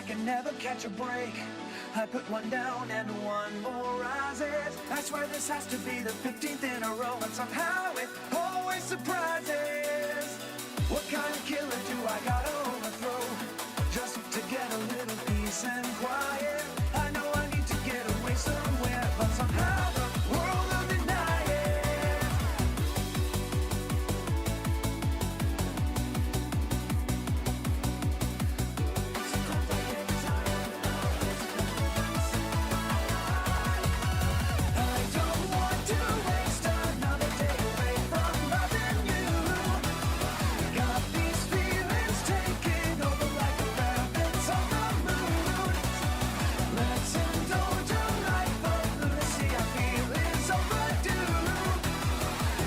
I can never catch a break. I put one down and one more rises. I swear this has to be the 15th in a row, and somehow it always surprises. What kind of killer do I gotta overthrow just to get a little peace and quiet? I know I need to get away somewhere, but somehow the world will deny it. I don't want to waste another day away from loving you. Got these feelings taking over like the rabbits on the moon. Let's indulge a life of lunacy. I feel it's overdue.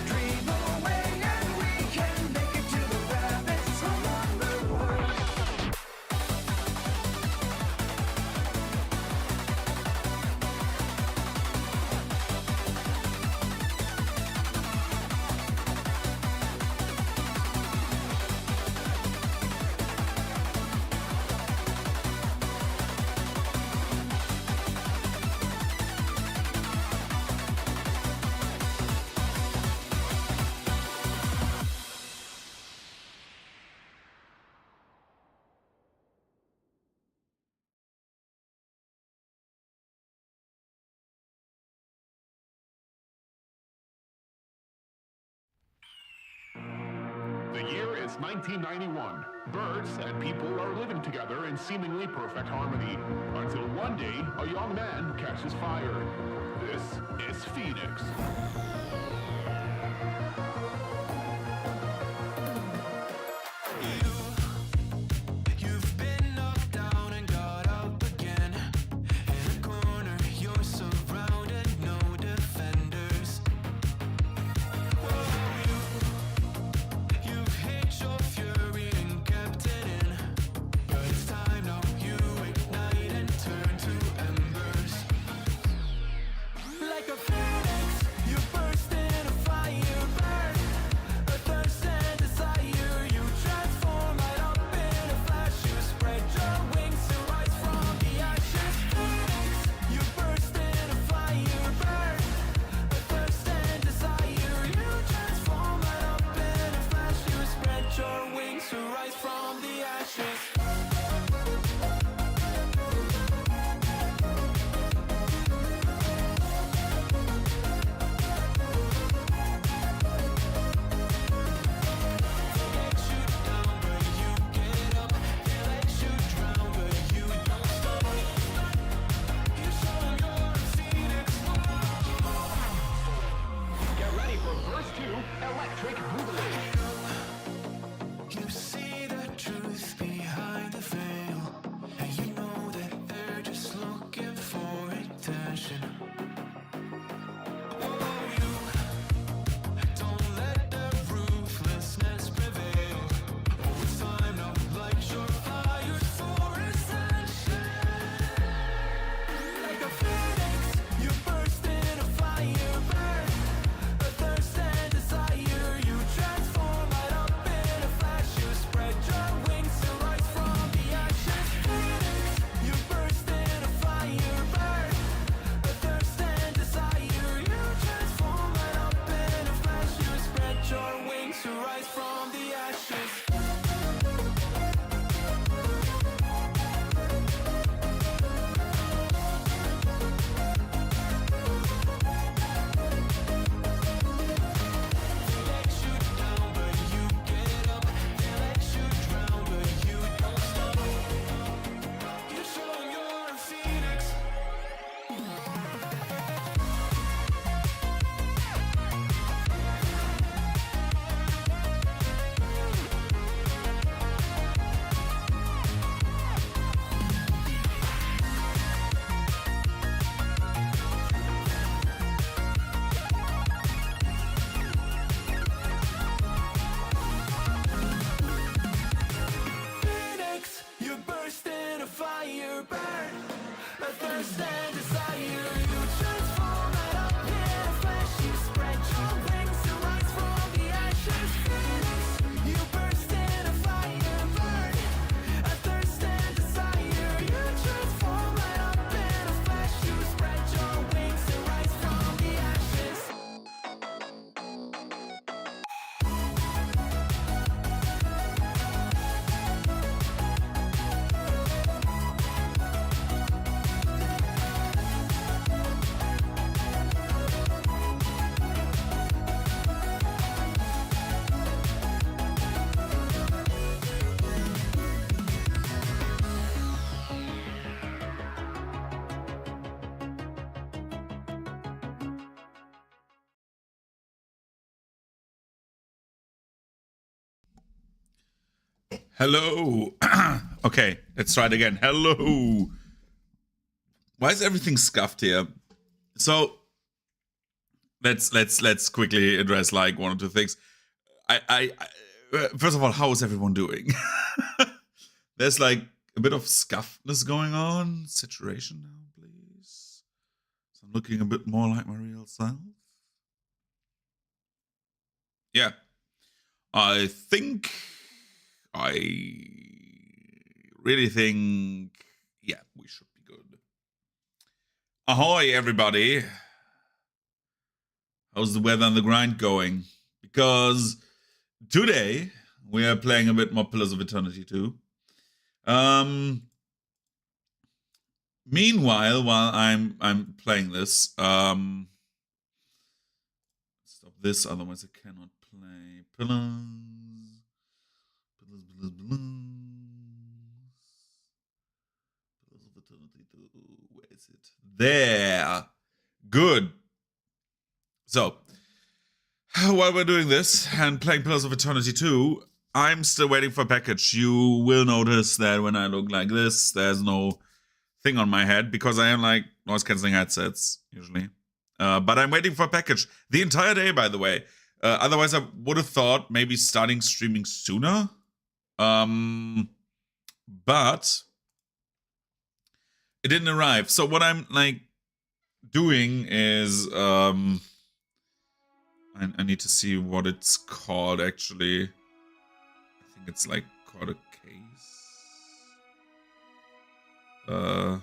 Dream away and we can make it to the rabbits on the moon. The year is 1991. Birds and people are living together in seemingly perfect harmony, until one day a young man catches fire. This is Phoenix. You've been knocked down and got up again. In a corner, you're surrounded, no defenders. You've hid your fury and kept it in. But it's time now, you ignite and turn to embers. Like a phoenix, you burst in a fire burn. A thirst and desire, you transform right up in a flash. You spread your wings to rise from the ashes. Phoenix, you burst in a fire burn. A thirst and desire, you transform right up in a flash. You spread your wings to rise from the ashes. Get ready for verse 2, Electric Boogaloo. You see the truth behind the veil, and you know that they're just looking for attention. Oh, you don't let the ruthlessness prevail. Oh, it's time now, light your fires for ascension. Like a phoenix, you burst in a fire burn. A thirst and desire, you transform right up in a flash. You spread your wings to rise from the ashes. Phoenix, you burst in a fire burn. A thirst and desire, you transform right up in a flash. You spread your wings to rise from the ashes. They let you down, but you get up. They let you drown, but you don't stop. You show you're a phoenix. Hello. Okay, let's try it again. Hello. Why is everything scuffed here? So let's quickly address like one or two things. I first of all, how is everyone doing? There's like a bit of scuffness going on. Saturation now, please. So I'm looking a bit more like my real self. Yeah. I really think, yeah, we should be good. Ahoy, everybody. How's the weather on the grind going? Because today we are playing a bit more Pillars of Eternity 2. Meanwhile, while I'm playing this, stop this, otherwise I cannot play Pillars. Pillars of Eternity 2. Where is it? There. Good. So, while we're doing this and playing Pillars of Eternity 2, I'm still waiting for a package. You will notice that when I look like this, there's no thing on my head because I am like noise cancelling headsets usually. But I'm waiting for a package the entire day, by the way. Otherwise, I would have thought maybe starting streaming sooner. But it didn't arrive. So what I'm like doing is I need to see what it's called actually. I think it's like called a case. A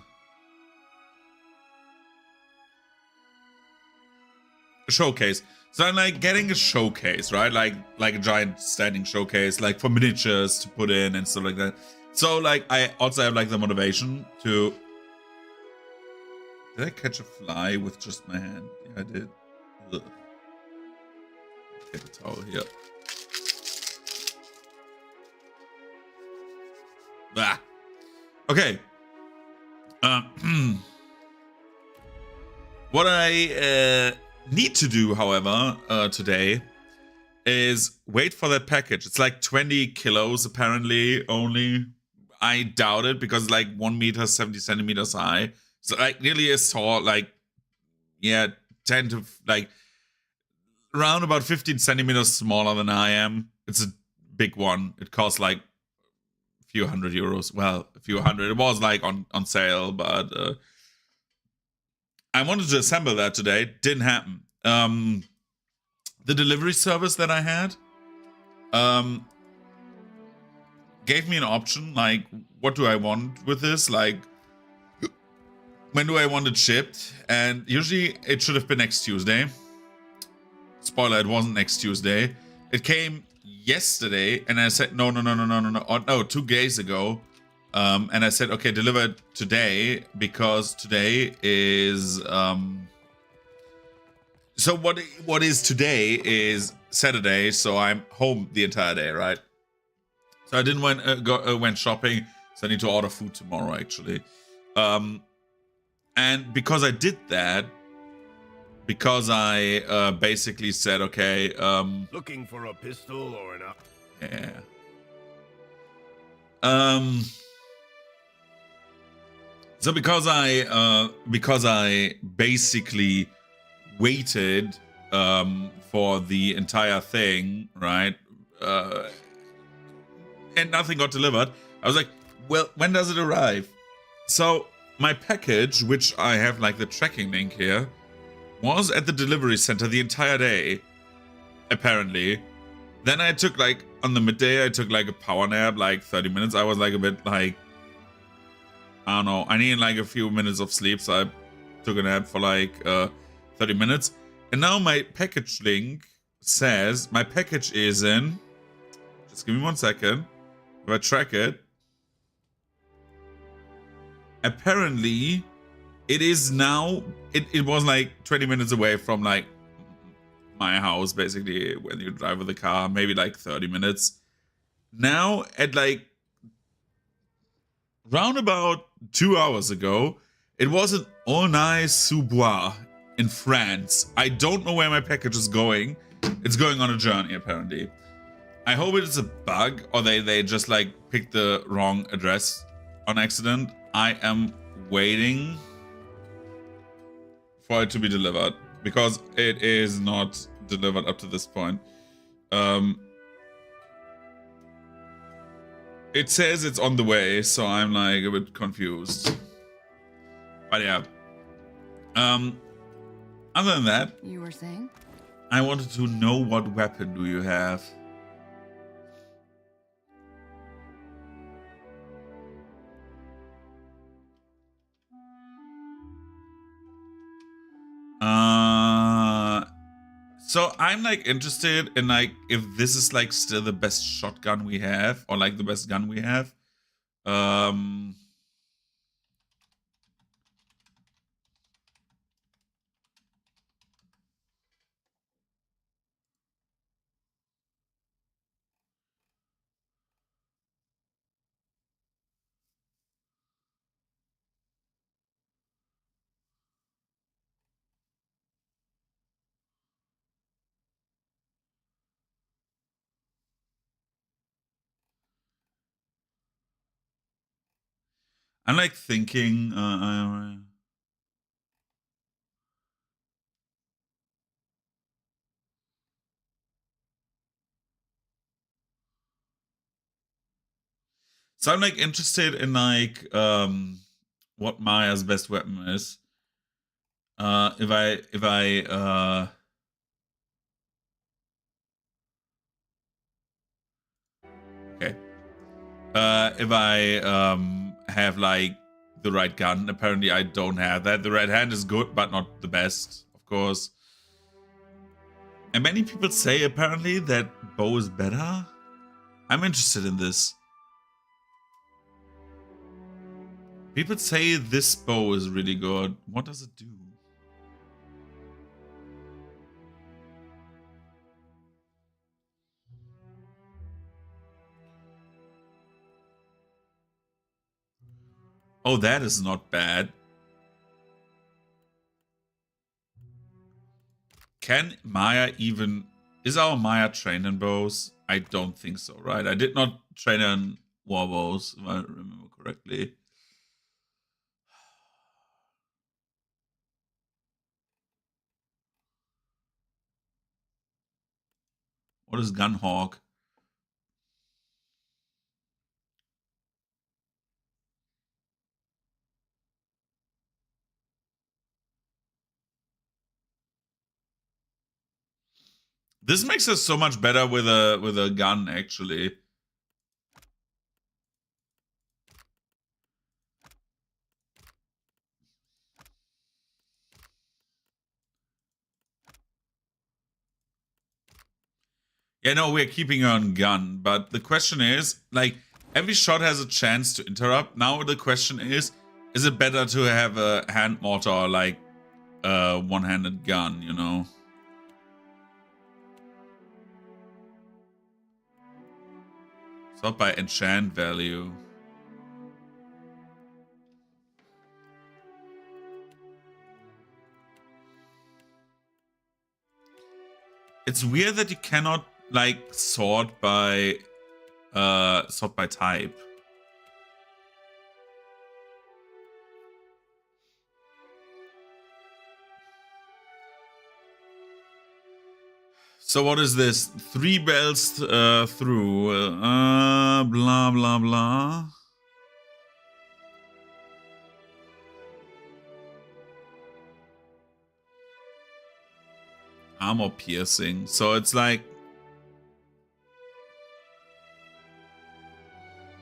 showcase. So I'm like getting a showcase, right? Like a giant standing showcase, like for miniatures to put in and stuff like that. So like I also have like the motivation to. Did I catch a fly with just my hand? Yeah, I did. Ugh. Get a towel here. Ah. Okay. What I need to do, however, today is wait for that package. It's like 20 kilos apparently only. I doubt it because like 1 meter 70 centimeters high. So like nearly a saw, like, yeah, 10 to like around about 15 centimeters smaller than I am. It's a big one. It costs like a few €100. Well, a few hundred. It was like on sale, but I wanted to assemble that today. Didn't happen. The delivery service that I had gave me an option. Like, what do I want with this? Like, when do I want it shipped? And usually it should have been next Tuesday. Spoiler, it wasn't next Tuesday. It came yesterday, and I said, no. Or, no, 2 days ago. And I said, okay, deliver it today, because today is... So what is today is Saturday, so I'm home the entire day, right? So I didn't went shopping, so I need to order food tomorrow, actually. And because I did that, because I basically said, okay, Looking for a pistol or an... yeah. So because I basically waited for the entire thing, right? And nothing got delivered. I was like, well, when does it arrive? So my package, which I have like the tracking link here, was at the delivery center the entire day, apparently. Then I took like, on the midday, I took like a power nap, like 30 minutes. I was like a bit like, I don't know, I needed like a few minutes of sleep, so I took a nap for like 30 minutes. And now my package link says my package is in, just give me 1 second, if I track it, apparently it is now, it was like 20 minutes away from like my house, basically, when you drive with the car, maybe like 30 minutes. Now at like round about 2 hours ago, it was an Aulnay-sous-Bois in France. I don't know where my package is going. It's going on a journey, apparently. I hope it's a bug or they just like picked the wrong address on accident. I am waiting for it to be delivered because it is not delivered up to this point. It says it's on the way, so I'm like a bit confused. But yeah. Other than that, You were saying? I wanted to know what weapon do you have? So I'm like interested in like if this is like still the best shotgun we have or like the best gun we have. I'm like thinking. So I'm like interested in like what Maya's best weapon is. If I okay. If I have like the right gun. Apparently I don't have that. The red hand is good, but not the best, of course. And many people say apparently that bow is better. I'm interested in this. People say this bow is really good. What does it do? Oh, that is not bad. Can Maya even... Is our Maya trained in bows? I don't think so, right? I did not train in war bows, if I remember correctly. What is Gunhawk? This makes us so much better with a gun, actually. Yeah, no, we're keeping on gun, but the question is, like, every shot has a chance to interrupt. Now the question is it better to have a hand mortar or like a one-handed gun, you know? Sort by enchant value. It's weird that you cannot like sort by type. So what is this? 3 bells through. Blah blah blah. Armor piercing. So it's like...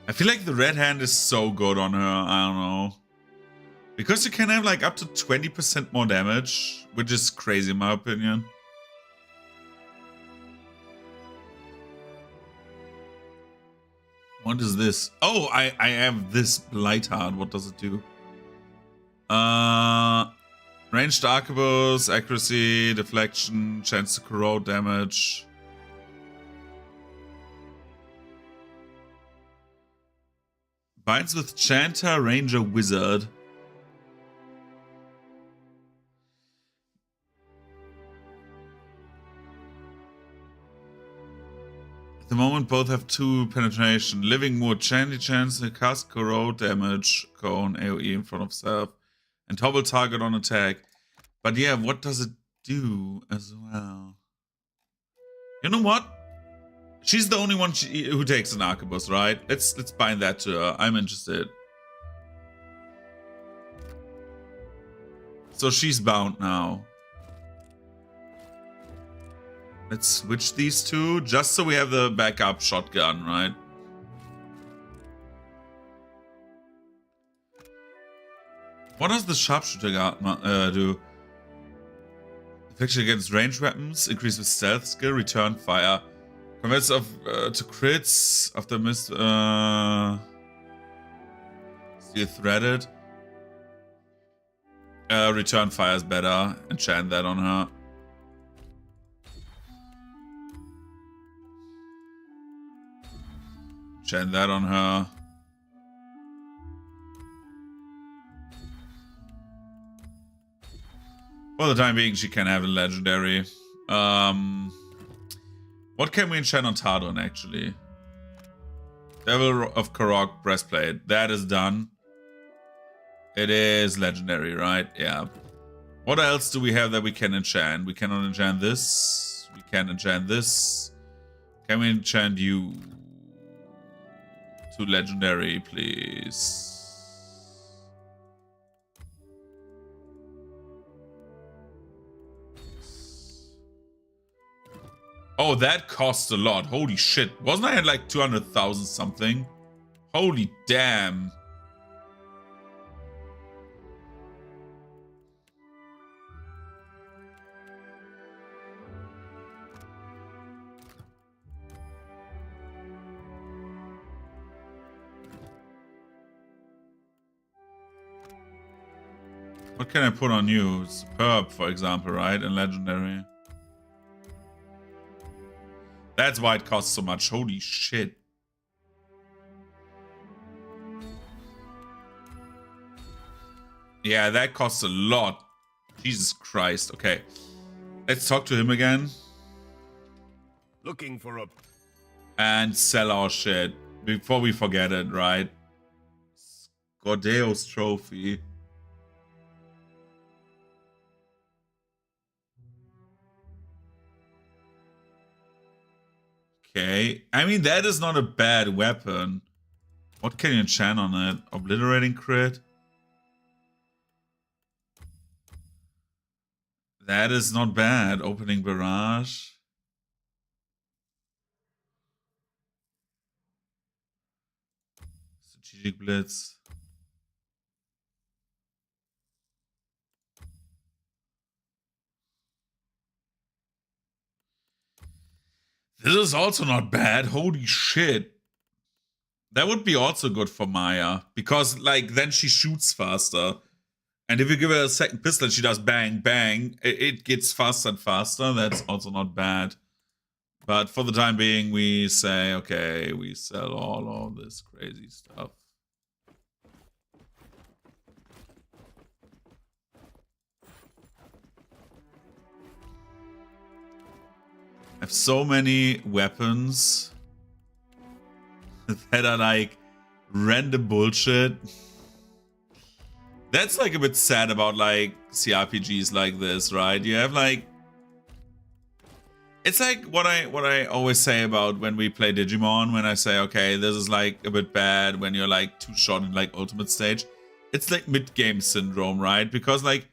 I feel like the red hand is so good on her. I don't know. Because you can have like up to 20% more damage, which is crazy in my opinion. What is this? Oh, I have this Blight Heart. What does it do? Ranged arquebus, accuracy, deflection, chance to corrode damage. Binds with Chanter, Ranger, Wizard. At the moment, both have 2 penetration. Living Wood, Chandy chance to cast corrode damage, cone, AoE in front of self, and topple target on attack. But yeah, what does it do as well? You know what? She's the only one who takes an arquebus, right? Let's bind that to her. I'm interested. So she's bound now. Let's switch these two, just so we have the backup shotgun, right? What does the sharpshooter do? Affliction against ranged weapons, increase with stealth skill, return fire. Converts to crits after miss. Steel threaded. Return fire is better. Enchant that on her. Enchant that on her. For the time being, she can have a legendary. What can we enchant on Tardon, actually? Devil of Karok breastplate. That is done. It is legendary, right? Yeah. What else do we have that we can enchant? We cannot enchant this. We can enchant this. Can we enchant you to legendary, please? Oh, that costs a lot. Holy shit. Wasn't I at like 200,000 something? Holy damn. What can I put on you? Superb, for example, right? And legendary. That's why it costs so much. Holy shit. Yeah, that costs a lot. Jesus Christ. Okay. Let's talk to him again. Looking for a... And sell our shit. Before we forget it, right? Gordeo's trophy. Okay. I mean, that is not a bad weapon. What can you enchant on it? Obliterating crit? That is not bad. Opening barrage. Strategic blitz. This is also not bad. Holy shit. That would be also good for Maya. Because, like, then she shoots faster. And if you give her a second pistol and she does bang, bang, it gets faster and faster. That's also not bad. But for the time being, we say, okay, we sell all of this crazy stuff. I have so many weapons that are like random bullshit. That's like a bit sad about like CRPGs like this, right? You have like, it's like what I always say about when we play Digimon, when I say, okay, this is like a bit bad when you're like too short in like ultimate stage. It's like mid-game syndrome, right? Because like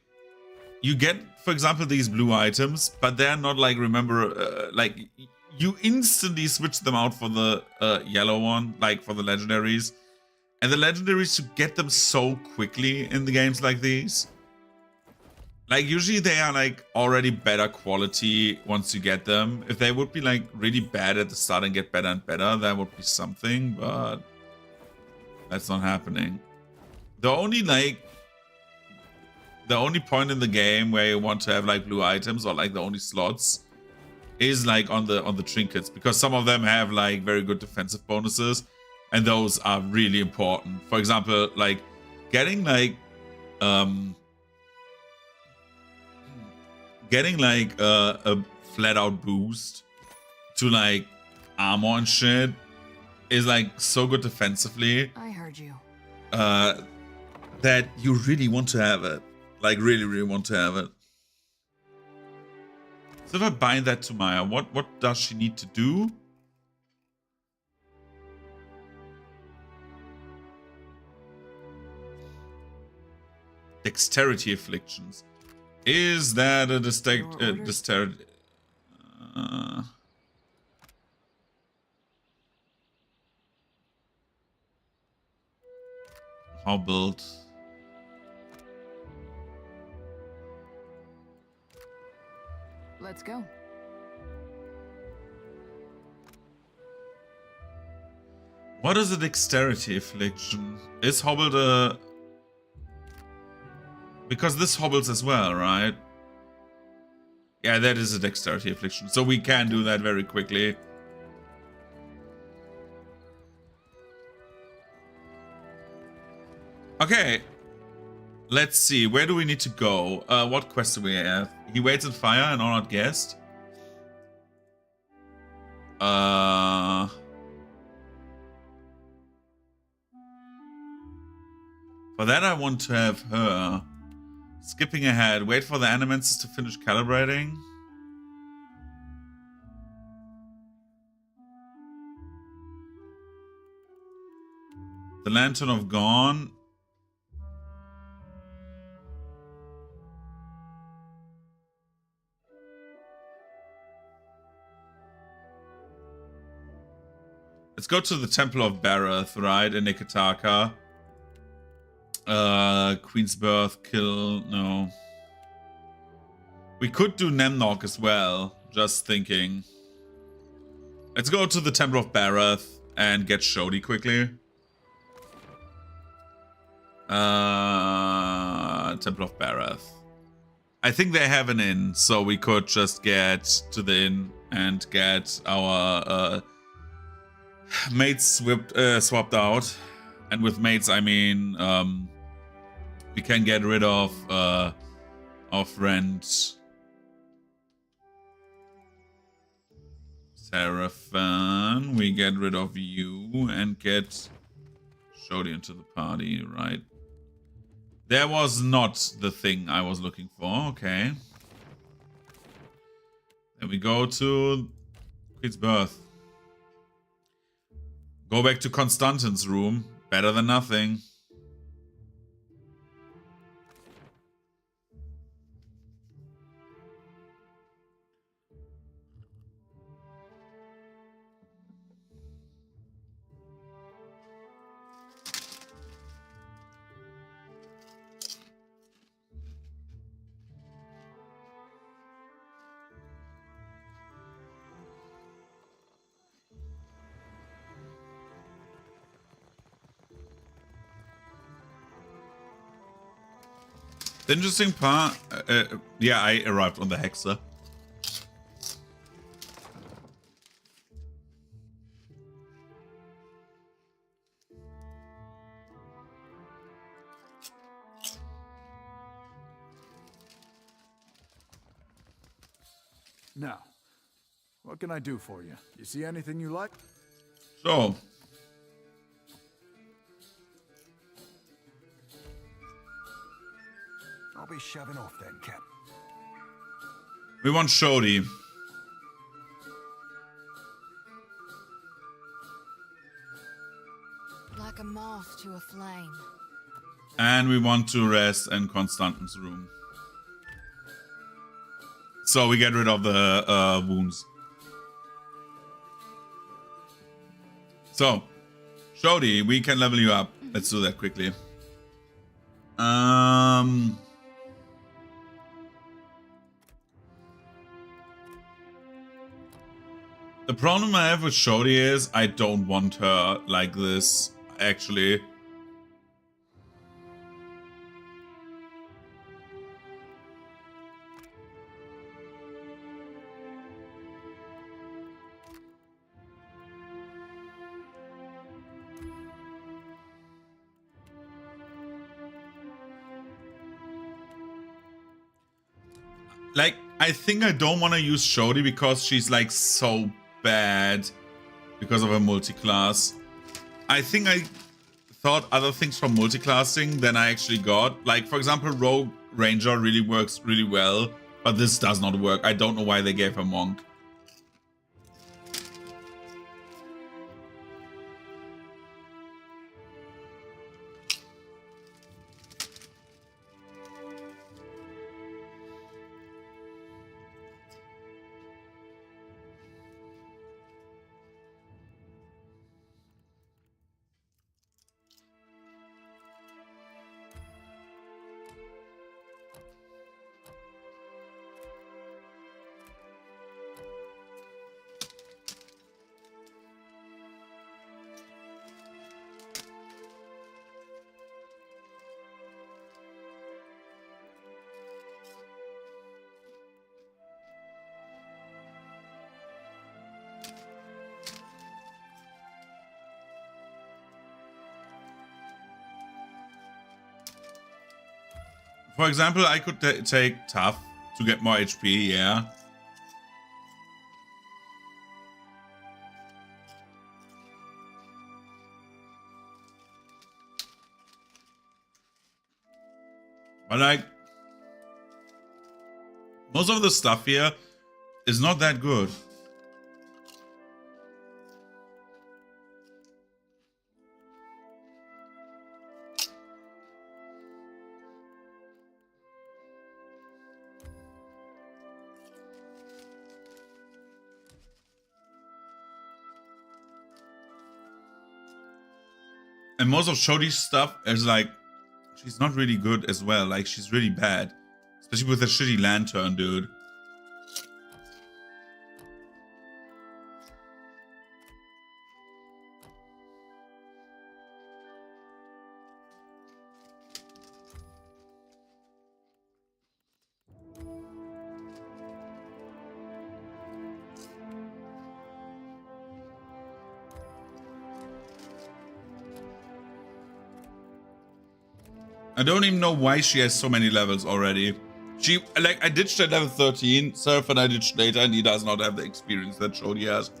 you get, for example, these blue items, but they're not like, remember, like you instantly switch them out for the yellow one, like for the legendaries. And the legendaries, you get them so quickly in the games like these. Like usually they are like already better quality once you get them. If they would be like really bad at the start and get better and better, that would be something, but that's not happening. The only point in the game where you want to have like blue items, or like the only slots, is like on the trinkets, because some of them have like very good defensive bonuses, and those are really important. For example, like getting like a flat out boost to like armor and shit is like so good defensively I heard you. that you really want to have it. Like really, really want to have it. So if I bind that to Maya, what does she need to do? Dexterity afflictions. Is that a dexterity? Hobbled. Let's go. What is a dexterity affliction? Is hobbled a... Because this hobbles as well, right? Yeah, that is a dexterity affliction. So we can do that very quickly. Okay. Let's see. Where do we need to go? What quest do we have? He waits in fire, an honored guest. For that I want to have her. Skipping ahead. Wait for the animances to finish calibrating. The Lantern of Gone. Let's go to the Temple of Bareth, right? In Nikitaka. Queen's Birth, kill, no. We could do Nemnok as well, just thinking. Let's go to the Temple of Bareth and get Shodi quickly. Temple of Bareth. I think they have an inn, so we could just get to the inn and get our mates swapped out. And with mates, I mean, we can get rid of Rent. Seraphan, we get rid of you and get Shodi into the party, right? There was not the thing I was looking for, okay. Then we go to Queen's Birth. Go back to Constantin's room. Better than nothing. The interesting part, yeah, I arrived on the Hexer. Now, what can I do for you? You see anything you like? So. I'll be shoving off then, Cap. We want Shodi. Like a moth to a flame. And we want to rest in Constantin's room. So we get rid of the wounds. So, Shodi, we can level you up. Let's do that quickly. The problem I have with Shodi is I don't want her like this, actually. Like, I think I don't want to use Shodi because she's like so bad because of a multi-class. I think I thought other things from multi-classing than I actually got. Like, for example, Rogue Ranger really works really well, but this does not work. I don't know why they gave her Monk. For example, I could take Tough to get more HP, yeah. But like, most of the stuff here is not that good. And most of Shodi's stuff is like, she's not really good as well. Like, she's really bad. Especially with a shitty lantern, dude. I don't even know why she has so many levels already. She, like, I ditched at level 13, Surf, and I ditched later, and he does not have the experience that Shodi has.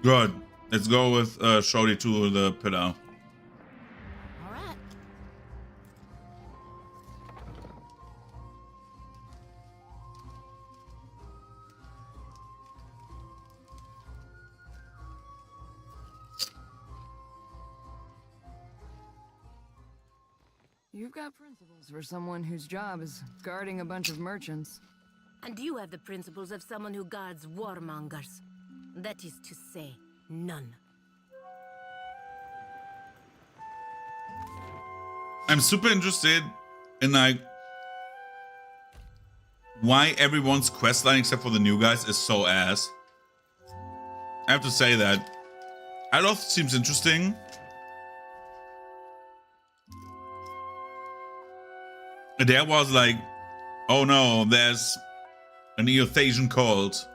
Good. Let's go with Shodi to the pillar. All right. You've got principles for someone whose job is guarding a bunch of merchants. And you have the principles of someone who guards warmongers. That is to say, none. I'm super interested in, like, why everyone's questline except for the new guys is so ass. I have to say that. Aloth seems interesting. There was like, oh no, there's an Eothasian cult.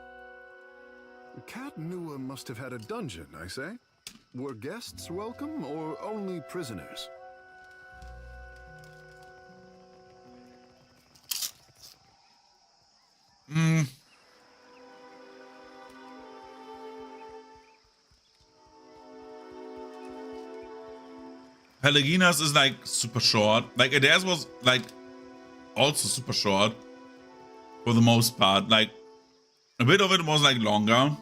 Cat Nua must have had a dungeon, I say. Were guests welcome or only prisoners? Pelagina's is like super short. Like Adair's was like also super short for the most part. Like a bit of it was like longer,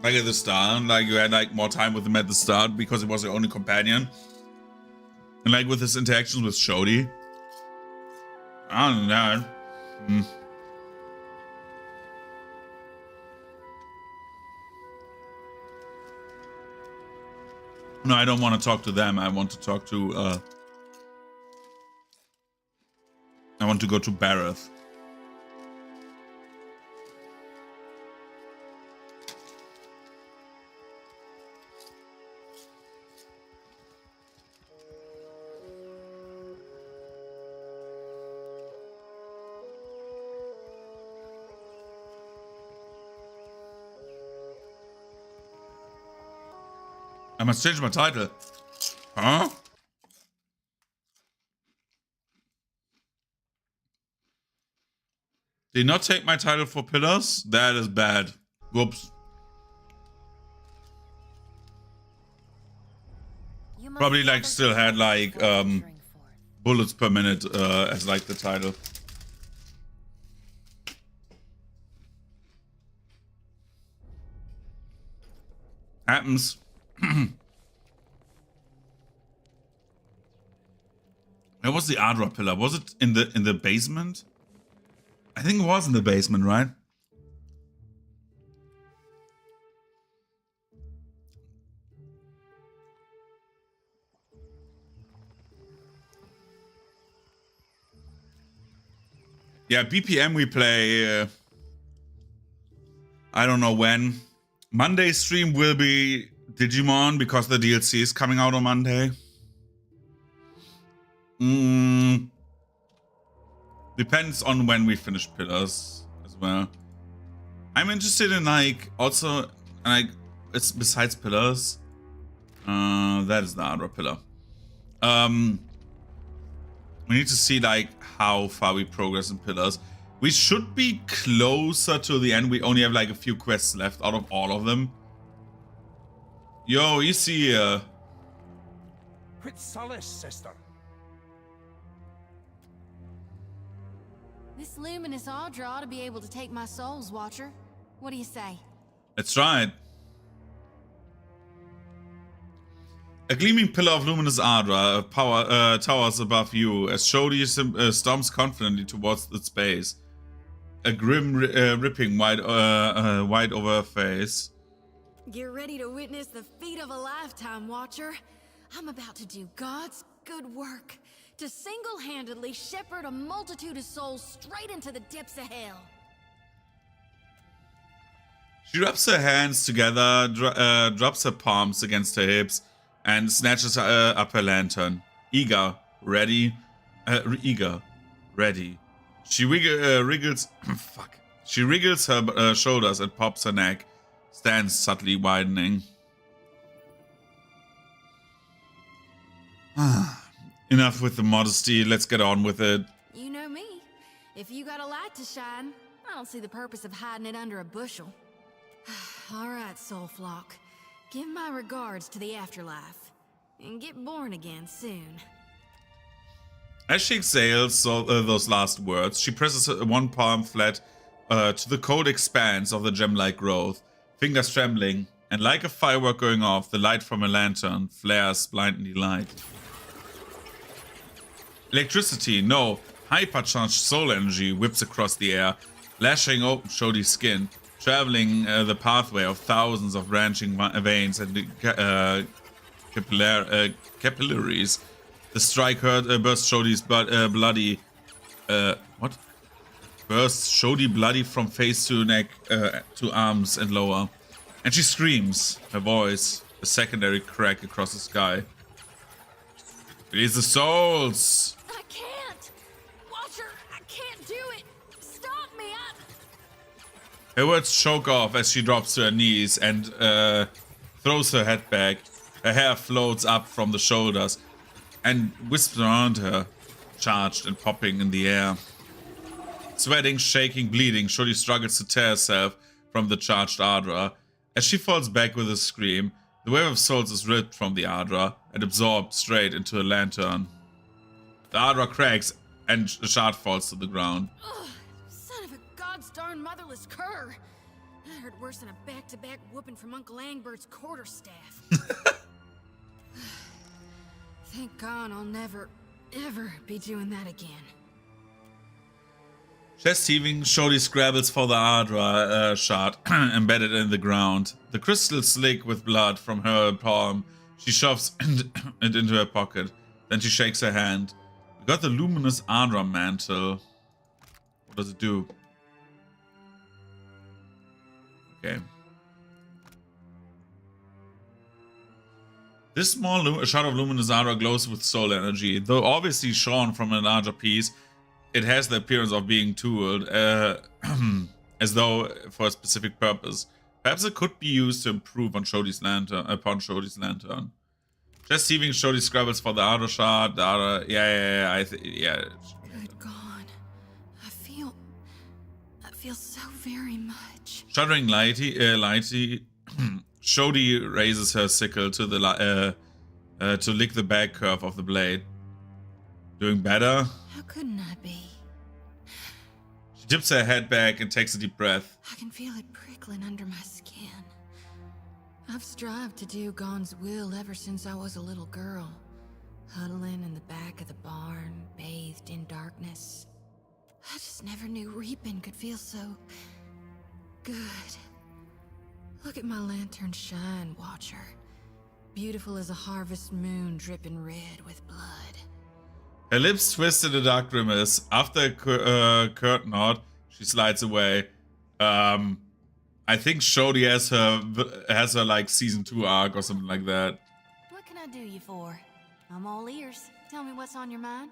like at the start. Like you had like more time with him at the start because he was your only companion. And like with his interactions with Shodi. I don't know. No, I don't want to talk to them. I want to talk to, I want to go to Bareth. I must change my title. Huh? Did not take my title for Pillars? That is bad. Whoops. Probably like still had like bullets per minute as like the title. Happens. Where was the Adra pillar? Was it in the basement? I think it was in the basement, right? Yeah, BPM we play. I don't know when. Monday stream will be Digimon because the DLC is coming out on Monday. Depends on when we finish Pillars as well. I'm interested in like also like it's besides Pillars. That is the other pillar. We need to see like how far we progress in Pillars. We should be closer to the end. We only have like a few quests left out of all of them. Yo, you see Quit solace, sister. This luminous Audra ought to be able to take my soul's watcher. What do you say? That's right. A gleaming pillar of luminous Adra towers above you as Shodi storms confidently towards its base. A grim ripping wide over her face. Get ready to witness the feat of a lifetime, Watcher. I'm about to do God's good work. To single-handedly shepherd a multitude of souls straight into the depths of hell. She rubs her hands together, drops her palms against her hips, and snatches up her lantern. Eager, ready. She wriggles. Fuck. She wriggles her shoulders and pops her neck, stands subtly widening. Enough with the modesty. Let's get on with it. You know me. If you got a light to shine, I don't see the purpose of hiding it under a bushel. All right, soul flock. Give my regards to the afterlife. And get born again soon. As she exhales those last words, she presses one palm flat to the cold expanse of the gem-like growth, fingers trembling, and like a firework going off, the light from a lantern flares blindly light. Electricity, no, hypercharged soul energy whips across the air, lashing open Shodi's skin, traveling the pathway of thousands of branching veins and capillaries. The strike bursts Shodi's bloody... what? Bursts Shodi bloody from face to neck to arms and lower. And she screams, her voice, a secondary crack across the sky. Release the souls! I can't! Watcher, I can't do it! Stop me! Her words choke off as she drops to her knees and throws her head back. Her hair floats up from the shoulders and wisps around her, charged and popping in the air. Sweating, shaking, bleeding, Shodi struggles to tear herself from the charged Adra. As she falls back with a scream, the wave of souls is ripped from the Adra and absorbed straight into a lantern. The Adra cracks and the shard falls to the ground. Ugh, son of a god's darn motherless cur! That hurt worse than a back-to-back whooping from Uncle Angbert's quarterstaff. Thank God I'll never, ever be doing that again. Chest heaving, Shodi scrabbles for the Adra shard embedded in the ground. The crystal slick with blood from her palm She shoves it into her pocket. Then she shakes her hand. We got the luminous Adra mantle. What does it do? Okay. This small shot of luminous Adra glows with soul energy. Though obviously shone from a larger piece, it has the appearance of being tooled, as though for a specific purpose. Perhaps it could be used to improve on Shodi's lantern, upon Shodi's lantern. Just seeing Shodi scrabbles for the Adra shard, the Adra, yeah. Good God. I feel so very much. Shuddering Lighty, Shodi raises her sickle to the to lick the back curve of the blade. Doing better? How couldn't I be? She tips her head back and takes a deep breath. I can feel it prickling under my skin. I've strived to do God's will ever since I was a little girl, huddling in the back of the barn, bathed in darkness. I just never knew reaping could feel so good. Look at my lantern shine, Watcher. Beautiful as a harvest moon dripping red with blood. Her lips twist in a dark grimace. After a curt nod, she slides away. I think Shodi has her like season 2 arc or something like that. What can I do you for? I'm all ears. Tell me what's on your mind.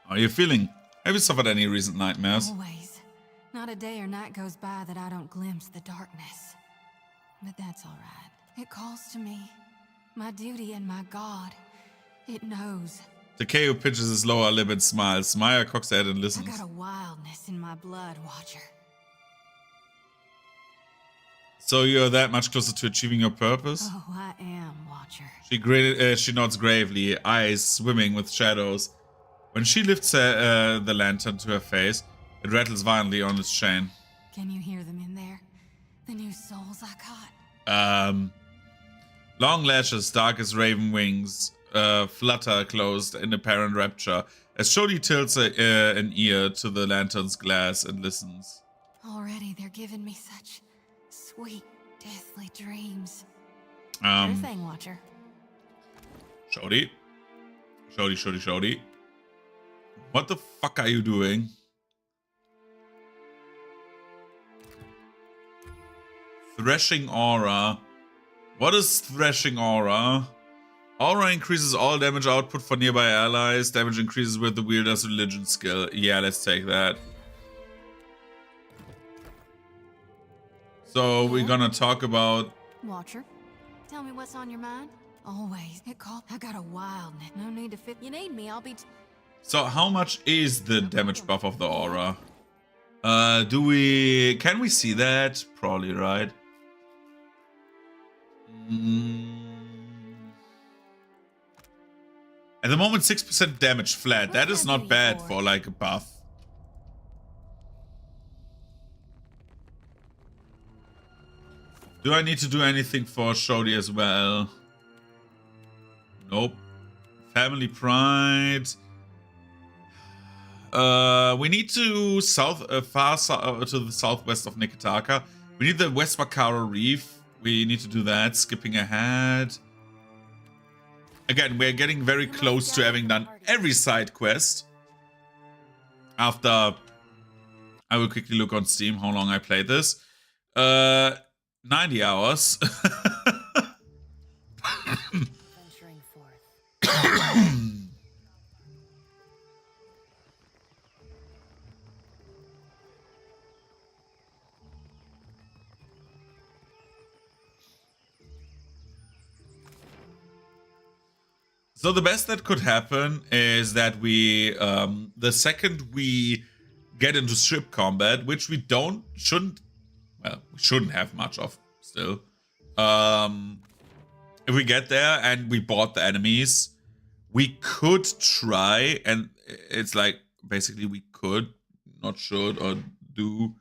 How are you feeling? Have you suffered any recent nightmares? Always. Not a day or night goes by that I don't glimpse the darkness. But that's all right. It calls to me. My duty and my God. It knows. Takeo pinches his lower lip and smiles. Maya cocks her head and I listens. got a wildness in my blood, Watcher. So you're that much closer to achieving your purpose? Oh, I am, Watcher. She nods gravely, eyes swimming with shadows. When she lifts the lantern to her face, it rattles violently on its chain. Can you hear them in there? The new souls I caught? Long lashes, dark as raven wings, flutter closed in apparent rapture as Shodi tilts an ear to the lantern's glass and listens. Already they're giving me such sweet, deathly dreams. Sure thing, Watcher. Shodi? Shodi. What the fuck are you doing? Threshing Aura. What is Threshing Aura? Aura increases all damage output for nearby allies. Damage increases with the wielder's religion skill. Yeah, let's take that. So we're gonna talk about... Watcher, tell me what's on your mind. Always. It called. I got a wildness. No need to fit. You need me, I'll be... So how much is the damage buff of the aura? Can we see that? Probably, right? At the moment, 6% damage flat. That is not bad for like a buff. Do I need to do anything for Shodi as well? Nope. Family pride. We need to far to the southwest of Nikitaka. We need the West Wakara Reef. We need to do that. Skipping ahead. Again, we're getting very close to having done every side quest. After, I will quickly look on Steam how long I played this. 90 hours. Venturing forth. So the best that could happen is that we, the second we get into ship combat, which we shouldn't have much of still. If we get there and we bought the enemies, we could try, and it's like, basically we could, not should or do,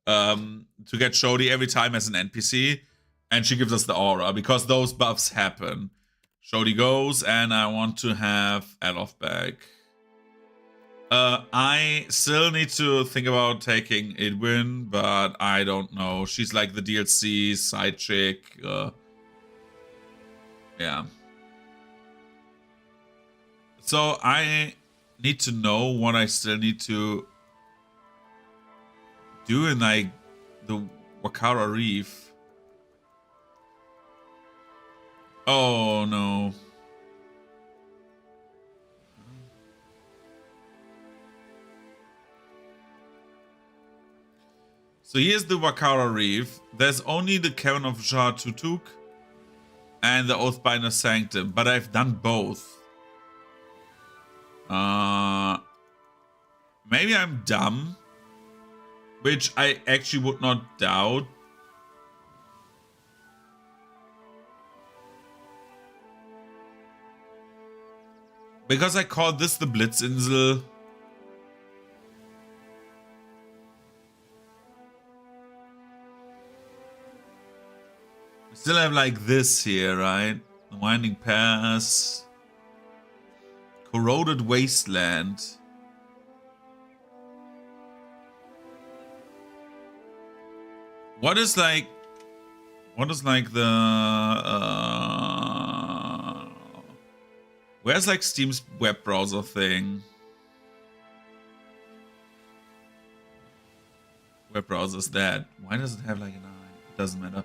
to get Shodi every time as an NPC, and she gives us the aura, because those buffs happen. Shodi goes, and I want to have Alof back. I still need to think about taking Idwin, but I don't know. She's like the DLC side chick. Yeah. So I need to know what I still need to do in like the Wakara Reef. Oh no. So here's the Wakara Reef. There's only the Cavern of Jar Tutuk and the Oathbinder Sanctum, but I've done both. Maybe I'm dumb, which I actually would not doubt. Because I called this the Blitzinsel. We still have like this here, right? The Winding Pass. Corroded Wasteland. What is like the where's like Steam's web browser thing? Web browser's dead. Why does it have like an eye? It doesn't matter.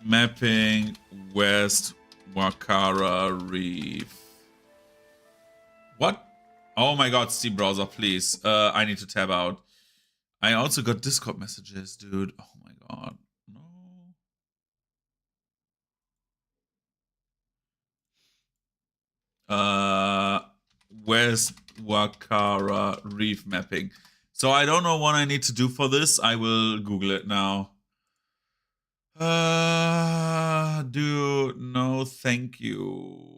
Mapping West Wakara Reef. What? Oh my god, Steam browser, please. I need to tab out. I also got Discord messages, dude. Oh my god. No. West Wakara Reef mapping. So I don't know what I need to do for this. I will Google it now. Dude, no, thank you.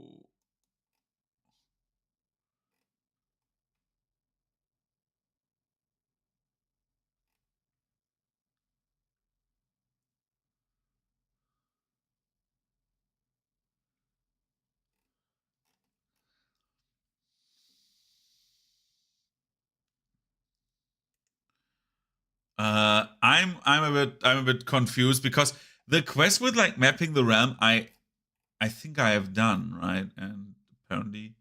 I'm a bit confused because the quest with like mapping the realm I think I have done, right? And apparently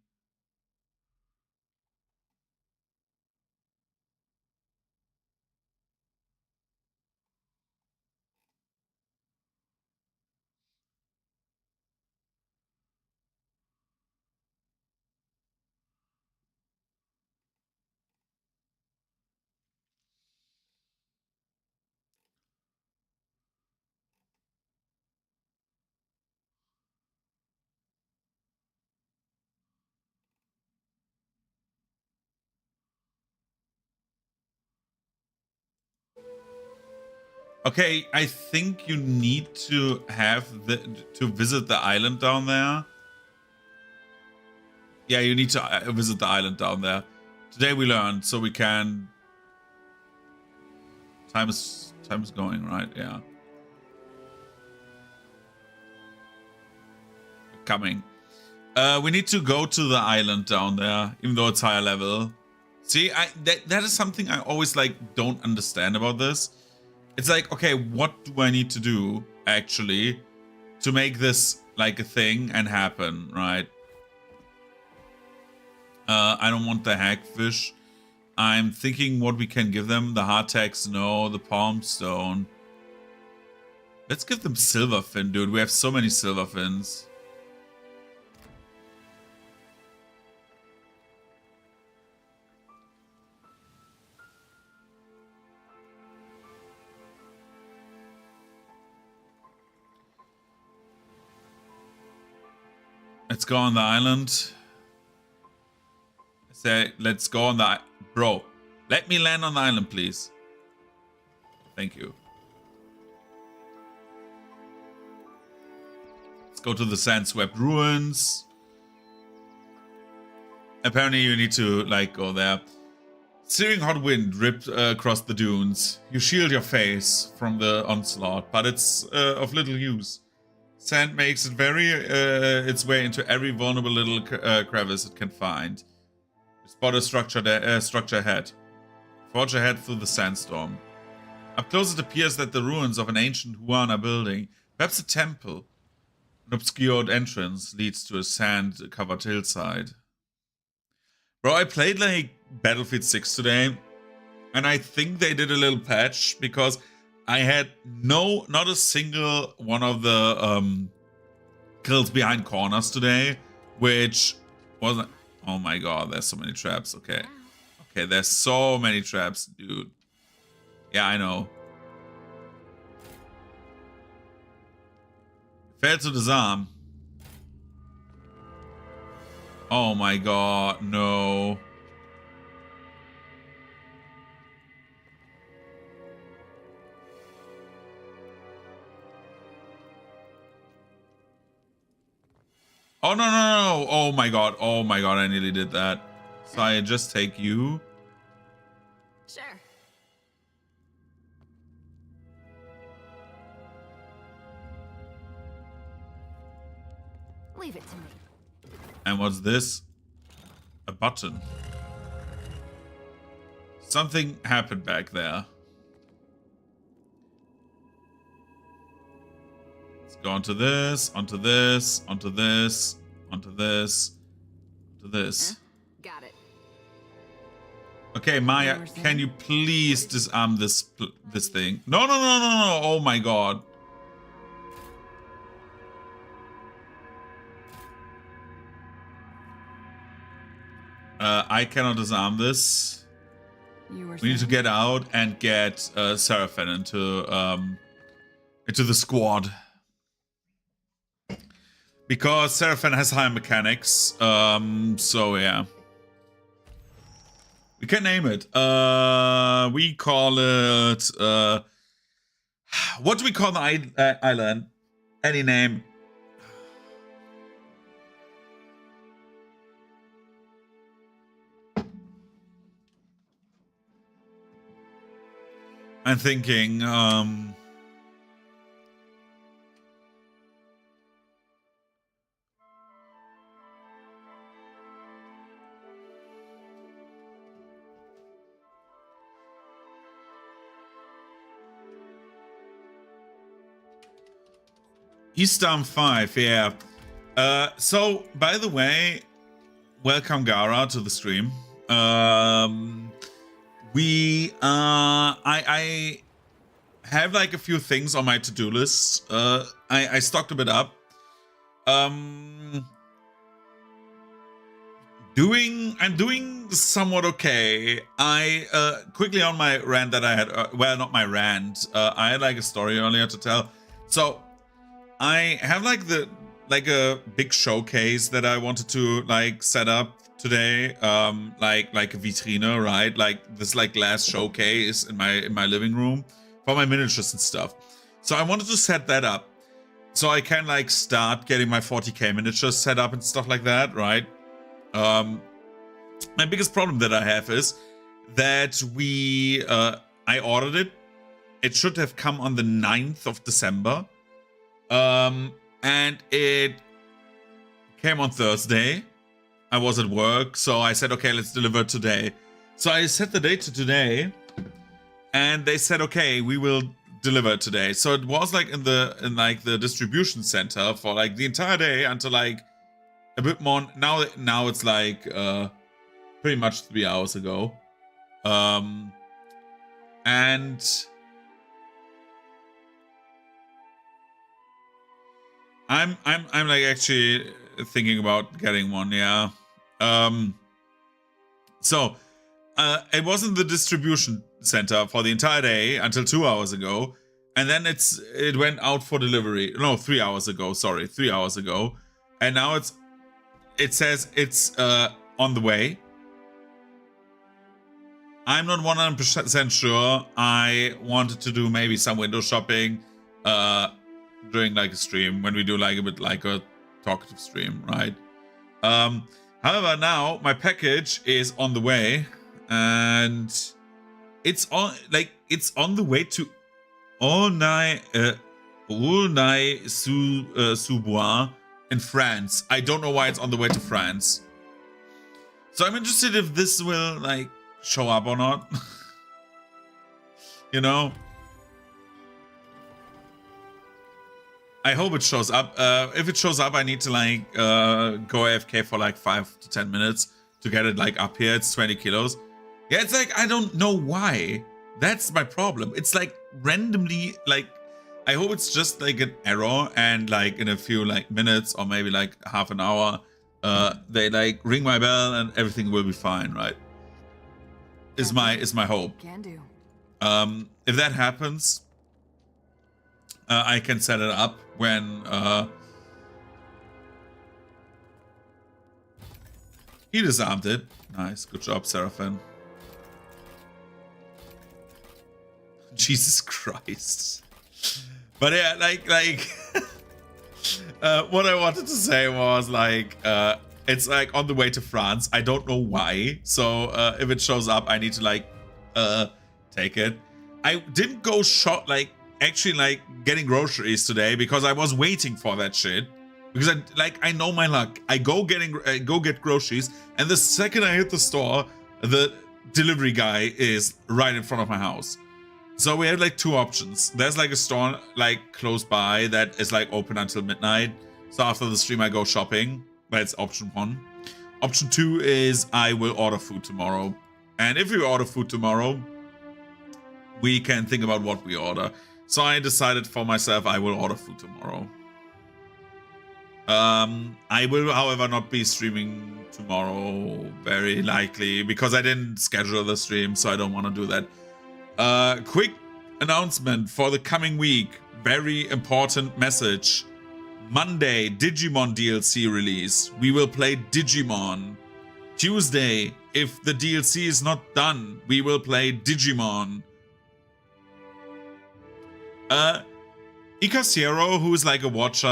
okay, I think you need to have to visit the island down there. Yeah, you need to visit the island down there. Today we learned, so we can. Time is going, right? Yeah. Coming. We need to go to the island down there, even though it's higher level. See, that is something I always like don't understand about this. It's like, okay, what do I need to do actually to make this like a thing and happen, right? I don't want the hagfish. I'm thinking what we can give them. The hardtacks, no. The palm stone. Let's give them silverfin, dude. We have so many silverfins. Let's go on the island. Say, let's go on the... Bro, let me land on the island, please. Thank you. Let's go to the sand-swept ruins. Apparently you need to, like, go there. Searing hot wind ripped across the dunes. You shield your face from the onslaught, but it's of little use. Sand makes it its way into every vulnerable little crevice it can find. Spot a structure ahead. Forge ahead through the sandstorm. Up close it appears that the ruins of an ancient Huana building. Perhaps a temple. An obscured entrance leads to a sand-covered hillside. Bro, I played like Battlefield 6 today, and I think they did a little patch because I had not a single one of the kills behind corners today, which wasn't. Oh my god, there's so many traps. Okay, there's so many traps, dude. Yeah, I know. Failed to disarm. Oh my god, no. Oh, no. Oh my god, I nearly did that. So I just take you. Sure. Leave it to me. And what's this? A button. Something happened back there. Let's go onto this, onto this, onto this, onto this, onto this. Got it. Okay, Maya, can you please disarm this thing? No. Oh my god. I cannot disarm this. We need to get out and get Seraphin into the squad. Because Seraphin has higher mechanics. So yeah. We can name it. We call it what do we call the island? Any name. I'm thinking, Eastern 5, yeah. So, by the way, welcome Gara to the stream. I have like a few things on my to-do list. I stocked a bit up. I'm doing somewhat okay. I quickly on my rant that I had, well, not my rant. I had like a story earlier to tell. So I have like a big showcase that I wanted to like set up today, like a vitrine, right? Like this like glass showcase in my living room for my miniatures and stuff. So I wanted to set that up so I can like start getting my 40k miniatures set up and stuff like that, right? My biggest problem that I have is that I ordered it. It should have come on the 9th of December. And it came on Thursday. I was at work, so I said, okay, let's deliver today. So I set the date to today, and they said, okay, we will deliver it today. So it was like in the distribution center for like the entire day until like a bit more. Now it's like pretty much 3 hours ago, and I'm like actually thinking about getting one, yeah. So it was in the distribution center for the entire day until 2 hours ago, and then it went out for delivery. No, 3 hours ago. Sorry, 3 hours ago, and now it says it's on the way. I'm not 100% sure. I wanted to do maybe some window shopping during like a stream when we do like a bit like a talkative stream, right? However, now my package is on the way, and it's on the way to Aulnay-sous-Bois in France. I don't know why it's on the way to France. So I'm interested if this will like show up or not. You know? I hope it shows up. If it shows up, I need to like go AFK for like 5 to 10 minutes to get it like up here. It's 20 kilos. Yeah, it's like I don't know why. That's my problem. It's like randomly like I hope it's just like an error and like in a few like minutes or maybe like half an hour they like ring my bell and everything will be fine, right? Is my hope. Can do. If that happens, I can set it up when he disarmed it. Nice, good job, Seraphim. Jesus Christ. But yeah, like what I wanted to say was like it's like on the way to France. I don't know why. So if it shows up, I need to like take it. I didn't go actually like getting groceries today because I was waiting for that shit. Because I know my luck. I go get groceries, and the second I hit the store, the delivery guy is right in front of my house. So we have like two options. There's like a store like close by that is like open until midnight. So after the stream I go shopping. That's option 1. Option 2 is I will order food tomorrow. And if we order food tomorrow, we can think about what we order. So I decided for myself I will order food tomorrow. I will, however, not be streaming tomorrow, very likely, because I didn't schedule the stream, so I don't want to do that. Quick announcement for the coming week. Very important message. Monday, Digimon DLC release. We will play Digimon. Tuesday, if the DLC is not done, we will play Digimon. Ikasiero, who's like a watcher,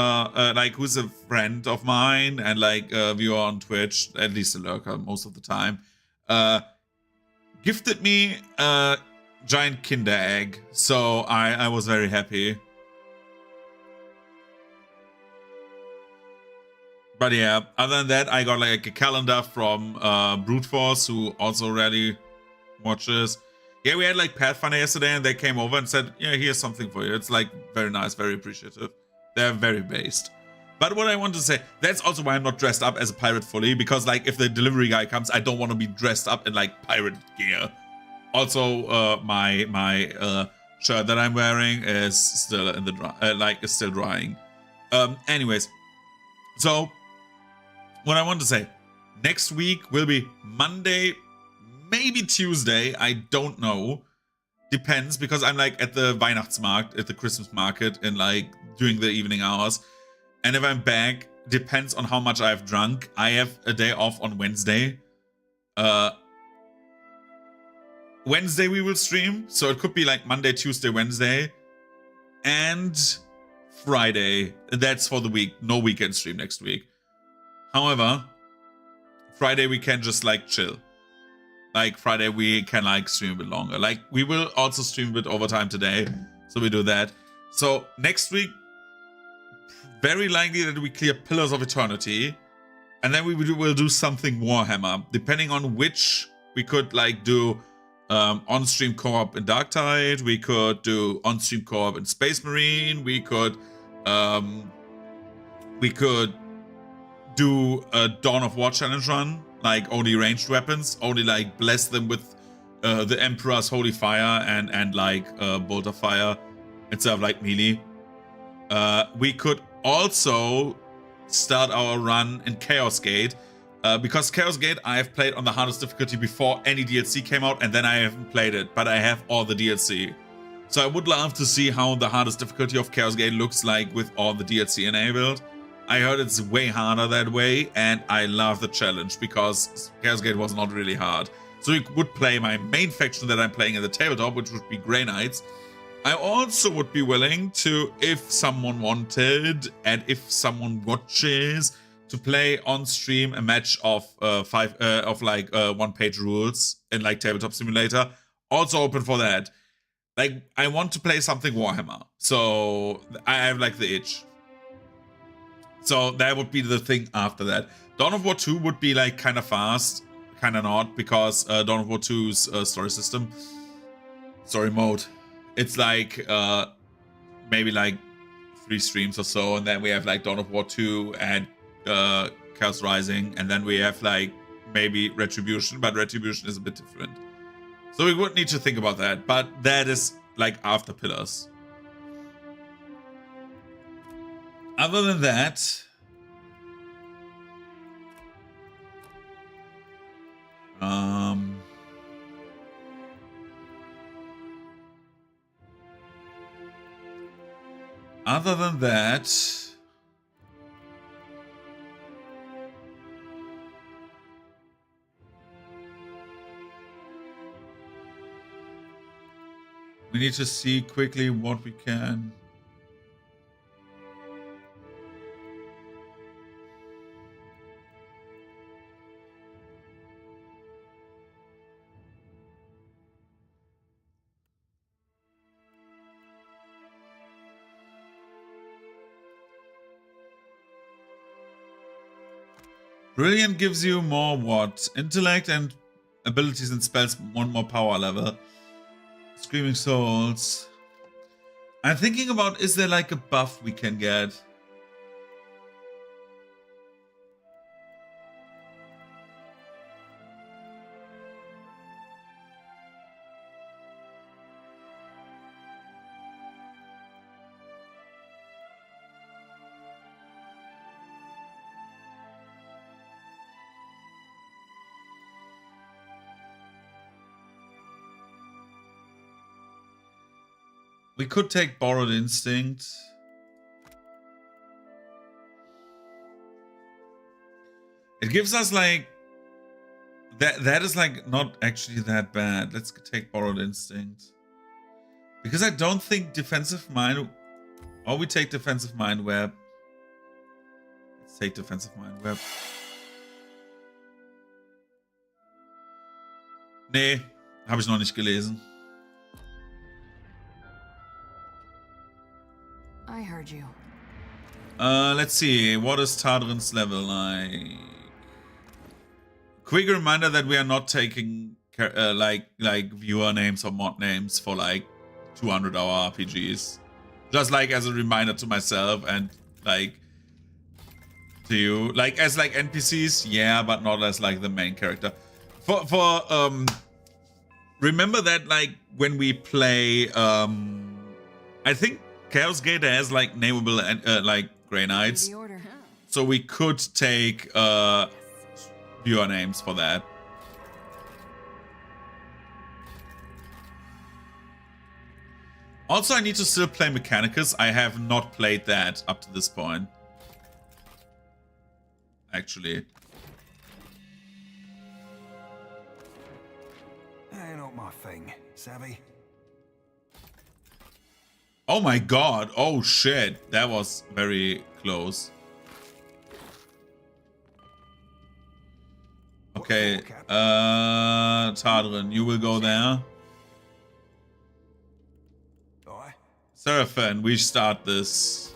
like who's a friend of mine and like a viewer on Twitch, at least a lurker most of the time, gifted me a giant Kinder Egg. So I was very happy. But yeah, other than that, I got like a calendar from Brute Force, who also rarely watches. Yeah, we had like Pathfinder yesterday and they came over and said, yeah, here's something for you. It's like very nice, very appreciative. They're very based. But what I want to say, that's also why I'm not dressed up as a pirate fully, because like if the delivery guy comes, I don't want to be dressed up in like pirate gear. Also, my shirt that I'm wearing is still in the is still drying. Anyways, so what I want to say, next week will be Monday, maybe Tuesday, I don't know. Depends, because I'm like at the Weihnachtsmarkt, at the Christmas market, in like during the evening hours. And if I'm back, depends on how much I've drunk. I have a day off on Wednesday. Wednesday we will stream, so it could be like Monday, Tuesday, Wednesday, and Friday. That's for the week. No weekend stream next week. However, Friday we can just like chill. Like Friday we can like stream a bit longer. Like we will also stream a bit overtime today, so we do that. So next week, very likely that we clear Pillars of Eternity, and then we will do something Warhammer, depending on which. We could like do on-stream co-op in Darktide. We could do on-stream co-op in Space Marine. We could do a Dawn of War challenge run, like only ranged weapons, only like bless them with the Emperor's Holy Fire and like Bolt of Fire instead of like melee. We could also start our run in Chaos Gate, because Chaos Gate I have played on the hardest difficulty before any DLC came out, and then I haven't played it, but I have all the DLC. So I would love to see how the hardest difficulty of Chaos Gate looks like with all the DLC enabled. I heard it's way harder that way, and I love the challenge because Chaos Gate was not really hard. So we would play my main faction that I'm playing in the tabletop, which would be Grey Knights. I also would be willing to, if someone wanted and if someone watches, to play on stream a match of one-page rules in like Tabletop Simulator. Also open for that. Like I want to play something Warhammer, so I have like the itch. So that would be the thing after that. Dawn of War 2 would be like kind of fast, kind of not, because Dawn of War 2's story mode, it's like maybe like 3 streams or so, and then we have like Dawn of War 2 and Chaos Rising, and then we have like maybe Retribution, but Retribution is a bit different. So we would need to think about that, but that is like after Pillars. Other than that, we need to see quickly what we can. Brilliant gives you more what? Intellect and abilities and spells, 1 more power level. Screaming Souls. I'm thinking about, is there like a buff we can get? We could take Borrowed Instinct. It gives us like that is like not actually that bad. Let's take Borrowed Instinct. Because I don't think Defensive Mind, or we take Defensive Mind Web. Let's take Defensive Mind Web. Nee, habe ich noch nicht gelesen. I heard you. Let's see. What is Tadrin's level like? Quick reminder that we are not taking like viewer names or mod names for like 200-hour RPGs. Just like as a reminder to myself and like to you, like as like NPCs, yeah, but not as like the main character. For remember that like when we play I think Chaos Gate has like nameable and like Grey Knights, so we could take viewer names for that. Also, I need to still play Mechanicus. I have not played that up to this point. Actually. Ain't not my thing, savvy? Oh my god. Oh shit. That was very close. Okay. Tadrin, you will go there. Seraphin, we start this.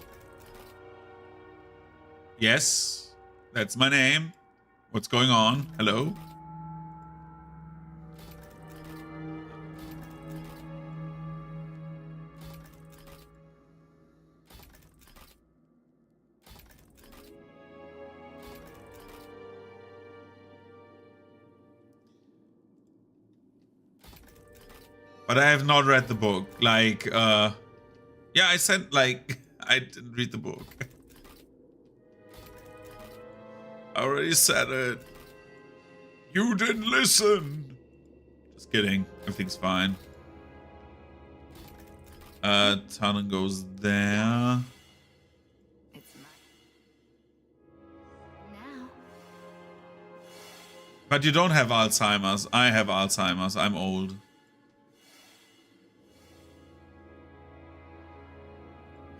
Yes. That's my name. What's going on? Hello? But I have not read the book. Like, yeah, I said, like, I didn't read the book. I already said it. You didn't listen. Just kidding. Everything's fine. Tannen goes there. But you don't have Alzheimer's. I have Alzheimer's. I'm old.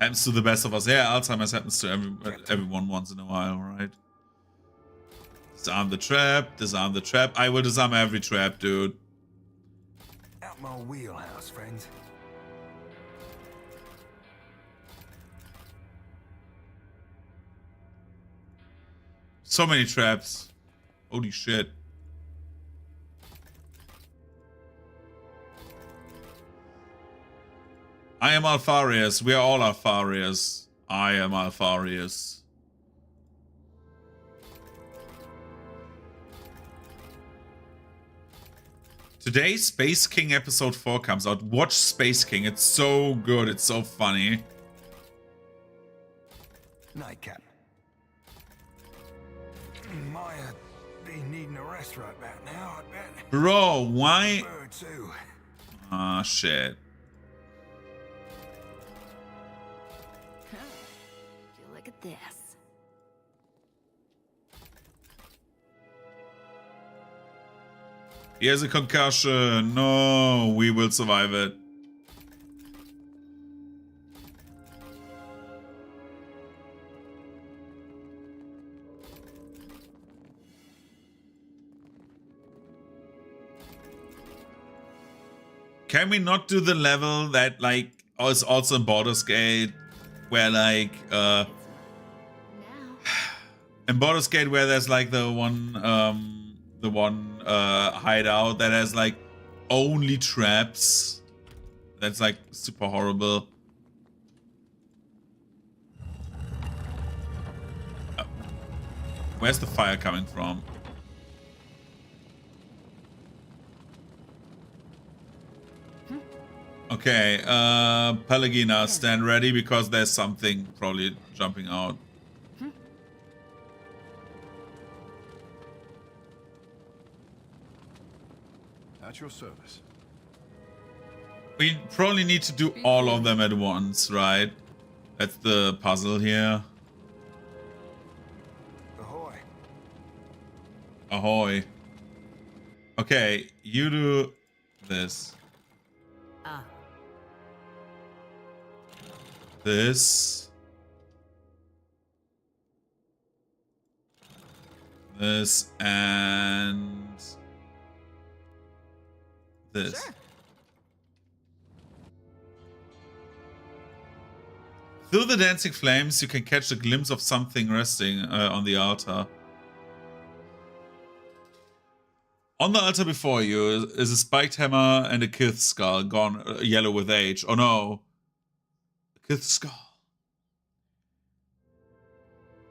Happens to the best of us. Yeah, Alzheimer's happens to everyone once in a while, right? Disarm the trap. Disarm the trap. I will disarm every trap, dude. Out my wheelhouse, friends. So many traps. Holy shit. I am Alfarius. We are all Alfarius. I am Alfarius. Today, Space King episode 4 comes out. Watch Space King. It's so good. It's so funny. Nightcap. Might be needing a rest right about now, I bet. Bro, why? Bird too. Ah, shit. Look at this. He has a concussion. No, we will survive it. Can we not do the level that like is also in Baldur's Gate, where like in Baldur's Gate where there's like the one hideout that has like only traps? That's like super horrible. Where's the fire coming from? Okay, Pelagina, stand ready because there's something probably jumping out. At your service. We probably need to do all of them at once, right? That's the puzzle here. Ahoy. Ahoy. Okay, you do this. Ah. This. This and this. Sure. Through the dancing flames, you can catch a glimpse of something resting on the altar. On the altar before you is a spiked hammer and a kith skull, gone yellow with age. Oh no. A kith skull.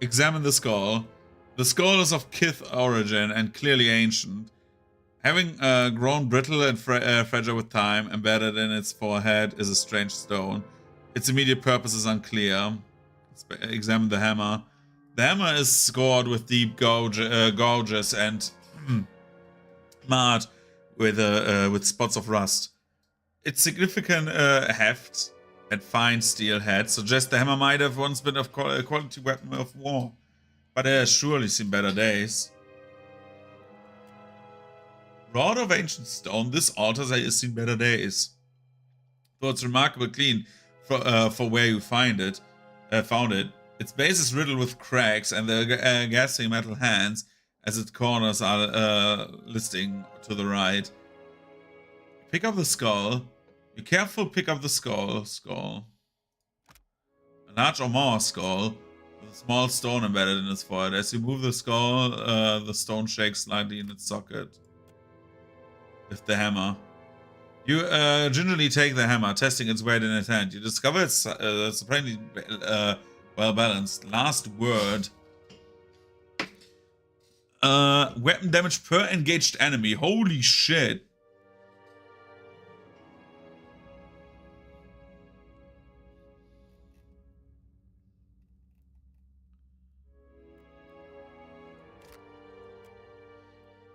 Examine the skull. The skull is of kith origin and clearly ancient. Having grown brittle and fragile with time, embedded in its forehead is a strange stone. Its immediate purpose is unclear. Examine the hammer. The hammer is scored with deep gouges and marred with spots of rust. Its significant heft and fine steel head suggests the hammer might have once been a quality weapon of war, but it has surely seen better days. Rod of ancient stone, this altar has seen better days. Though it's remarkably clean for where you found it, its base is riddled with cracks, and the ghastly metal hands as its corners are listing to the right. Pick up the skull. Be careful, pick up the skull. A large Omar skull with a small stone embedded in its forehead. As you move the skull, the stone shakes slightly in its socket. With the hammer. You gingerly take the hammer, testing its weight in its hand. You discover it's surprisingly well balanced. Last word. Weapon damage per engaged enemy. Holy shit.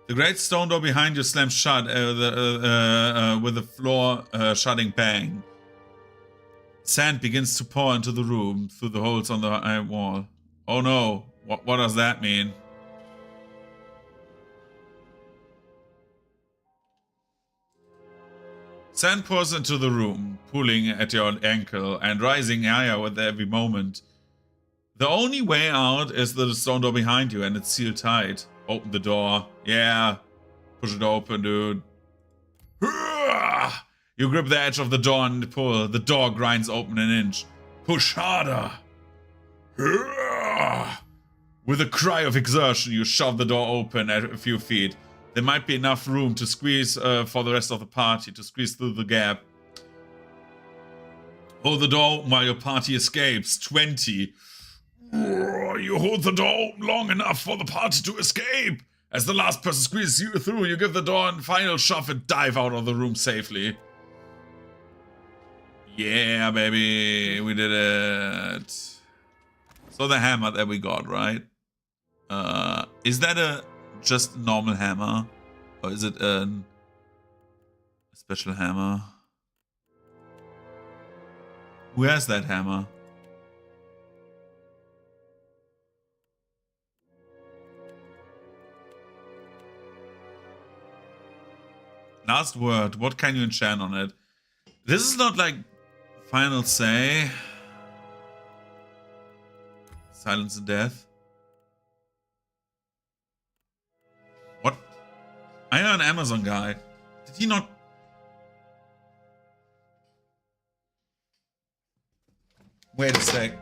The great stone door behind you slams shut with the floor shutting bang. Sand begins to pour into the room through the holes on the iron wall. Oh no, what does that mean? Sand pours into the room, pulling at your ankle and rising higher with every moment. The only way out is the stone door behind you, and it's sealed tight. Open the door. Yeah. Push it open, dude. You grip the edge of the door and pull. The door grinds open an inch. Push harder. With a cry of exertion, you shove the door open at a few feet. There might be enough room to squeeze for the rest of the party, to squeeze through the gap. Hold the door while your party escapes. 20. You hold the door long enough for the party to escape. As the last person squeezes you through, you give the door a final shove and dive out of the room safely. Yeah, baby. We did it. So the hammer that we got, right? Is that a just normal hammer? Or is it a special hammer? Who has that hammer? Last word. What can you enchant on it? This is not like final say. Silence and death. What? I know an Amazon guy. Did he not? Wait a sec.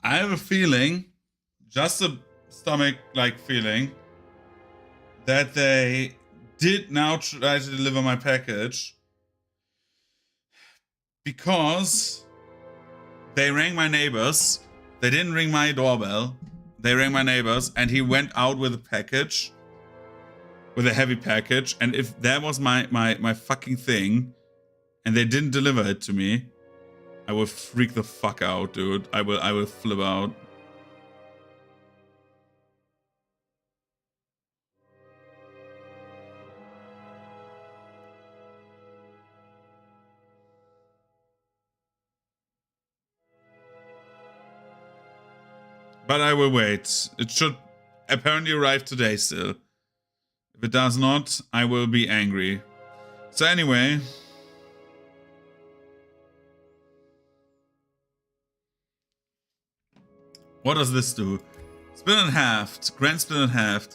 I have a feeling, just a stomach-like feeling, that they did now try to deliver my package because they rang my neighbors. They didn't ring my doorbell. They rang my neighbors, and he went out with a package, with a heavy package. And if that was my fucking thing, and they didn't deliver it to me, I will freak the fuck out, dude. I will flip out. But I will wait. It should apparently arrive today still. If it does not, I will be angry. So anyway. What does this do? Split in half. Grand split in half.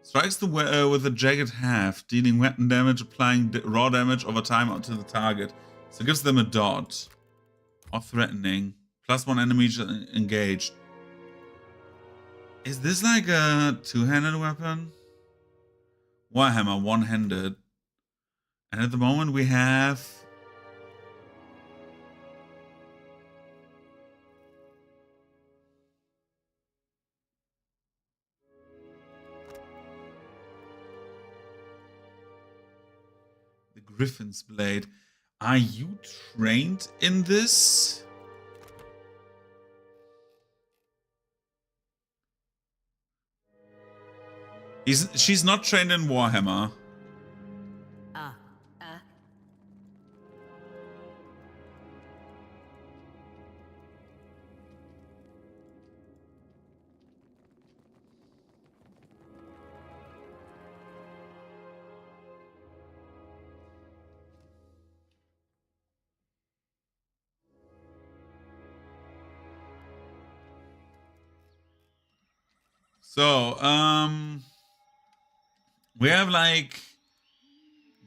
Strikes the with a jagged half, dealing weapon damage, applying raw damage over time onto the target. So it gives them a dot. Or threatening. +1 enemy engaged. Is this like a two-handed weapon? Warhammer, one-handed. And at the moment we have... the Griffin's Blade. Are you trained in this? She's not trained in Warhammer. So, we have like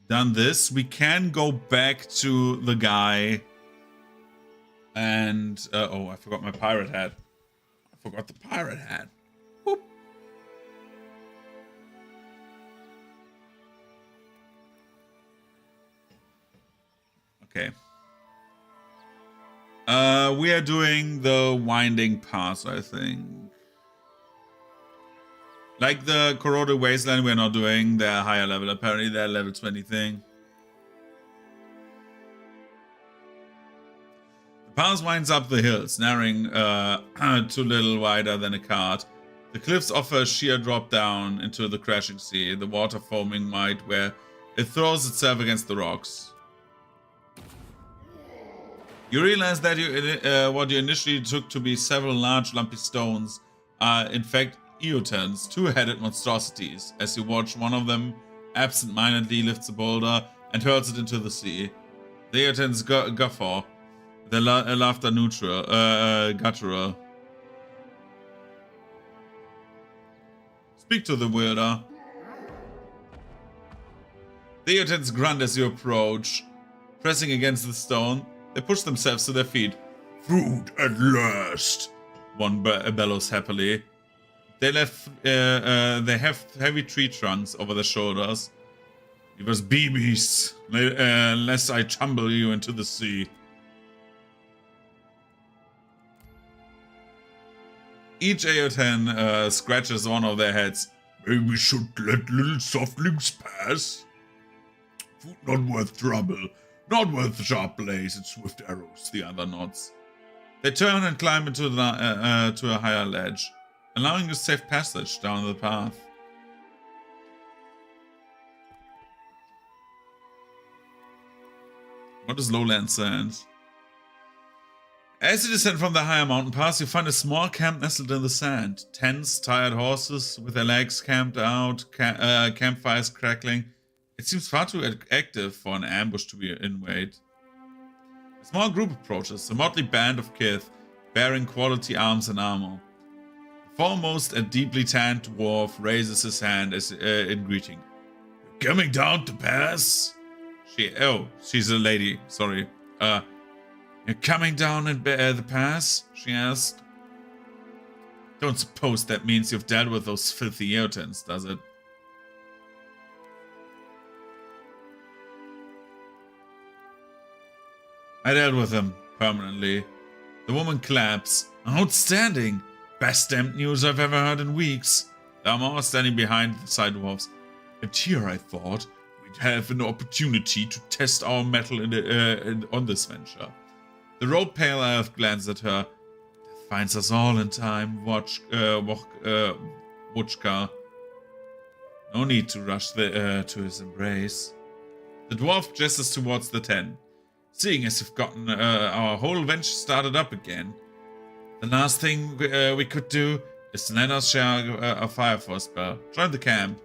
done this. We can go back to the guy and oh, I forgot my pirate hat. I forgot the pirate hat. Whoop. Okay. We are doing the winding pass, I think. Like the corroded wasteland, we're not doing. They're higher level. Apparently, they're level 20 thing. The pass winds up the hills, narrowing too little wider than a cart. The cliffs offer a sheer drop down into the crashing sea, the water foaming wide where it throws itself against the rocks. You realize that what you initially took to be several large lumpy stones are in fact Eotans, two-headed monstrosities, as you watch one of them absent-mindedly lifts a boulder and hurls it into the sea. The Eotans guffaw, their laughter guttural. Speak to the wielder. The Eotans grunt as you approach. Pressing against the stone, they push themselves to their feet. Food at last, one bellows happily. They have heavy tree trunks over their shoulders. Give us BBs, lest I tumble you into the sea. Each Eotan scratches one of their heads. Maybe we should let little softlings pass. Food not worth trouble, not worth sharp blades and swift arrows, the other nods. They turn and climb into to a higher ledge, allowing you safe passage down the path. What is lowland sand? As you descend from the higher mountain pass, you find a small camp nestled in the sand. Tents, tired horses with their legs camped out, campfires crackling. It seems far too active for an ambush to be in wait. A small group approaches, a motley band of kith, bearing quality arms and armor. The foremost, a deeply tanned dwarf, raises his hand as in greeting. "You're coming down to pass?" She's a lady, sorry. You're coming down and the pass? She asked. Don't suppose that means you've dealt with those filthy Eotans, does it? I dealt with them permanently. The woman claps. Outstanding! Best damned news I've ever heard in weeks. There are more standing behind the side dwarfs. And here I thought we'd have an opportunity to test our mettle on this venture. The robed pale elf glanced at her. Death finds us all in time, Wotchka. No need to rush to his embrace. The dwarf gestures towards the tent. Seeing as you've gotten our whole venture started up again, the last thing we could do is let us share a fire for a spell. Join the camp.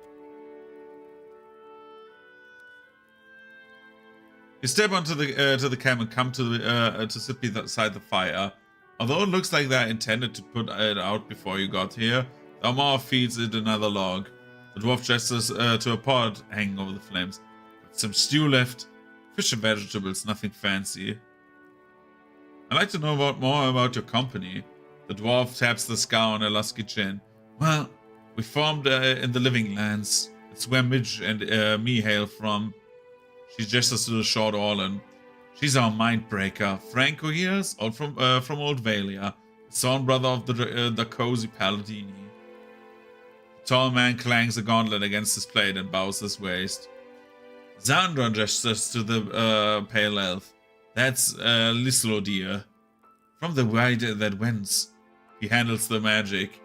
You step onto the camp and come to sit beside the fire. Although it looks like they're intended to put it out before you got here, the Amar feeds it another log. The dwarf gestures to a pot hanging over the flames. Got some stew left. Fish and vegetables, nothing fancy. I'd like to know more about your company. The dwarf taps the scar on a lusky chin. Well, we formed in the Living Lands. It's where Midge and me hail from. She gestures to the short Orlan. She's our mindbreaker. Franco here's from Old Valia, the son brother of the cozy Paladini. The tall man clangs a gauntlet against his plate and bows his waist. Zandra gestures to the pale elf. That's Lislo, dear. From the wide that whence. He handles the magic.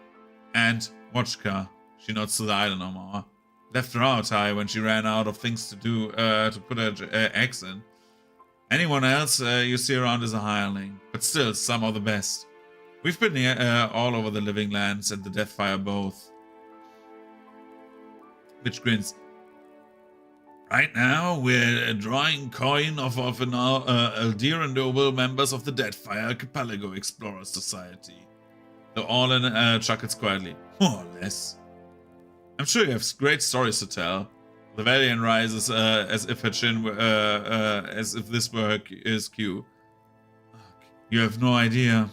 And Wotchka. She nods to the island Omar. Left her out high when she ran out of things to do to put her eggs in. Anyone else you see around is a hireling, but still some of the best. We've been all over the Living Lands and the Deathfire both. Mitch grins. Right now, we're drawing coin off of an Eldir and noble members of the Deathfire Archipelago Explorer Society. The Orlan chuckles quietly. More or less. I'm sure you have great stories to tell. The Valiant rises as if her chin as if this were his cue. You have no idea.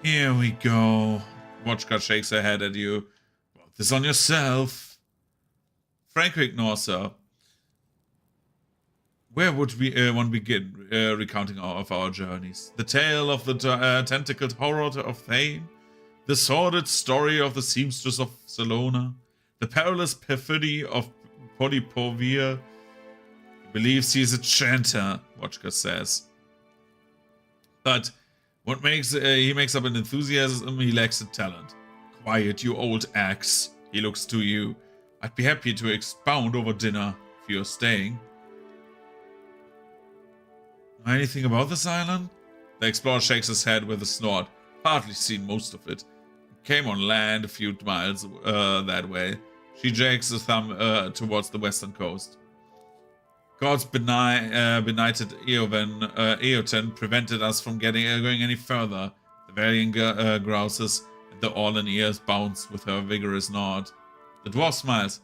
Here we go. Watchka shakes her head at you. Brought this on yourself. Franco ignores her. Where would we one begin recounting of our journeys? The tale of the tentacled horror of Thane? The sordid story of the seamstress of Salona? The perilous perfidy of Polypovir? He believes he is a chanter, Watchka says. But what makes he makes up an enthusiasm he lacks a talent. Quiet, you old axe. He looks to you. I'd be happy to expound over dinner if you're staying. Anything about this island? The explorer shakes his head with a snort. Hardly seen most of it. Came on land a few miles that way. She jakes a thumb towards the western coast. God's benighted Eoten prevented us from going any further. The Valiant grouses, and the Orlan ears bounce with her vigorous nod. The dwarf smiles.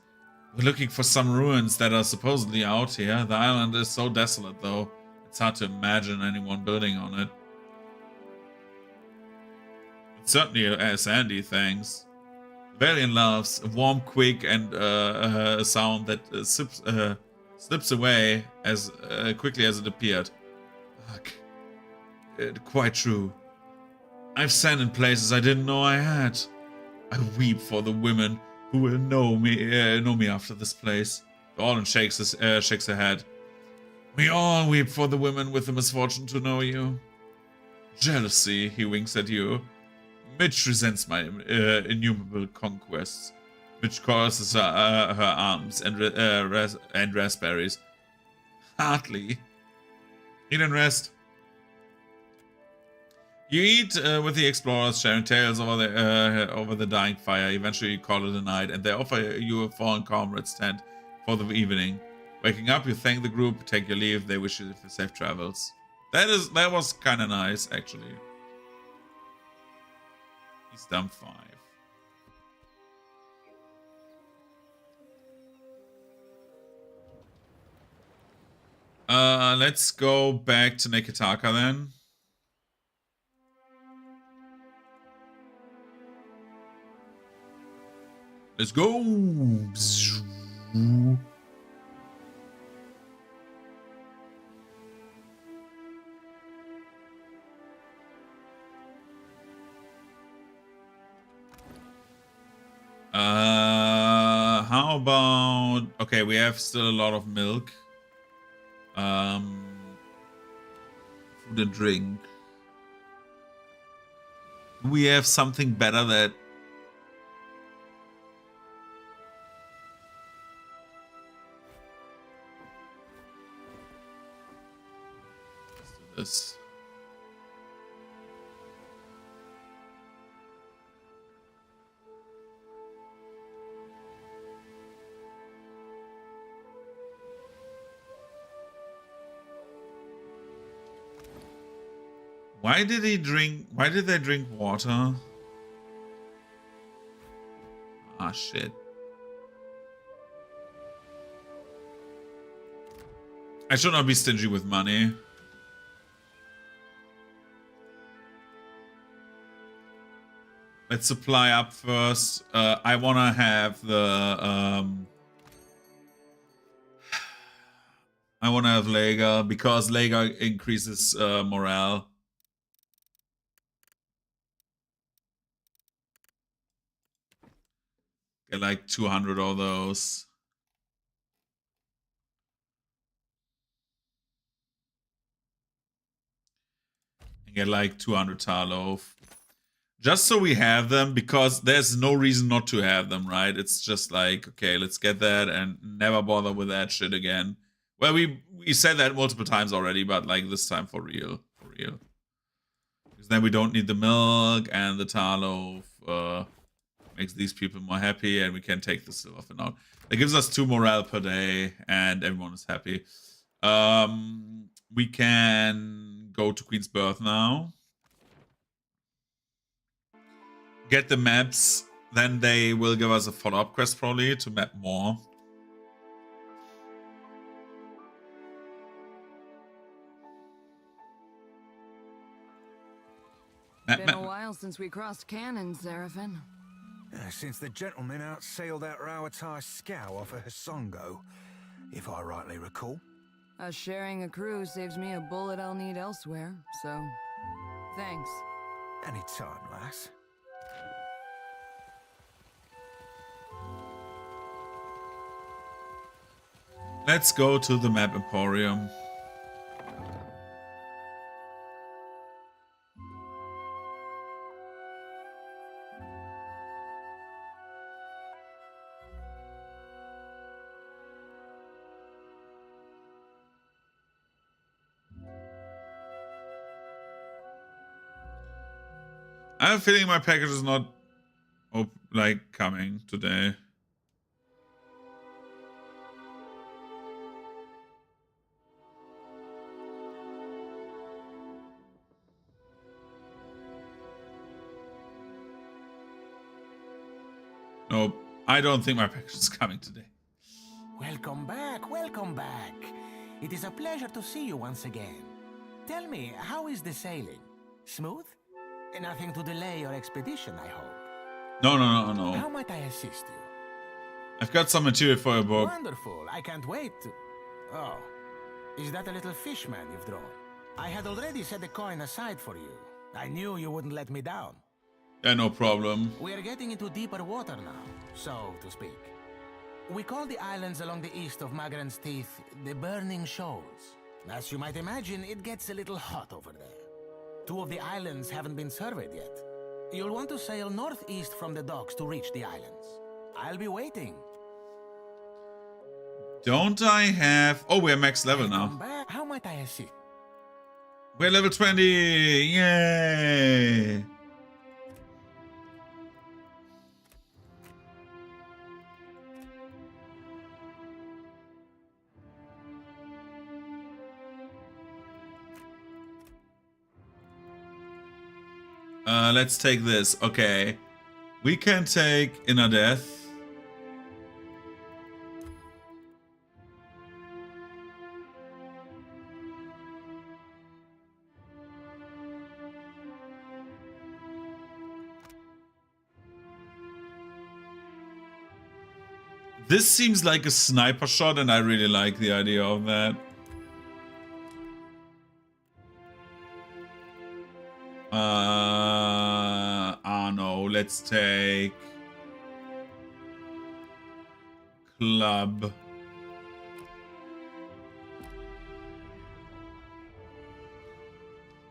We're looking for some ruins that are supposedly out here. The island is so desolate, though. It's hard to imagine anyone building on it. It's certainly a sandy, thanks. Valiant laughs, a warm, quick, and a sound that slips away as quickly as it appeared. Fuck. Quite true. I've sand in places I didn't know I had. I weep for the women who will know me after this place. Orlan shakes her head. We all weep for the women with the misfortune to know you. Jealousy, he winks at you. Mitch resents my innumerable conquests. Mitch crosses her arms and raspberries. Hardly. Eat and rest. You eat with the explorers, sharing tales over the dying fire. Eventually, you call it a night, and they offer you a fallen comrade's tent for the evening. Waking up, you thank the group, take your leave. They wish you for safe travels. That was kind of nice, actually. He's done 5. Let's go back to Neketaka then. Let's go. How about... Okay, we have still a lot of milk. Food and drink. Do we have something better that... Let's do this. Why did they drink water? Ah, shit. I should not be stingy with money. Let's supply up first. I want to have the... I want to have Lega, because Lega increases morale. Get like 200 of those. And get like 200 Tarloaf. Just so we have them, because there's no reason not to have them, right? It's just like, okay, let's get that and never bother with that shit again. Well, we said that multiple times already, but like this time for real. For real. Because then we don't need the milk and the Tarloaf. Makes these people more happy, and we can take the silver fin out. It gives us 2 morale per day, and everyone is happy. We can go to Queen's Birth now. get the maps, then they will give us a follow-up quest probably to map more. Been a while since we crossed cannons, Seraphin. Since the gentleman outsailed that Rawatai scow off of Hasongo, if I rightly recall. Us sharing a crew saves me a bullet I'll need elsewhere, so thanks. Anytime, lass. Let's go to the map Emporium. I have a feeling my package is not coming today. Nope, I don't think my package is coming today. Welcome back, welcome back. It is a pleasure to see you once again. Tell me, how is the sailing? Smooth? Nothing to delay your expedition, I hope. No. How might I assist you? I've got some material for a book. Wonderful, I can't wait to... Oh, is that a little fishman you've drawn? I had already set a coin aside for you. I knew you wouldn't let me down. Yeah, no problem. We are getting into deeper water now, so to speak. We call the islands along the east of Magran's Teeth the Burning Shoals. As you might imagine, it gets a little hot over there. 2 of the islands haven't been surveyed yet. You'll want to sail northeast from the docks to reach the islands. I'll be waiting. Don't I have... Oh, we're max level now. How might I assist? We're level 20! Yay! Let's take this. Okay. We can take Inner Death. This seems like a sniper shot, and I really like the idea of that. No, let's take Club.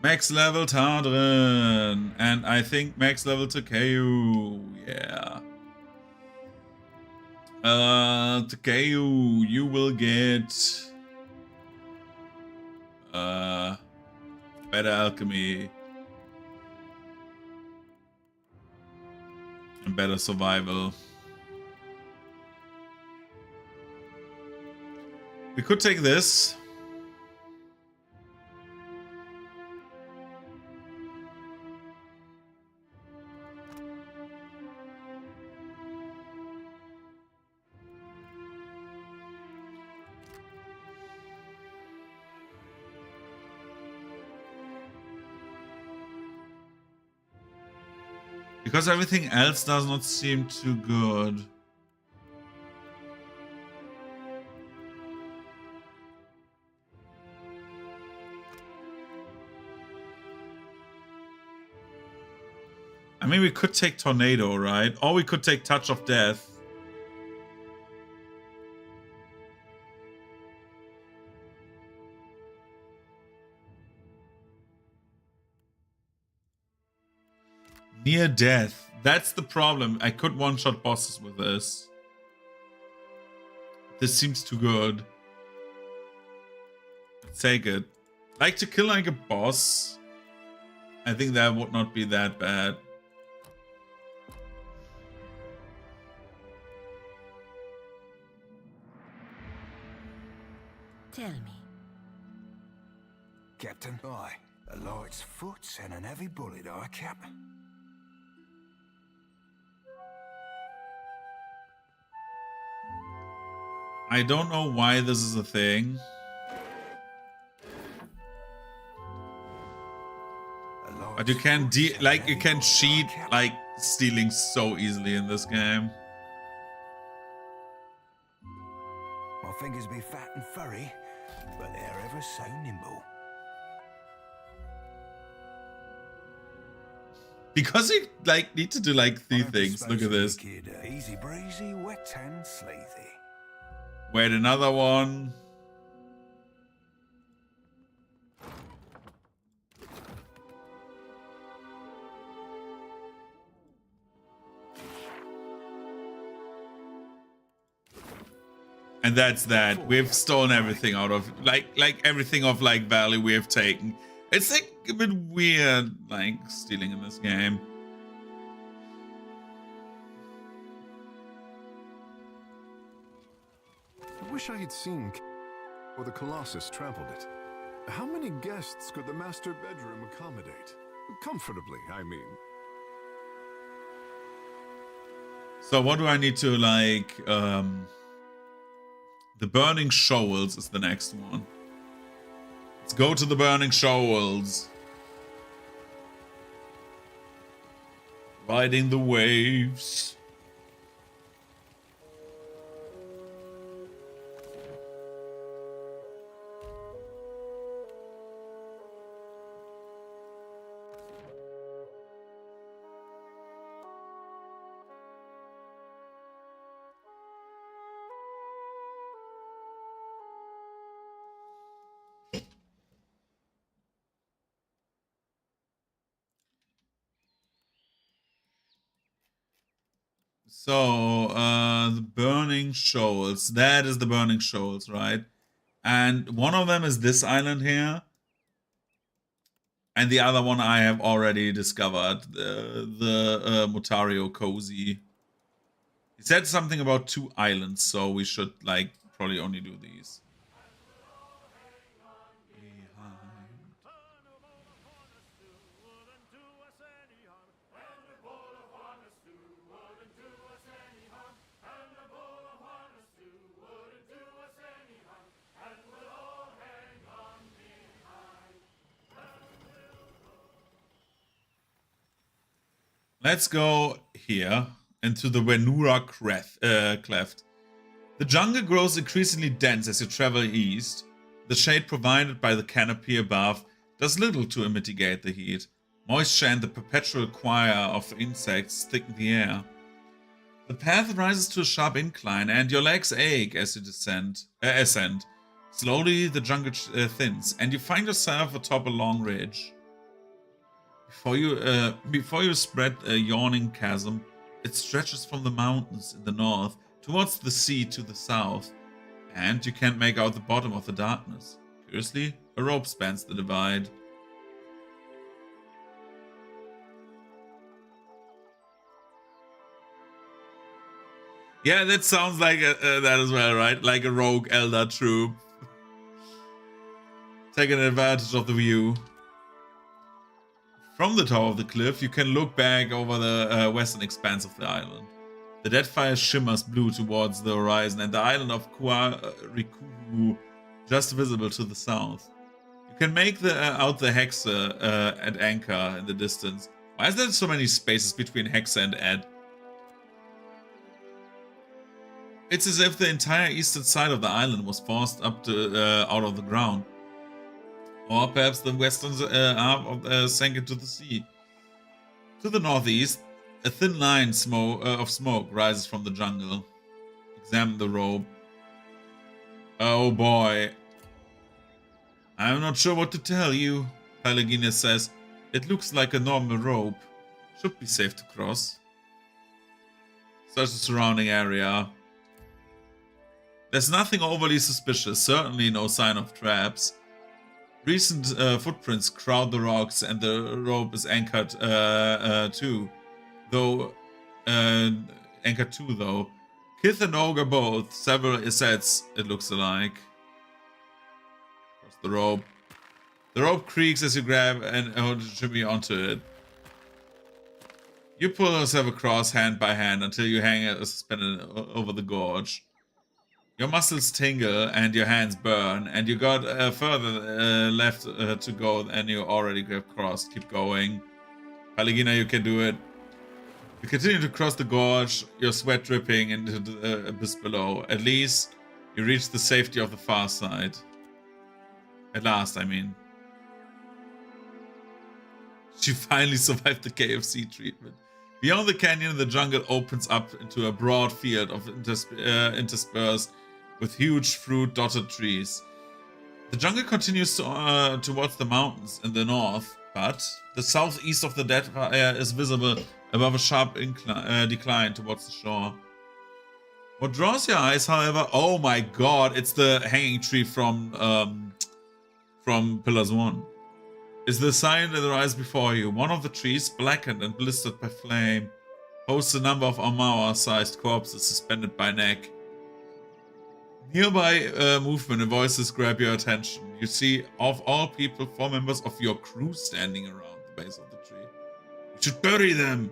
Max level Tardren, and I think max level Takeu. Yeah. Takeu, you will get better alchemy and better survival. We could take this. Because everything else does not seem too good. I mean, we could take Tornado, right? Or we could take Touch of Death. Near death. That's the problem. I could one-shot bosses with this. This seems too good. Let's take it. Like to kill like a boss. I think that would not be that bad. Tell me. Captain, aye. A light's foot and an heavy bullet, aye, Cap. I don't know why this is a thing. But you can you can cheat like stealing so easily in this game. My fingers be fat and furry, but they're ever so nimble. Because you like need to do like 3 things. Look at this. Kid, easy breezy, wet and sleazy. Wait, another one. And that's that. We've stolen everything out of like everything of like value we have taken. It's like a bit weird, like stealing in this game. I wish I had seen or the Colossus trampled it. How many guests could the master bedroom accommodate? Comfortably, I mean. So what do I need to like the Burning Shoals is the next one. Let's go to the Burning Shoals. Riding the waves. So, the Burning Shoals. That is the Burning Shoals, right? And one of them is this island here. And the other one I have already discovered. The Motario Cozy. He said something about 2 islands, so we should, like, probably only do these. Let's go here into the Wenura Cleft. The jungle grows increasingly dense as you travel east. The shade provided by the canopy above does little to mitigate the heat. Moisture and the perpetual choir of insects thicken the air. The path rises to a sharp incline and your legs ache as you ascend. Slowly the jungle thins and you find yourself atop a long ridge. Before you spread a yawning chasm, it stretches from the mountains in the north towards the sea to the south, and you can't make out the bottom of the darkness. Curiously, a rope spans the divide. Yeah, that sounds like that as well, right? Like a rogue elder troop. Taking advantage of the view. From the top of the cliff, you can look back over the western expanse of the island. The deadfire shimmers blue towards the horizon, and the island of Kuarikuhu just visible to the south. You can make out the Hexa at anchor in the distance. Why is there so many spaces between Hexa and Ed? It's as if the entire eastern side of the island was forced up out of the ground. Or perhaps the western half sank into the sea. To the northeast, a thin line of smoke rises from the jungle. Examine the rope. Oh boy. I'm not sure what to tell you, Pelagines says. It looks like a normal rope. Should be safe to cross. Search the surrounding area. There's nothing overly suspicious, certainly no sign of traps. Recent footprints crowd the rocks and the rope is anchored too. Anchored too though. Kith and Ogre both, several sets it looks alike. Cross the rope. The rope creaks as you grab and shimmy onto it. You pull yourself across hand by hand until you hang it suspended over the gorge. Your muscles tingle and your hands burn, and you got further left to go than you already have crossed. Keep going. Pallegina, you can do it. You continue to cross the gorge, your sweat dripping into the abyss below. At least you reach the safety of the far side. At last, I mean. She finally survived the KFC treatment. Beyond the canyon, the jungle opens up into a broad field of interspersed with huge fruit-dotted trees. The jungle continues towards the mountains in the north, but the southeast of the Deadfire is visible above a sharp decline towards the shore. What draws your eyes, however, oh my god, it's the hanging tree from Pillars 1. Is the sign that rises before you. One of the trees, blackened and blistered by flame, hosts a number of Omawa-sized corpses suspended by neck. Nearby movement and voices grab your attention. You see, of all people, 4 members of your crew standing around the base of the tree. You should bury them!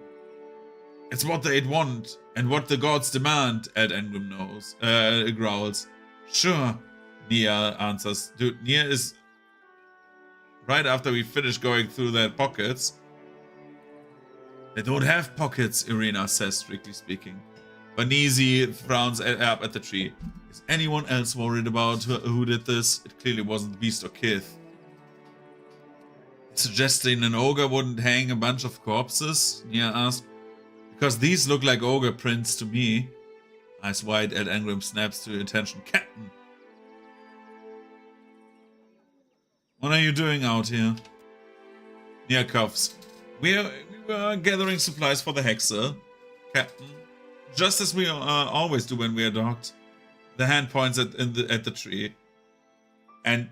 It's what they'd want, and what the gods demand, Ed Engram growls. Sure, Nia answers. Dude, Nia is... Right after we finish going through their pockets. They don't have pockets, Irina says, strictly speaking. Vanisi frowns up at the tree. Is anyone else worried about who did this? It clearly wasn't Beast or Kith. Suggesting an ogre wouldn't hang a bunch of corpses? Nia asked. Because these look like ogre prints to me. Eyes wide, Ed Engram snaps to attention. Captain! What are you doing out here? Nia coughs. We were gathering supplies for the Hexer, Captain. Just as we always do when we are docked. The hand points at the tree. And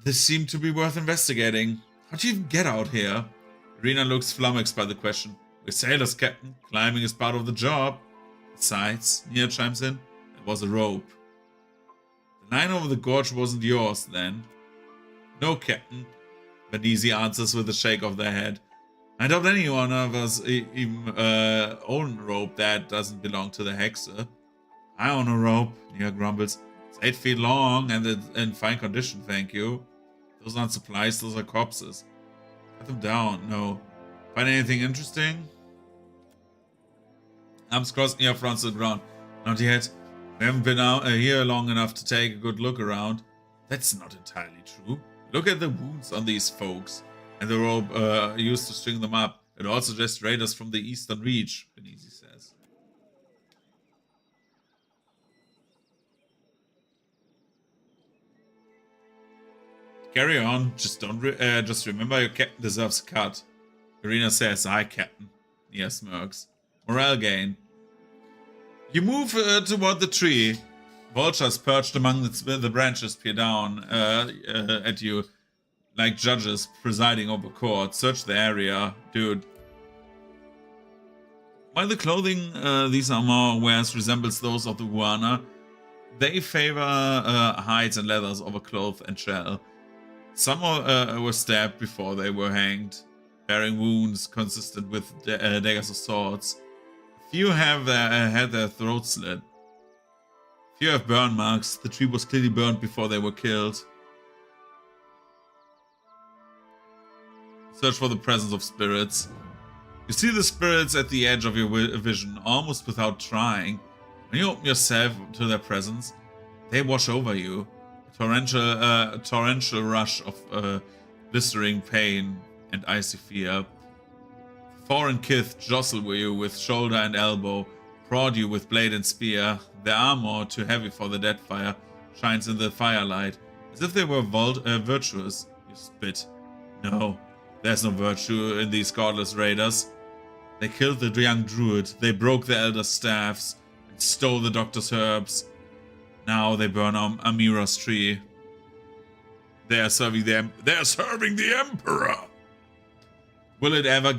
this seemed to be worth investigating. How do you even get out here? Irina looks flummoxed by the question. We're sailors, Captain. Climbing is part of the job. Besides, Nia chimes in, there was a rope. The line over the gorge wasn't yours, then. No, Captain. Vanisi answers with a shake of their head. I doubt any one of us even own a rope that doesn't belong to the Hexer. I own a rope, Nia grumbles. It's 8 feet long and in fine condition, thank you. Those aren't supplies, those are corpses. Cut them down, no. Find anything interesting? Arms crossed, Nia fronts to the ground. Not yet. We haven't been out here long enough to take a good look around. That's not entirely true. Look at the wounds on these folks, and the rope used to string them up. It all suggests raiders from the Eastern Reach, Vanisi says. Carry on. Just remember your captain deserves a cut. Irina says, aye, Captain. Nia smirks. Morale gain. You move toward the tree. Vultures perched among the branches peer down at you like judges presiding over court. Search the area, dude. While the clothing these Armor wears resembles those of the Wuana, they favor hides and leathers over cloth and shell. Some were stabbed before they were hanged, bearing wounds consistent with daggers or swords. Few have had their throats slit. Few have burn marks. The tree was clearly burned before they were killed. Search for the presence of spirits. You see the spirits at the edge of your vision, almost without trying. When you open yourself to their presence, they wash over you. A torrential rush of blistering pain and icy fear. Foreign kith jostle you with shoulder and elbow, prod you with blade and spear. Their armor, too heavy for the Deadfire, shines in the firelight, as if they were virtuous. You spit. No, there's no virtue in these godless raiders. They killed the young druid, they broke the elder's staffs, and stole the doctor's herbs. Now they burn Amira's tree. They are serving the Emperor! Will it ever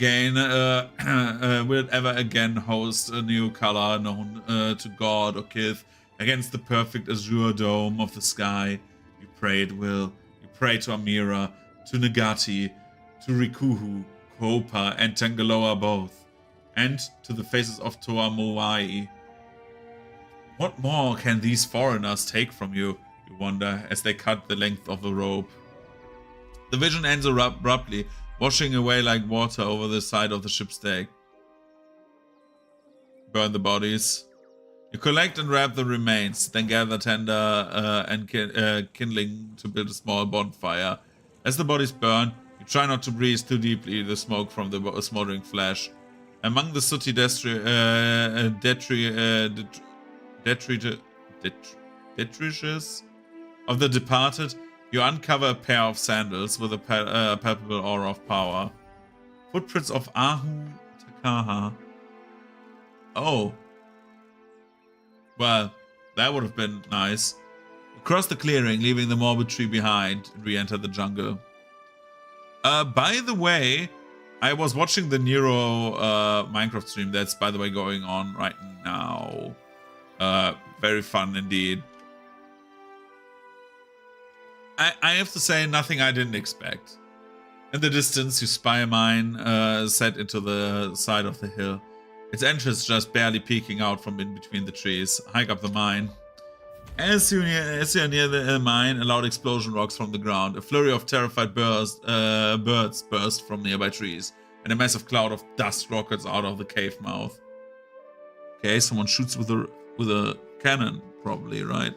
again host a new color known to God or Kith against the perfect azure dome of the sky? You pray it will. You pray to Amira, to Nagati, to Rikuhu, Kopa, and Tangaloa both, and to the faces of Toa Moai. What more can these foreigners take from you, you wonder, as they cut the length of the rope. The vision ends abruptly, washing away like water over the side of the ship's deck. Burn the bodies. You collect and wrap the remains, then gather tinder and kindling to build a small bonfire. As the bodies burn, you try not to breathe too deeply the smoke from the smoldering flesh. Among the sooty detritus of the departed, you uncover a pair of sandals with a palpable aura of power. Footprints of Ahu Takaha. Oh. Well, that would have been nice. You cross the clearing, leaving the morbid tree behind, and re-enter the jungle. By the way, I was watching the Nero Minecraft stream that's, by the way, going on right now. Very fun indeed. I have to say, nothing I didn't expect. In the distance, you spy a mine set into the side of the hill. Its entrance just barely peeking out from in between the trees. Hike up the mine. As you are near the mine, a loud explosion rocks from the ground. A flurry of terrified birds burst from nearby trees, and a massive cloud of dust rockets out of the cave mouth. Okay, someone shoots with a cannon, probably, right?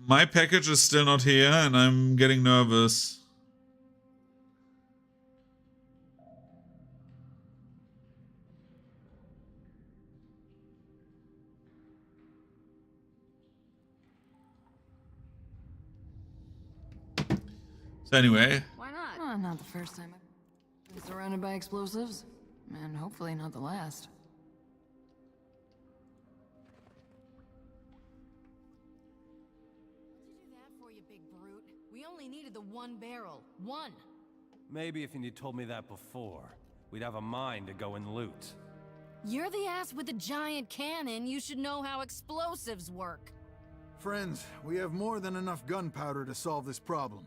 My package is still not here, and I'm getting nervous. So anyway. Why not? Well, not the first time I've been surrounded by explosives. And hopefully not the last. We only needed the one barrel. One! Maybe if you'd told me that before, we'd have a mine to go and loot. You're the ass with the giant cannon. You should know how explosives work. Friends, we have more than enough gunpowder to solve this problem.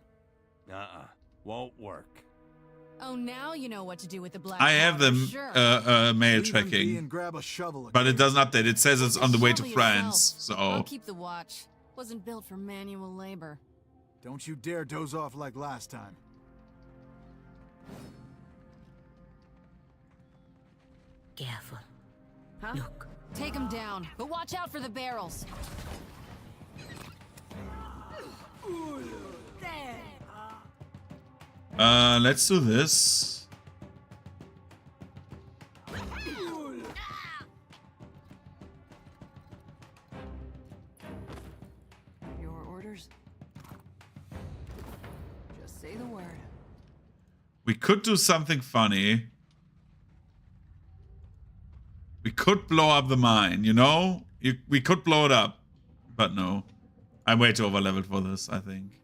Won't work. Oh, now you know what to do with the black I have powder, the sure. mail tracking, and grab a shovel, but it doesn't update. It says it's on the way to Shovel France, yourself. so... I'll keep the watch. Wasn't built for manual labor. Don't you dare doze off like last time. Careful. Huh? Look. Take them down, but watch out for the barrels. Let's do this. Your orders? Just say the word. We could do something funny. We could blow up the mine, you know? We could blow it up. But no. I'm way too overleveled for this, I think.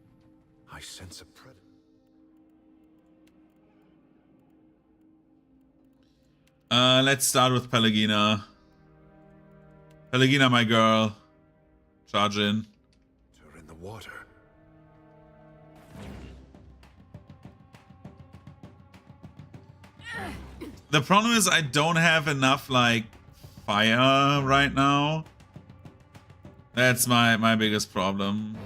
I sense a predator. Let's start with Pelagina. Pelagina, my girl. Charge in. They're in the water. The problem is I don't have enough, like, fire right now. That's my biggest problem.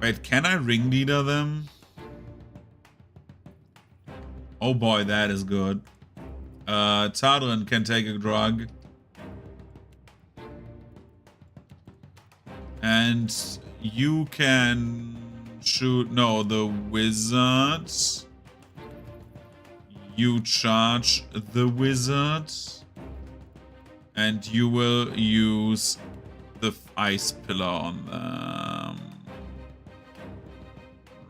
Wait, can I ringleader them? Oh boy, that is good. Tadrin can take a drug. And you can shoot... No, the wizard. You charge the wizard. And you will use the ice pillar on them.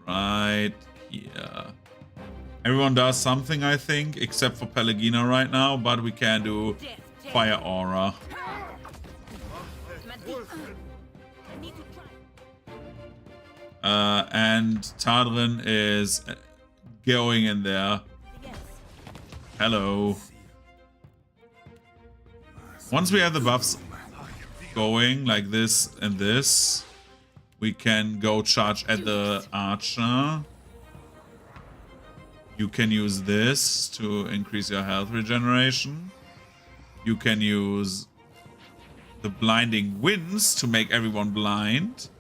Right here. Everyone does something, I think, except for Pelagina right now, but we can do fire aura. And Tadrin is going in there. Hello. Once we have the buffs going like this and this, we can go charge at the archer. You can use this to increase your health regeneration. You can use the blinding winds to make everyone blind.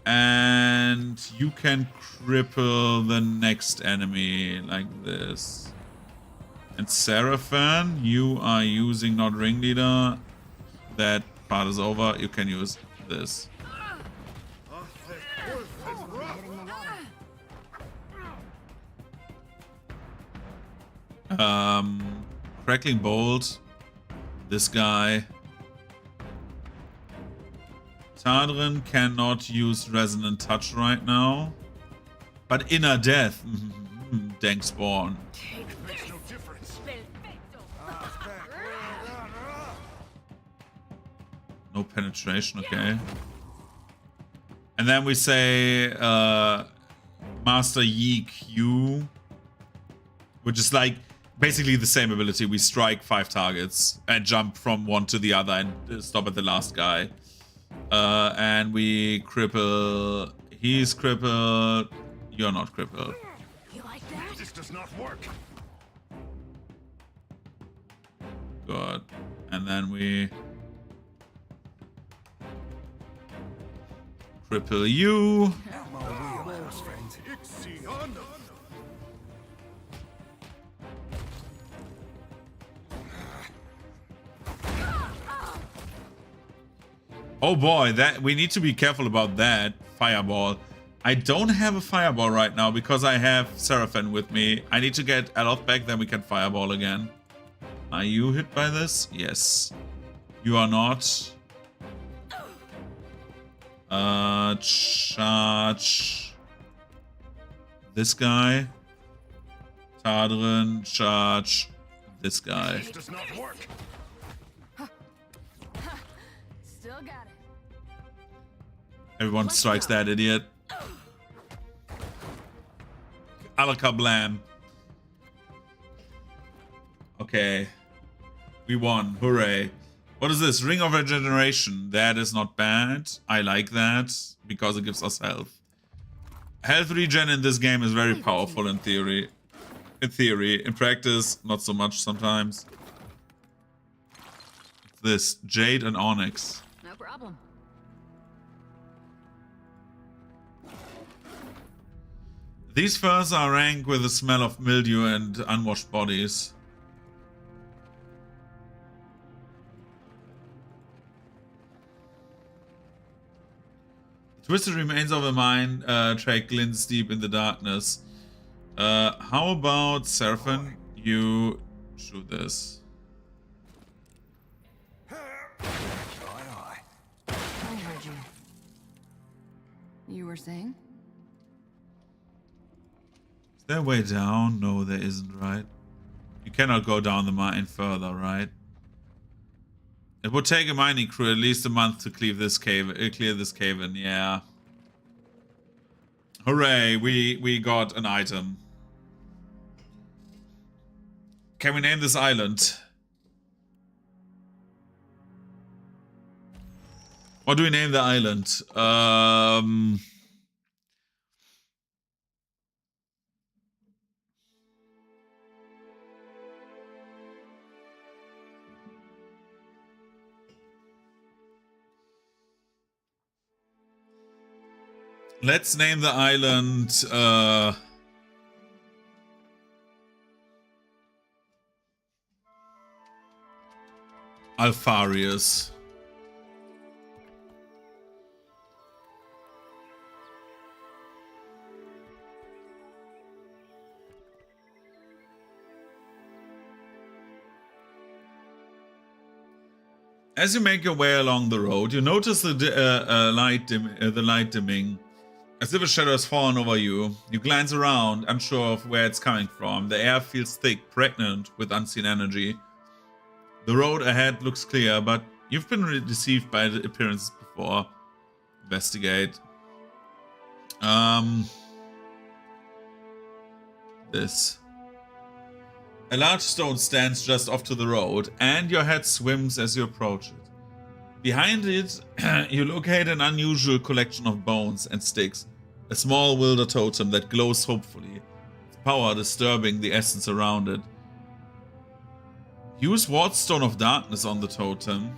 And you can cripple the next enemy like this. And Seraphon, you are using not ringleader. That part is over. You can use this. Crackling Bolt. This guy. Tadrin cannot use Resonant Touch right now. But Inner Death. Dank Spawn. No penetration, okay. And then we say Master Yi Q, which is like basically the same ability. We strike 5 targets and jump from one to the other and stop at the last guy. And we cripple. He's crippled. You're not crippled. You like that? This does not work. Good. And then we cripple you. Oh boy, that we need to be careful about that fireball. I don't have a fireball right now because I have Seraphon with me. I need to get Aloth back, then we can fireball again. Are you hit by this? Yes. You are not. Charge this guy. Tadrin, charge this guy. This does not work. Still got it. Everyone strikes that idiot. Alakablam. Okay. We won. Hooray. What is this? Ring of Regeneration. That is not bad. I like that because it gives us health. Health regen in this game is very powerful in theory. In practice, not so much sometimes. This Jade and Onyx. No problem. These furs are rank with the smell of mildew and unwashed bodies. Twisted remains of a mine track glints deep in the darkness. How about Seraphon? You shoot this. I heard you. You were saying? Is there a way down? No, there isn't, right? You cannot go down the mine further, right? It would take a mining crew at least a month to clear this cave in, yeah. Hooray, we got an item. Can we name this island? What do we name the island? Let's name the island Alfarius. As you make your way along the road, you notice the light dimming. As if a shadow has fallen over you, you glance around, unsure of where it's coming from. The air feels thick, pregnant with unseen energy. The road ahead looks clear, but you've been deceived by the appearances before. Investigate. This. A large stone stands just off to the road, and your head swims as you approach it. Behind it, you locate an unusual collection of bones and sticks, a small wilder totem that glows hopefully, its power disturbing the essence around it. Use Wardstone of Darkness on the totem.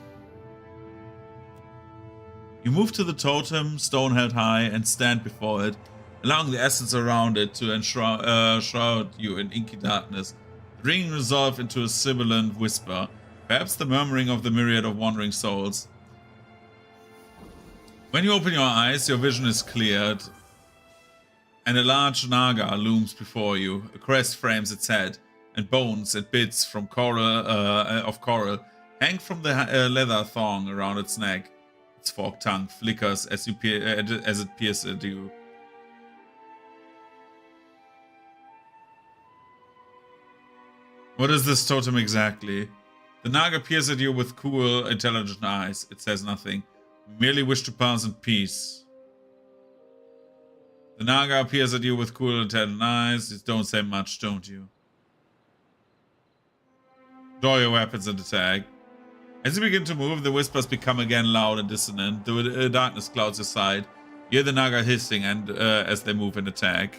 You move to the totem, stone held high, and stand before it, allowing the essence around it to shroud you in inky darkness. The ringing resolve into a sibilant whisper, perhaps the murmuring of the myriad of wandering souls. When you open your eyes, your vision is cleared, and a large naga looms before you. A crest frames its head, and bones and bits from coral hang from the leather thong around its neck. Its forked tongue flickers as it peers at you. What is this totem exactly? The naga peers at you with cool, intelligent eyes. It says nothing. You merely wish to pass in peace. The naga peers at you with cool, intelligent eyes. You don't say much, don't you? Draw your weapons and attack. As you begin to move, the whispers become again loud and dissonant. The darkness clouds your sight. You hear the naga hissing and as they move and attack.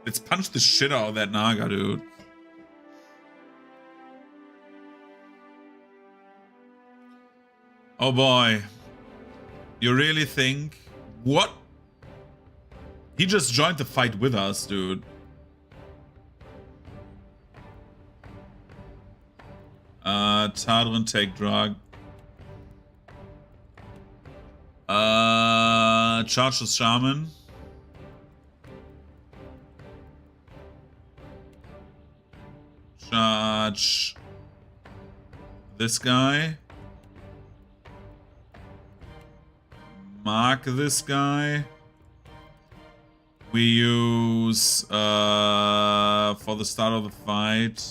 Let's punch the shit out of that naga, dude. Oh boy. You really think... What? He just joined the fight with us, dude. Tadrin, take drug. Charge the shaman. Charge this guy. Mark this guy. We use for the start of the fight.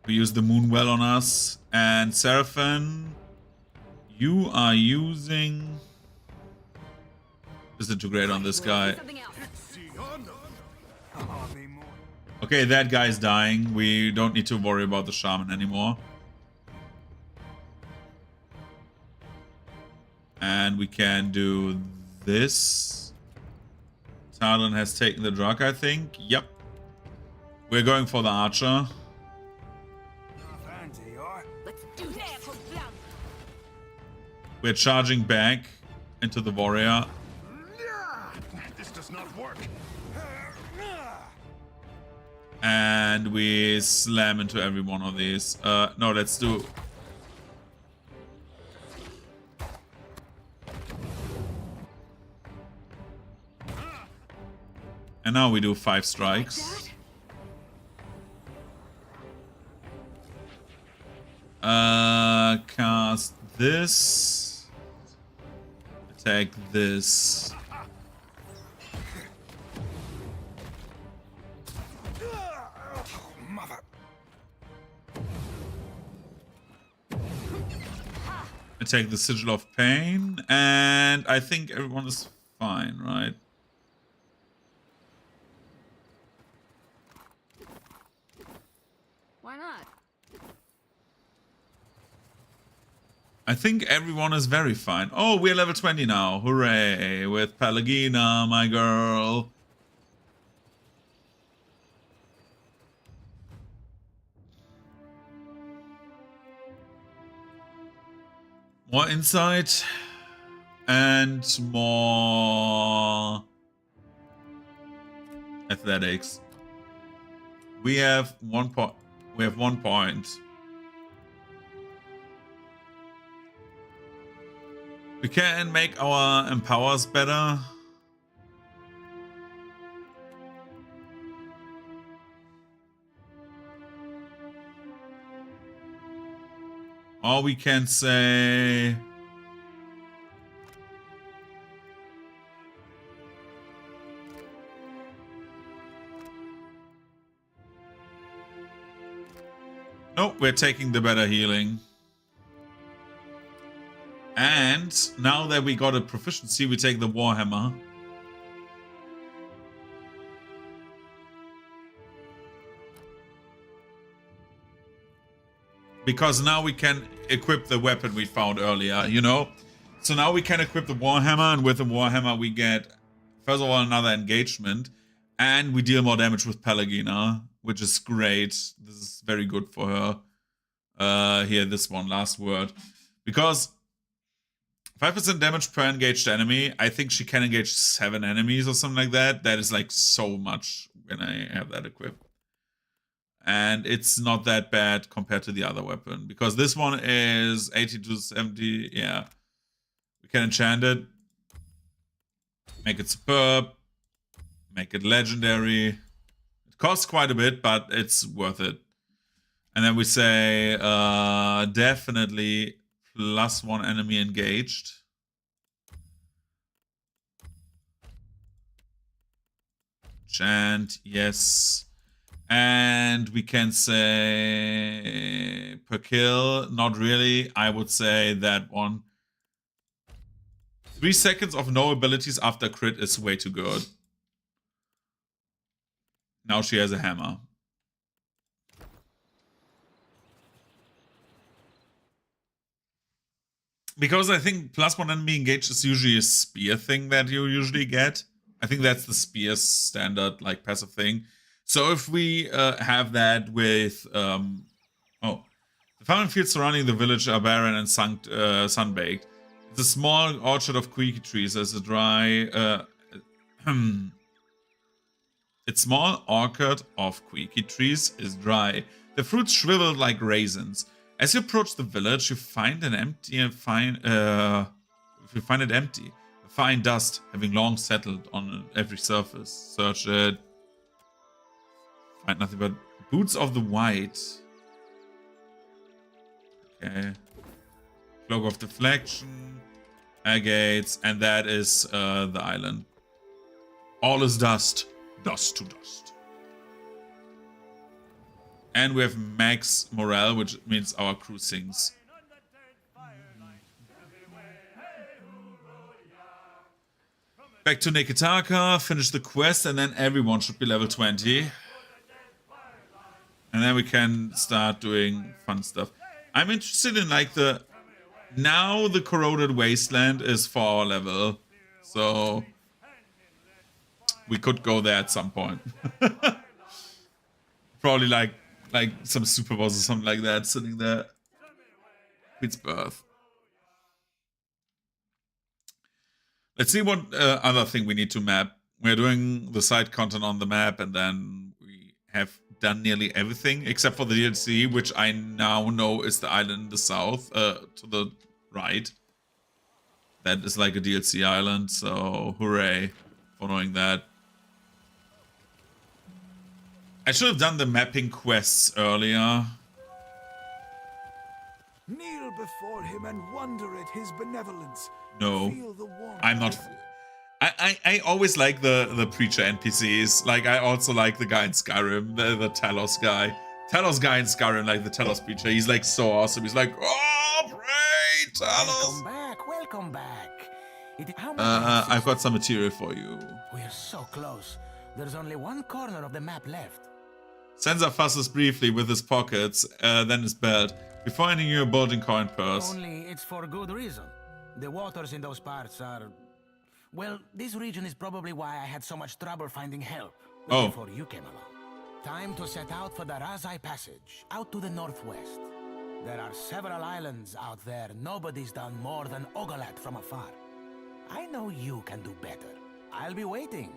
We use the Moonwell on us. And Seraphin, you are using... Disintegrate on this guy. Okay, that guy's dying. We don't need to worry about the shaman anymore. And we can do this. Talon has taken the drug, I think. Yep. We're going for the archer. We're charging back into the warrior. This does not work. And we slam into every one of these. No, let's do... And now we do 5 strikes. Cast this. Attack this. Attack the Sigil of Pain. And I think everyone is fine, right? Why not? I think everyone is very fine. Oh, we're level 20 now. Hooray. With Pelagina, my girl. More insight. And more... athletics. We have 1 point. We have 1 point. We can make our empowers better. Or we can say... No, we're taking the better healing. And now that we got a proficiency, we take the Warhammer. Because now we can equip the weapon we found earlier, you know? So now we can equip the Warhammer, and with the Warhammer we get, first of all, another engagement, and we deal more damage with Pelagina, which is great. This is very good for her. Here, this one, last word. Because 5% damage per engaged enemy, I think she can engage 7 enemies or something like that. That is like so much when I have that equipped. And it's not that bad compared to the other weapon. Because this one is 80 to 70. Yeah. We can enchant it. Make it superb. Make it legendary. It costs quite a bit, but it's worth it. And then we say definitely +1 enemy engaged. Enchant, yes. And we can say per kill, not really. I would say that one. 3 seconds of no abilities after crit is way too good. Now she has a hammer. Because I think +1 enemy engaged is usually a spear thing that you usually get. I think that's the spear standard, like, passive thing. So if we have that with... the farming fields surrounding the village are barren and sun-baked. It's a small orchard of queeky trees as a dry... Its small orchard of queeky trees is dry. The fruits shriveled like raisins. As you approach the village, you find it empty. A fine dust having long settled on every surface. Search it. Find nothing but boots of the white. Okay. Cloak of deflection. Agates, and that is the island. All is dust. Dust to dust. And we have max morale, which means our crew sings. Back to Nekitaka, finish the quest, and then everyone should be level 20. And then we can start doing fun stuff. I'm interested in like the... Now the Corroded Wasteland is for our level. So... we could go there at some point. Probably like some super boss or something like that sitting there. Queen's Birth. Let's see what other thing we need to map. We're doing the side content on the map, and then we have done nearly everything except for the DLC, which I now know is the island in the south, to the right. That is like a DLC island, so hooray for knowing that. I should have done the mapping quests earlier. Kneel before him and wonder at his benevolence. No, Feel the warmth I'm not. I always like the preacher NPCs. Like, I also like the guy in Skyrim, the Talos guy. Talos guy in Skyrim, like the Talos preacher. He's like so awesome. He's like, oh, pray, Talos. Welcome back. I've got some material for you. We're so close. There's only one corner of the map left. Sensor fusses briefly with his pockets, then his belt, before handing you a bulging coin purse. Only it's for good reason. The waters in those parts are... Well, this region is probably why I had so much trouble finding help before you came along. Time to set out for the Razai Passage, out to the northwest. There are several islands out there nobody's done more than ogle at from afar. I know you can do better. I'll be waiting.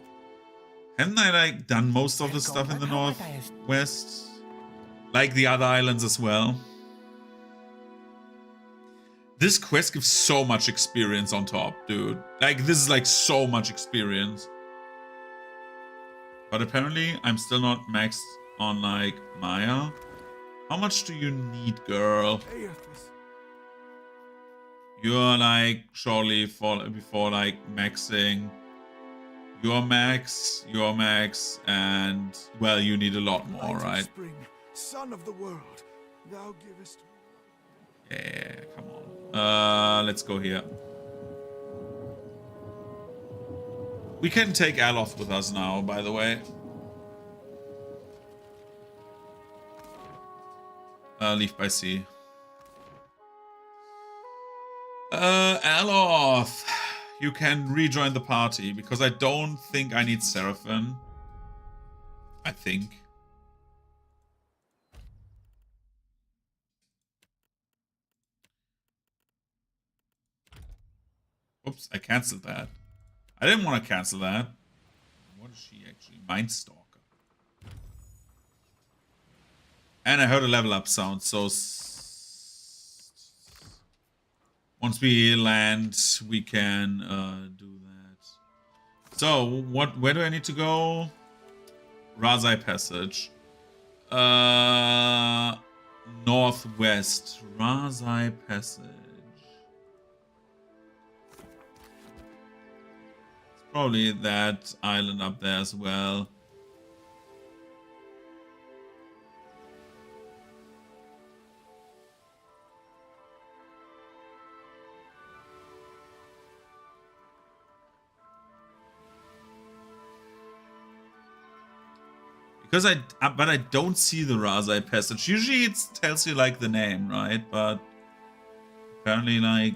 Haven't I like done most of the stuff in the northwest? Like the other islands as well? This quest gives so much experience on top, dude. Like, this is like so much experience. But apparently, I'm still not maxed on like Maya. How much do you need, girl? You're like surely before like maxing. Your max, and well, you need a lot more, right? Spring, son of the world, Thou givest. Yeah, come on. Let's go here. We can take Aloth with us now, by the way. Leave by sea. Aloth, you can rejoin the party because I don't think I need Seraphim. I think. Oops, I cancelled that. I didn't want to cancel that. What is she actually? Mindstalker. And I heard a level up sound, so once we land, we can do that. So, where do I need to go? Razai Passage. Northwest. Razai Passage. It's probably that island up there as well. Because but I don't see the Razai Passage. Usually it tells you like the name, right? But apparently like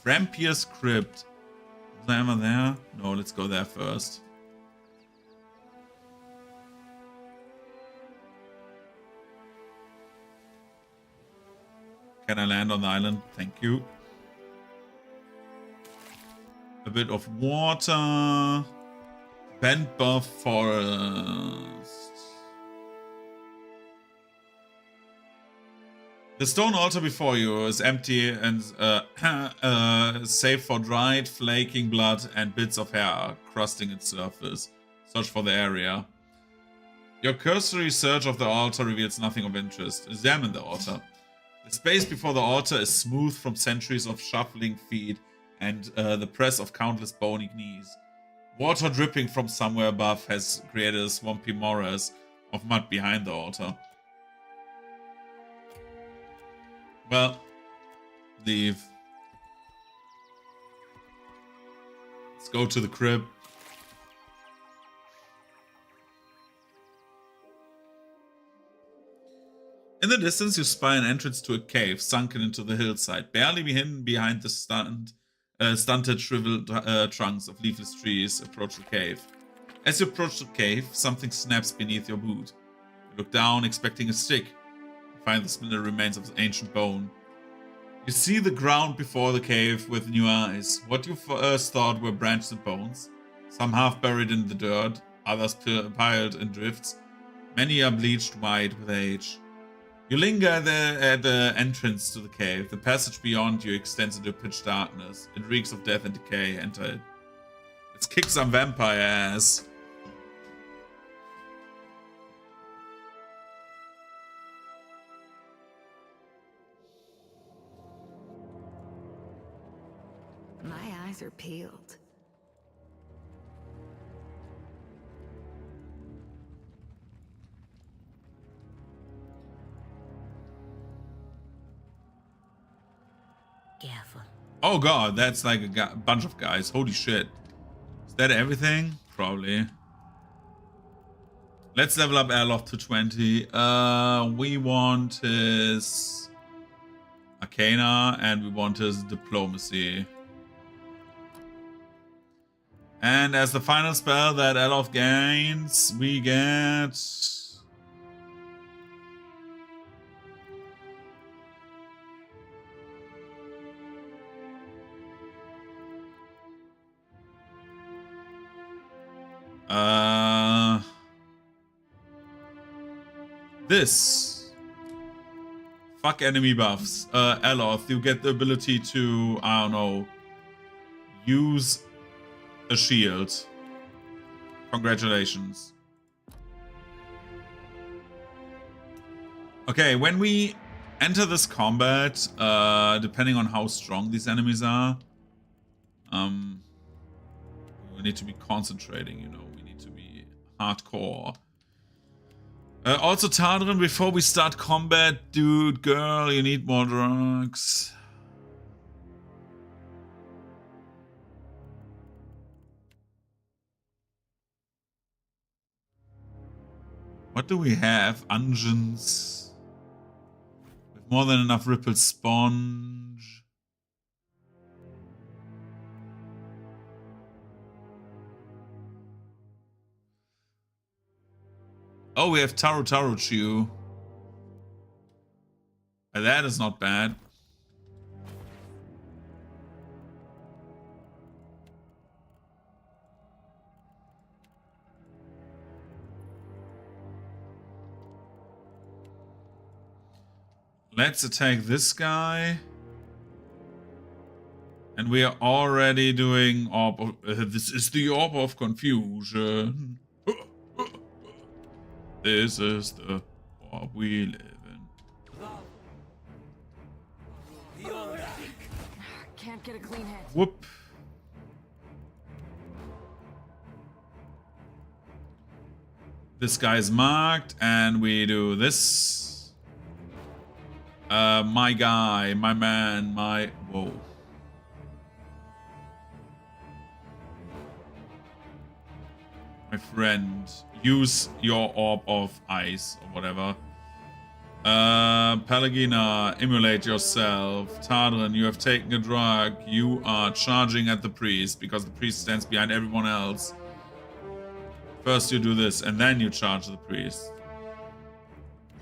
Frampier's Crypt. Was I ever there? No, let's go there first. Can I land on the island? Thank you. A bit of water. Bent Buff Forest. The stone altar before you is empty and save for dried, flaking blood and bits of hair crusting its surface. Search for the area. Your cursory search of the altar reveals nothing of interest. Examine the altar. The space before the altar is smooth from centuries of shuffling feet and the press of countless bony knees. Water dripping from somewhere above has created a swampy morass of mud behind the altar. Well, leave. Let's go to the crib. In the distance, you spy an entrance to a cave sunken into the hillside, barely hidden behind the stunted, shriveled trunks of leafless trees. Approach the cave. As you approach the cave, something snaps beneath your boot. You look down, expecting a stick. Find the splintered remains of ancient bone. You see the ground before the cave with new eyes. What you first thought were branches and bones, some half buried in the dirt, others piled in drifts. Many are bleached white with age. You linger at the entrance to the cave. The passage beyond you extends into pitch darkness. It reeks of death and decay. Enter it. Let's kick some vampire ass. My eyes are peeled. Careful. Oh god, that's like a bunch of guys. Holy shit. Is that everything? Probably. Let's level up Aloth to 20. We want his Arcana and we want his Diplomacy. And as the final spell that Aloth gains, we get... this. Fuck enemy buffs. Aloth, you get the ability to, I don't know, use a shield. Congratulations. Okay, when we enter this combat, depending on how strong these enemies are, we need to be concentrating, you know, we need to be hardcore. Also, Tadrin, before we start combat, dude, girl, you need more drugs. What do we have? Unguents. With more than enough ripple sponge. Oh, we have Taro Chew. That is not bad. Let's attack this guy. And we are already doing Orb of, this is the Orb of Confusion. This is the orb we live in. Can't get a clean hit. Whoop. This guy is marked, and we do this. My guy, my man, my... Whoa. My friend, use your orb of ice or whatever. Pelagina, immolate yourself. Tadrin, you have taken a drug. You are charging at the priest because the priest stands behind everyone else. First you do this and then you charge the priest.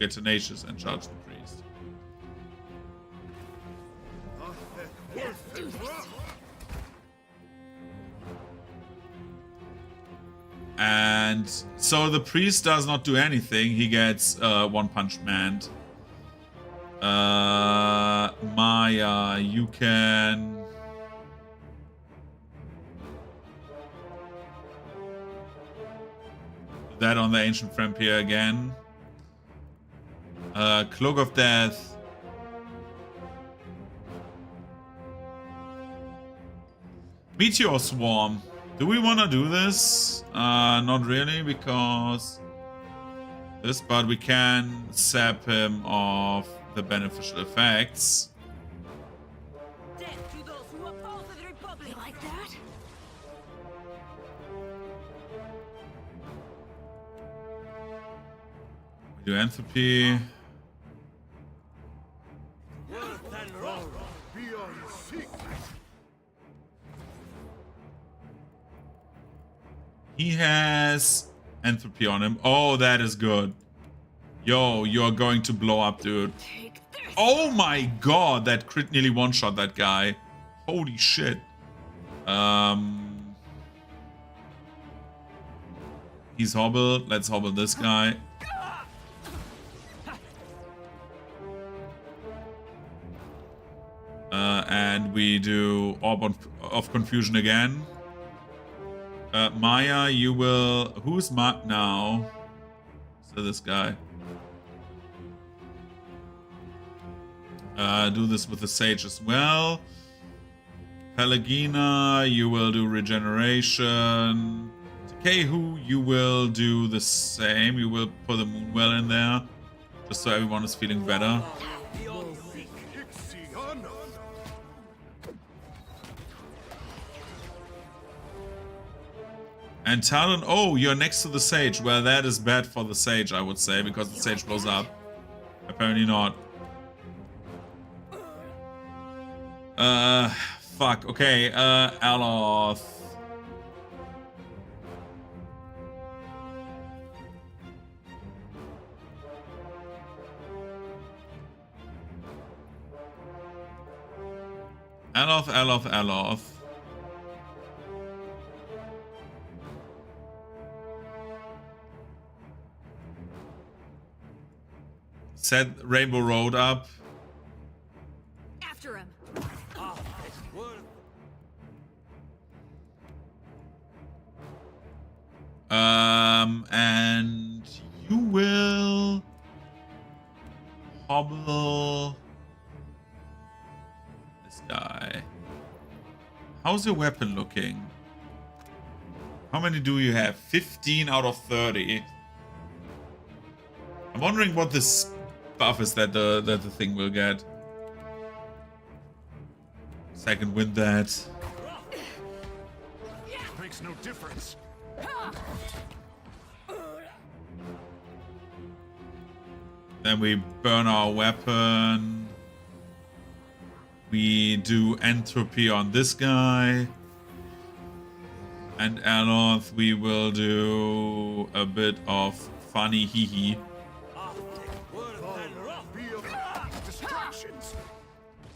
Get tenacious and charge the priest. And so the priest does not do anything. He gets One Punch Man. Maya, you can... that on the Ancient Frontier again. Cloak of Death. Meteor Swarm. Do we want to do this? Not really, because this, but we can sap him of the beneficial effects. Death to those who oppose the Republic. You like that? We do Entropy. He has Entropy on him. Oh, that is good. Yo, you're going to blow up, dude. Oh my god, that crit nearly one-shot that guy. Holy shit. He's hobbled. Let's hobble this guy. And we do Orb of Confusion again. Maya, you will... Who's marked now? So this guy. Do this with the Sage as well. Pelagina, you will do Regeneration. Kehu, you will do the same. You will put the Moonwell in there. Just so everyone is feeling better. And Talon, oh, you're next to the Sage. Well, that is bad for the Sage, I would say, because the Sage blows up. Apparently not. Fuck. Okay, Aloth. Aloth. Set Rainbow Road up. After him. And you will hobble this guy. How's your weapon looking? How many do you have? 15 out of 30. I'm wondering what this buff is that the thing will get. Second wind that. Makes no difference. Then we burn our weapon. We do entropy on this guy. And Aloth, we will do a bit of funny hee hee. Distractions.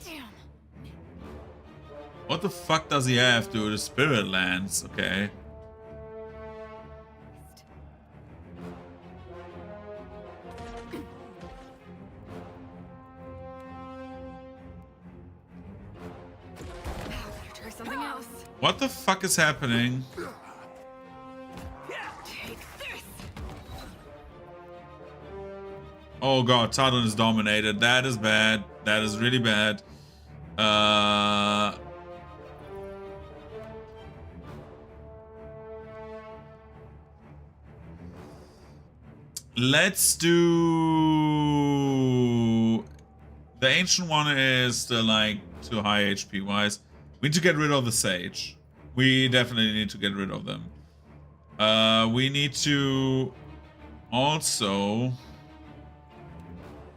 Damn. What the fuck does he have, dude? The spirit lance, okay. Try something else. What the fuck is happening? Take this. Oh god, Tadon is dominated. That is bad. That is really bad. Let's do... The ancient one is still like too high HP wise. We need to get rid of the sage. We definitely need to get rid of them. We need to also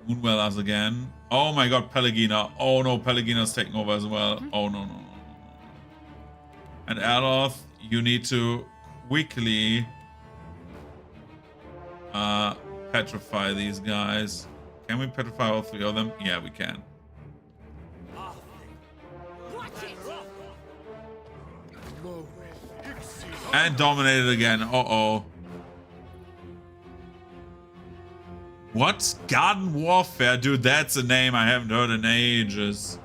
Moonwell us again. Oh my god, Pelagina. Oh no, Pelagina's taking over as well. Oh no, no, no, no. And Aloth, you need to quickly petrify these guys. Can we petrify all three of them? Yeah, we can. And dominated again. Uh-oh. What? Garden Warfare? Dude, that's a name I haven't heard in ages.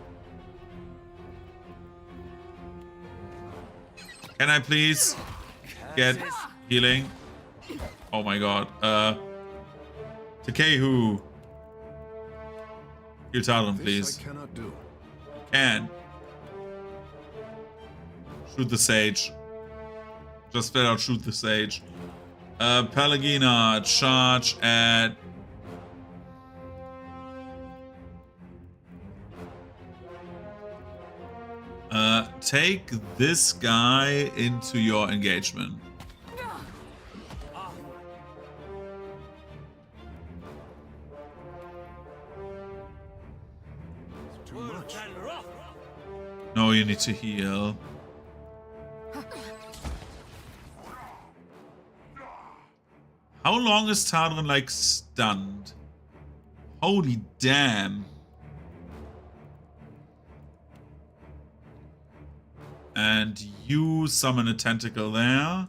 Can I please get healing? Oh my god. Takehu. Heal Talon, please. I cannot do. Can. Shoot the sage. Just flat out shoot the sage. Pelagina, charge at... take this guy into your engagement. No, you need to heal. How long is Tadrin like stunned? Holy damn. And you summon a tentacle there.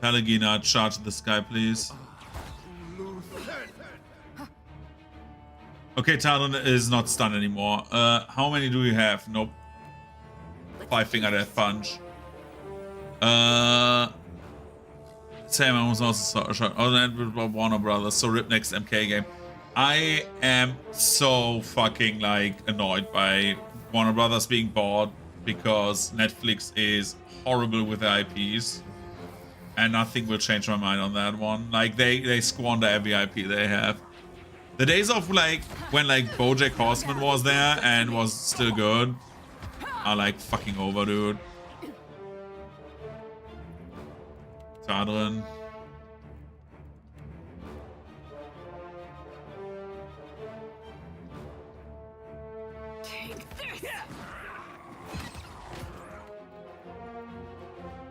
Pelagina, charge this guy, please. Okay, Talon is not stunned anymore. How many do we have? Nope. 5-finger death punch. Sam was also shot. Oh, and Warner Brothers. So rip next MK game. I am so fucking like annoyed by Warner Brothers being bought because Netflix is horrible with their IPs. And nothing will change my mind on that one. Like they squander every IP they have. The days of like when like BoJack Horseman was there and was still good are like fucking over, dude. Tadrin.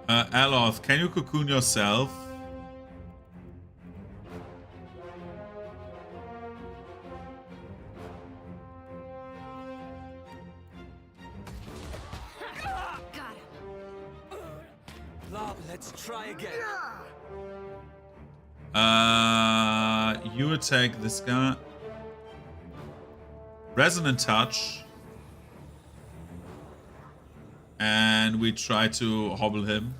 Aloth, can you cocoon yourself? Let's try again. You attack this guy. Resonant touch. And we try to hobble him.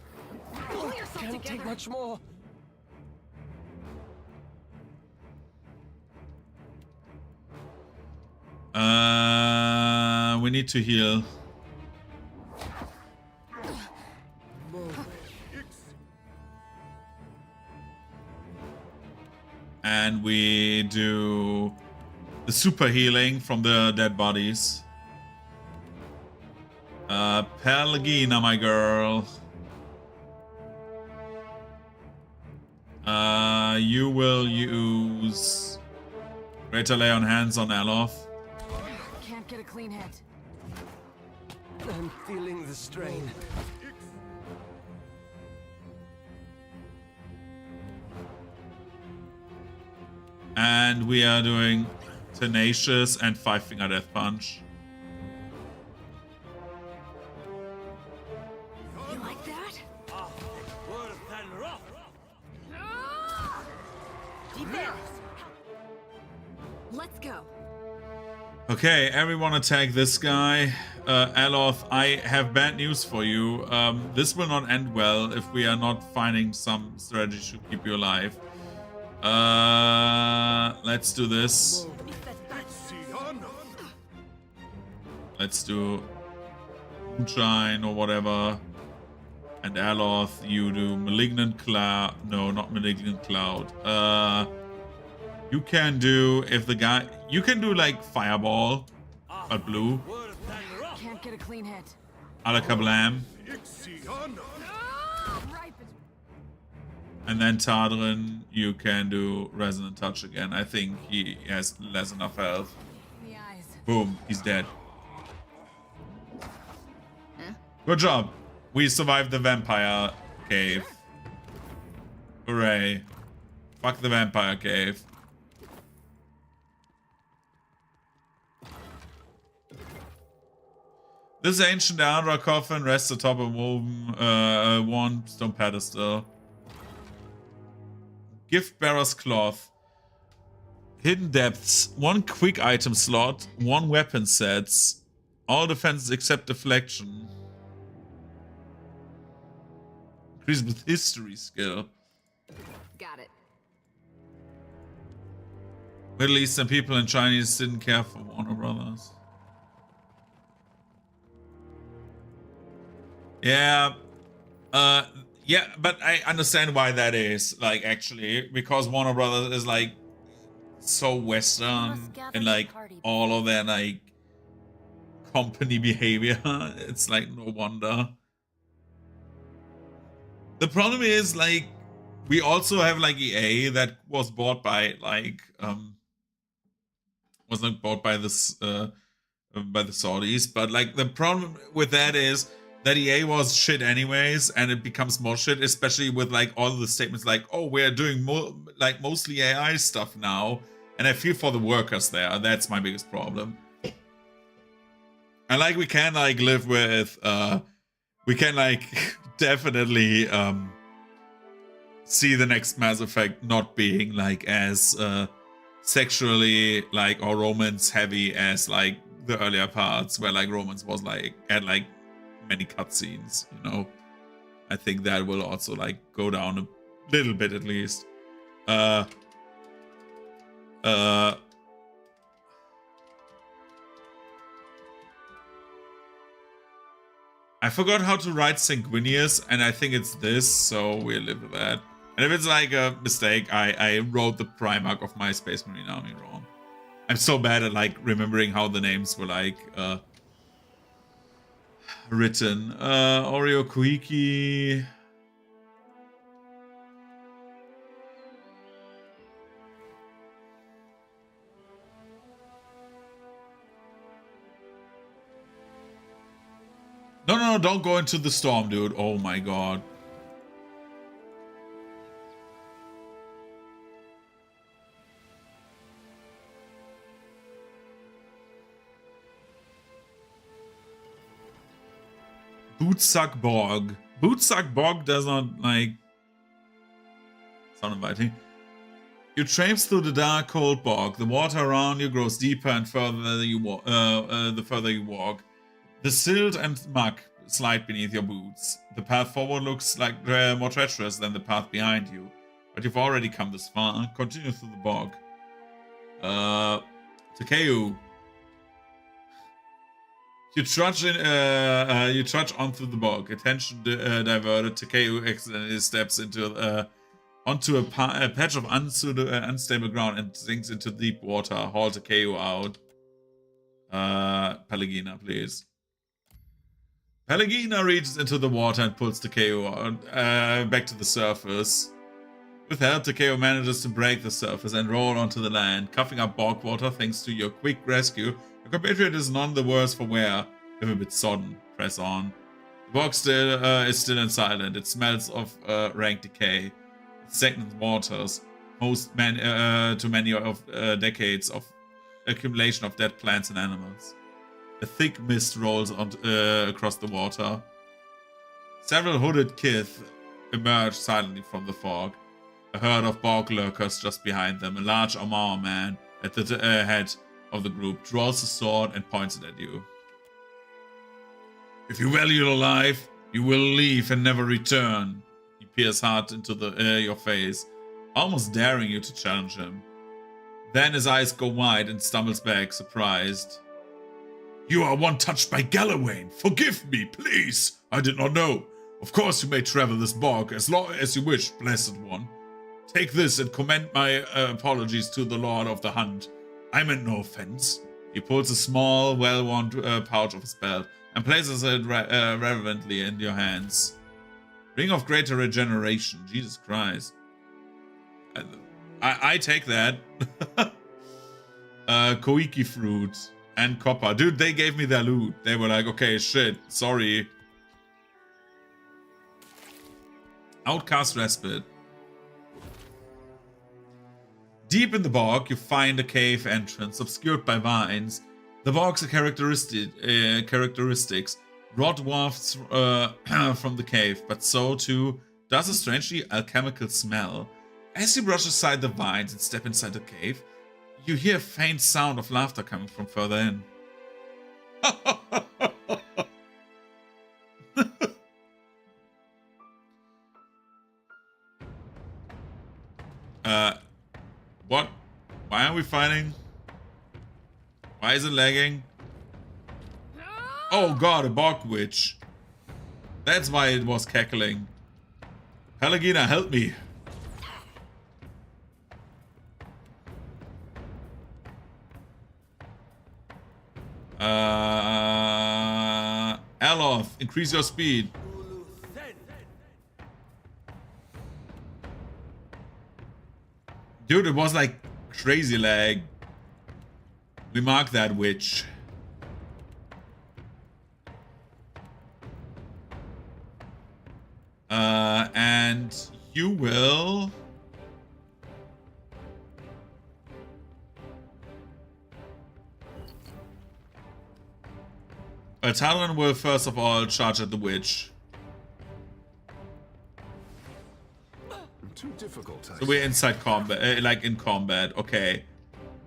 Can't take much more. We need to heal. And we do the super healing from the dead bodies. Pelagina, my girl. You will use Greater Lay on Hands on Aloth. Can't get a clean hit. I'm feeling the strain. And we are doing Tenacious and 5-Finger Death Punch. You like that? Let's go. Okay, everyone attack this guy. Aloth, I have bad news for you. This will not end well if we are not finding some strategy to keep you alive. Let's do this. Let's do Moonshine or whatever. And Aloth, you do Malignant Cloud. No, not Malignant Cloud. You can do, if the guy... You can do, like, Fireball. But blue. Can't get a clean hit. Alakablam. And then Tardrin, you can do Resonant Touch again. I think he has less enough health. Boom, he's dead. Good job. We survived the vampire cave. Hooray. Fuck the vampire cave. This ancient Andra coffin rests atop a woven one stone pedestal. Gift Bearer's Cloth. Hidden Depths. 1 quick item slot. 1 weapon sets. All defenses except deflection. Increased with history skill. Got it. Middle Eastern people and Chinese didn't care for Warner Brothers. Yeah. Yeah, but I understand why that is, like, actually, because Warner Brothers is, like, so Western and, like, all of their, like, company behavior. It's, like, no wonder. The problem is, like, we also have, like, EA that was bought by, like, wasn't bought by this, by the Saudis, but, like, the problem with that is that EA was shit anyways, and it becomes more shit, especially with like all of the statements like, oh, we're doing more like mostly AI stuff now, and I feel for the workers there. That's my biggest problem. And like we can like live with we can like definitely see the next Mass Effect not being like as sexually like or romance heavy as like the earlier parts, where like romance was like had like many cutscenes, you know. I think that will also like go down a little bit at least. I forgot how to write Sanguinius, and I think it's this, so we'll live with that. And if it's like a mistake, I wrote the Primarch of my Space Marine army wrong. I'm so bad at like remembering how the names were like written. Oreo Kuiki. No, don't go into the storm, dude. Oh my god. Bootsuck Bog. Bootsuck Bog does not like sound inviting. You traipse through the dark, cold bog. The water around you grows deeper and further you walk. The further you walk, the silt and muck slide beneath your boots. The path forward looks like more treacherous than the path behind you, but you've already come this far. Continue through the bog. Takeu. You trudge on through the bog. Attention diverted. Takeu accidentally steps into onto a patch of unstable ground and sinks into deep water. Haul Takeo out. Pelagina, please. Pelagina reaches into the water and pulls Takeo out, back to the surface. With help, Takeo manages to break the surface and roll onto the land, coughing up bog water thanks to your quick rescue. Your compatriot is none the worse for wear, if a bit sodden. Press on. The bog is still and silent. It smells of rank decay. It's stagnant waters, too many of decades of accumulation of dead plants and animals. A thick mist rolls across the water. Several hooded kith emerge silently from the fog. A herd of bog lurkers just behind them. A large Amar man at the head of the group draws a sword and points it at you. If you value your life, you will leave and never return. He peers hard into your face, almost daring you to challenge him. Then his eyes go wide and stumbles back, surprised. You are one touched by Gallowayne. Forgive me, please. I did not know. Of course you may travel this bog as long as you wish, blessed one. Take this and commend my apologies to the Lord of the Hunt. I meant no offense. He pulls a small, well-worn pouch of his belt and places it reverently in your hands. Ring of Greater Regeneration. Jesus Christ. I take that. Koiki fruit and copper. Dude, they gave me their loot. They were like, okay, shit, sorry. Outcast Respite. Deep in the bog, you find a cave entrance obscured by vines. The bog's characteristics rot wafts from the cave, but so too does a strangely alchemical smell. As you brush aside the vines and step inside the cave, you hear a faint sound of laughter coming from further in. What? Why are we fighting? Why is it lagging? Oh god, a bog witch. That's why it was cackling. Pelagina, help me. Aloth, increase your speed. Dude, it was like crazy lag. We mark that witch. And you will... Talon will first of all charge at the witch. Too difficult. So we're inside combat, like in combat, okay.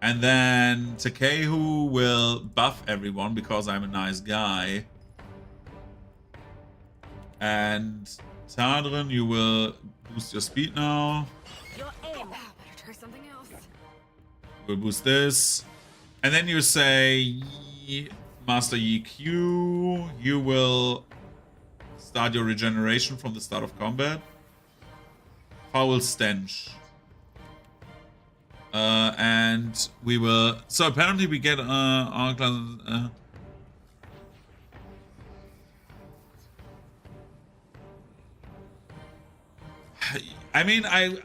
And then Takehu will buff everyone because I'm a nice guy. And Tadrin, you will boost your speed now. Better try something else. We'll boost this. And then you say, Master EQ, you will start your regeneration from the start of combat. Foul stench. And we will... So apparently we get our class... I mean, I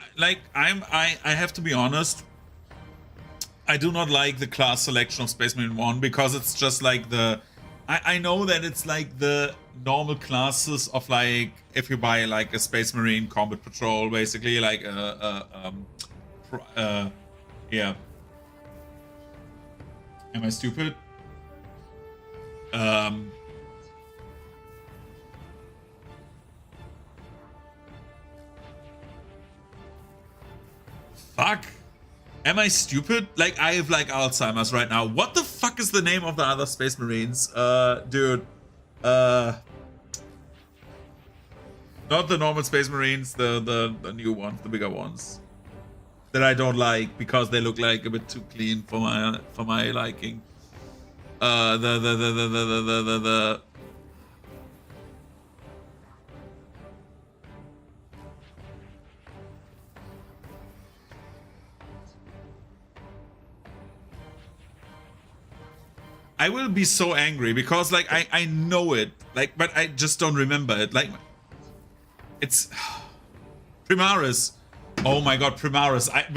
have to be honest. I do not like the class selection of Space Marine 1 because it's just like the... I know that it's like the normal classes of like, if you buy like a Space Marine Combat Patrol, basically like yeah. Am I stupid? Fuck. Am I stupid? Like, I have like Alzheimer's right now. What the fuck is the name of the other Space Marines? Dude. Not the normal Space Marines, the new ones, the bigger ones. That I don't like because they look like a bit too clean for my liking. I will be so angry because like I know it, like, but I just don't remember it. Like, it's Primaris. Oh my god, Primaris. I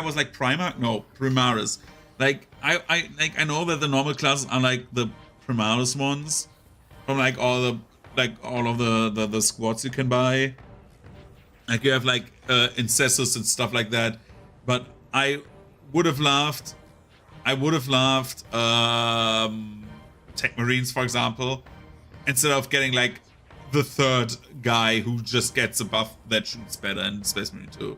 was like Primarch? No, Primaris. Like I know that the normal classes are like the Primaris ones from like all of the squads you can buy. Like you have like Incessus and stuff like that. But I would have loved Tech Marines, for example, instead of getting like the third guy who just gets a buff that shoots better in Space Marine 2.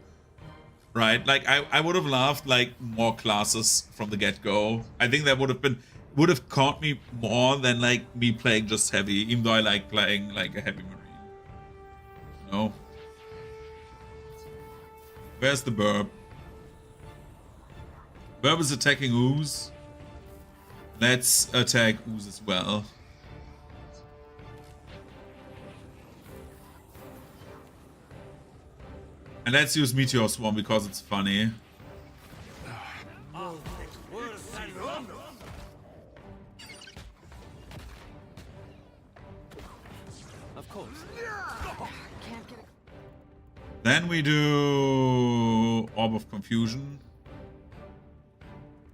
Right? Like I would have loved like more classes from the get-go. I think that would have caught me more than like me playing just heavy, even though I like playing like a heavy Marine. You know? Where's the Burb? Burb is attacking Ooze. Let's attack Ooze as well. And let's use Meteor Swarm because it's funny. Of course. Then we do Orb of Confusion.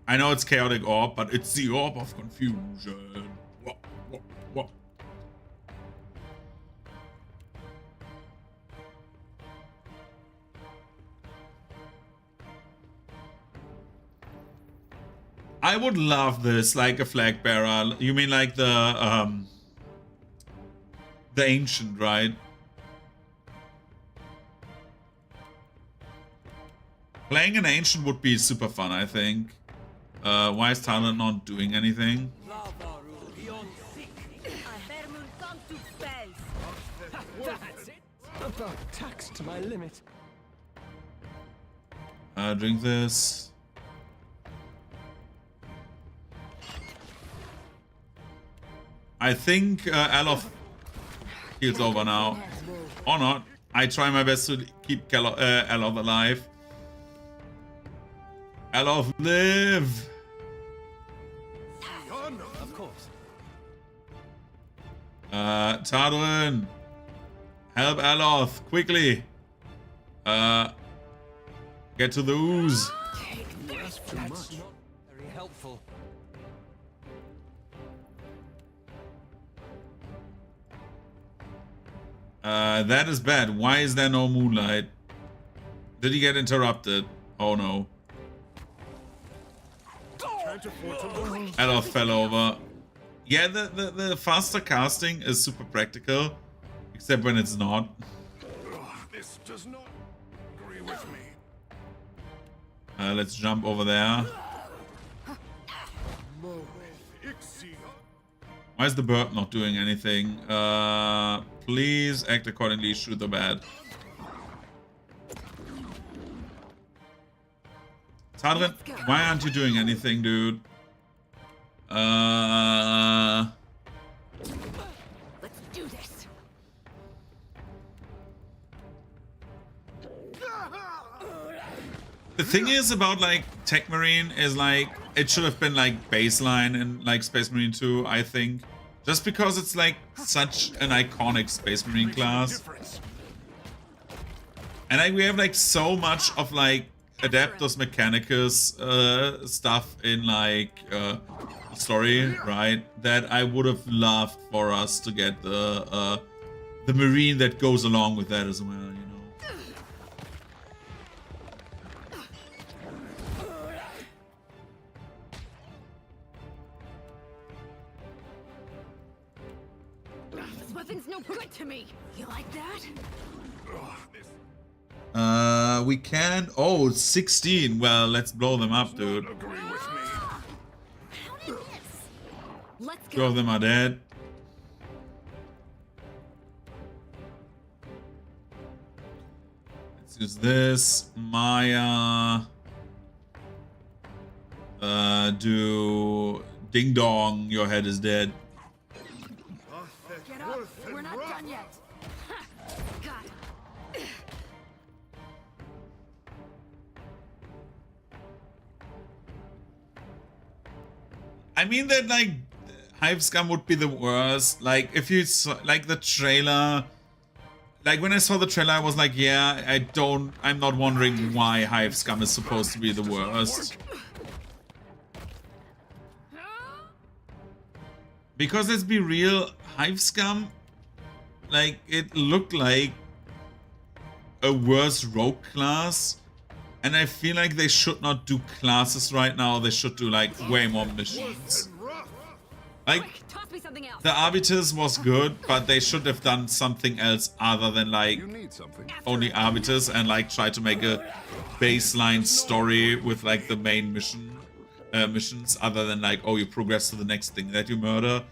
I know it's Chaotic Orb, but it's the Orb of Confusion. Whoa. I would love this, like a flag bearer. You mean like the ancient, right? Playing an ancient would be super fun, I think. Why is Tyler not doing anything? That's it. About taxed to my limit. Drink this. I think Alof heals over now. Or not. I try my best to keep Alof alive. Alof, live! Of course. Tadrin! Help Alof, quickly! Get to the ooze. That's not very helpful. That is bad. Why is there no moonlight? Did he get interrupted? Oh no. Alof fell over. Yeah, the faster casting is super practical. Except when it's not. This does not agree with me. Let's jump over there. Why is the bird not doing anything? Please act accordingly, shoot the bad. Tadrin, why aren't you doing anything, dude? Let's do this. The thing is about like Tech Marine is like it should have been like baseline in like Space Marine 2, I think. Just because it's like such an iconic Space Marine class. And like we have like so much of like Adeptus Mechanicus stuff in like story, right? That I would have loved for us to get the Marine that goes along with that as well, you know. This weapon's no good to me. You like that? We can. Oh, 16. Well, let's blow them up, dude. Let's Two of them are dead. Let's use this. Maya. Do ding dong. Your head is dead. Get up. We're not done yet. God. I mean that like Hive Scum would be the worst. Like if you saw like the trailer, like when I saw the trailer, I was like, yeah, I'm not wondering why Hive Scum is supposed to be the worst. Because let's be real, Hive Scum, like it looked like a worse rogue class. And I feel like they should not do classes right now. They should do like way more missions. Like the Arbiters was good, but they should have done something else other than like only Arbiters and like try to make a baseline story with like the main missions other than like, oh, you progress to the next thing that you murder.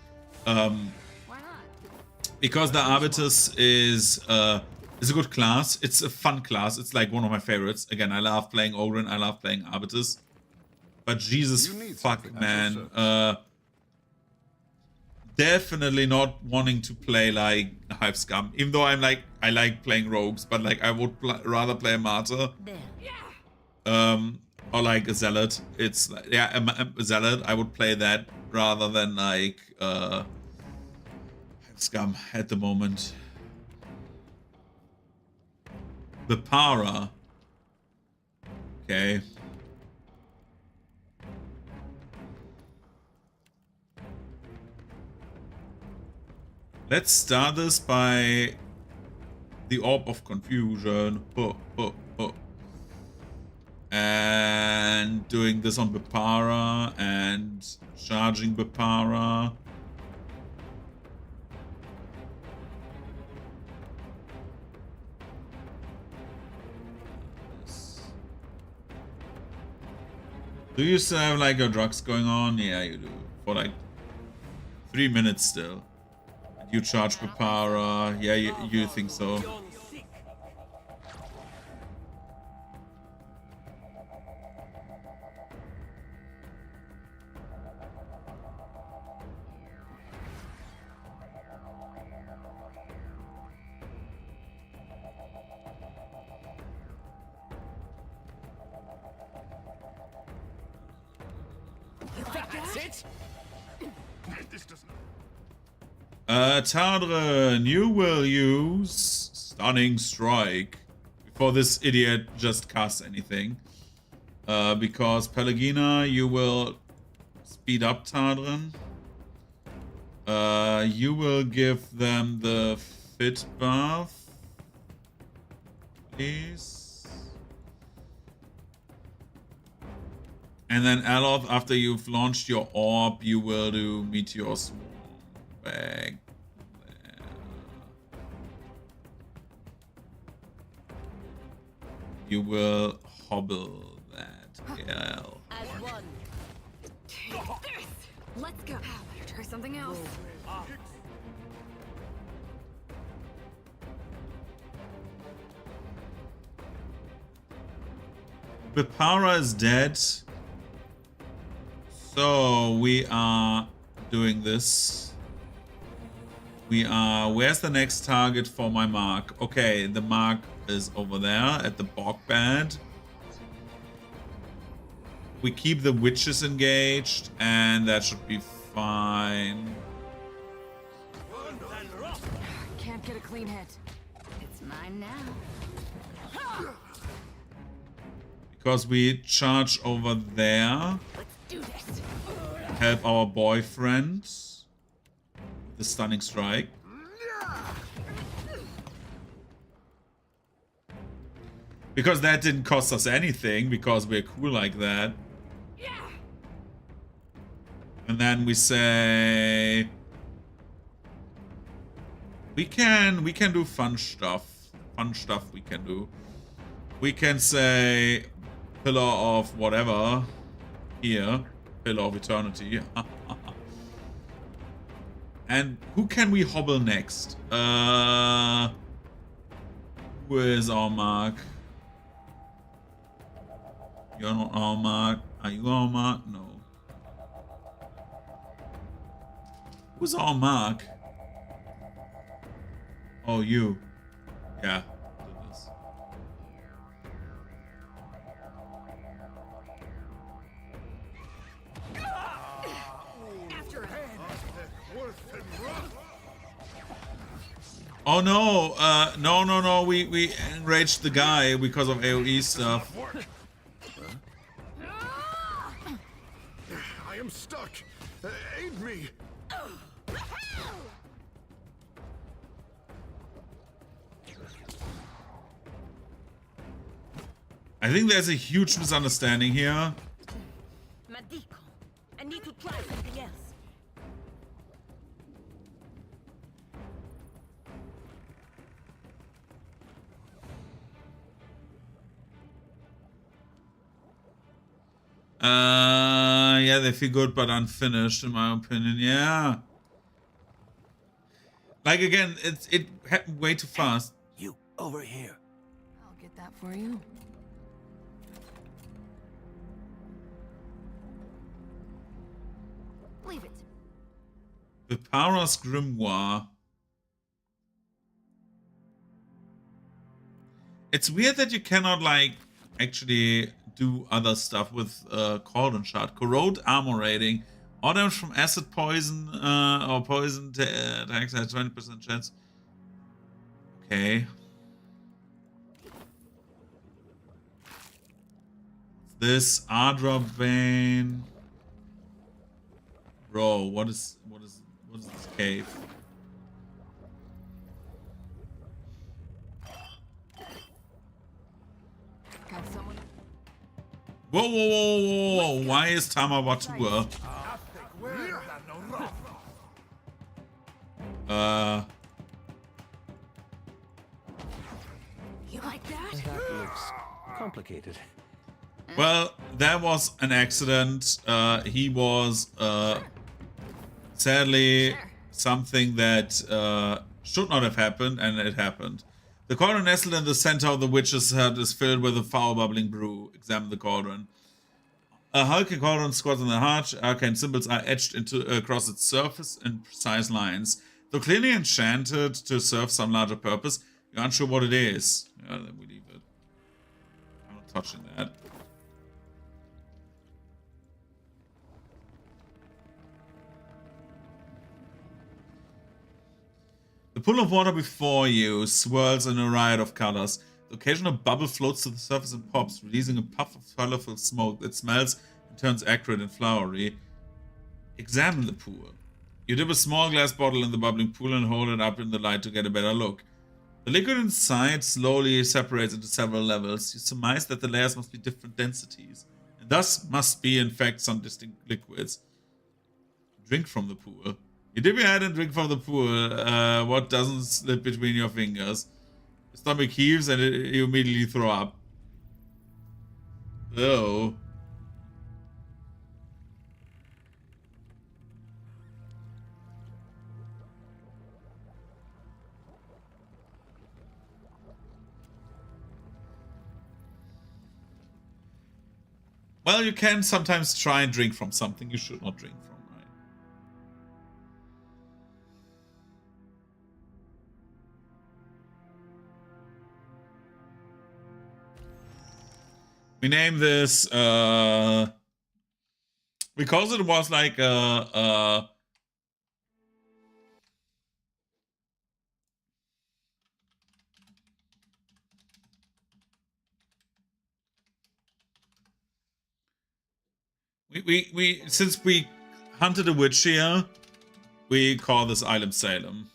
Because the Arbiters is a good class. It's a fun class. It's like one of my favorites. Again, I love playing Ogryn. I love playing Arbiters. But Jesus fuck, man. Definitely not wanting to play like Hive Scum. Even though I like playing rogues, but like I would rather play a martyr. Or like a zealot. It's like, yeah, a zealot. I would play that rather than like Hive Scum at the moment. The Para. Okay. Let's start this by the Orb of Confusion. And doing this on Bepara and charging Bepara. Do you still have like your drugs going on? Yeah, you do. For like 3 minutes still. You charge Bepara. Yeah, you think so. Tardren, you will use Stunning Strike before this idiot just casts anything. Because Pelagina, you will speed up Tardren. You will give them the fit buff. Please. And then Aloth, after you've launched your orb, you will do Meteor Swarm. Back there. You will hobble that. Yeah. As one. Let's go. Better try something else. Bepara is dead. So we are doing this. We are... Where's the next target for my mark? Okay, the mark is over there at the bog bed. We keep the witches engaged, and that should be fine. Can't get a clean hit. It's mine now. Because we charge over there. Let's do this. Help our boyfriend. The Stunning Strike. Because that didn't cost us anything, because we're cool like that. And then we say... We can do fun stuff. Fun stuff we can do. We can say... Pillar of whatever. Here. Pillar of Eternity. And who can we hobble next? Who is our mark? You're not our mark. Are you our mark? No. Who's our mark? Oh, you. Yeah. Do this. Oh no, no, we enraged the guy because of AoE stuff. I am stuck. Aid me. I think there's a huge misunderstanding here. Madico, I need to try something else. Yeah, they feel good but unfinished in my opinion. Yeah. Like again, it happened way too fast. You, over here. I'll get that for you. Leave it. The Para's Grimoire. It's weird that you cannot like actually do other stuff with Cauldron Shard. Corrode armor rating. All damage from acid poison or poison attacks has 20% chance. Okay. This Ardra Bane. Bro, what is this cave? Got someone? Whoa. Why is Tamawatua? You like that? That looks complicated. Well, that was an accident. He was sadly something that should not have happened, and it happened. The cauldron nestled in the center of the witch's hut is filled with a foul bubbling brew. Examine the cauldron. A hulking cauldron squats on the heart. Arcane symbols are etched across its surface in precise lines. Though clearly enchanted to serve some larger purpose, you're unsure what it is. Yeah, then we leave it. I'm not touching that. The pool of water before you swirls in a riot of colors. The occasional bubble floats to the surface and pops, releasing a puff of colorful smoke that smells and turns acrid and flowery. Examine the pool. You dip a small glass bottle in the bubbling pool and hold it up in the light to get a better look. The liquid inside slowly separates into several levels. You surmise that the layers must be different densities, and thus must be in fact some distinct liquids. Drink from the pool. You dip your head and drink from the pool. What doesn't slip between your fingers? Your stomach heaves and you immediately throw up. Oh. Well, you can sometimes try and drink from something you should not drink from, right? We name this, because it was like we since we hunted a witch here, we call this island Salem.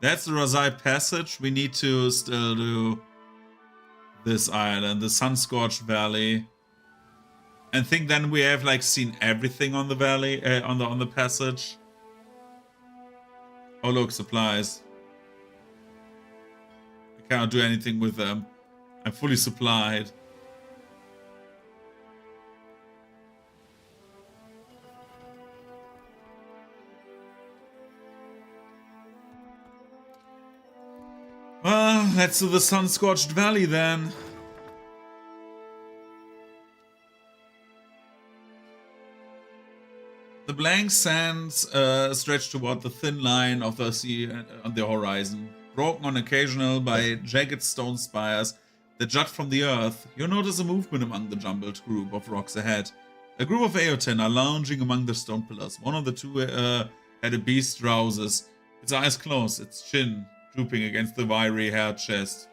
That's the Razai Passage. We need to still do this island, the Sun-Scorched Valley. And think then we have like seen everything on the valley, on the passage. Oh look, supplies. I cannot do anything with them. I'm fully supplied. Well, let's do the sun-scorched valley then. The blank sands stretch toward the thin line of the sea on the horizon, broken on occasional by jagged stone spires that jut from the earth. You notice a movement among the jumbled group of rocks ahead. A group of Eoten are lounging among the stone pillars. One of the two had a beast rouses, its eyes closed, its chin drooping against the wiry haired chest.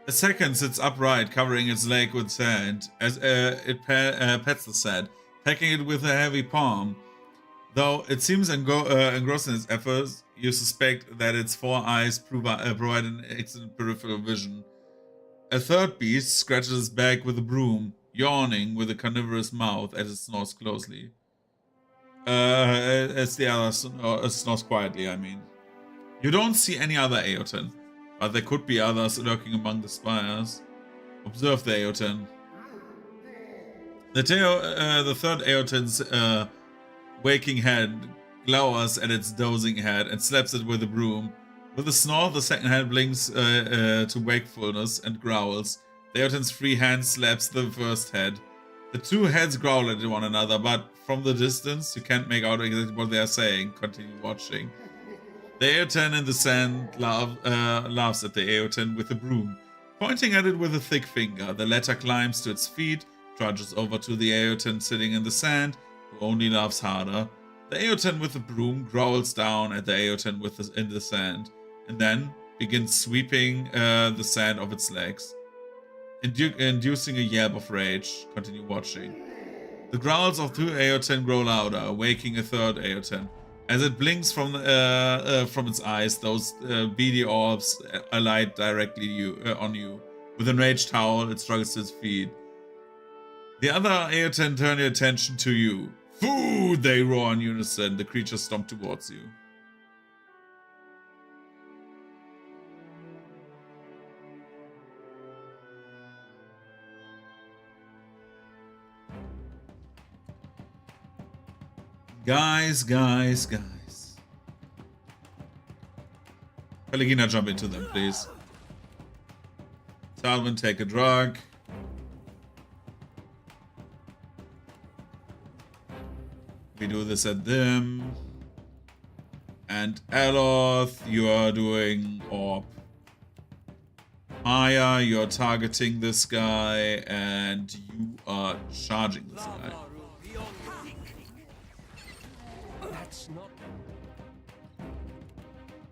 A second sits upright, covering its leg with sand, as it pets the sand, pecking it with a heavy palm. Though it seems engrossed in its efforts, you suspect that its four eyes provide an excellent peripheral vision. A third beast scratches its back with a broom, yawning with a carnivorous mouth as it snores closely. As the other snores quietly, I mean. You don't see any other Eoten, but there could be others lurking among the spires. Observe the Eoten. The third Eoten's waking head glowers at its dozing head and slaps it with a broom. With a snore, the second head blinks to wakefulness and growls. The Eoten's free hand slaps the first head. The two heads growl at one another, but from the distance, you can't make out exactly what they are saying. Continue watching. The Eoten in the sand laughs at the Eoten with a broom, pointing at it with a thick finger. The latter climbs to its feet, trudges over to the Eoten sitting in the sand, who only laughs harder. The Eoten with the broom growls down at the Eoten in the sand, and then begins sweeping the sand off its legs, inducing a yelp of rage. Continue watching. The growls of two Eoten grow louder, waking a third Eoten. As it blinks from its eyes, those beady orbs alight directly on you. With an enraged howl, it struggles to its feet. The other Eoten turn your attention to you. Food! They roar in unison. The creatures stomp towards you. Guys. Pelagina, jump into them, please. Talvin, take a drug. We do this at them. And Aloth, you are doing Orb. Maya, you're targeting this guy, and you are charging this guy.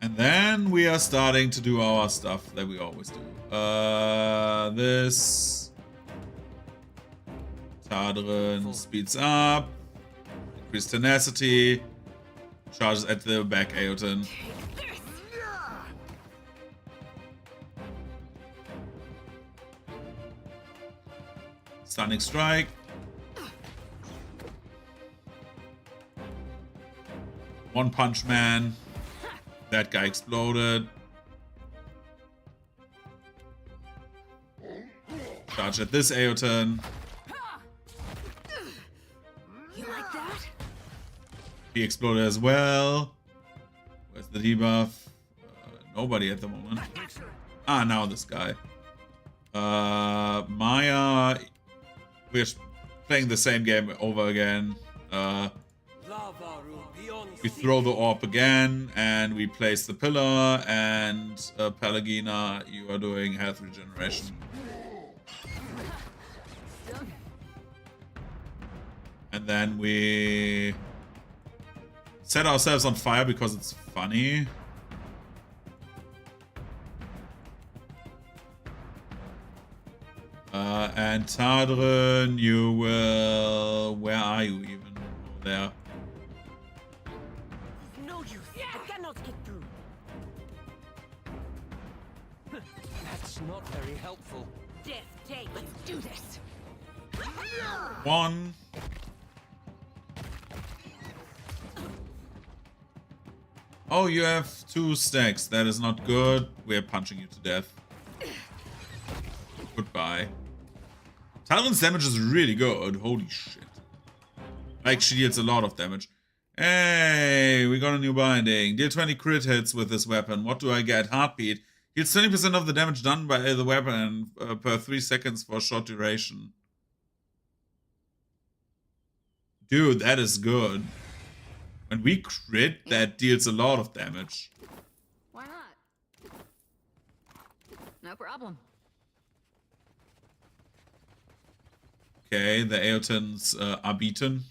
And then we are starting to do our stuff that we always do. This. Tadrin speeds up. Increased tenacity. Charges at the back Eoten. Stunning strike. One Punch Man. That guy exploded. Charge at this Eoten. You like that? He exploded as well. Where's the debuff? Nobody at the moment. Ah, now this guy. Maya. We're playing the same game over again. We throw the orb again, and we place the pillar, and Pelagina, you are doing health regeneration. And then we set ourselves on fire because it's funny. And Tadrin, you will... Where are you even? Oh, there. No use. I cannot get through. That's not very helpful. Death take. Let's do this. One. Oh, you have 2 stacks. That is not good. We're punching you to death. Goodbye. Talon's damage is really good. Holy shit. Like, she deals a lot of damage. Hey, we got a new binding. Deal 20 crit hits with this weapon. What do I get? Heartbeat. Heals 20% of the damage done by the weapon per 3 seconds for a short duration. Dude, that is good. When we crit, that deals a lot of damage. Why not? No problem. Okay, the Aeotans are beaten.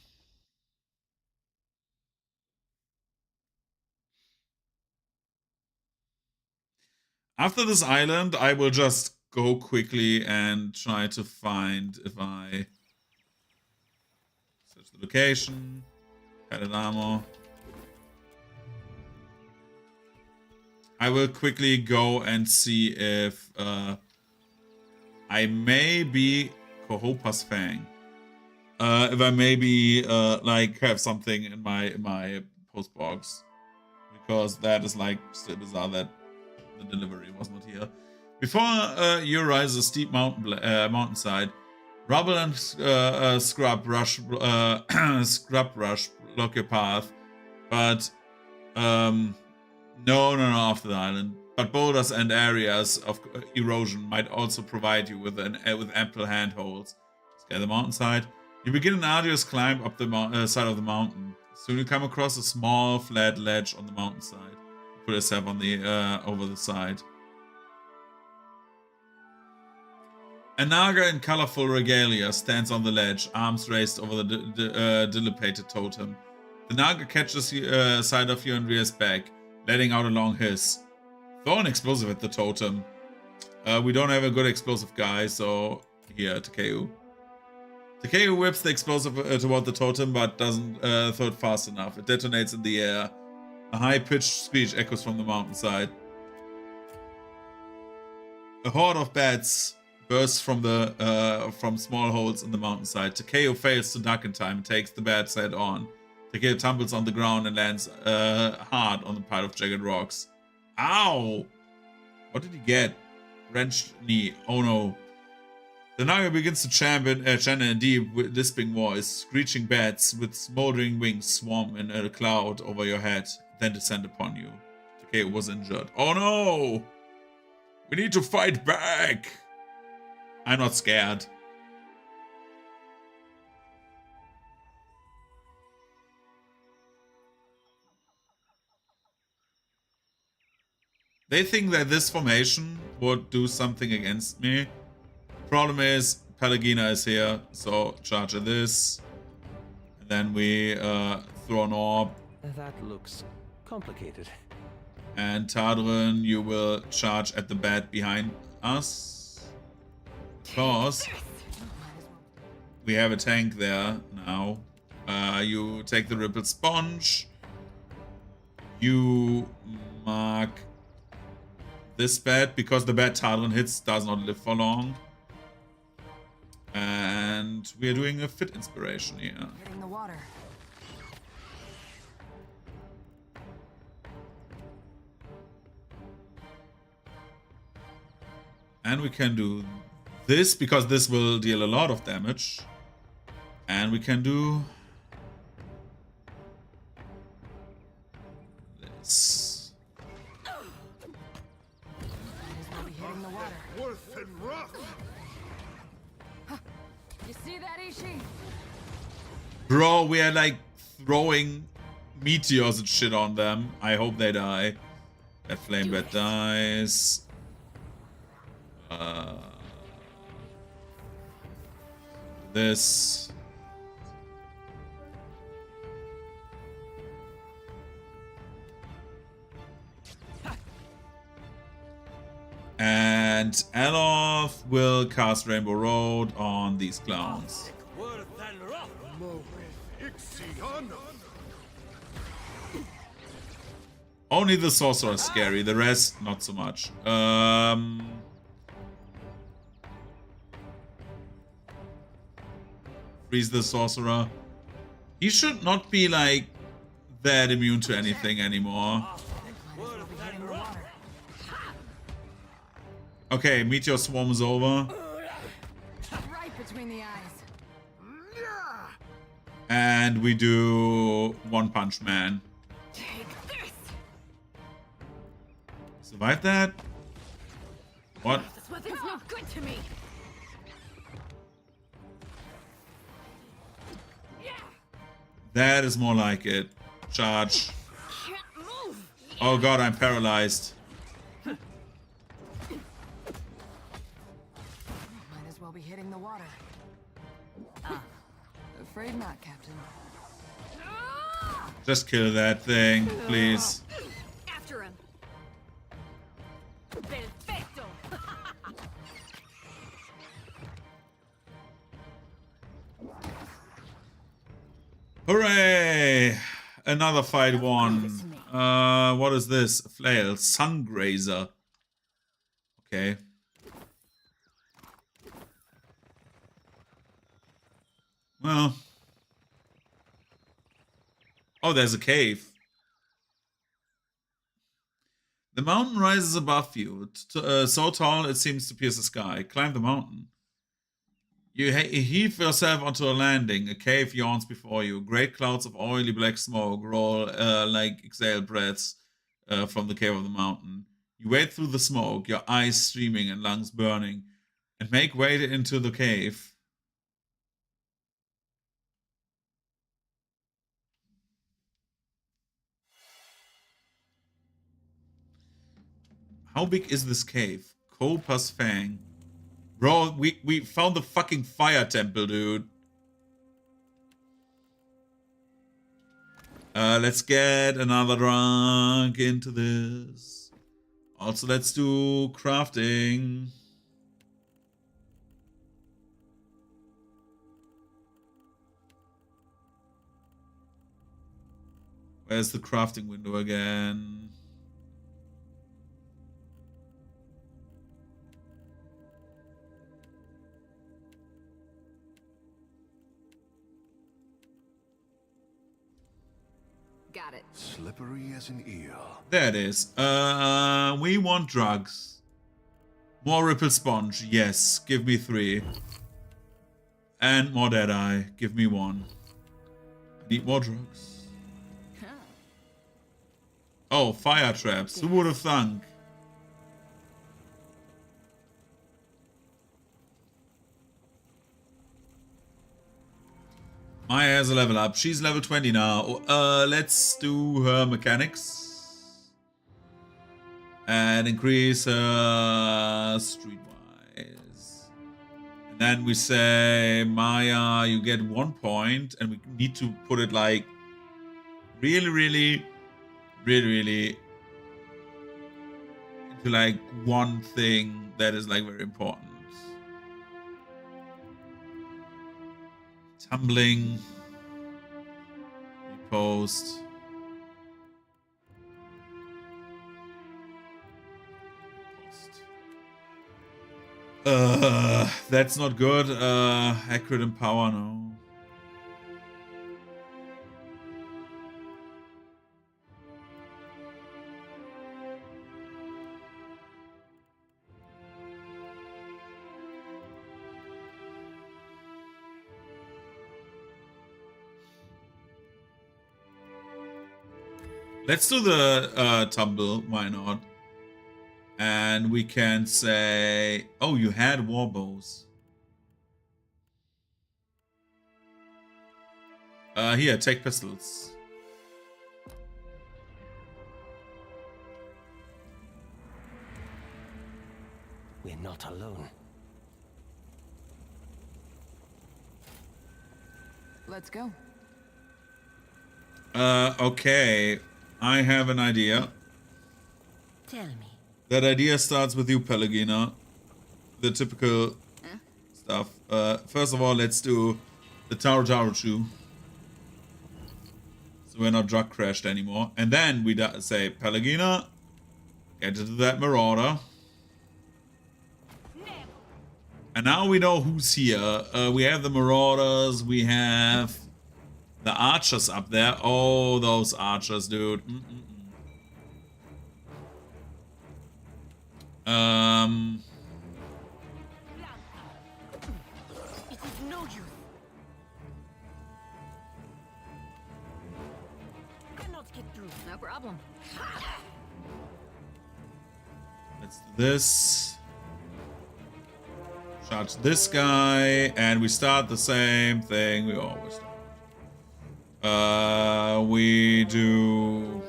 After this island, I will just go quickly and try to find if I search the location, padded armor. I will quickly go and see if I may be Kohopa's Fang. If I maybe like have something in my post box, because that is like still bizarre that the delivery was not here. Before you rise a steep mountainside, rubble and scrub brush block your path, but no, after the island. But boulders and areas of erosion might also provide you with ample handholds. Scale the mountainside. You begin an arduous climb up the side of the mountain. Soon you come across a small flat ledge on the mountainside. Put yourself on the over the side. A Naga in colorful regalia stands on the ledge, arms raised over the dilapidated totem. The Naga catches sight of you and rears back, letting out a long hiss. Throw an explosive at the totem. We don't have a good explosive guy, so here, Takeo. Takeo whips the explosive toward the totem, but doesn't throw it fast enough. It detonates in the air. A high-pitched screech echoes from the mountainside. A horde of bats bursts from small holes in the mountainside. Takeo fails to duck in time and takes the bat's head on. Takeo tumbles on the ground and lands hard on the pile of jagged rocks. Ow! What did he get? Wrenched knee. Oh no. The Naga begins to chant in a deep, lisping voice. Screeching bats with smoldering wings swarm in a cloud over your head, then descend upon you. Takeo was injured. Oh no! We need to fight back! I'm not scared. They think that this formation would do something against me. Problem is, Pelagina is here, so charge at this. And then we throw an orb. That looks complicated. And Tadrin, you will charge at the bat behind us. Because we have a tank there now. You take the Rippled Sponge. You mark this bat, because the bat Tadrin hits does not live for long. And we are doing a fit inspiration here. Hitting the water. And we can do this, because this will deal a lot of damage. And we can do this. Hitting the water. Worth and rough. You see that, Ishi? Bro, we are like throwing meteors and shit on them. I hope they die. That flame bat dies. This. And Aloth will cast Rainbow Road on these clowns. Only the sorcerer is scary, the rest not so much. Freeze the sorcerer. He should not be like that immune to anything anymore. Okay, Meteor Swarm is over. Right between the eyes. And we do One Punch Man. Take this. Survive that? What? This weapon's no good to me. That is more like it. Charge. Can't move. Oh god, I'm paralyzed. Might as well be hitting the water. Afraid not, Captain. Just kill that thing, please. After him. Perfecto. Hooray! Another fight won. What is this? Flail. Sungrazer. Okay. Well. Oh, there's a cave. The mountain rises above you, so tall it seems to pierce the sky. Climb the mountain. You heave yourself onto a landing. A cave yawns before you. Great clouds of oily black smoke roll like exhaled breaths from the cave of the mountain. You wade through the smoke, your eyes streaming and lungs burning, and make way into the cave. How big is this cave? Kopa's Fang. Bro, we found the fucking fire temple, dude. Let's get another drunk into this. Also, let's do crafting. Where's the crafting window again? Got it. Slippery as an eel. There it is. We want drugs. More Ripple Sponge. Yes, give me 3. And more Deadeye. Give me 1. I need more drugs. Oh, fire traps. Who would have thunk? Maya has a level up. She's level 20 now. Let's do her mechanics. And increase her streetwise. And then we say, Maya, you get 1 point. And we need to put it like really into like one thing that is like very important. Tumbling. Repost. That's not good. Accurate and power, no. Let's do the tumble, why not? And we can say, oh, you had war bows. Here, take pistols. We're not alone. Let's go. Okay. I have an idea. Tell me. That idea starts with you, Pelagina. The typical stuff. First of all, let's do the Taro Taro Chew. So we're not drug crashed anymore. And then we say, Pelagina, get into that Marauder. And now we know who's here. We have the Marauders. We have the archers up there. Oh, those archers, dude. It is no use. No problem. Let's do this. Charge this guy, and we start the same thing we always do. We do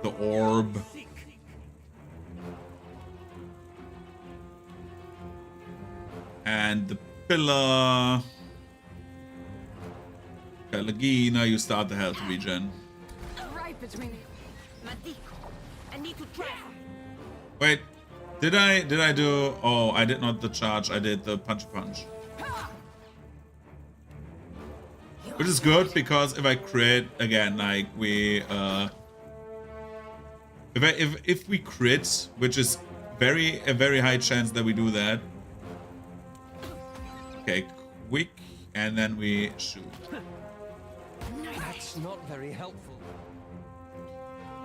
the orb. And the pillar. Pelagina, you start the health regen. Right between I need to try. Wait, did I do? Oh, I did not the charge. I did the punch. Which is good because if I crit again, like we if we crit, which is a very high chance that we do that. Okay, quick, and then we shoot. That's not very helpful.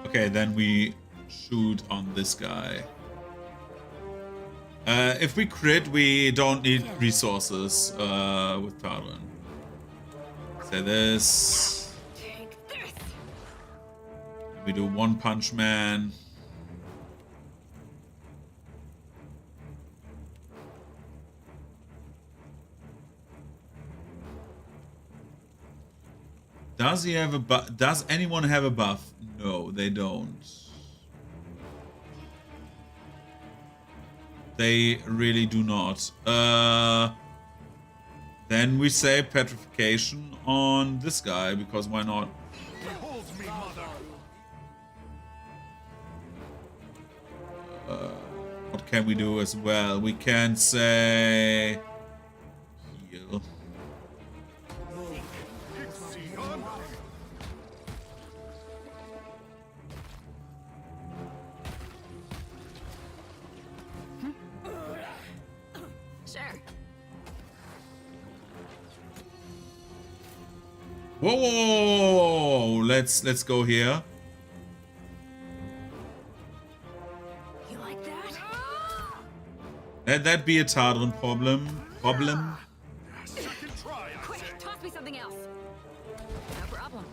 Okay, then we shoot on this guy. If we crit, we don't need resources with Tarun. Say this. We do one punch man. Does he have a buff? Does anyone have a buff? No, they don't. They really do not. Then we say petrification on this guy, because why not? What can we do as well? We can say heal. Sure. Whoa! Let's go here. You like that? Let that be a Tarun problem. Quick, toss me something else. No problem.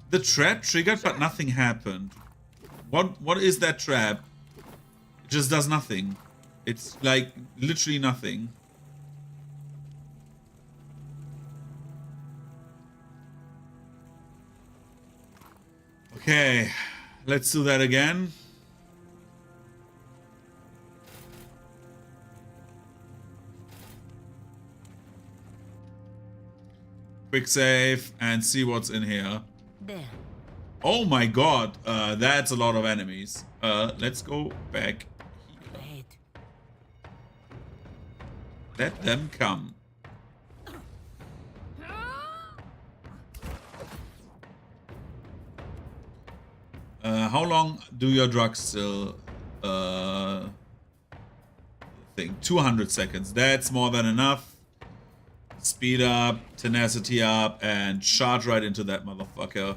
The trap triggered, but nothing happened. What is that trap? It just does nothing. It's like literally nothing. Okay, let's do that again. Quick save and see what's in here. There. Oh my god, that's a lot of enemies. Let's go back here. Let them come. How long do your drugs still think? 200 seconds. That's more than enough. Speed up, tenacity up, and charge right into that motherfucker.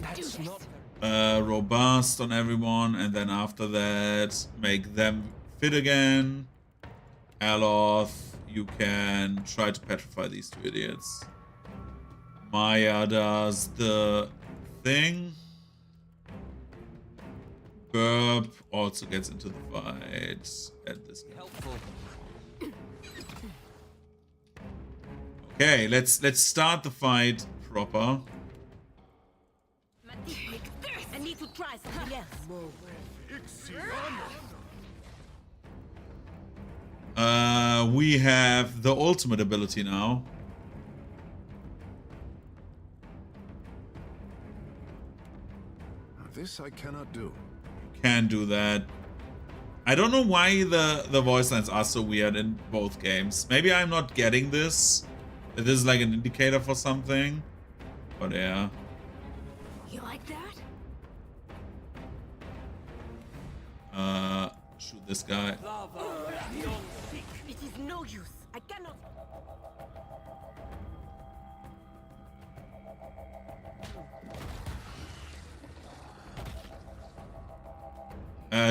That's not Robust on everyone, and then after that, make them fit again. Aloth, you can try to petrify these two idiots. Maya does the thing. Burp also gets into the fight at this game. helpful. Okay, let's start the fight proper. I need to try something else. We have the ultimate ability now. This I cannot do. Can do that. I don't know why the voice lines are so weird in both games. Maybe I'm not getting this. This is like an indicator for something. But yeah. You like that? Shoot this guy. It is no use. I cannot.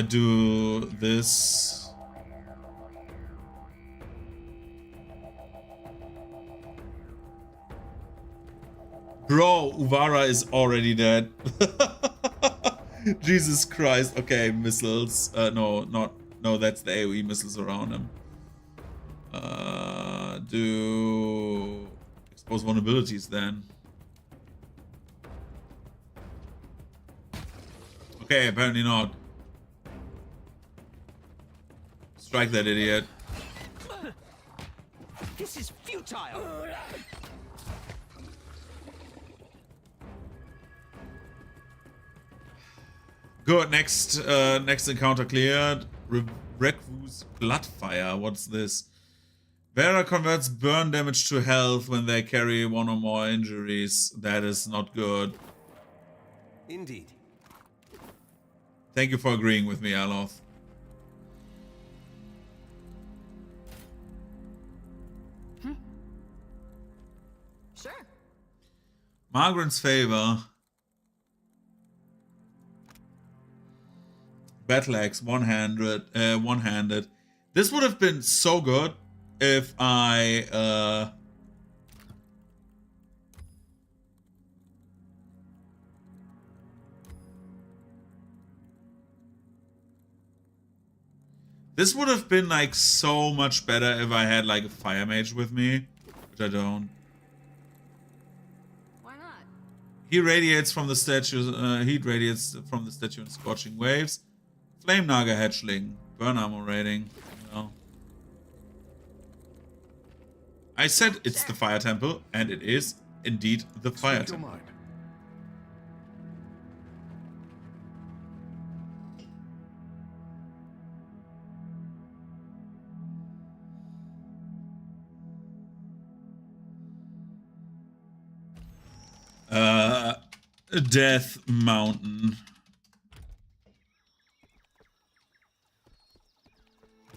Do this. Bro, Uvara is already dead. Jesus Christ. Okay, missiles. No, that's the AoE missiles around him. Do expose vulnerabilities then. Okay, apparently not. Strike that idiot. This is futile. Good. Next encounter cleared. Rekvu's Bloodfire. What's this? Vera converts burn damage to health when they carry one or more injuries. That is not good. Indeed. Thank you for agreeing with me, Aloth. Sure. Margaret's favor. Battle axe, one-handed. This would have been so good if I this would have been like so much better if I had like a fire mage with me, which I don't. Why not? He radiates from the statue. Heat radiates from the statue in scorching waves. Flame Naga hatchling. Burn armor rating. No. I said it's the fire temple, and it is indeed the fire Speak your temple. mind. Death Mountain.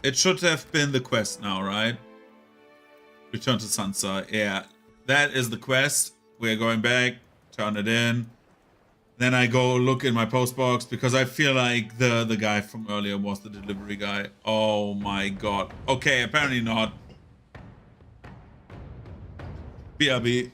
It should have been the quest now, right? Return to Sansa. Yeah, that is the quest. We're going back, turn it in. Then I go look in my post box because I feel like the guy from earlier was the delivery guy. Oh my god. Okay, apparently not. BRB.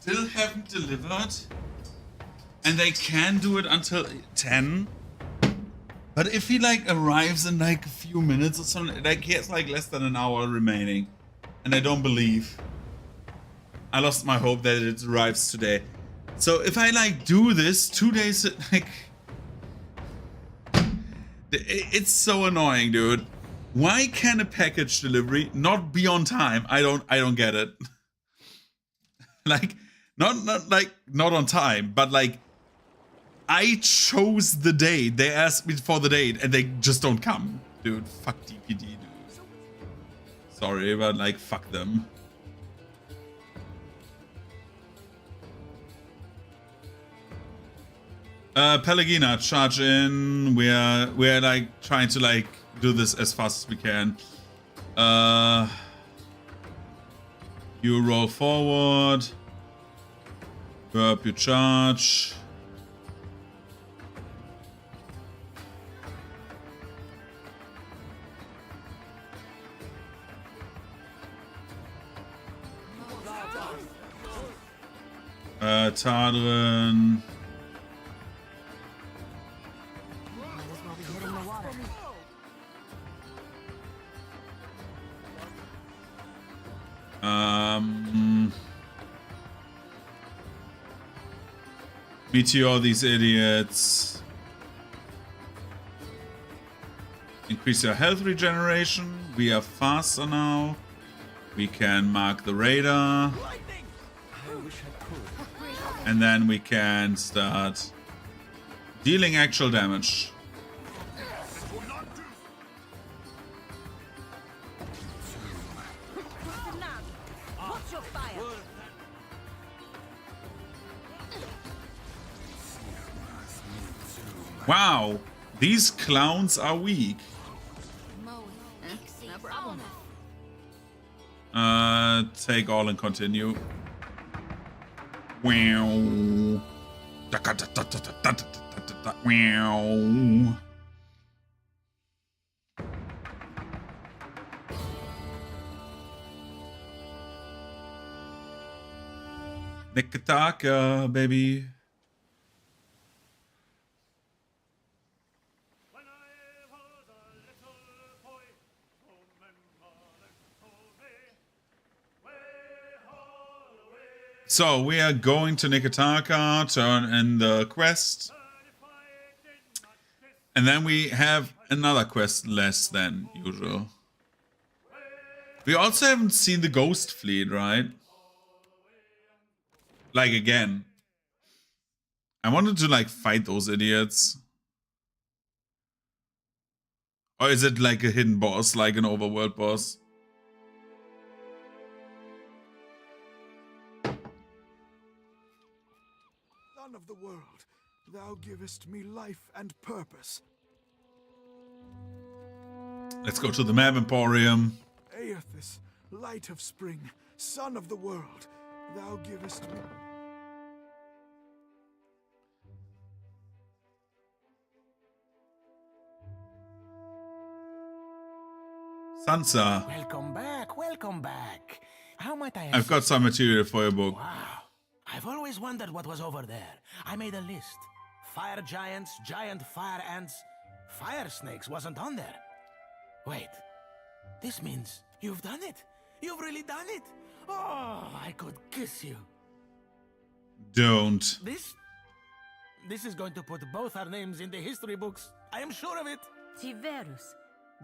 still haven't delivered. And they can do it until 10. But if he like arrives in like a few minutes or something, like he has like less than an hour remaining. And I don't believe. I lost my hope that it arrives today. So if I like do this 2 days, like it's so annoying, dude. Why can a package delivery not be on time? I don't get it. Like not on time, but like I chose the date. They asked me for the date and they just don't come. Dude, fuck DPD, dude. Sorry, but like fuck them. Pelagina, charge in. We're like trying to like do this as fast as we can. You roll forward. Burp, you charge. Tadrin. Meteor these idiots. Increase your health regeneration. We are faster now. We can mark the radar. And then we can start dealing actual damage. Wow, these clowns are weak. Take all and continue. Wow. Wow. Nikataka, baby. So we are going to Nikataka, turn in the quest. And then we have another quest less than usual. We also haven't seen the Ghost Fleet, right? Like again. I wanted to like fight those idiots. Or is it like a hidden boss, like an overworld boss? Son of the world, thou givest me life and purpose. Let's go to the Map Emporium. Aethys, light of spring, son of the world, thou givest me... Sansa. Welcome back, welcome back. How might I... I've got some material for your book. Wow. I've always wondered what was over there. I made a list. Fire giants, giant fire ants. Fire snakes wasn't on there. Wait. This means you've done it. You've really done it. Oh, I could kiss you. Don't. This is going to put both our names in the history books. I am sure of it. Tiverus,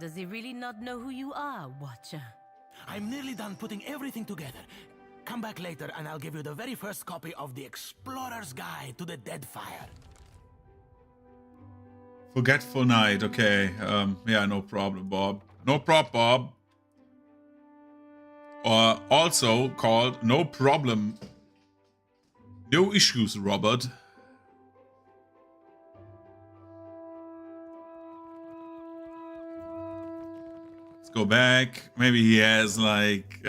does he really not know who you are, Watcher? I'm nearly done putting everything together. Come back later and I'll give you the very first copy of the Explorer's Guide to the Dead Fire. Forgetful Night, okay. Yeah, no problem, Bob. No prob, Bob. Or also called No Problem. No issues, Robert. Let's go back. Maybe he has like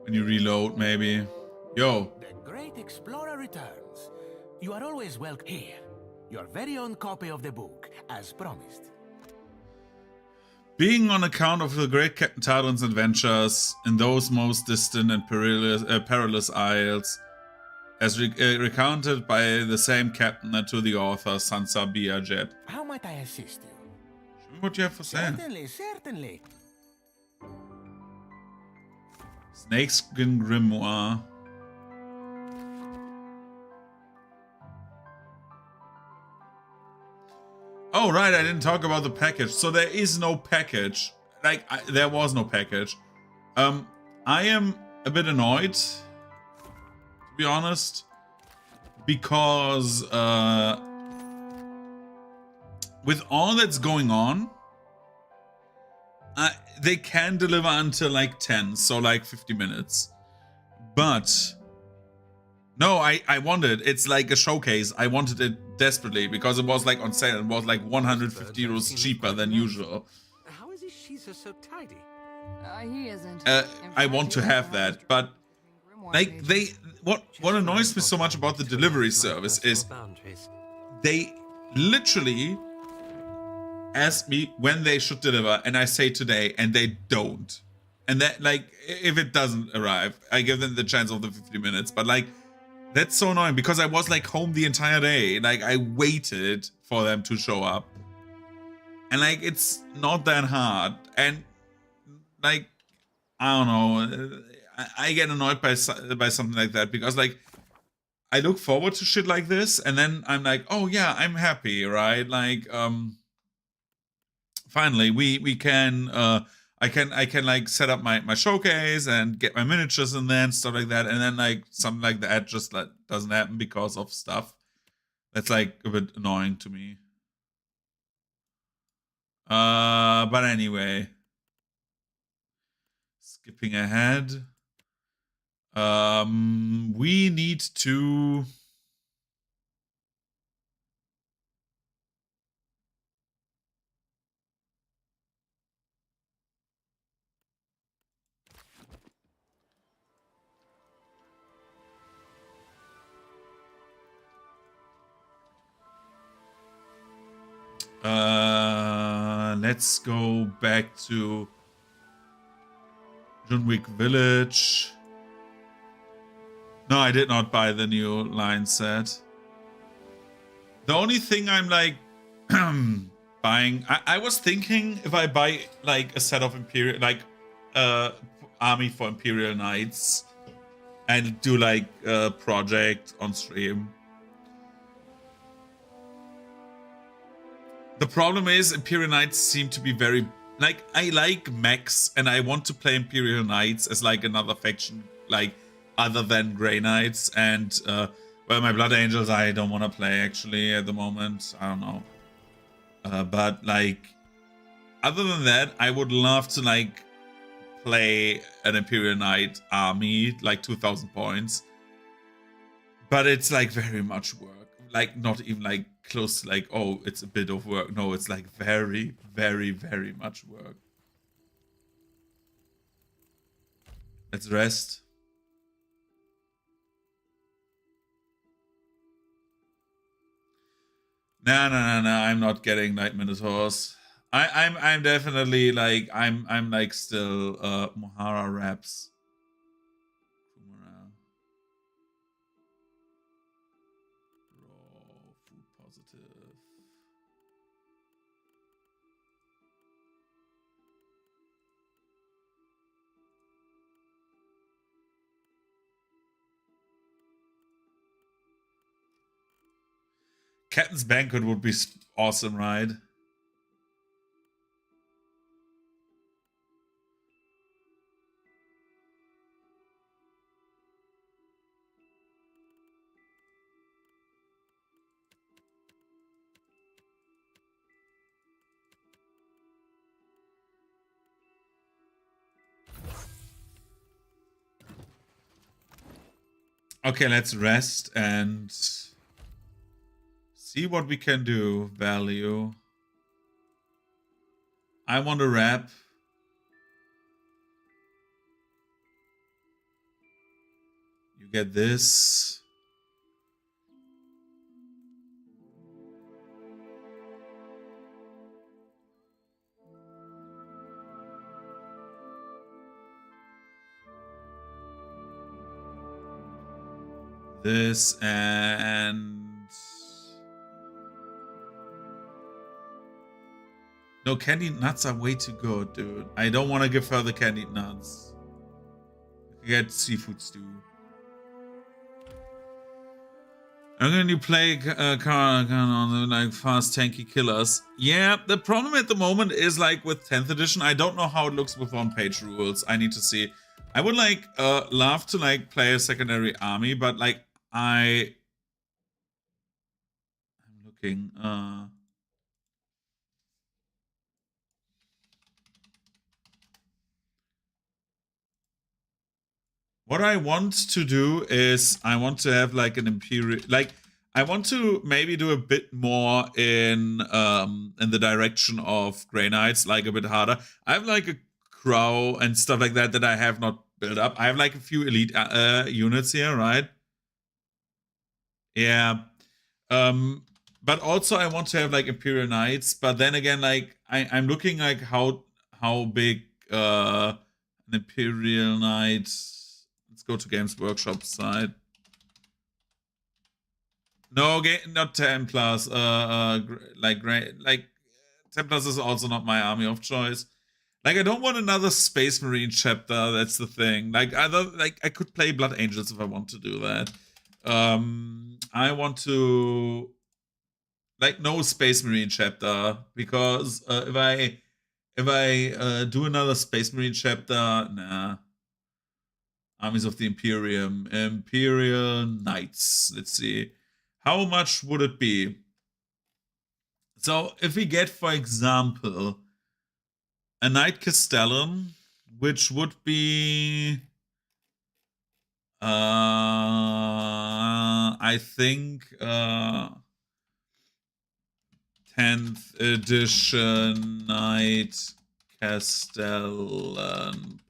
when you reload, maybe. Yo. The Great Explorer returns. You are always welcome here. Your very own copy of the book, as promised. Being on account of the great Captain Tardon's adventures in those most distant and perilous isles, as recounted by the same captain and to the author, Sansa Biajet. How might I assist you? Show me what you have for sale. Certainly, certainly. Snakeskin Grimoire. Oh, right, I didn't talk about the package. So there is no package. Like, there was no package. I am a bit annoyed, to be honest, because with all that's going on, they can deliver until like 10, so like 50 minutes. But no, I wanted, it's like a showcase. I wanted it desperately because it was like on sale. It was like 150 euros cheaper than usual. How is Ishiza so tidy? He isn't. I want to have that, but like what annoys me so much about the delivery service is they literally ask me when they should deliver, and I say today, and they don't. And that, like, if it doesn't arrive, I give them the chance of the 50 minutes. But like, that's so annoying because I was like home the entire day. Like, I waited for them to show up, and like, it's not that hard. And like, I don't know, I get annoyed by something like that because like, I look forward to shit like this, and then I'm like, oh yeah, I'm happy, right? Like, finally we can I can like set up my showcase and get my miniatures in there and stuff like that, and then like something like that just like doesn't happen because of stuff that's like a bit annoying to me. But anyway, skipping ahead, we need to let's go back to Junwick Village. No, I did not buy the new line set. The only thing I'm like buying, I was thinking if I buy like a set of Imperial, like army for Imperial Knights and do like a project on stream. The problem is Imperial Knights seem to be very, like, I like mechs and I want to play Imperial Knights as like another faction, like other than Grey Knights, and well, my Blood Angels I don't want to play actually at the moment. I don't know. But like, other than that, I would love to like play an Imperial Knight army, like 2,000 points. But it's like very much work. Like not even like close to like, oh, it's a bit of work. No, it's like very, very, very much work. Let's rest. No, I'm not getting Night Minotaurs. I'm definitely like I'm like still Mohara Raps. Raw food positive. Captain's Banquet would be awesome, right? Okay, let's rest and see what we can do. Value. I want a wrap. You get this. This and... No, candied nuts are way too good, dude. I don't want to give her the candied nuts. Get seafood stew. I'm gonna play car on the like fast tanky killers. Yeah, the problem at the moment is like with 10th edition, I don't know how it looks with one-page rules. I need to see. I would like love to like play a secondary army, but like I'm looking. What I want to do is I want to have like an imperial, like I want to maybe do a bit more in the direction of Grey Knights, like a bit harder. I have like a crow and stuff like that that I have not built up. I have like a few elite units here, right? Yeah. But also I want to have like Imperial Knights, but then again, like I'm looking like how big an Imperial Knight. Let's go to Games Workshop side. No, not Templars. Like Templars is also not my army of choice. Like I don't want another Space Marine chapter. That's the thing. Like I could play Blood Angels if I want to do that. I want to like no Space Marine chapter because if I do another Space Marine chapter, nah. Armies of the Imperium. Imperial Knights. Let's see. How much would it be? So if we get, for example, a Knight Castellan, which would be... I think 10th edition Knight Castellan.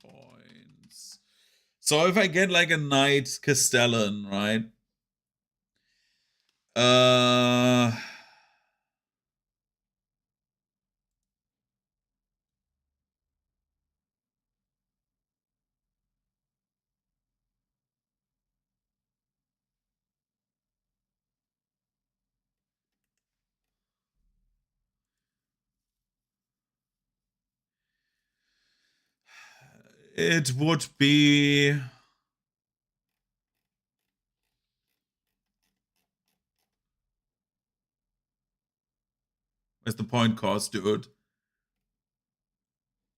So if I get like a Knight Castellan, right? It would be... Where's the point cost, dude?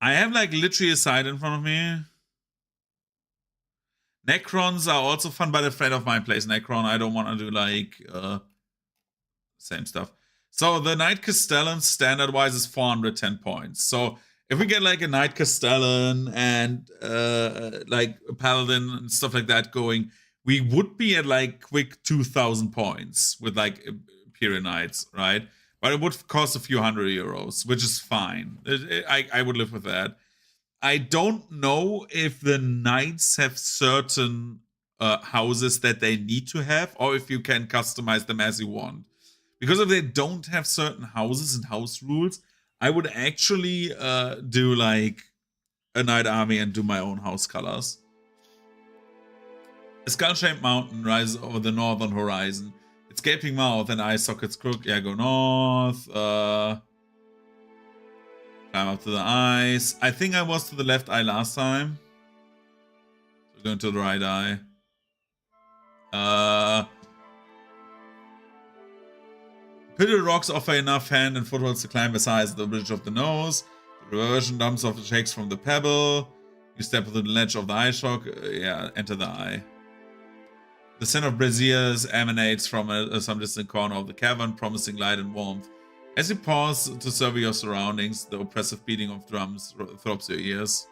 I have like literally a side in front of me. Necrons are also fun, but a friend of mine plays Necron. I don't want to do like same stuff. So the Knight Castellan standard-wise is 410 points. So if we get like a Knight Castellan and like a Paladin and stuff like that going, we would be at like quick 2,000 points with like Imperial Knights, right? But it would cost a few €100, which is fine. I would live with that. I don't know if the knights have certain houses that they need to have, or if you can customize them as you want. Because if they don't have certain houses and house rules, I would actually do like a knight army and do my own house colors. A skull-shaped mountain rises over the northern horizon. Its gaping mouth and eye sockets crook. Yeah, go north. Climb up to the eyes. I think I was to the left eye last time. So going to the right eye. Pitted rocks offer enough hand and footholds to climb besides the bridge of the nose. The reversion dumps off the shakes from the pebble. You step to the ledge of the eye shock. Yeah, enter the eye. The scent of braziers emanates from some distant corner of the cavern, promising light and warmth. As you pause to survey your surroundings, the oppressive beating of drums throbs your ears.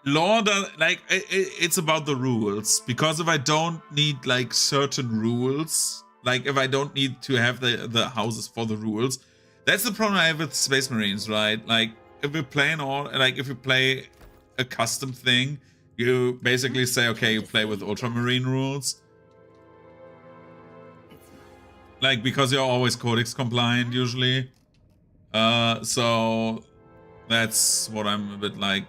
Lord, like, it's about the rules. Because if I don't need, like, certain rules, like, if I don't need to have the houses for the rules, that's the problem I have with Space Marines, right? Like, if you play if you play a custom thing, you basically say, okay, you play with Ultramarine rules. Like, because you're always Codex compliant, usually. So, that's what I'm a bit like.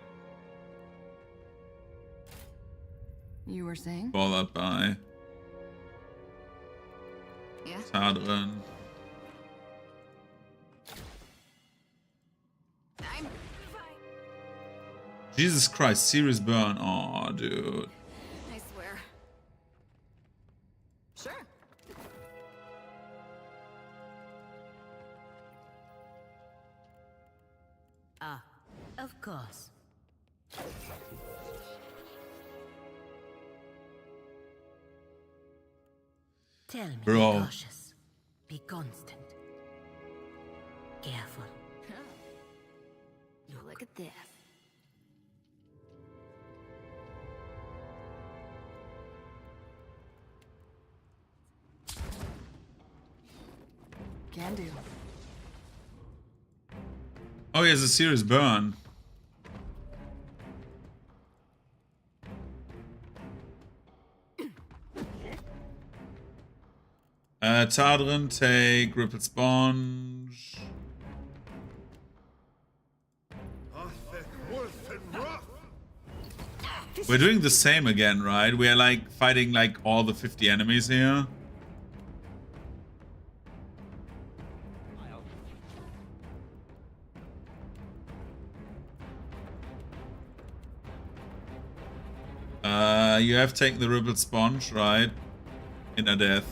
You were saying? Followed by Yeah. Tadrin. I'm fine. Jesus Christ, serious burn. Oh, dude. I swear. Sure. Ah, of course. Tell me, Bro. be cautious. Be constant. Careful. Look at this. Can do. Oh, he has a serious burn. Tadrin, take Ripple Sponge. We're doing the same again, right? We're like fighting like all the 50 enemies here. You have taken the Ripple Sponge, right? In a death.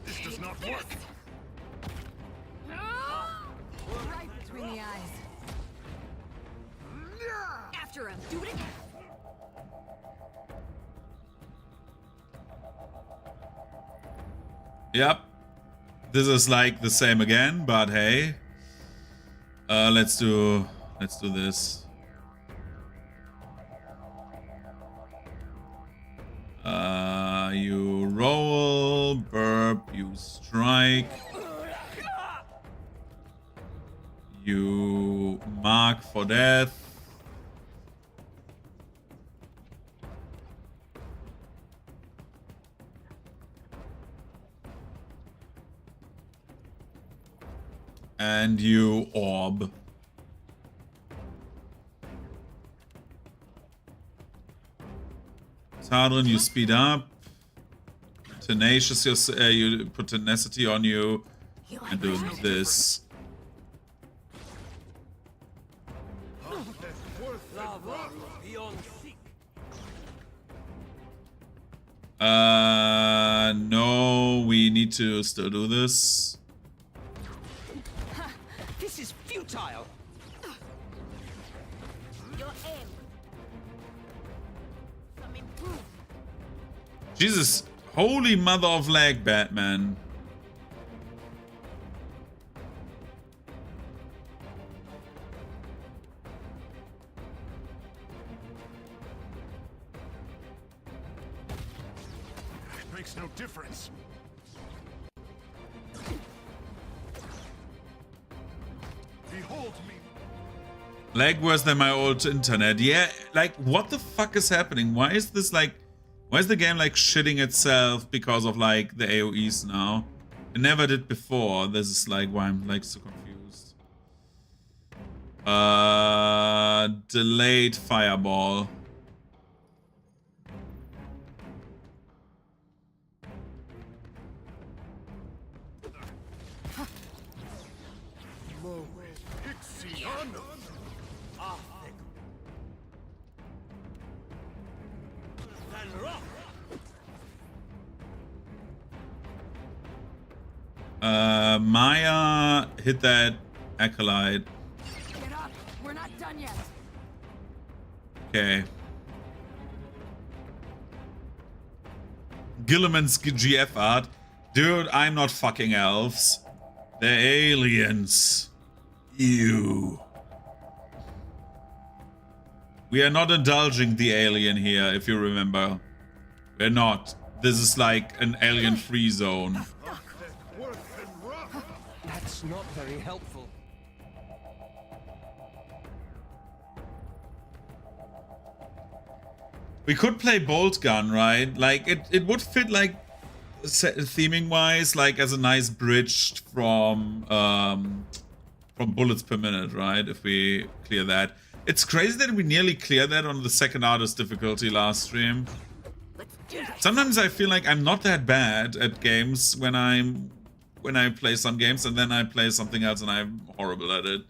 This does not work. Right between the eyes. After him. Do it again. Yep. This is like the same again, but hey. Let's do this. You roll, burp, you strike. You mark for death. And you orb. Tadrin, you speed up. Tenacious, you put tenacity on you. And do this. No, we need to still do this. This is futile. Your aim. Some improve. Jesus, holy mother of lag, Batman. It makes no difference. Behold me. Lag worse than my old internet. Yeah, like, what the fuck is happening? Why is this like... Why is the game like shitting itself because of like the AoEs now? It never did before. This is like why I'm like so confused. Delayed fireball. Maya hit that acolyte. Get up. We're not done yet. Okay. Gilliman's GF art. Dude, I'm not fucking elves. They're aliens. Ew. We are not indulging the alien here, if you remember. We're not. This is like an alien-free zone. That's not very helpful. We could play bolt gun, right? Like it would fit like theming wise, like as a nice bridge from bullets per minute, right? If we clear that. It's crazy that we nearly cleared that on the second hardest difficulty last stream. Let's Sometimes I feel like I'm not that bad at games when I play some games and then I play something else and I'm horrible at it.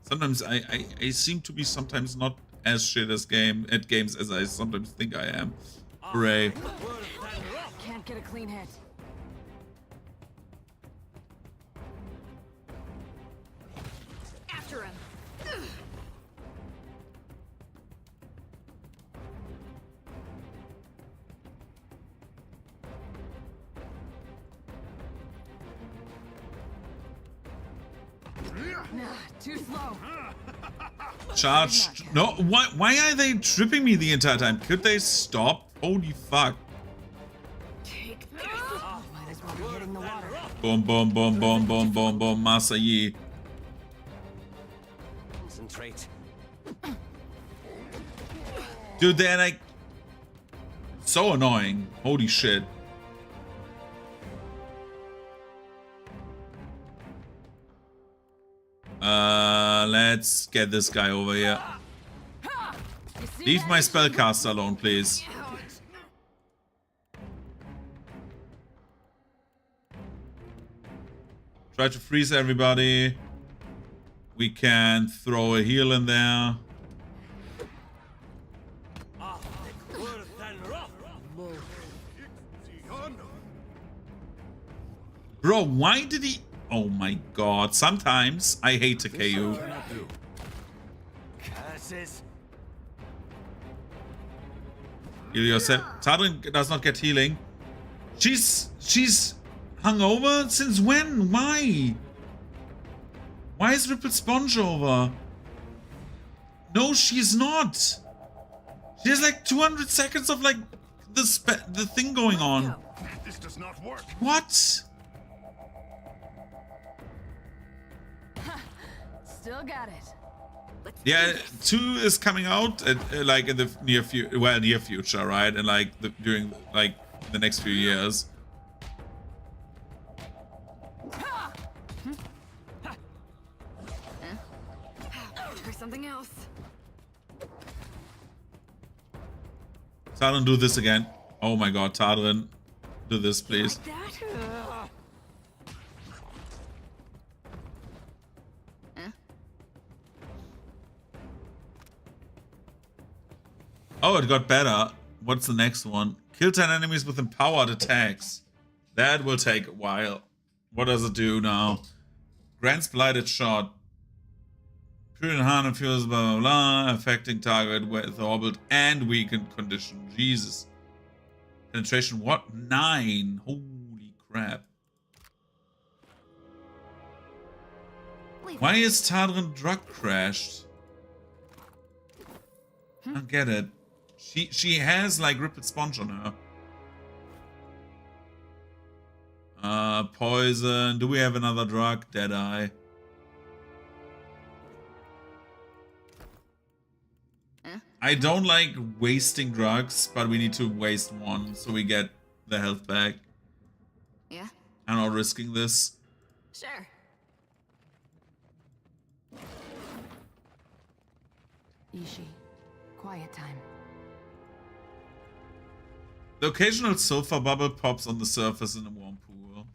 Sometimes I seem to be sometimes not as shit at games as I sometimes think I am. Hooray. Can't get a clean hit. After him. Nah, too slow. Charge. No, why are they tripping me the entire time? Could they stop? Holy fuck. Take this. Might as well be hitting the water. Boom, boom, boom, boom, boom, boom, boom. Masa Yi. Concentrate. Dude, they're like so annoying. Holy shit. Let's get this guy over here. Leave my spellcaster alone, please. Try to freeze everybody. We can throw a heal in there. Bro, why did he... Oh my god. Sometimes I hate to KU. Curses. Heal yourself. Tadrin does not get healing. She's hungover? Since when? Why? Why is Ripple Sponge over? No, she's not. She has like 200 seconds of like the thing going on. This does not work. What? Still got it. Yeah, 2 is coming out like in the near future, right? And like during like the next few years. Try something else. Tadrin, do this again. Oh my god, Tadrin, do this, please. Like that? Oh, it got better. What's the next one? Kill 10 enemies with empowered attacks. That will take a while. What does it do now? Grants blighted shot. Period harm and fuels blah blah blah. Affecting target with orbit and weakened condition. Jesus. Penetration what? 9. Holy crap. Why is Tadrin drug crashed? I don't get it. She has like Ripple Sponge on her. Poison. Do we have another drug? Deadeye. I don't like wasting drugs, but we need to waste one so we get the health back. Yeah? I'm not risking this. Sure. Ishi, quiet time. The occasional sulfur bubble pops on the surface in a warm pool.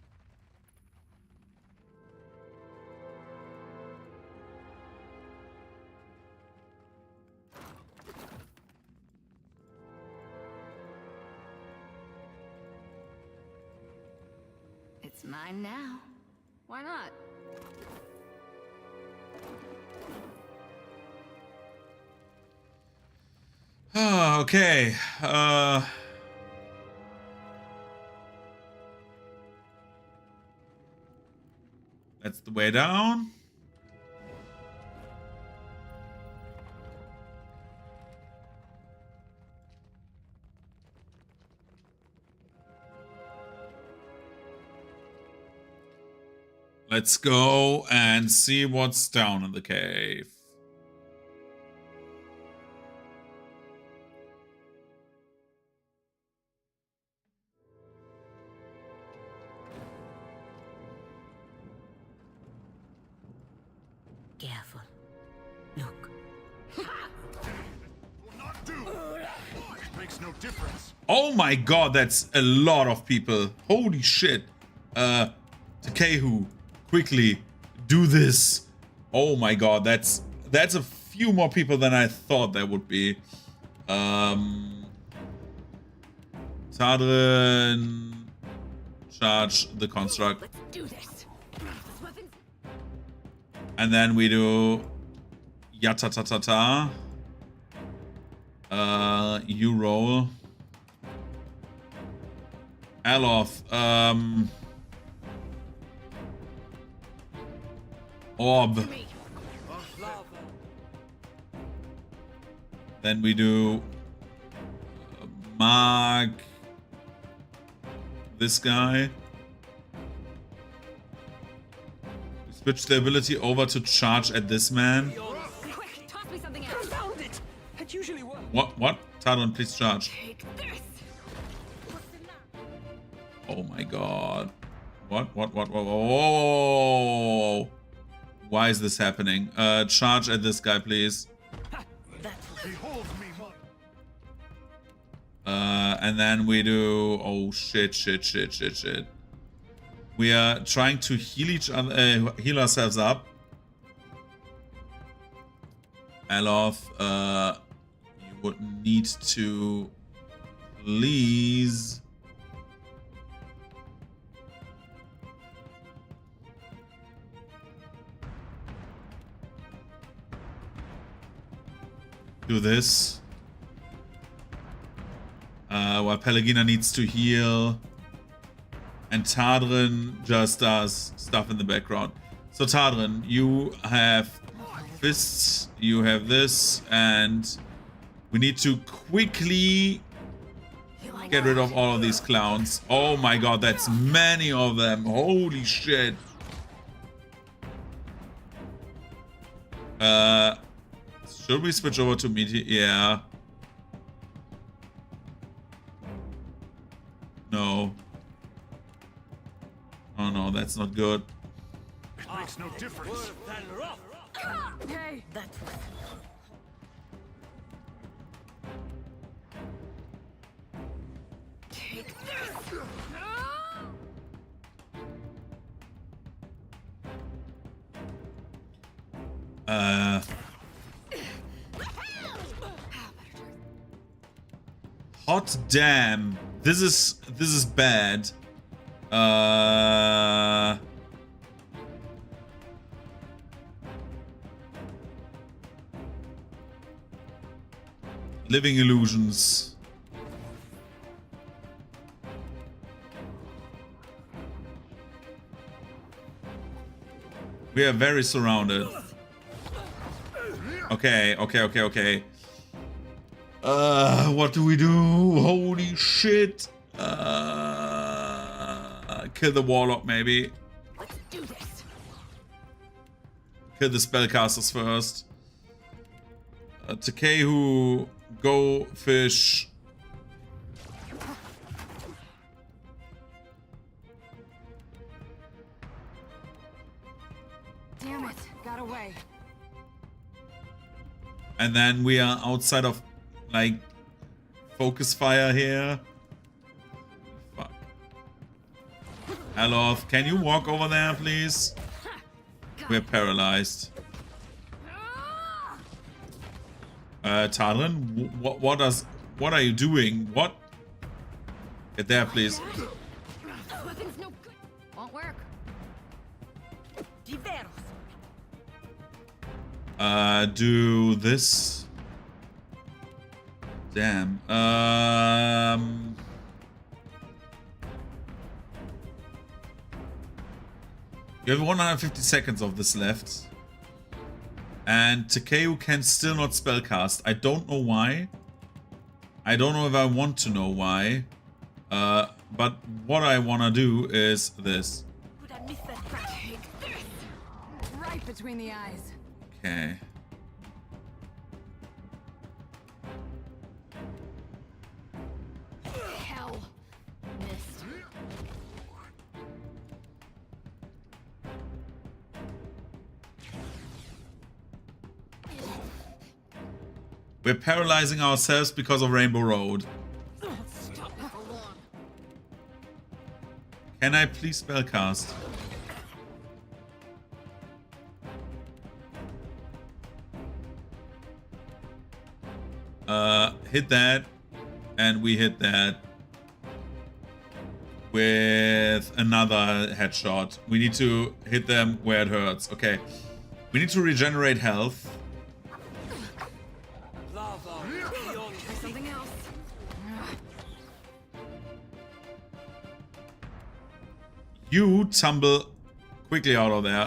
It's mine now. Why not? Okay. That's the way down. Let's go and see what's down in the cave. Careful. Look. Will not do. It makes no difference. Oh my god, that's a lot of people. Holy shit. Takehu, quickly, do this. Oh my god, that's a few more people than I thought there would be. Tadrin, charge the construct. Let's do this. Weapons. And then we do Yatatatata. You roll. Aloth. Orb. Then we do Mark. This guy. We switch the ability over to charge at this man. Quick, toss me something else. Found it! It usually works. What? Tadron, please charge. Take this. Oh my god. What? Whoa. Why is this happening? Charge at this guy, please. Behold me, And then we do... Oh, shit. We are trying to heal each other, heal ourselves up. Aloth, you would need to please... do this. While Pelagina needs to heal. And Tadrin just does stuff in the background. So Tadrin, you have fists, you have this, and we need to quickly get rid of all of these clowns. Oh my god, that's many of them. Holy shit. Should we switch over to Meteor? Yeah. No. Oh no, that's not good. It makes no difference. Hey! That's Take this. Hot damn. This is bad. Living illusions. We are very surrounded. Okay. What do we do? Holy shit. Kill the warlock, maybe. Let's do this. Kill the spellcasters first. Takehu, go fish. Damn it, got away. And then we are outside of, like, focus fire here. Fuck. Aloth, can you walk over there, please? We're paralyzed. Tadrin, what are you doing? What? Get there, please. Weapon's no good. Won't work. Diveros. Do this. Damn. You have 150 seconds of this left. And Takeo can still not spellcast. I don't know why. I don't know if I want to know why. But what I want to do is this. Would I miss that crack? Right between the eyes. Okay. Hell. Missed. We're paralyzing ourselves because of Rainbow Road. Can I please spellcast? Hit that, and we hit that with another headshot. We need to hit them where it hurts. Okay. We need to regenerate health. Something else. You tumble quickly out of there.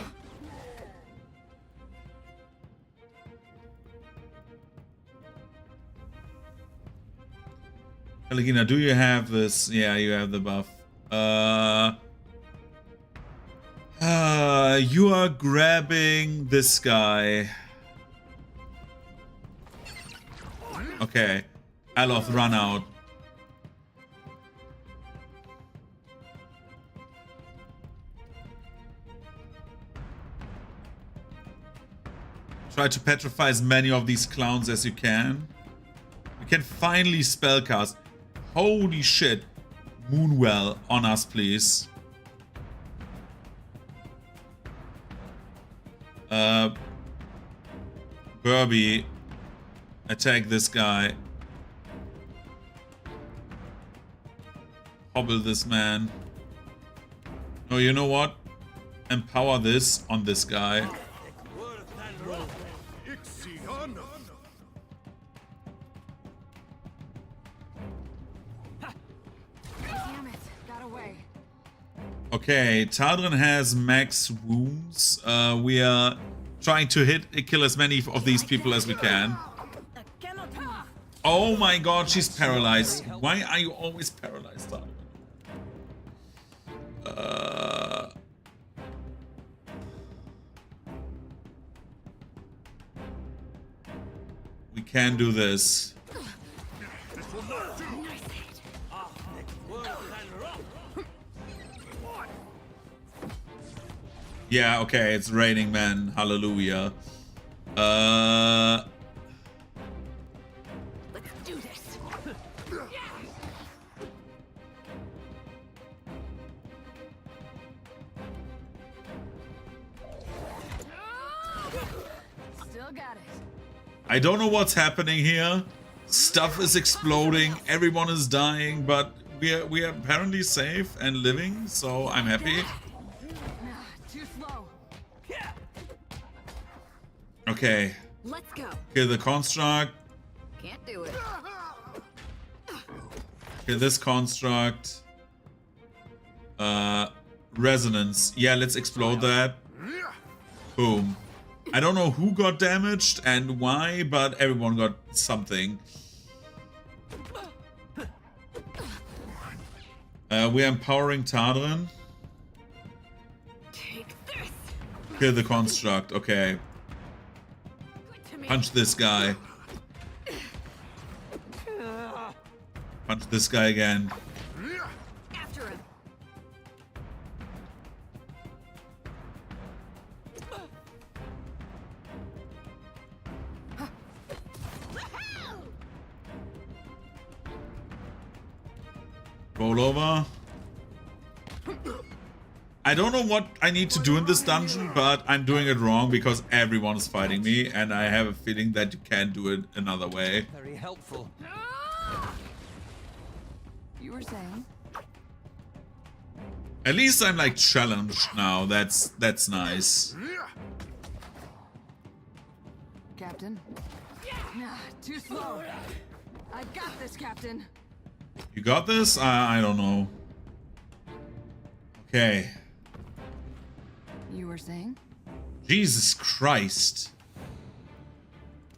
Pelagina, do you have this? Yeah, you have the buff. You are grabbing this guy. Okay. Aloth, run out. Try to petrify as many of these clowns as you can. You can finally spellcast. Holy shit. Moonwell on us, please. Burby, attack this guy. Hobble this man. No, you know what? Empower this on this guy. Damn it. Got away. Okay, Tadrin has max wounds. We are trying to kill as many of these people as we can. Oh my god, she's paralyzed. Why are you always paralyzed, Tadrin? We can do this. Yeah, okay, it's raining men. Hallelujah. Let's do this. Still got it. I don't know what's happening here. Stuff is exploding. Everyone is dying, but we are apparently safe and living, so I'm happy. Too slow. Okay. Let's go. Kill the construct. Can't do it. Kill this construct. Resonance. Yeah, let's explode that. Boom. I don't know who got damaged and why, but everyone got something. We're empowering Tadrin. Take this. Kill the construct. Okay. Punch this guy. Punch this guy again. After him. Roll over. I don't know what I need to do in this dungeon, but I'm doing it wrong because everyone is fighting me, and I have a feeling that you can't do it another way. Very helpful. You were saying? At least I'm like challenged now. That's nice. Captain? Nah, too slow. I got this, Captain. You got this? I don't know. Okay. You were saying? Jesus Christ.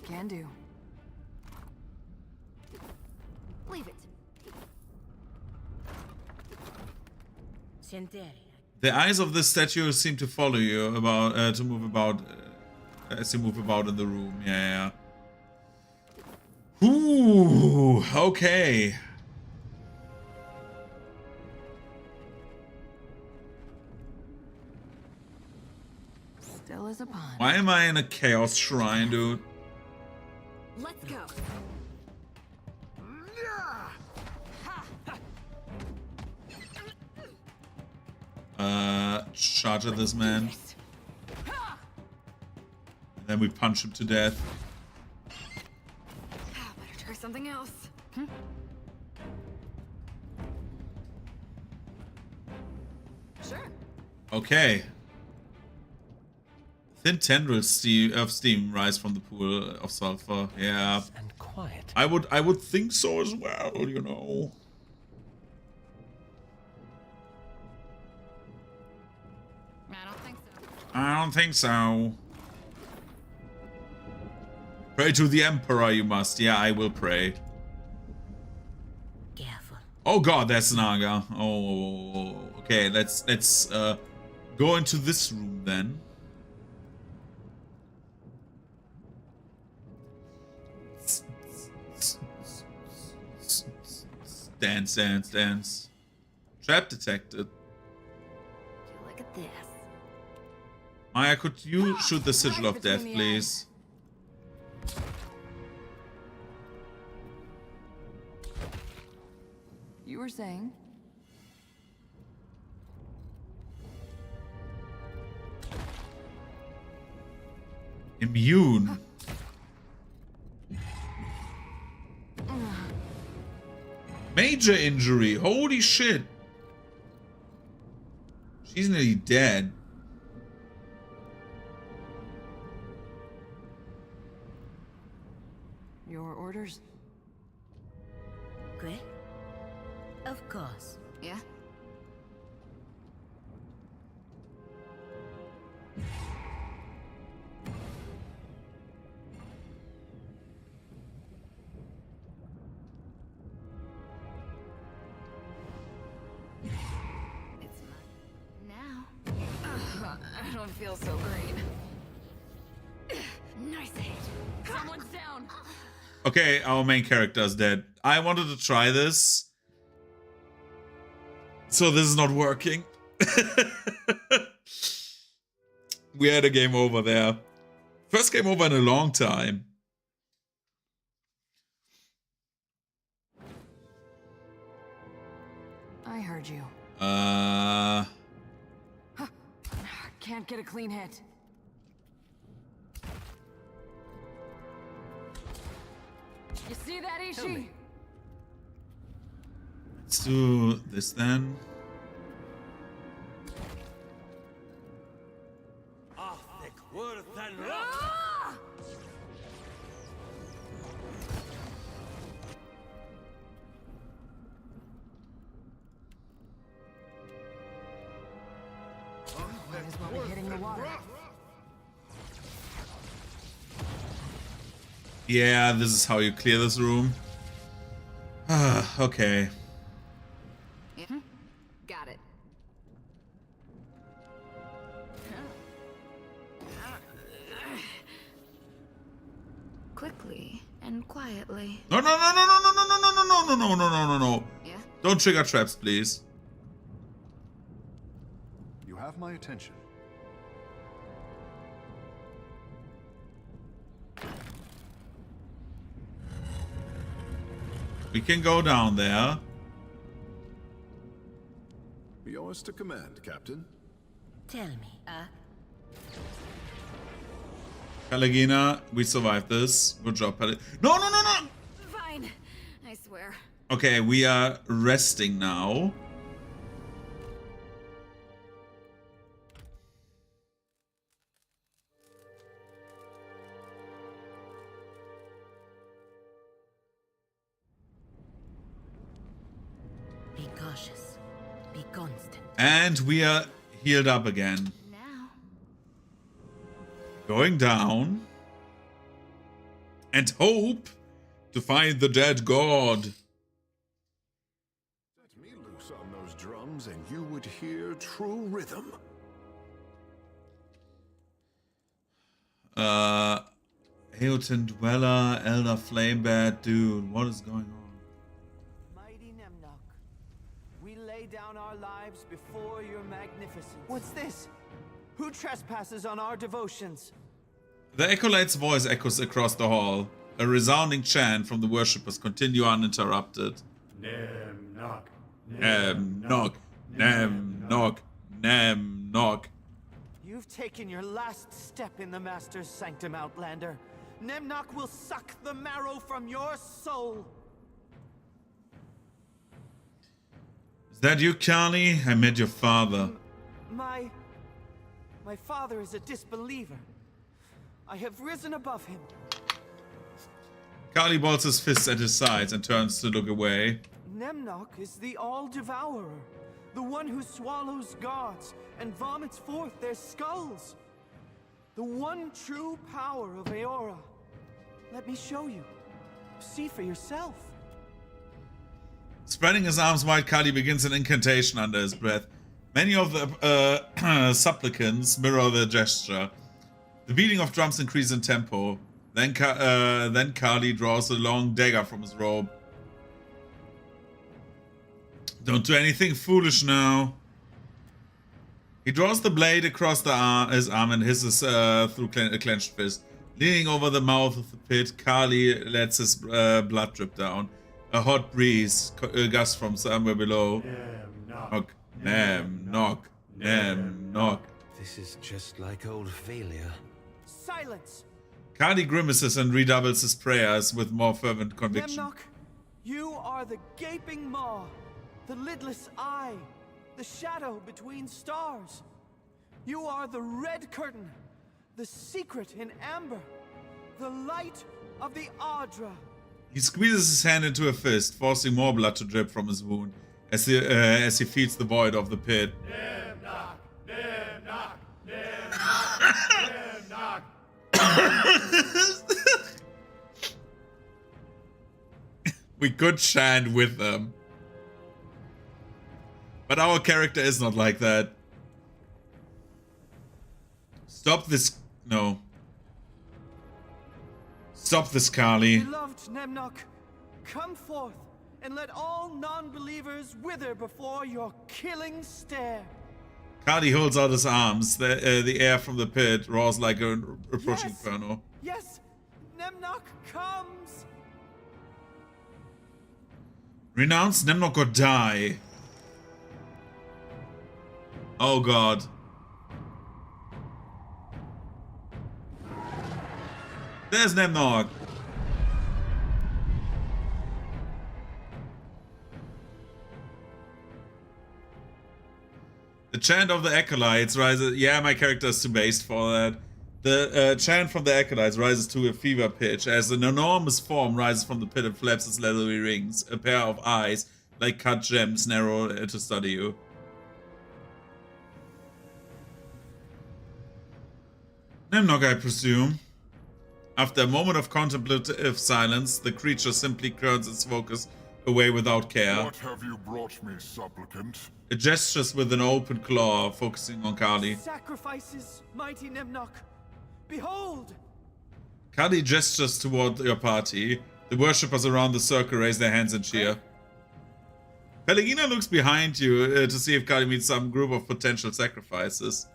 Can do. Leave it. Senteri. The eyes of this statue seem to follow you about to move about as you move about in the room. Yeah. Ooh. Okay. Still as a pond. Why am I in a chaos shrine, dude? Let's go. charge at this man. And then we punch him to death. Better try something else. Sure. Okay. Thin tendrils of steam rise from the pool of sulfur. Yeah. And quiet. I would think so as well, you know. I don't think so. I don't think so. Pray to the Emperor, you must. Yeah, I will pray. Careful. Oh god, that's Naga. Oh, okay. Let's go into this room then. Dance, dance, dance. Trap detected. Look at this. Maya, could you shoot the sigil of death, please? You were saying? Immune. Major injury. Holy shit. She's nearly dead. Your orders? Quick? Of course. Yeah? It's now. I don't feel so great. Nice hit. Someone's down. Okay, our main character is dead. I wanted to try this. So this is not working. We had a game over there. First game over in a long time. I heard you. Can't get a clean hit. You see that, Ishi? Let's do this then. Might as well be hitting the water. Yeah, this is how you clear this room. Okay. Yeah. Got it. Quickly and quietly. No, no, no, no, no, no, no, no, no, no, no, no, no, no, no, no. Yeah? Don't trigger traps, please. You have my attention. We can go down there. Yours to command, Captain. Tell me, Pelagina, we survived this. Good job, Pelagina. No, no, no, no! Fine. I swear. Okay, we are resting now. be cautious. Be constant. And we are healed up again. Now. Going down. And hope to find the dead god. Set me loose on those drums and you would hear true rhythm. Eoten Dweller, Elder Flamebat, dude, what is going on? Mighty Nemnok, we lay down our lives before your magnificence. What's this? Who trespasses on our devotions? The acolyte's voice echoes across the hall. A resounding chant from the worshippers continue uninterrupted. Nem knock. Nem knock. Nem knock. Nem knock. You've taken your last step in the Master's sanctum, Outlander. Nemnock will suck the marrow from your soul. Is that you, Carly? I met your father. My father is a disbeliever. I have risen above him. Carly balls his fists at his sides and turns to look away. Nemnock is the All-Devourer, the one who swallows gods and vomits forth their skulls. The one true power of Eora. Let me show you. See for yourself. Spreading his arms wide, Carly begins an incantation under his breath. Many of the supplicants mirror the gesture. The beating of drums increases in tempo. Then Carly draws a long dagger from his robe. Don't do anything foolish now. He draws the blade across his arm and hisses through a clenched fist. Leaning over the mouth of the pit, Carly lets his blood drip down. A hot breeze gusts from somewhere below. Knock, knock, knock. This is just like old failure. Silence! Carly grimaces and redoubles his prayers with more fervent conviction. Nemnock, you are the gaping maw, the lidless eye, the shadow between stars. You are the red curtain, the secret in amber, the light of the Ardra. He squeezes his hand into a fist, forcing more blood to drip from his wound as he feels the void of the pit. We could chant with them. But our character is not like that. Stop this. No. Stop this, Carly. Beloved Nemnock, come forth and let all non-believers wither before your killing stare. Carly holds out his arms. The air from the pit roars like an approaching inferno. Yes, Nemnock comes. Renounce Nemnock or die. Oh god. There's Nemnock. The chant of the acolytes rises. Yeah, my character is too based for that. The chant from the acolytes rises to a fever pitch as an enormous form rises from the pit and flaps its leathery rings. A pair of eyes, like cut gems, narrow to study you. Nemnock, I presume. After a moment of contemplative silence, the creature simply turns its focus away without care. What have you brought me, supplicant? It gestures with an open claw, focusing on Carly. Sacrifices, mighty Nemnock. Behold! Carly gestures toward your party. The worshippers around the circle raise their hands and cheer. Pelagina looks behind you to see if Carly meets some group of potential sacrifices.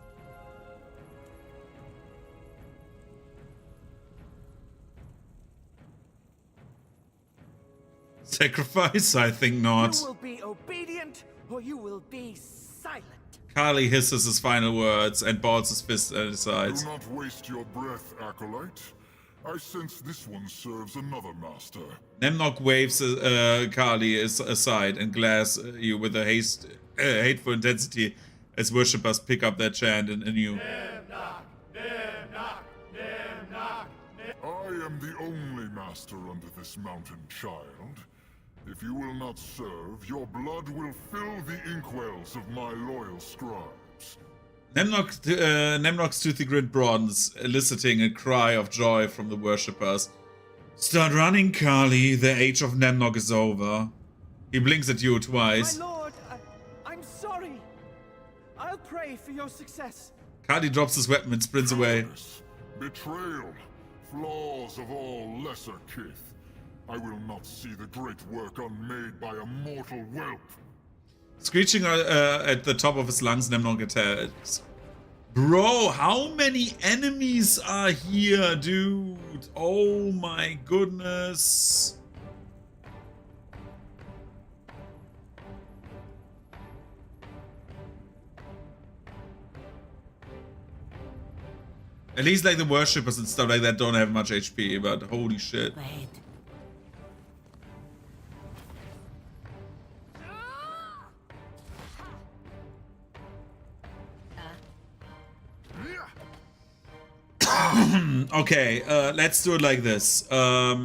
Sacrifice? I think not. You will be obedient, or you will be silent. Carly hisses his final words and balls his fist at his sides. Do not waste your breath, acolyte. I sense this one serves another master. Nemnock waves Carly aside and glares you with a hateful intensity as worshippers pick up their chant anew. I am the only master under this mountain, child. If you will not serve, your blood will fill the inkwells of my loyal scribes. Nemnock's toothy grin broadens, eliciting a cry of joy from the worshippers. Start running, Carly. The age of Nemnock is over. He blinks at you twice. My lord, I'm sorry. I'll pray for your success. Carly drops his weapon and sprints away. Betrayal, flaws of all lesser kith. I will not see the great work unmade by a mortal whelp. Screeching at the top of his lungs, Nemnock attacks. Bro, how many enemies are here, dude? Oh my goodness. At least like the worshippers and stuff like that don't have much HP, but holy shit. Ahead. Okay, let's do it like this.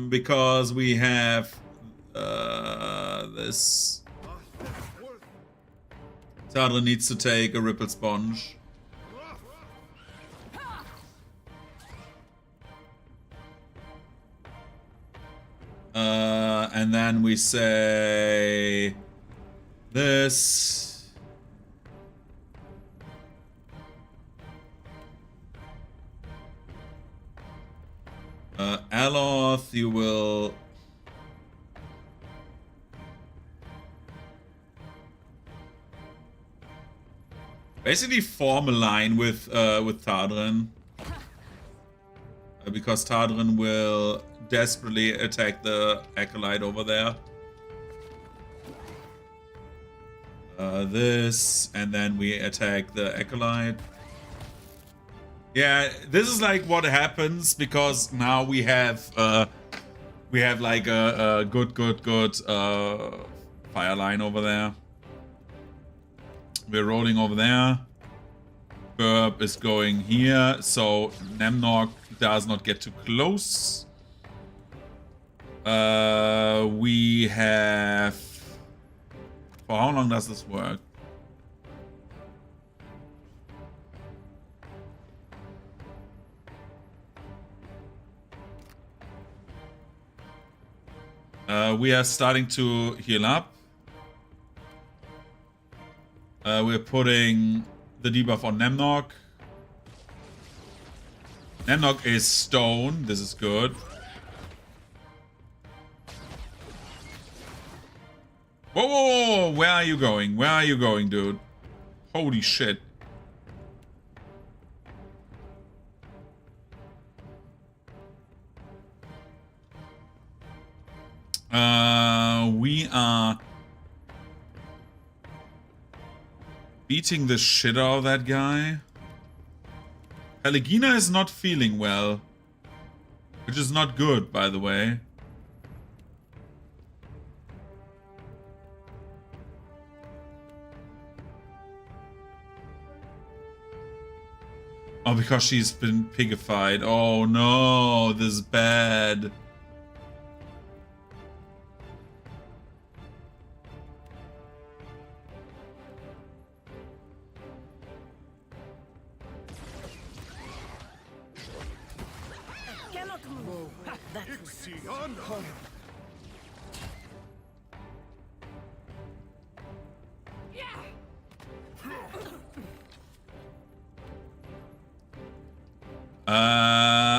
Because we have this. Tadra needs to take a Ripple Sponge. And then we say this. Aloth, you will basically form a line with Tadrin. Because Tadrin will desperately attack the Acolyte over there. This, and then we attack the Acolyte. Yeah, this is like what happens because now we have like a good fire line over there. We're rolling over there. Burp is going here, so Nemnok does not get too close. We have... For how long does this work? We are starting to heal up. We're putting the debuff on Nemnok. Nemnok is stone. This is good. Whoa, whoa, whoa, where are you going? Where are you going, dude? Holy shit. We are beating the shit out of that guy. Pelagina is not feeling well. Which is not good, by the way. Oh, because she's been pigified. Oh no, this is bad.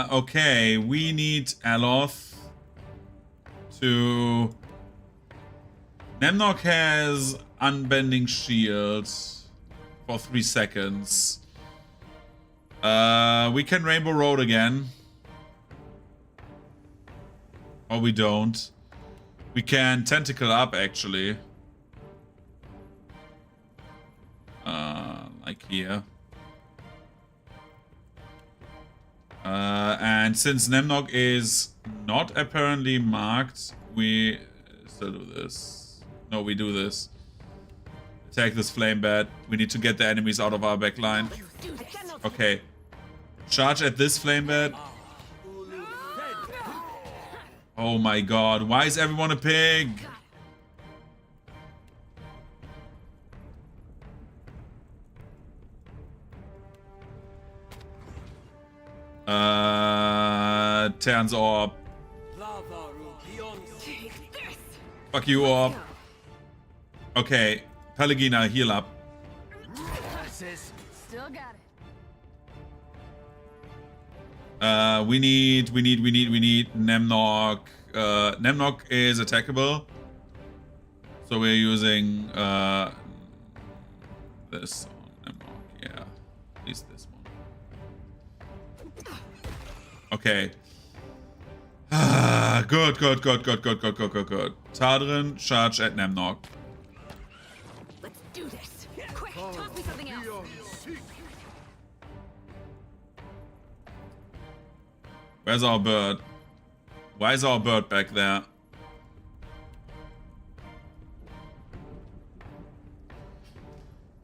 Okay, we need Aloth to... Nemnok has Unbending Shield for 3 seconds. We can Rainbow Road again. Or we don't. We can Tentacle up, actually. Like here. And since Nemnok is not apparently marked, we still do this. No, we do this. Attack this flame bat. We need to get the enemies out of our backline. Okay. Charge at this flame bat. Oh my god. Why is everyone a pig? Terran's Orb. Fuck you, Orb. Okay, Pelagina, heal up. Still got it. We need Nemnok. Nemnok is attackable. So we're using this on Nemnok. Yeah, at least this one. Okay. Good. Tadrin, charge at Nemnok. Let's do this. Quick, toss me something else. Where's our bird? Why is our bird back there?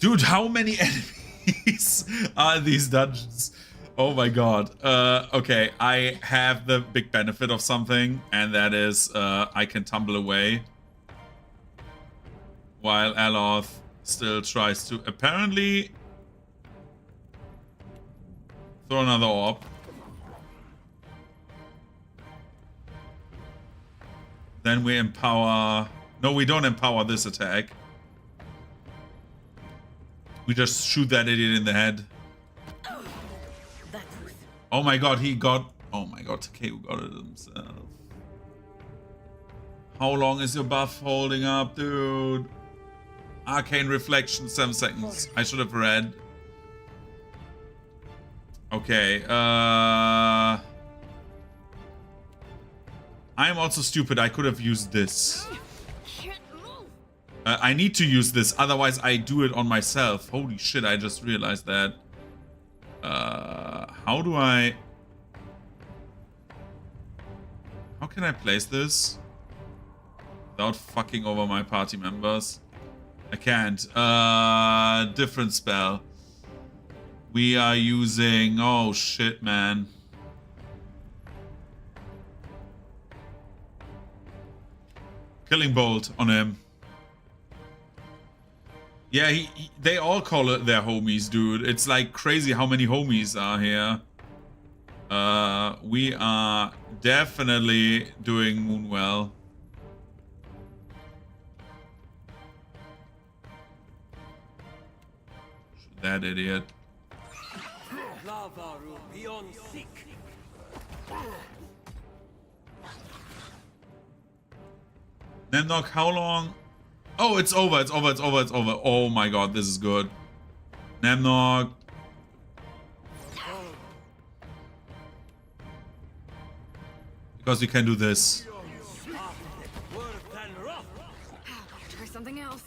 Dude, how many enemies are in these dungeons? Oh my god. Okay, I have the big benefit of something, and that is I can tumble away. While Aloth still tries to apparently throw another orb. Then we empower... No, we don't empower this attack. We just shoot that idiot in the head. Oh my god, he got... Oh my god, Takeo got it himself. How long is your buff holding up, dude? Arcane Reflection, 7 seconds. I should have read. Okay, I'm also stupid. I could have used this. I need to use this, otherwise I do it on myself. Holy shit, I just realized that. How do I... How can I place this? Without fucking over my party members? I can't. Different spell. We are using... Oh shit, man. Killing Bolt on him. Yeah, they all call it their homies, dude. It's like crazy how many homies are here. We are definitely doing Moon well. That idiot. Nemnock, how long? Oh, it's over, it's over, it's over, it's over. Oh my god, this is good. Nemnock. Because we can do this. Try something else.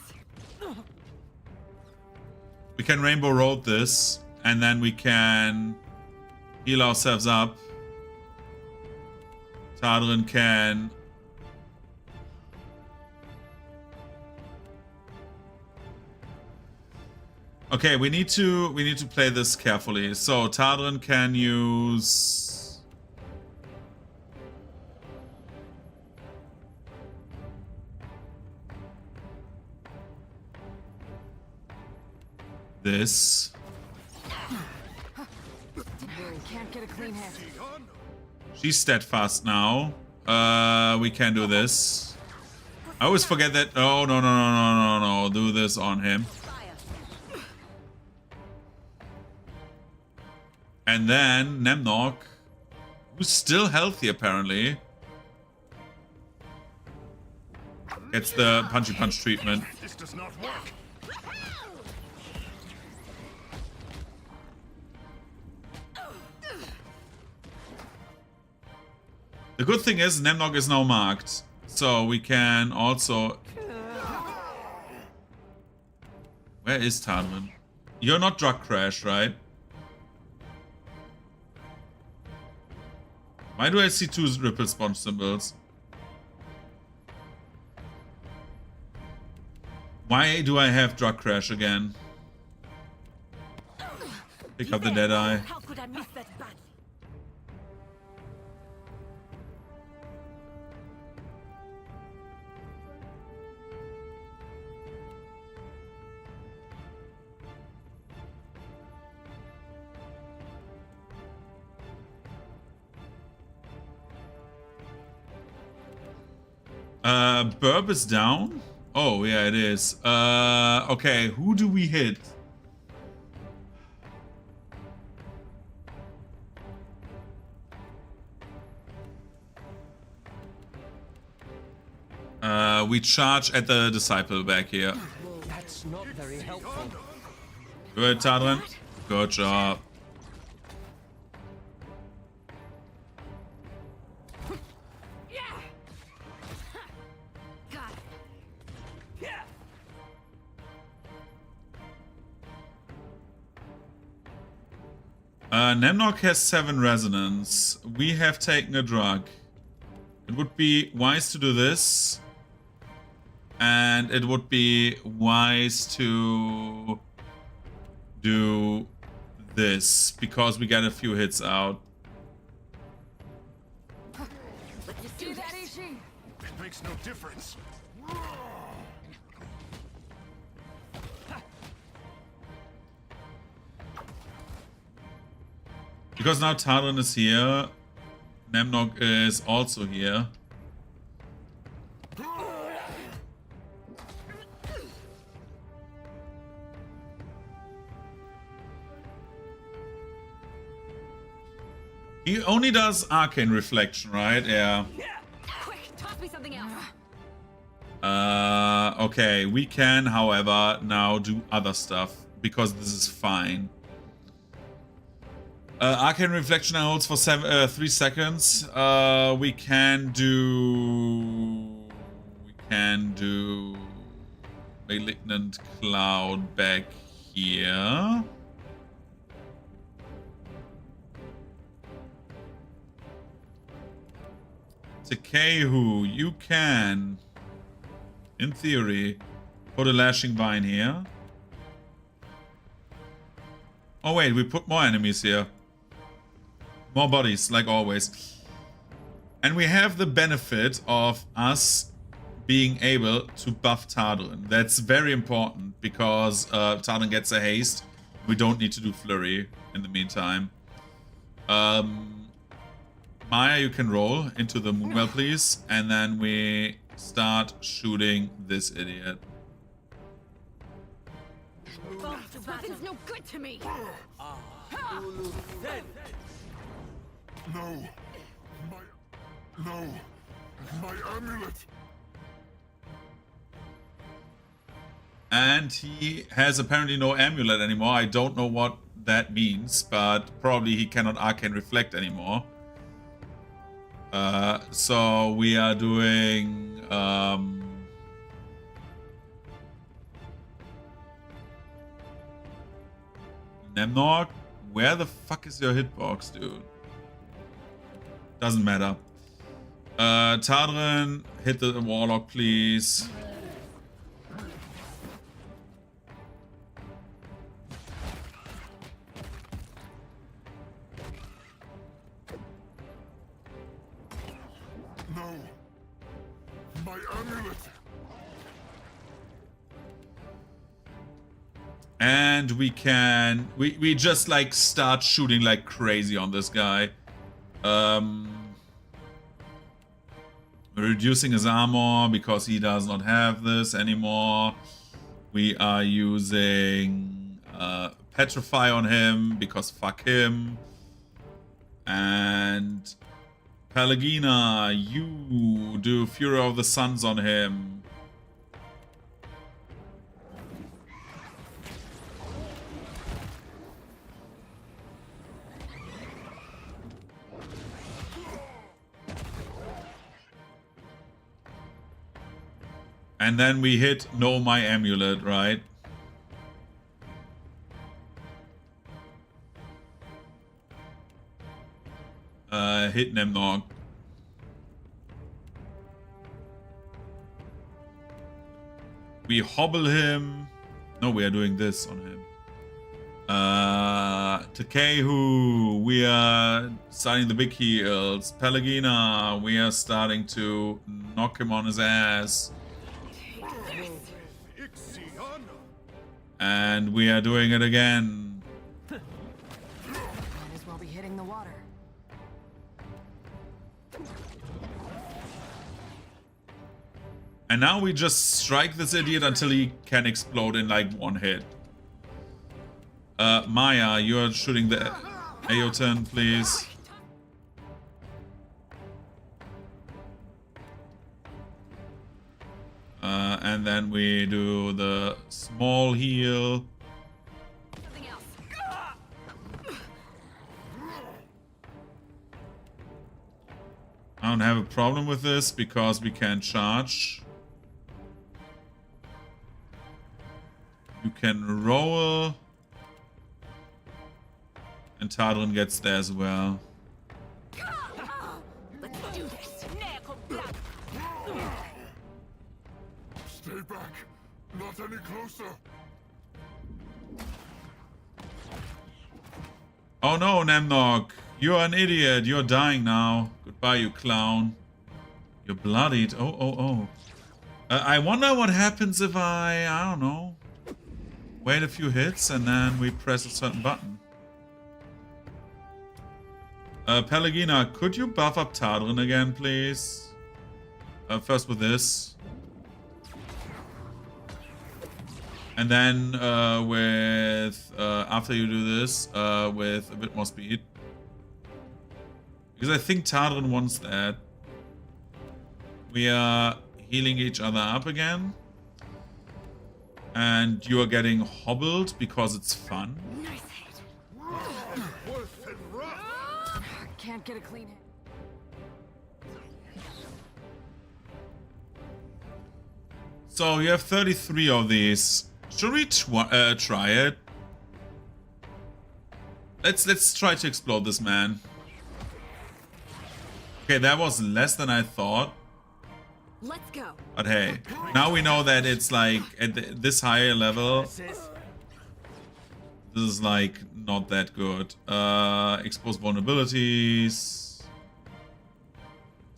We can Rainbow Road this, and then we can heal ourselves up. Tadrin can... Okay, we need to play this carefully. So Tadrin can use this. Can't get a clean hit. She's steadfast now. We can do this. I always forget that. Oh no no no no no no! Do this on him. And then Nemnock, who's still healthy apparently, gets the punchy punch treatment. This does not work. The good thing is Nemnock is now marked, so we can also... Where is Tadrin? You're not Drug Crash, right? Why do I see two Ripple Sponge symbols? Why do I have Drug Crash again? Pick up the Deadeye. How could I miss that badly? Burb is down? Oh, yeah, it is. Okay, who do we hit? We charge at the Disciple back here. That's not very helpful. Good, Tadrin. Good job. Nemnok has 7 resonance. We have taken a drug. It would be wise to do this. And it would be wise to do this because we get a few hits out. Do that, Ishi. It makes no difference. Because now Talon is here, Nemnok is also here. He only does arcane reflection, right? Yeah. Quick, toss me something else. Okay, we can, however, now do other stuff because this is fine. Arcane reflection holds for 3 seconds. We can do malignant cloud back here. Takehu, you can, in theory, put a lashing vine here. Oh wait, we put more enemies here. More bodies, like always. And we have the benefit of us being able to buff Tardrin. That's very important because Tardrin gets a haste. We don't need to do flurry in the meantime. Maya, you can roll into the Moonwell, please. And then we start shooting this idiot. This weapon's no good to me. No. My amulet. And he has apparently no amulet anymore. I don't know what that means, but probably he cannot arcane reflect anymore. So we are doing Nemnok, where the fuck is your hitbox, dude? Doesn't matter. Tardrin, hit the Warlock, please. No. My amulet. And we can... We just, like, start shooting like crazy on this guy. Reducing his armor because he does not have this anymore. We are using Petrify on him because fuck him. And Pelagina, you do Fury of the Suns on him. And then we hit No My Amulet, right? Hit Nemnog. We hobble him. No, we are doing this on him. Takehu, we are starting the big heals. Pelagina, we are starting to knock him on his ass. And we are doing it again. Might as well be hitting the water. And now we just strike this idiot until he can explode in like one hit. Maya, you are shooting the Aeoten, please. And then we do the small heal. I don't have a problem with this because we can charge. You can roll. And Tadrin gets there as well. Let's do this. Stay back. Not any closer. Oh no, Nemnog. You're an idiot. You're dying now. Goodbye, you clown. You're bloodied. Oh. I wonder what happens if I don't know, wait a few hits and then we press a certain button. Pelagina, could you buff up Tadrin again, please? First with this. And then with, after you do this, with a bit more speed. Because I think Tadrin wants that. We are healing each other up again. And you are getting hobbled because it's fun. Nice hit. Can't get a clean hit. So you have 33 of these. Should we try it? Let's try to explode this man. Okay, that was less than I thought. Let's go. But hey, now we know that it's like at this higher level. This is like not that good. Expose vulnerabilities. Is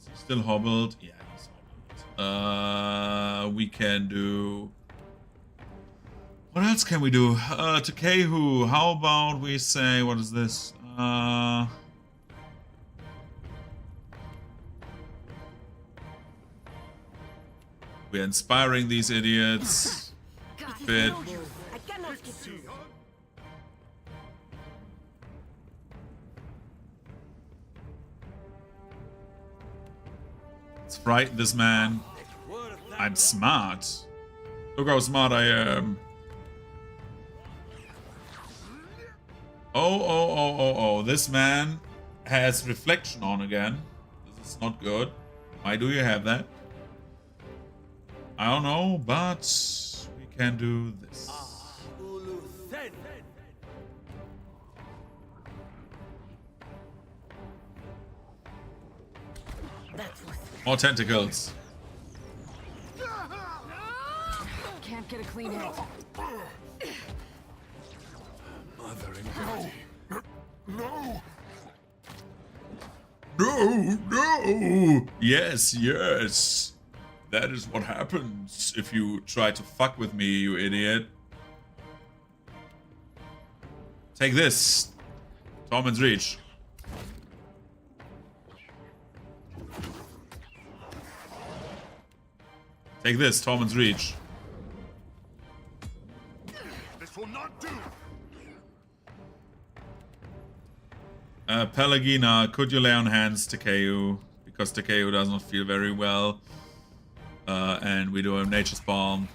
he still hobbled? Yeah, he's hobbled. We can do. What else can we do? To Kehu, how about we say, what is this? We're inspiring these idiots. Bit. Let's frighten this man. I'm smart. Look how smart I am. Oh. This man has reflection on again. This is not good. Why do you have that? I don't know, but we can do this. More tentacles. Can't get a clean hit. No. Yes. That is what happens if you try to fuck with me, you idiot. Take this. Tormund's Reach. Take this, Tormund's Reach. This will not do. Pelagina, could you lay on hands to Takeu? Because Takeu does not feel very well. And we do a Nature's Balm.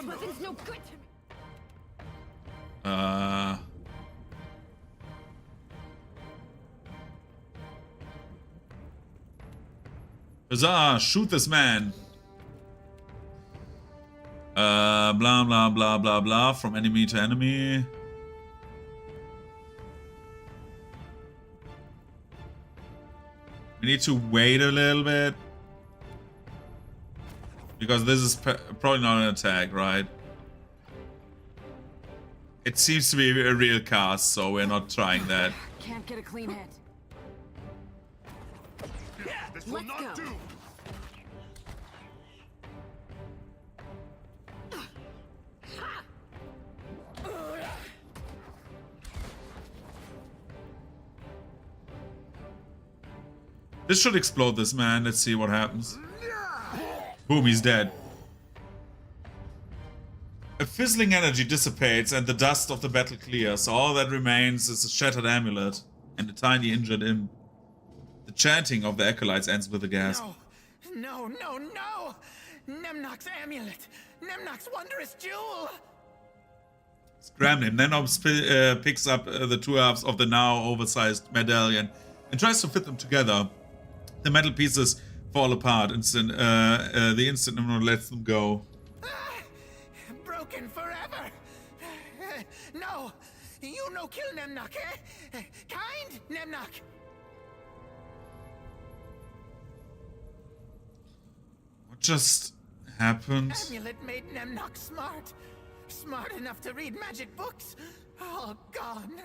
Weapon's no good to me. Huzzah! Shoot this man! Blah. From enemy to enemy. We need to wait a little bit. Because this is probably not an attack, right? It seems to be a real cast, so we're not trying that. Can't get a clean hit. This will not do. This should explode this man. Let's see what happens. Boom, he's dead. A fizzling energy dissipates and the dust of the battle clears. All that remains is a shattered amulet and a tiny injured imp. The chanting of the acolytes ends with a gasp. No! Nemnok's amulet! Nemnok's wondrous jewel! Scrambling, Nenops picks up the two halves of the now oversized medallion and tries to fit them together. The metal pieces fall apart. The instant Nemno lets them go. Broken forever! No! You no kill Nemnok, eh? Kind, Nemnok? What just happened? Amulet made Nemnok smart. Smart enough to read magic books. All gone.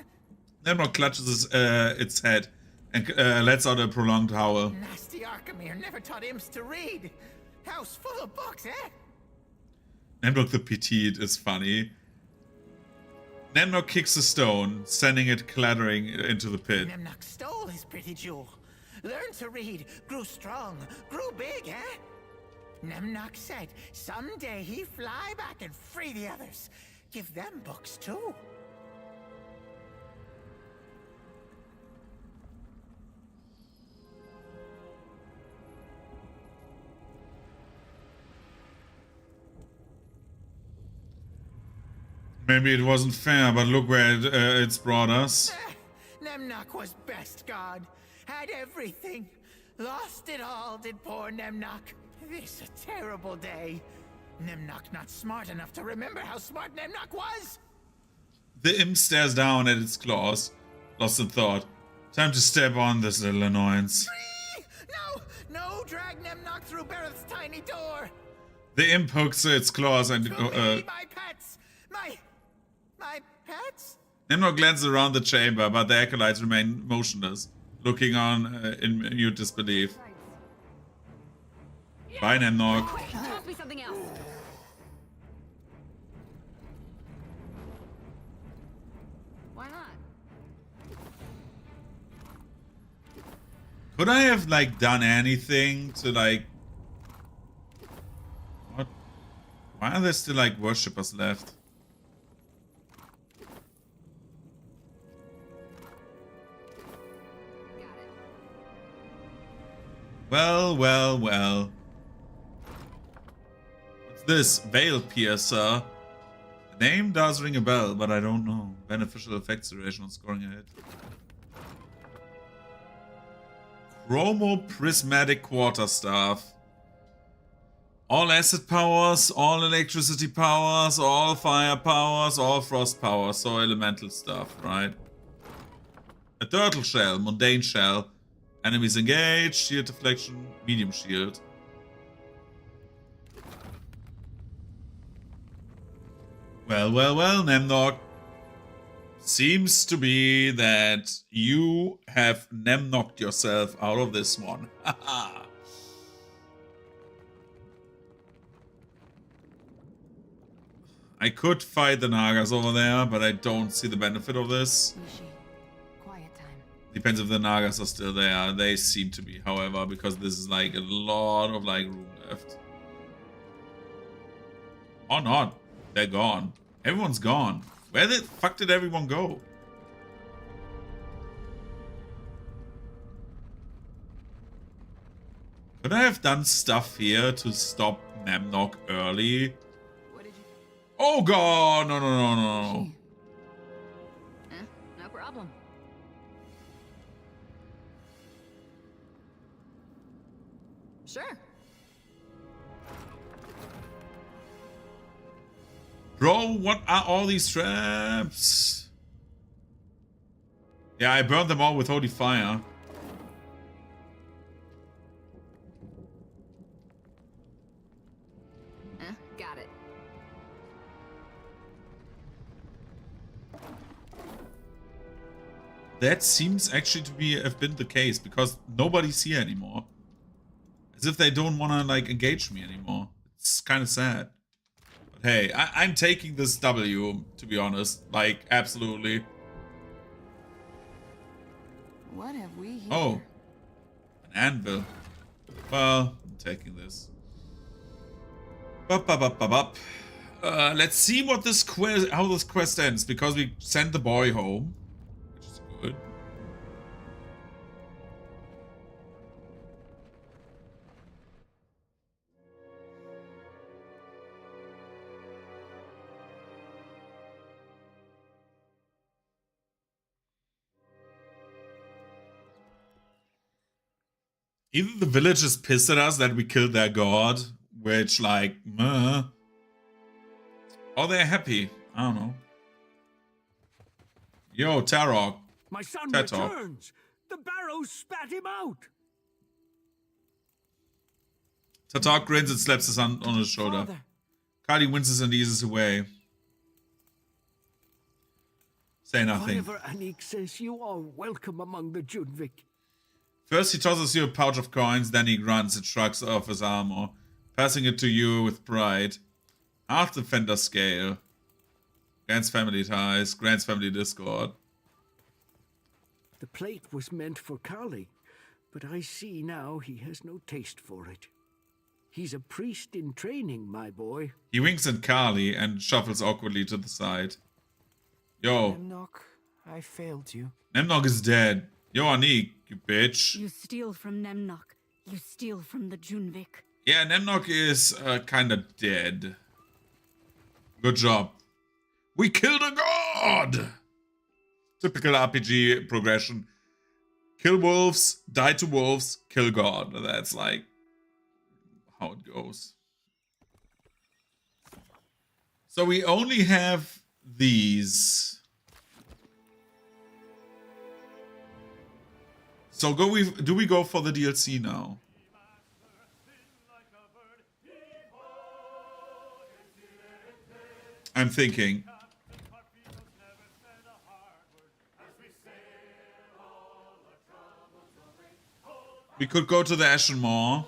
Nemnok clutches its head and lets out a prolonged howl. Nasty Arkhamir never taught imps to read. House full of books, eh? Nemnok the Petite is funny. Nemnok kicks a stone, sending it clattering into the pit. Nemnok stole his pretty jewel. Learned to read, grew strong, grew big, eh? Nemnok said someday he'd fly back and free the others. Give them books too. Maybe it wasn't fair, but look where it's brought us. Nemnok was best god. Had everything. Lost it all, did poor Nemnok. This a terrible day. Nemnok not smart enough to remember how smart Nemnok was. The imp stares down at its claws, lost in thought. Time to step on this little annoyance. No! No! Drag Nemnok through Bereth's tiny door! The imp hooks its claws and... my pets! My pets? Nemnok glances around the chamber, but the acolytes remain motionless, looking on in mute disbelief. Bye, Nemnok. Toss me something else. Why not? Could I have, like, done anything to, like... What? Why are there still, like, worshippers left? Well, well, well. What's this? Veil Piercer. The name does ring a bell, but I don't know. Beneficial effects duration on scoring a hit. Chromo-prismatic quarterstaff. All acid powers, all electricity powers, all fire powers, all frost powers. So elemental stuff, right? A turtle shell, mundane shell. Enemies engaged, shield deflection, medium shield. Well, well, well, Nemnok. Seems to be that you have Nemnocked yourself out of this one. Haha. I could fight the Nagas over there, but I don't see the benefit of this. Depends if the Nagas are still there. They seem to be, however, because this is like a lot of like room left. Or not. They're gone. Everyone's gone. Where the fuck did everyone go? Could I have done stuff here to stop Nemnok early? Oh god! No, no, no, no. No problem. Sure. Bro, what are all these traps? Yeah, I burned them all with holy fire. Got it. That seems actually to be have been the case because nobody's here anymore. As if they don't want to like engage me anymore. It's kind of sad. But hey, I'm taking this W, to be honest. Like, absolutely. What have we here? Oh. An anvil. Well, I'm taking this. Let's see what this quest, how this quest ends, because we sent the boy home, which is good. Either the village is pissed at us that we killed their god, which, like, meh. Or they're happy. I don't know. Yo, Tarok. My son Tatok. returns. The barrows spat him out. Tatok grins and slaps his hand on his shoulder. Father. Kali winces and eases away. Say nothing. Whatever Anik says, you are welcome among the Junvik. First he tosses you a pouch of coins, then he grunts and shrugs off his armor, passing it to you with pride. Half the Fender scale. Grant's family ties, Grant's family discord. The plate was meant for Kali, but I see now he has no taste for it. He's a priest in training, my boy. He winks at Kali and shuffles awkwardly to the side. Yo, Nemnok, I failed you. Nemnog is dead. Yo, Anik, you bitch. You steal from Nemnok. You steal from the Junvik. Yeah, Nemnog is kinda dead. Good job. We killed a god! Typical RPG progression. Kill wolves, die to wolves, kill god. That's like how it goes. So we only have these. So do we go for the DLC now? I'm thinking. We could go to the Ashen Maw,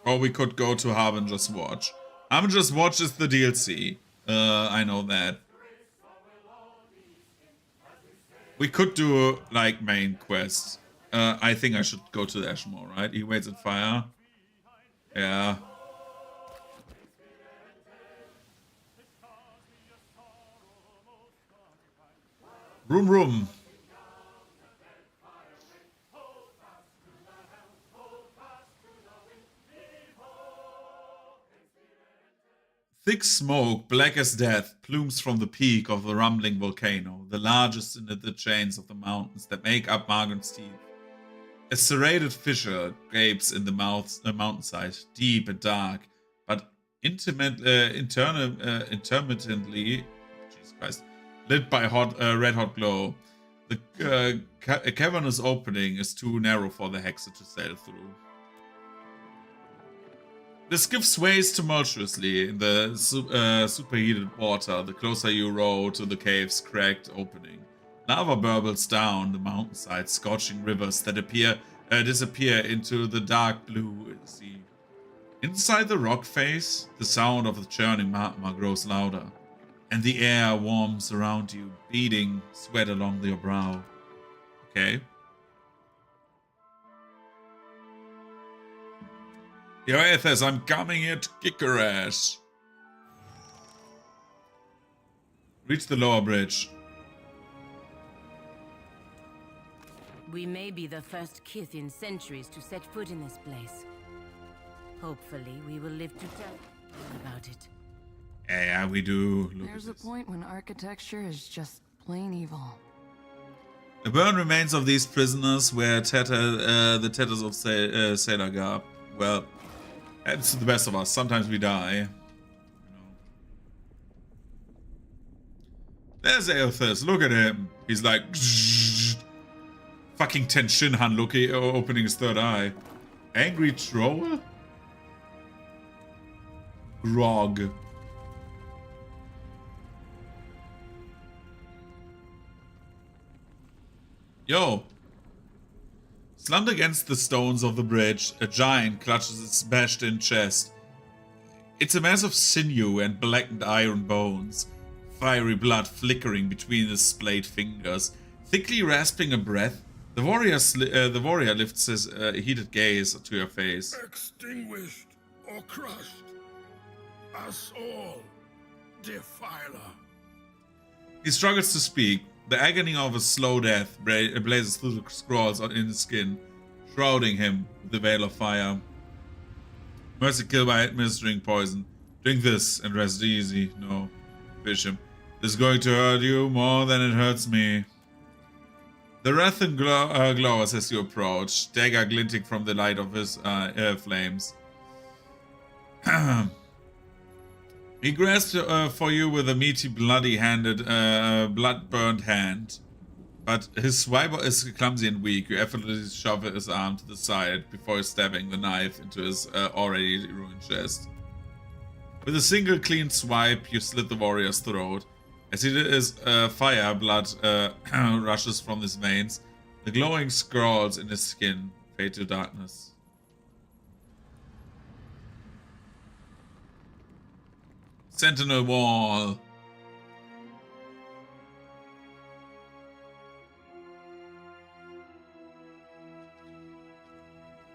or we could go to Harbinger's Watch. Harbinger's Watch is the DLC. I know that. We could do, like, main quests. I think I should go to the Ashen Maw, right? He waits at fire. Yeah. Room, room. Thick smoke, black as death, plumes from the peak of the rumbling volcano, the largest in the chains of the mountains that make up Margan's Teeth. A serrated fissure gapes in the mountainside, deep and dark, but intermittently, Jesus Christ, lit by red-hot glow. The cavernous opening is too narrow for the Hexer to sail through. The skiff sways tumultuously in the superheated water the closer you row to the cave's cracked opening. Lava burbles down the mountainside, scorching rivers that disappear into the dark blue sea. Inside the rock face, the sound of the churning magma grows louder, and the air warms around you, beading sweat along your brow. Okay. Yo, Aethys, I'm coming here to kick her ass. Reach the lower bridge. We may be the first kith in centuries to set foot in this place. Hopefully, we will live to tell about it. Yeah, we do. Look There's a point when architecture is just plain evil. The burned remains of these prisoners were the tatters of Sailor Garb. Well, it's the best of us. Sometimes we die. There's Aethys. Look at him. He's like... Fucking Ten Shinhan looking, opening his third eye. Angry Troll? Grog. Yo. Slumped against the stones of the bridge, a giant clutches its bashed-in chest. It's a mass of sinew and blackened iron bones, fiery blood flickering between his splayed fingers. Thickly rasping a breath, the warrior lifts his heated gaze to your face. Extinguished or crushed, us all, defiler. He struggles to speak. The agony of a slow death blazes through the scrolls in his skin, shrouding him with the veil of fire. Mercy kill by administering poison. Drink this and rest easy. No. Fish him. This is going to hurt you more than it hurts me. The wrath glowers as you approach, dagger glinting from the light of his flames. He grasps for you with a meaty, blood-burned hand. But his swipe is clumsy and weak. You effortlessly shove his arm to the side before stabbing the knife into his already ruined chest. With a single clean swipe, you slit the warrior's throat. As he did his fire, blood rushes from his veins. The glowing scrawls in his skin fade to darkness. Sentinel wall.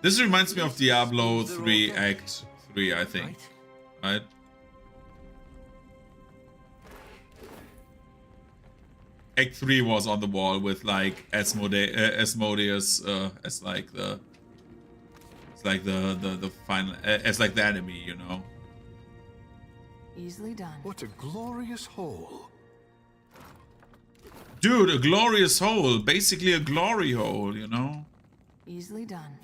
This reminds me of Diablo 3 Act 3, I think. Right? Act 3 was on the wall with like Asmodeus as like the final as like the enemy, you know. Easily done. What a glorious hole. Dude, a glorious hole. Basically a glory hole, you know. Easily done.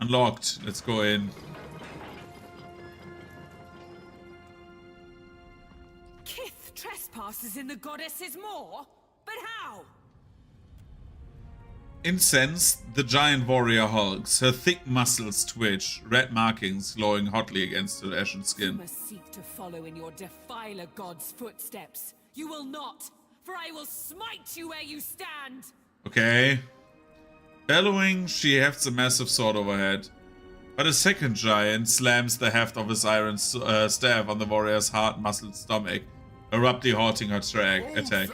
Unlocked. Let's go in. Kith trespasses in the goddess's maw? But how? Incensed, the giant warrior hulks. Her thick muscles twitch, red markings glowing hotly against her ashen You skin. must seek to follow in your defiler god's footsteps. You will not, for I will smite you where you stand. Okay. Bellowing, she hefts a massive sword overhead. But a second giant slams the heft of his iron staff on the warrior's hard-muscled stomach, abruptly halting her attack.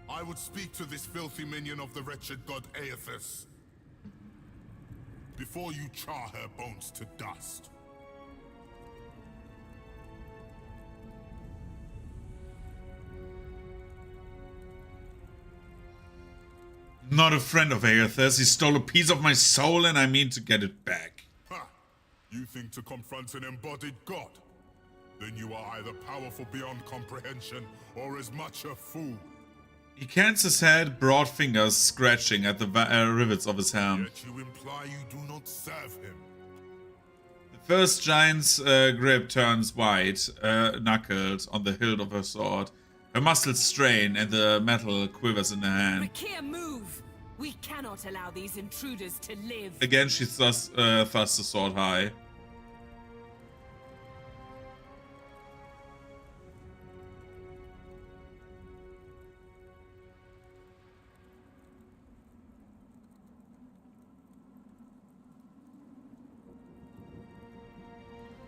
I would speak to this filthy minion of the wretched god Aethys before you char her bones to dust. Not a friend of Aethys. He stole a piece of my soul and I mean to get it back. Ha! You think to confront an embodied god? Then you are either powerful beyond comprehension or as much a fool. He cans his head, broad fingers scratching at the rivets of his helm. Yet you imply you do not serve him. The first giant's grip turns white, knuckled on the hilt of her sword. Her muscles strain and the metal quivers in her hand. Rakir, move! We cannot allow these intruders to live. Again, she thrusts the sword high.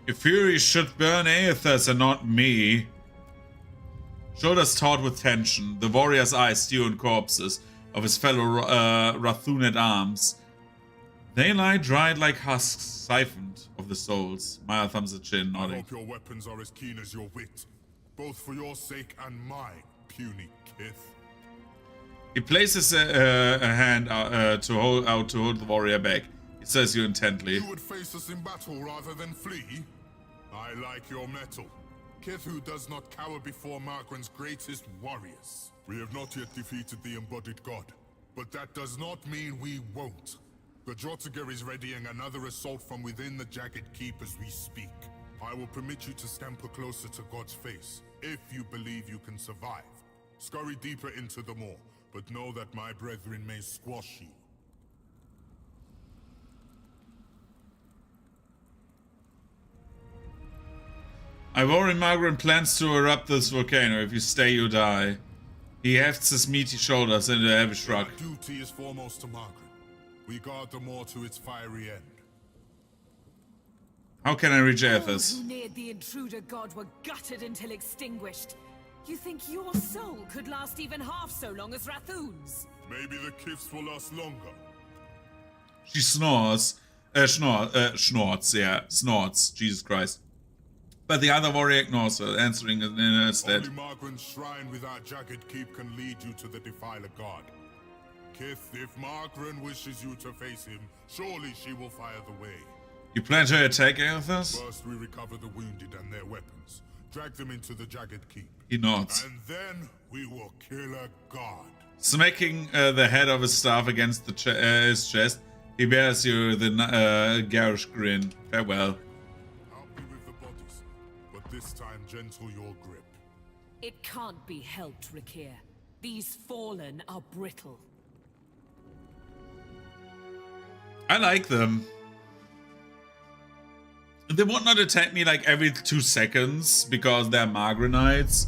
Your fury should burn Aethys and not me. Shoulders taut with tension, the warrior's eyes stew on corpses of his fellow Rathunid arms. They lie dried like husks, siphoned of the souls. Maya thumbs her chin, I nodding. hope your weapons are as keen as your wit, both for your sake and mine, puny Kith. He places a hand to hold the warrior back. He says you intently. You would face us in battle rather than flee? I like your mettle. Kith who does not cower before Margren's greatest warriors. We have not yet defeated the embodied god, but that does not mean we won't. The Drotiger is readying another assault from within the Jagged Keep as we speak. I will permit you to scamper closer to God's face, if you believe you can survive. Scurry deeper into the maw, but know that my brethren may squash you. I worry Margaret plans to erupt this volcano. If you stay, you die. He hefts his meaty shoulders into a heavy shrug. Our duty is foremost to Margaret. We guard the maw to its fiery end. How can I reach All Aethys? who neared the intruder god were gutted until extinguished. You think your soul could last even half so long as Rathun's? Maybe the Kiths will last longer. She snores. Snorts, yeah. Snorts. Jesus Christ. But the other warrior ignores her, answering in her stead. Only Margren's shrine with our Jagged Keep can lead you to the Defiler God. Kith, if Margren wishes you to face him, surely she will fire the way. You plan to attack Aethys? First we recover the wounded and their weapons. Drag them into the Jagged Keep. He nods. And then we will kill a god. Smacking the head of his staff against his chest, he bears you the garish grin. Farewell. this time gentle your grip. It can't be helped, Rakir. These fallen are brittle. I like them. They would not attack me like every 2 seconds because they're Margranites.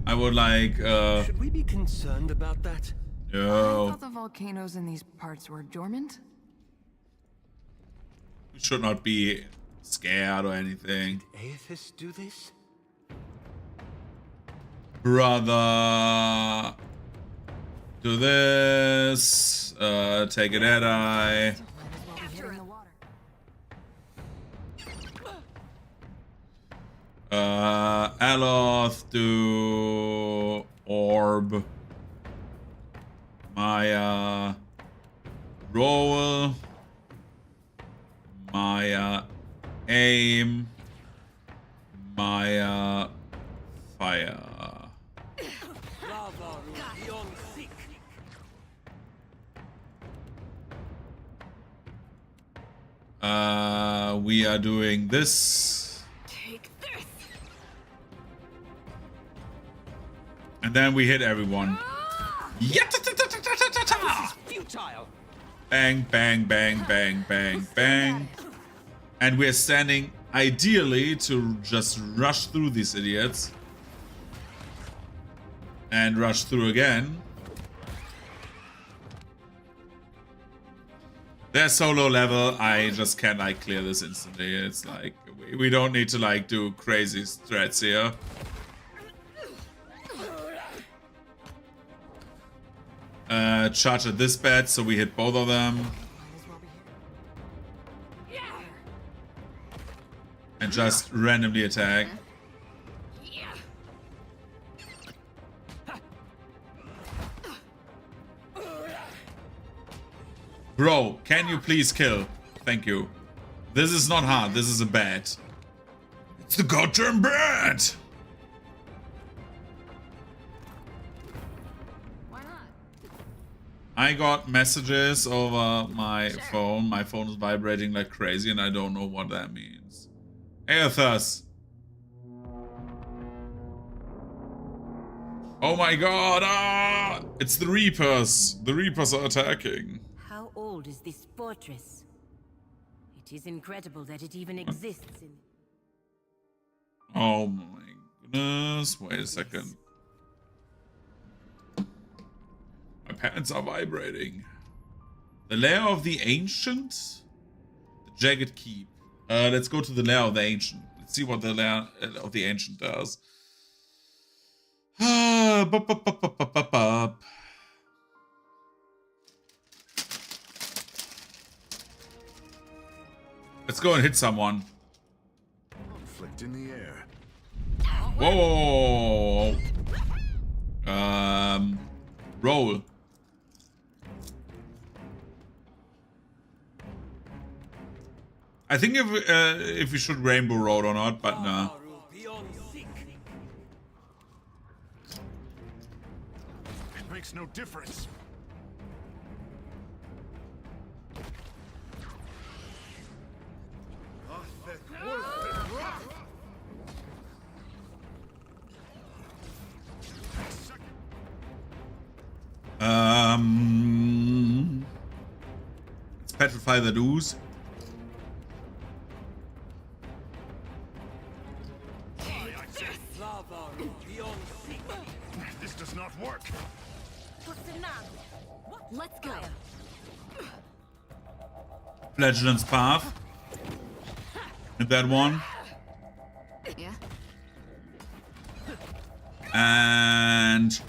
I would like, Should we be concerned about that? I No. thought the volcanoes in these parts were dormant. We should not be scared or anything. Aethys do this? Brother. Do this. Take an eye. Aloth, do Orb. Maya. Roll. Maya. Aim. Maya. Fire. We are doing this. Take this. And then we hit everyone. Futile. Bang, bang, bang, bang, bang, bang. And we're standing ideally to just rush through these idiots. And rush through again. They're so low level, I just can't like clear this instantly. It's like, we don't need to like do crazy strats here. Charge at this bed, so we hit both of them. And just randomly attack. Bro, can you please kill? Thank you. This is not hard, this is a bat. It's the goddamn bat! I got messages over my phone. My phone is vibrating like crazy and I don't know what that means. Aethys! Oh my god! Ah! It's the Reapers! The Reapers are attacking. How old is this fortress? It is incredible that it even exists in... Oh my goodness. Wait a second. My pants are vibrating. The Lair of the Ancient? The Jagged Keep. Let's go to the Lair of the Ancient. Let's see what the Lair of the Ancient does. Let's go and hit someone. Conflict in the air. Whoa! Roll. I think if we should rainbow road or not, but no. It makes no difference. Let's petrify the ooze. This does not work. Let's go. Flagellant's Path. Hit that one. Yeah. And...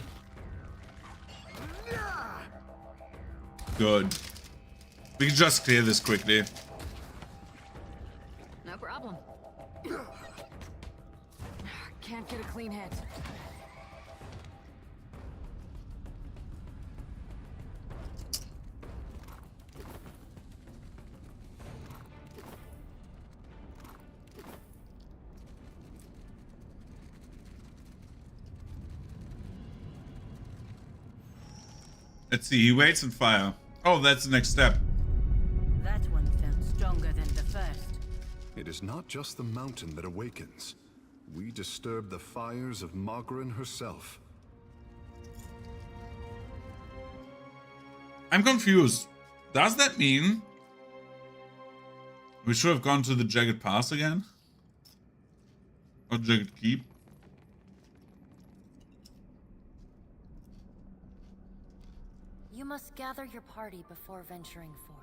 good. We can just clear this quickly. No problem. Can't get a clean hit. Let's see, he waits and fire. Oh, that's the next step. That one felt stronger than the first. It is not just the mountain that awakens. we disturb the fires of Margaret herself. I'm confused. Does that mean we should have gone to the Jagged Pass again? Or Jagged Keep? You must gather your party before venturing forth.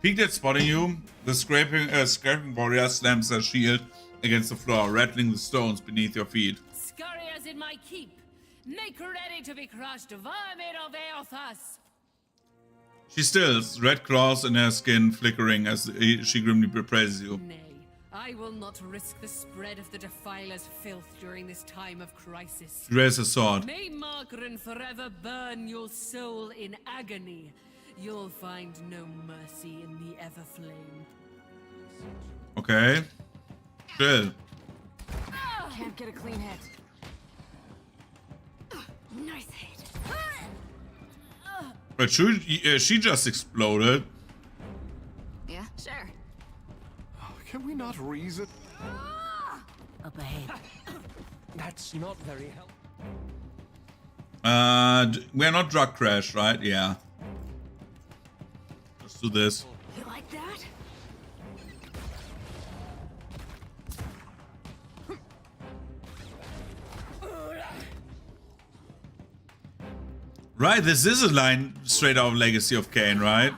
Peeked at spotting you, the scraping warrior slams their shield against the floor, rattling the stones beneath your feet. Scurriers in my keep, make ready to be crushed, vermin of Eothas! She stills, red claws in her skin flickering as she grimly praises you. Nay, I will not risk the spread of the Defiler's filth during this time of crisis. She raises her sword. May Margaret forever burn your soul in agony. You'll find no mercy in the Everflame. Okay. Chill. Can't get a clean hit. Nice hit. But she just exploded. Yeah, sure. Can we not reason? Up ahead. That's not very helpful. We're not drug crash, right? Yeah. Let's do this. You like that? Right, this is a line straight out of Legacy of Kain, right?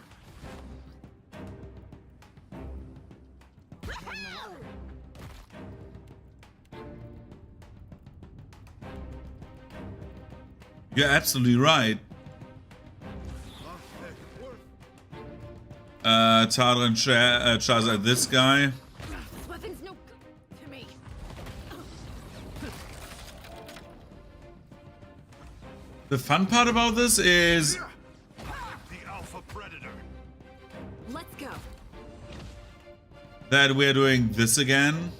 You're absolutely right. Tadra and Chaz at this guy. This weapon's no good to me. The fun part about this is The Alpha Predator. Let's go. that we're doing this again,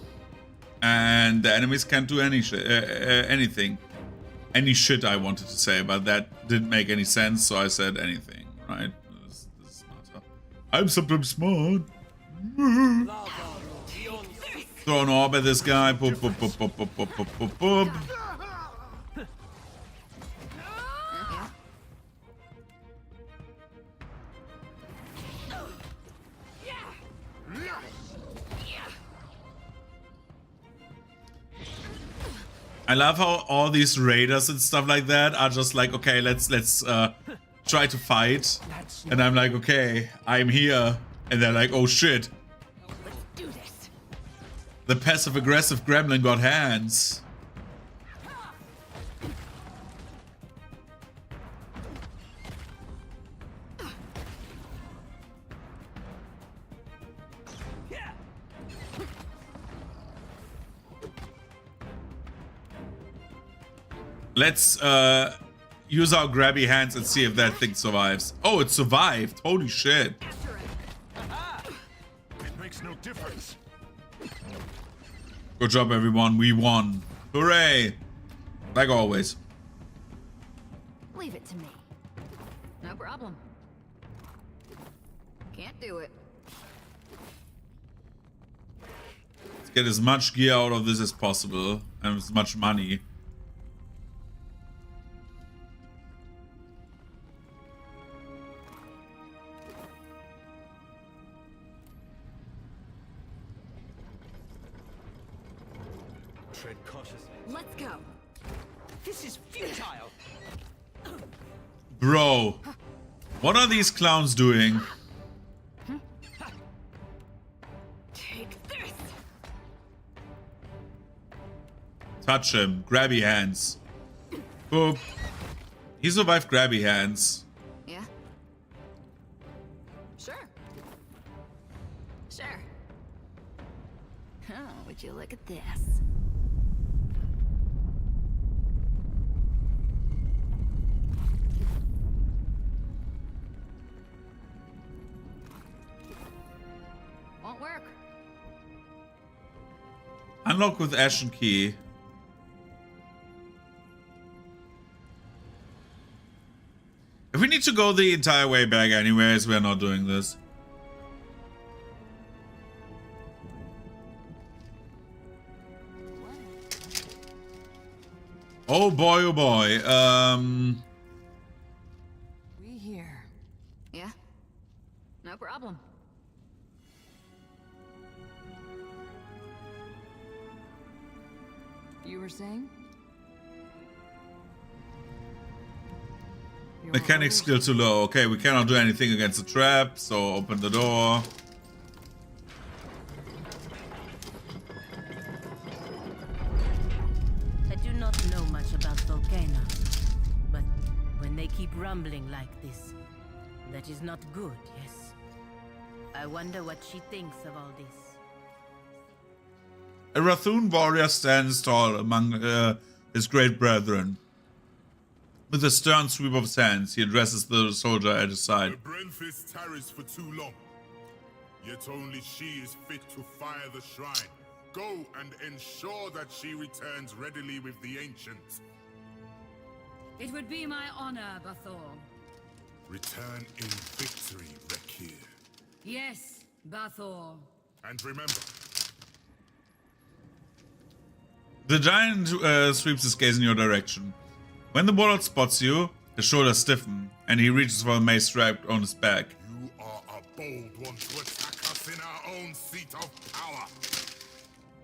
and the enemies can't do any anything. Any shit I wanted to say, but that didn't make any sense, so I said anything, right? This is not I'm sometimes smart. Throw an orb at this guy. Boop, boop, boop, boop, boop, boop, boop, boop, boop. I love how all these raiders and stuff like that are just like, okay, let's try to fight. And I'm like, okay, I'm here. And they're like, oh shit. Let's do this. The passive aggressive gremlin got hands. Let's use our grabby hands and see if that thing survives. Oh, it survived. Holy shit. It makes no difference. Good job, everyone. We won. Hooray. Like always. Leave it to me. No problem. Can't do it. Let's get as much gear out of this as possible. And as much money. Tread cautiously. Let's go. This is futile. Bro. What are these clowns doing? Take this. Touch him. Grabby hands. Boop. He survived grabby hands. Yeah. Sure. Sure. Oh, would you look at this? won't work. Unlock with Ashen Key. If we need to go the entire way back anyways, we're not doing this. Oh boy, oh boy. We here. Yeah? No problem. You were saying? Mechanic skill too low. Okay, we cannot do anything against the trap, so open the door. I do not know much about volcanoes, but when they keep rumbling like this, that is not good, yes? I wonder what she thinks of all this. A Rathun warrior stands tall among his great brethren. With a stern sweep of his hands, he addresses the soldier at his side. The Brentfist tarries for too long, yet only she is fit to fire the shrine. Go and ensure that she returns readily with the ancients. It would be my honor, Bathor. Return in victory, Rekir. Yes, Bathor. And remember, The giant sweeps his gaze in your direction. When the warlord spots you, his shoulders stiffen, and he reaches for a mace strapped on his back. you are a bold one to attack us in our own seat of power.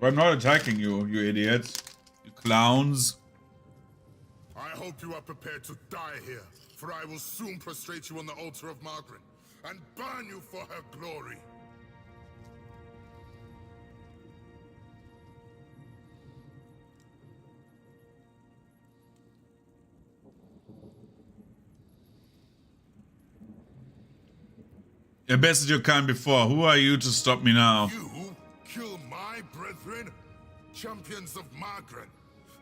I'm not attacking you, you idiots. You clowns. I hope you are prepared to die here, for I will soon prostrate you on the altar of Margaret and burn you for her glory. I bested your kind before. Who are you to stop me now? You kill my brethren, champions of Margaret,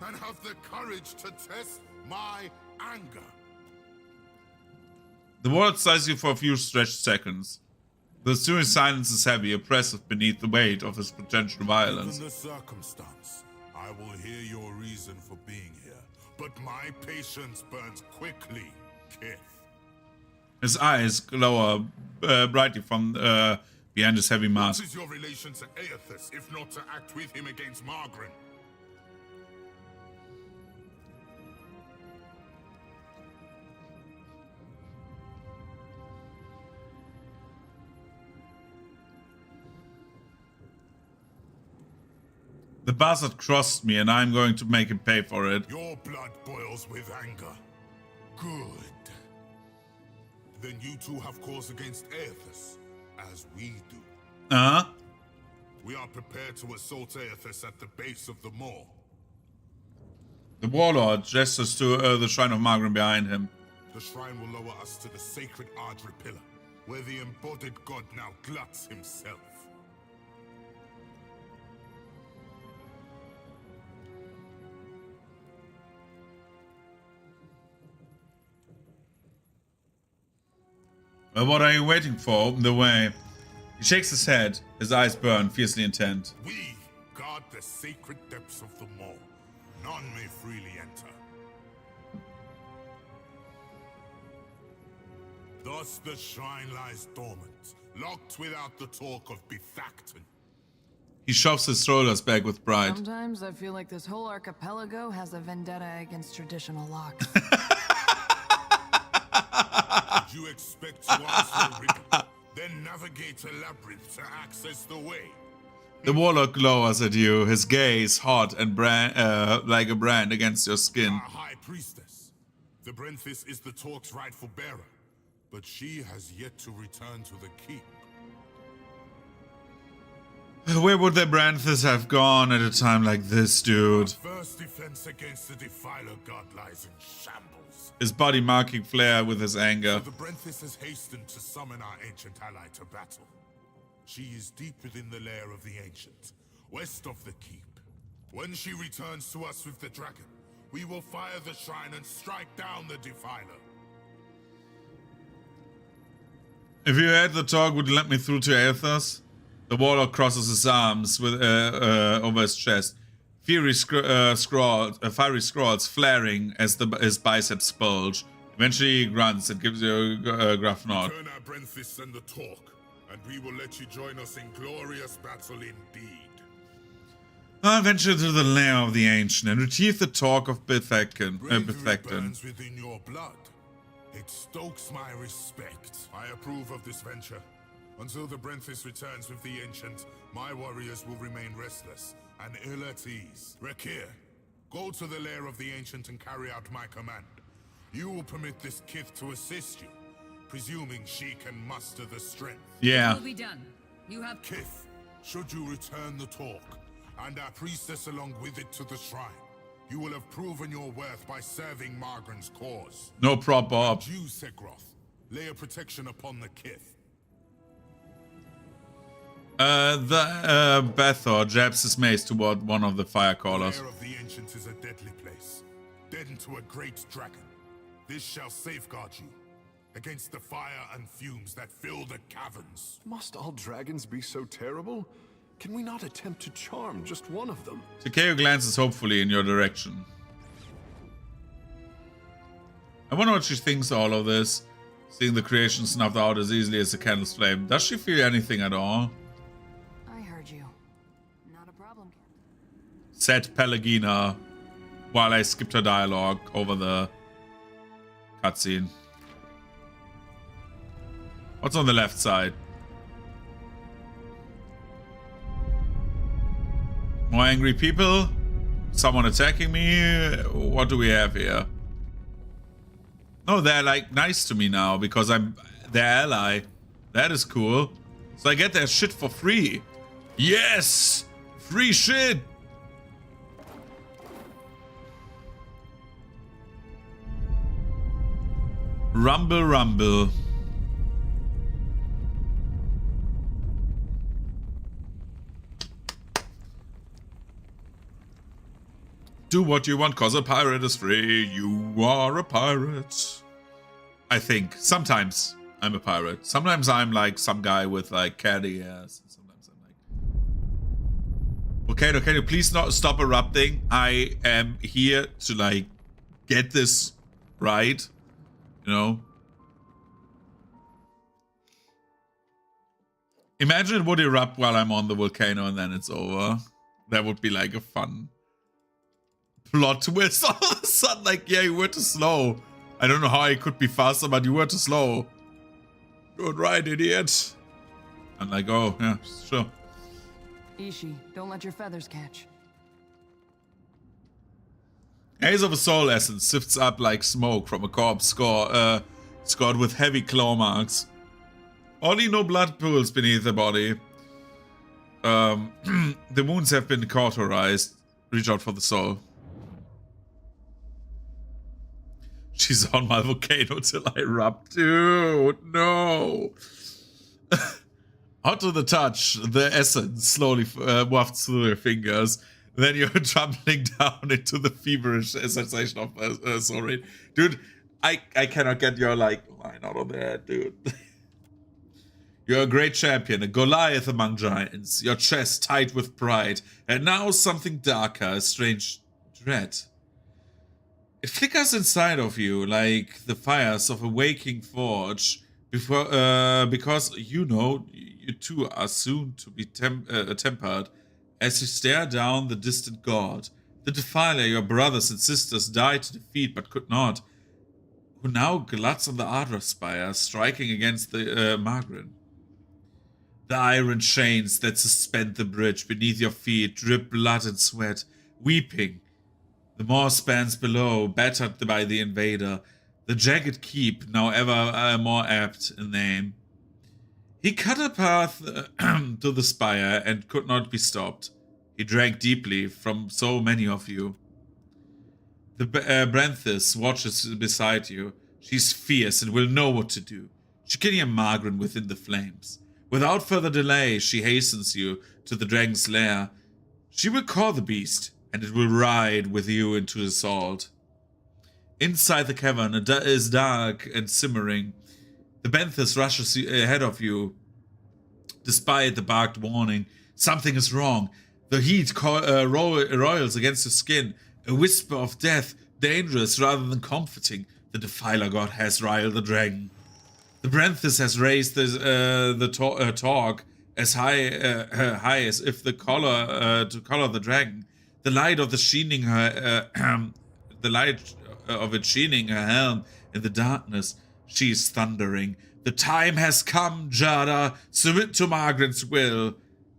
and have the courage to test my anger. The warlord sighs you for a few stretched seconds. The ensuing silence is heavy, oppressive beneath the weight of his potential violence. Given the circumstance, I will hear your reason for being here, but my patience burns quickly, Kith. His eyes glow brightly from behind his heavy mask. What is your relation to Aethys, if not to act with him against Margaret? The bastard crossed me, and I'm going to make him pay for it. Your blood boils with anger. Good. Then you two have cause against Aethys, as we do. Uh-huh. We are prepared to assault Aethys at the base of the moor. The warlord gestures to the shrine of Margaret behind him. The shrine will lower us to the sacred Ardra pillar, where the embodied god now gluts himself. Well, what are you waiting for? The way. He shakes his head, his eyes burn, fiercely intent. We guard the sacred depths of the moor. None may freely enter. Thus the shrine lies dormant, locked without the talk of Bethacton. He shoves his shoulders back with pride. Sometimes I feel like this whole archipelago has a vendetta against traditional locks. Did you expect to answer a riddle, then navigate a labyrinth to access the way? The warlord glowers at you, his gaze hot and like a brand against your skin. Our high priestess. The Brentfist is the talk's rightful bearer, but she has yet to return to the keep. Where would the Branthus have gone at a time like this, dude? First defense against the Defiler god lies in shambles. His body marking flare with his anger. So the Brentfist has hastened to summon our ancient ally to battle. She is deep within the lair of the Ancient, west of the keep. When she returns to us with the dragon, we will fire the shrine and strike down the Defiler. If you had the talk, would you let me through to Aethys? The warlock crosses his arms with over his chest. Fiery fiery scrolls flaring as his biceps bulge. Eventually he grunts and gives you a gruff nod. Turn our Brenthis and the talk, and we will let you join us in glorious battle indeed. I venture to the lair of the ancient and retrieve the talk of Bravery Bethekton. burns within your blood. It stokes my respect. I approve of this venture. Until the Brenthis returns with the Ancient, my warriors will remain restless and ill at ease. Rekir, go to the lair of the Ancient and carry out my command. You will permit this Kith to assist you, presuming she can muster the strength. Yeah. It will be done. You have Kith, should you return the talk, and our priestess along with it to the shrine, you will have proven your worth by serving Margaren's cause. No prop, Bob. And you, Segroth, lay a protection upon the Kith. Bethor jabs his mace toward one of the fire callers. The lair of the Ancient is a deadly place, deadened to a great dragon. This shall safeguard you against the fire and fumes that fill the caverns. Must all dragons be so terrible? Can we not attempt to charm just one of them? Takeo glances hopefully in your direction. I wonder what she thinks of all of this. Seeing the creation snuffed out as easily as a candle's flame. Does she feel anything at all? I heard you. Not a problem. Said Pelagina while I skipped her dialogue over the cutscene. What's on the left side? More angry people? Someone attacking me? What do we have here? No, they're like nice to me now because I'm their ally. That is cool. So I get their shit for free. Yes! Free shit! Rumble, rumble. Do what you want, cause a pirate is free. You are a pirate. I think. Sometimes I'm a pirate. Sometimes I'm like some guy with like catty ass. And sometimes I'm like... Okay, can you please not stop erupting? I am here to like get this right. You know? Imagine it would erupt while I'm on the volcano and then it's over. That would be like a fun plot twist. All of a sudden, like, yeah, you were too slow. I don't know how I could be faster, but you were too slow. Do it right, idiot. I'm like, oh, yeah, sure. Ishi, don't let your feathers catch. Haze of a soul essence sifts up like smoke from a corpse scored with heavy claw marks. Only no blood pools beneath the body. The wounds have been cauterized. Reach out for the soul. She's on my volcano till I erupt. Dude, no. Hot to the touch, the essence slowly wafts through your fingers. Then you're tumbling down into the feverish sensation of soul rain. Dude, I cannot get your like line out of there, dude. You're a great champion, a Goliath among giants. Your chest tight with pride, and now something darker, a strange dread. It flickers inside of you like the fires of a waking forge, because you know you too are soon to be tempered as you stare down the distant god, the defiler your brothers and sisters died to defeat but could not, who now gluts on the Ardra spire, striking against the Margaret. The iron chains that suspend the bridge beneath your feet drip blood and sweat, weeping. The moor spans below, battered by the invader, the jagged keep, now ever more apt in name. He cut a path to the spire and could not be stopped. He drank deeply from so many of you. The Brenthis watches beside you. She's fierce and will know what to do. She can hear Margaret within the flames. Without further delay, she hastens you to the dragon's lair. She will call the beast, and it will ride with you into assault. Inside the cavern, it is dark and simmering. The Benthus rushes ahead of you, despite the barked warning. Something is wrong. The heat roils against his skin. A whisper of death, dangerous rather than comforting. The Defiler God has riled the dragon. The Branthis has raised the talk as high as if to collar the dragon. The light of it sheening her helm in the darkness. She is thundering. The time has come, Jada. Submit to Margaret's will.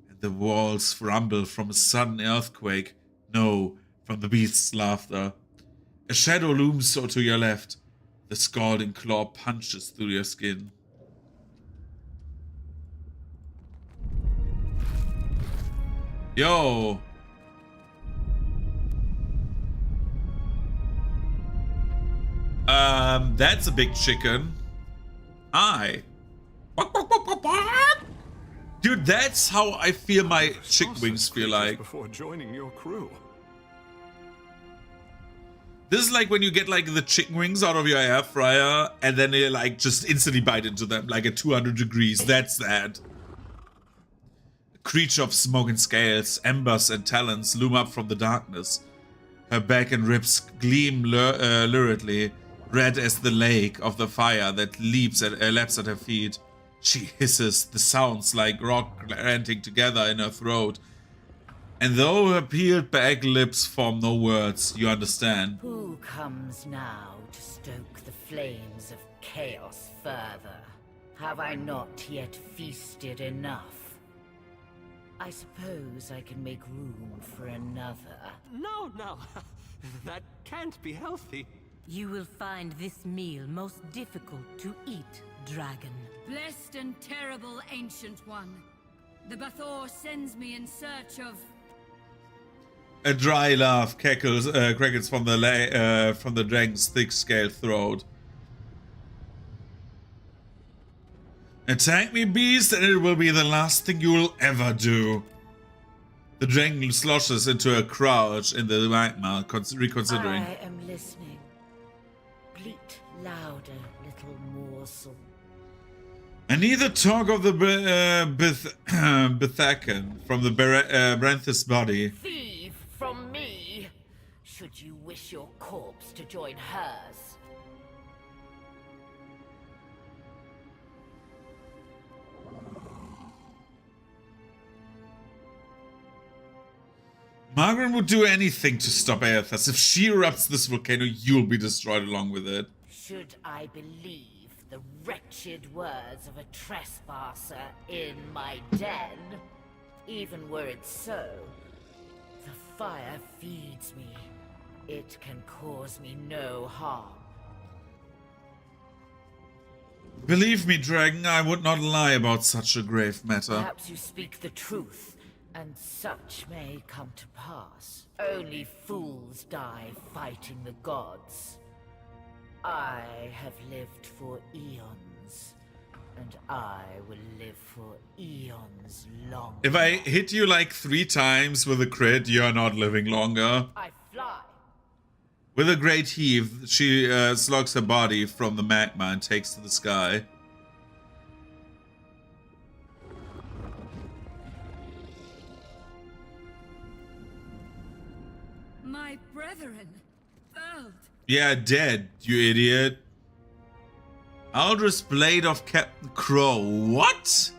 And the walls rumble from a sudden earthquake. No, from the beast's laughter. A shadow looms to your left. The scalding claw punches through your skin. Yo! That's a big chicken. Hi. Dude, that's how I feel my chicken wings feel like. Before joining your crew. This is like when you get like the chicken wings out of your air fryer and then you like just instantly bite into them like at 200 degrees. That's that. A creature of smoke and scales, embers and talons loom up from the darkness. Her back and ribs gleam luridly, red as the lake of the fire that laps at her feet. She hisses, the sounds like rock ranting together in her throat. And though her peeled back lips form no words, you understand. Who comes now to stoke the flames of chaos further? Have I not yet feasted enough? I suppose I can make room for another. No, that can't be healthy. You will find this meal most difficult to eat, dragon. Blessed and terrible Ancient One, the Bathor sends me in search of... A dry laugh crackles from the dragon's thick-scaled throat. Attack me, beast, and it will be the last thing you will ever do. The dragon sloshes into a crouch in the magma, reconsidering. I am listening. Bleat louder, little morsel. I need the talk of the Bethaken from the Branthis body. Thief from me, should you wish your corpse to join hers. Margaret would do anything to stop Aethas. If she erupts this volcano, you'll be destroyed along with it. Should I believe the wretched words of a trespasser in my den? Even were it so, the fire feeds me. It can cause me no harm. Believe me, dragon, I would not lie about such a grave matter. Perhaps you speak the truth, and such may come to pass. Only fools die fighting the gods. I have lived for eons, and I will live for eons longer. If I hit you like 3 times with a crit, you're not living longer. I fly. With a great heave, she slugs her body from the magma and takes to the sky. My brethren, felled. Yeah, dead, you idiot. Aldous Blade of Captain Crow. What?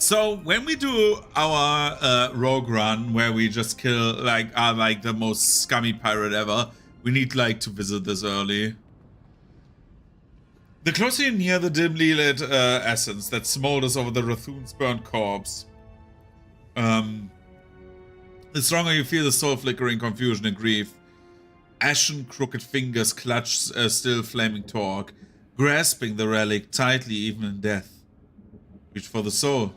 So when we do our rogue run, where we just kill like the most scummy pirate ever, we need like to visit this early. The closer you near the dimly lit essence that smolders over the Rathun's burnt corpse, the stronger you feel the soul flickering confusion and grief. Ashen, crooked fingers clutch still flaming torque, grasping the relic tightly even in death. Reach for the soul.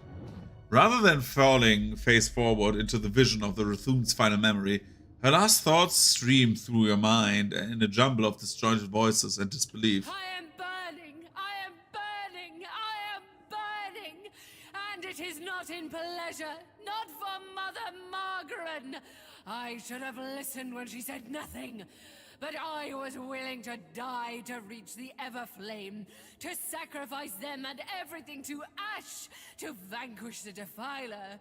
Rather than falling face forward into the vision of the Rathun's final memory, her last thoughts stream through your mind in a jumble of disjointed voices and disbelief. I am burning! I am it is not in pleasure, not for Mother Margaret. I should have listened when she said nothing. But I was willing to die to reach the Everflame, to sacrifice them and everything to ash, to vanquish the Defiler.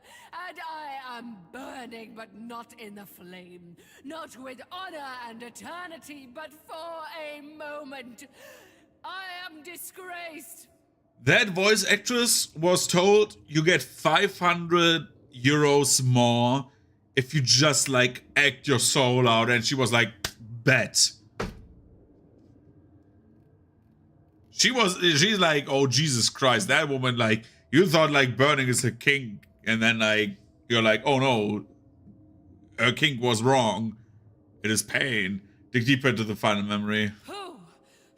And I am burning, but not in the flame. Not with honor and eternity, but for a moment. I am disgraced. That voice actress was told you get 500 euros more if you just like act your soul out, and she was like, bet. She's like, oh Jesus Christ, that woman, like, you thought like burning is her kink, and then like you're like, oh no, her kink was wrong. It is pain. Dig deeper into the final memory. Who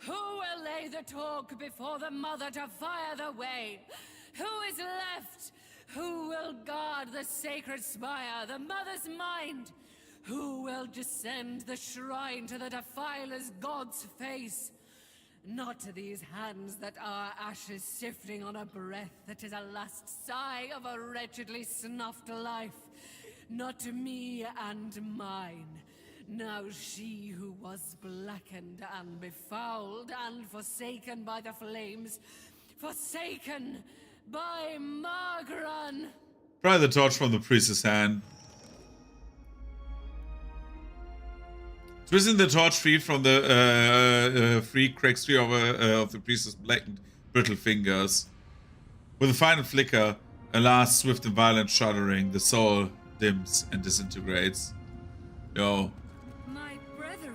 will lay the talk before the mother to fire the way? Who is left? Who will guard the sacred spire, the mother's mind? Who will descend the shrine to the Defiler's god's face? Not to these hands that are ashes sifting on a breath that is a last sigh of a wretchedly snuffed life. Not to me and mine. Now she who was blackened and befouled and forsaken by the flames, forsaken by Margaret. Pry the torch from the priest's hand. Twisting the torch free from the free cracks free of the priest's blackened, brittle fingers. With a final flicker, a last swift and violent shuddering, the soul dims and disintegrates. Yo. My brethren,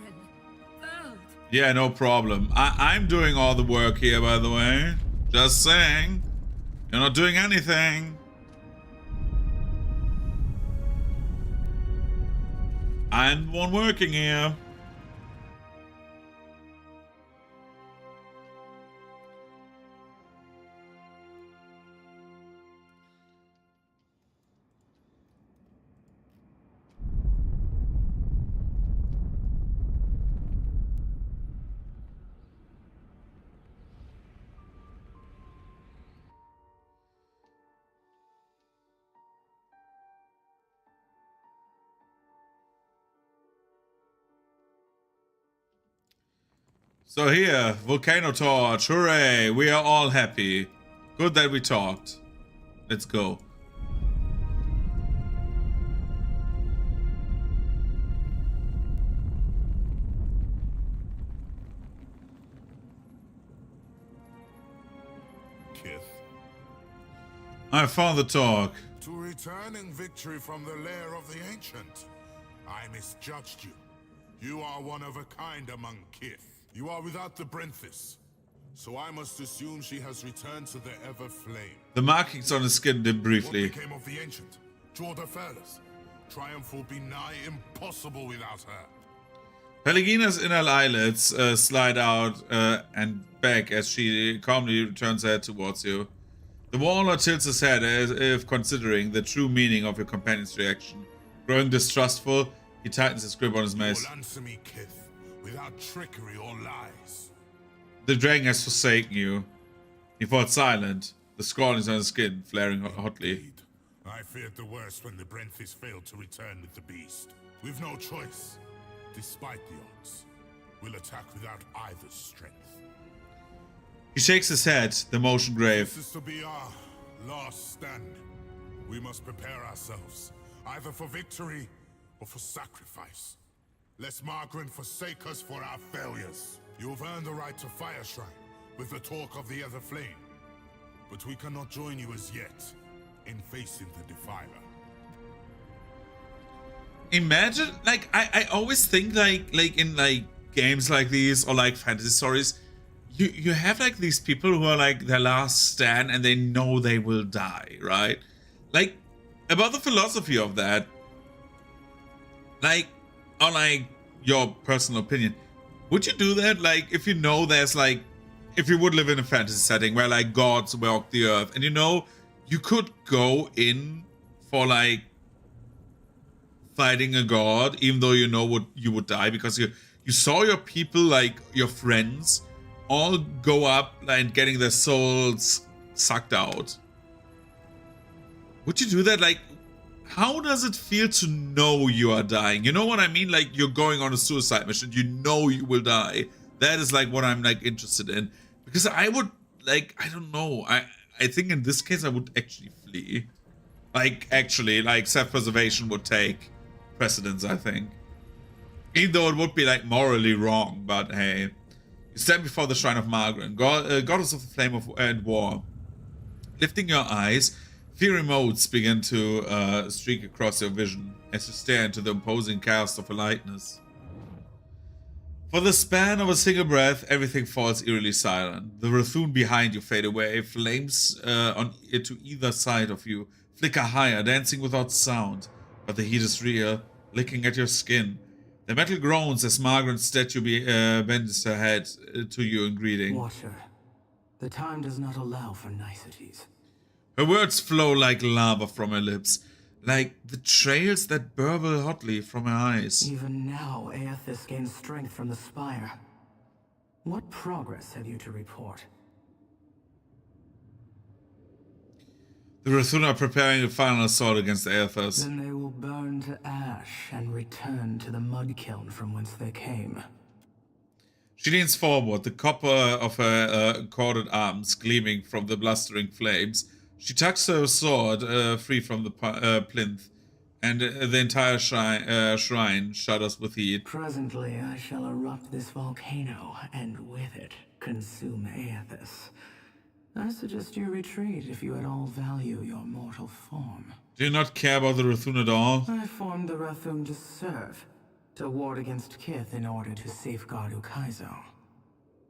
Earl. Yeah, no problem. I'm doing all the work here, by the way. Just saying. You're not doing anything. I'm the one working here. So here, Volcano Torch, hooray, we are all happy. Good that we talked. Let's go. Kith. I found the talk. To return in victory from the lair of the Ancient. I misjudged you. You are one of a kind among Kith. You are without the Brenthis, so I must assume she has returned to the Everflame. The markings on his skin dim briefly. What became of the Ancient? Jorda Fairless. Triumph will be nigh impossible without her. Pelagina's inner eyelids slide out and back as she calmly turns her head towards you. The warlord tilts his head as if considering the true meaning of your companion's reaction. Growing distrustful, he tightens his grip on his mace. You will answer me, Kith, without trickery or lies. The dragon has forsaken you. He fought silent, the scrawlings on his skin flaring hotly. I feared the worst when the Brenthis failed to return with the beast. We've no choice. Despite the odds, we'll attack without either's strength. He shakes his head, the motion grave. This is to be our last stand. We must prepare ourselves, either for victory or for sacrifice. Lest Margaret forsake us for our failures. You've earned the right to Fire Shrine with the talk of the Everflame. But we cannot join you as yet in facing the Defiler. Imagine, like, I always think like in like games like these or like fantasy stories, you have like these people who are like their last stand and they know they will die, right? Like, about the philosophy of that, like, or like your personal opinion, would you do that? Like, if you know there's like, if you would live in a fantasy setting where like gods walk the earth and you know you could go in for like fighting a god, even though you know what you would die because you saw your people, like your friends, all go up and getting their souls sucked out. Would you do that? Like, how does it feel to know you are dying? You know what I mean? Like, you're going on a suicide mission. You know you will die. That is like what I'm like interested in. Because I would like, I don't know. I think in this case I would actually flee. Like, actually, like self-preservation would take precedence, I think. Even though it would be like morally wrong, but hey. You stand before the shrine of Margaret, goddess of the flame and war. Lifting your eyes, fiery motes begin to streak across your vision as you stare into the imposing cast of her lightness. For the span of a single breath, everything falls eerily silent. The Rathun behind you fade away, flames to either side of you flicker higher, dancing without sound. But the heat is real, licking at your skin. The metal groans as Margaret's statue bends her head to you in greeting. Watcher, the time does not allow for niceties. Her words flow like lava from her lips, like the trails that burble hotly from her eyes. Even now, Aethys gains strength from the spire. What progress have you to report? The Rathun are preparing a final assault against Aethys. Then they will burn to ash and return to the mud kiln from whence they came. She leans forward, the copper of her corded arms gleaming from the blustering flames. She tucks her sword free from the plinth, and the entire shrine shudders with heat. Presently, I shall erupt this volcano, and with it, consume Aethys. I suggest you retreat if you at all value your mortal form. Do you not care about the Rathun at all? I formed the Rathun to serve, to ward against Kith in order to safeguard Ukaizo.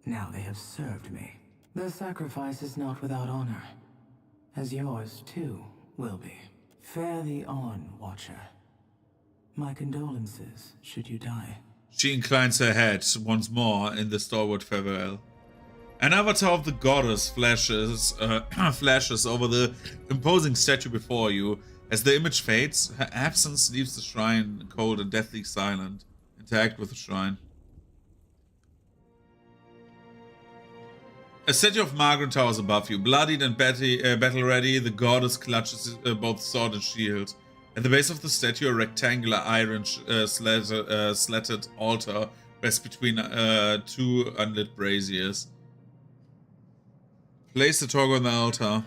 Now they have served me. Their sacrifice is not without honor, as yours, too, will be. Fare thee on, Watcher. My condolences, should you die. She inclines her head once more in the stalwart farewell. An avatar of the goddess flashes over the imposing statue before you. As the image fades, her absence leaves the shrine cold and deathly silent. Interact with the shrine. A statue of Margaret towers above you. Bloodied and battle-ready, the goddess clutches both sword and shield. At the base of the statue, a rectangular iron slatted altar rests between two unlit braziers. Place the torch on the altar.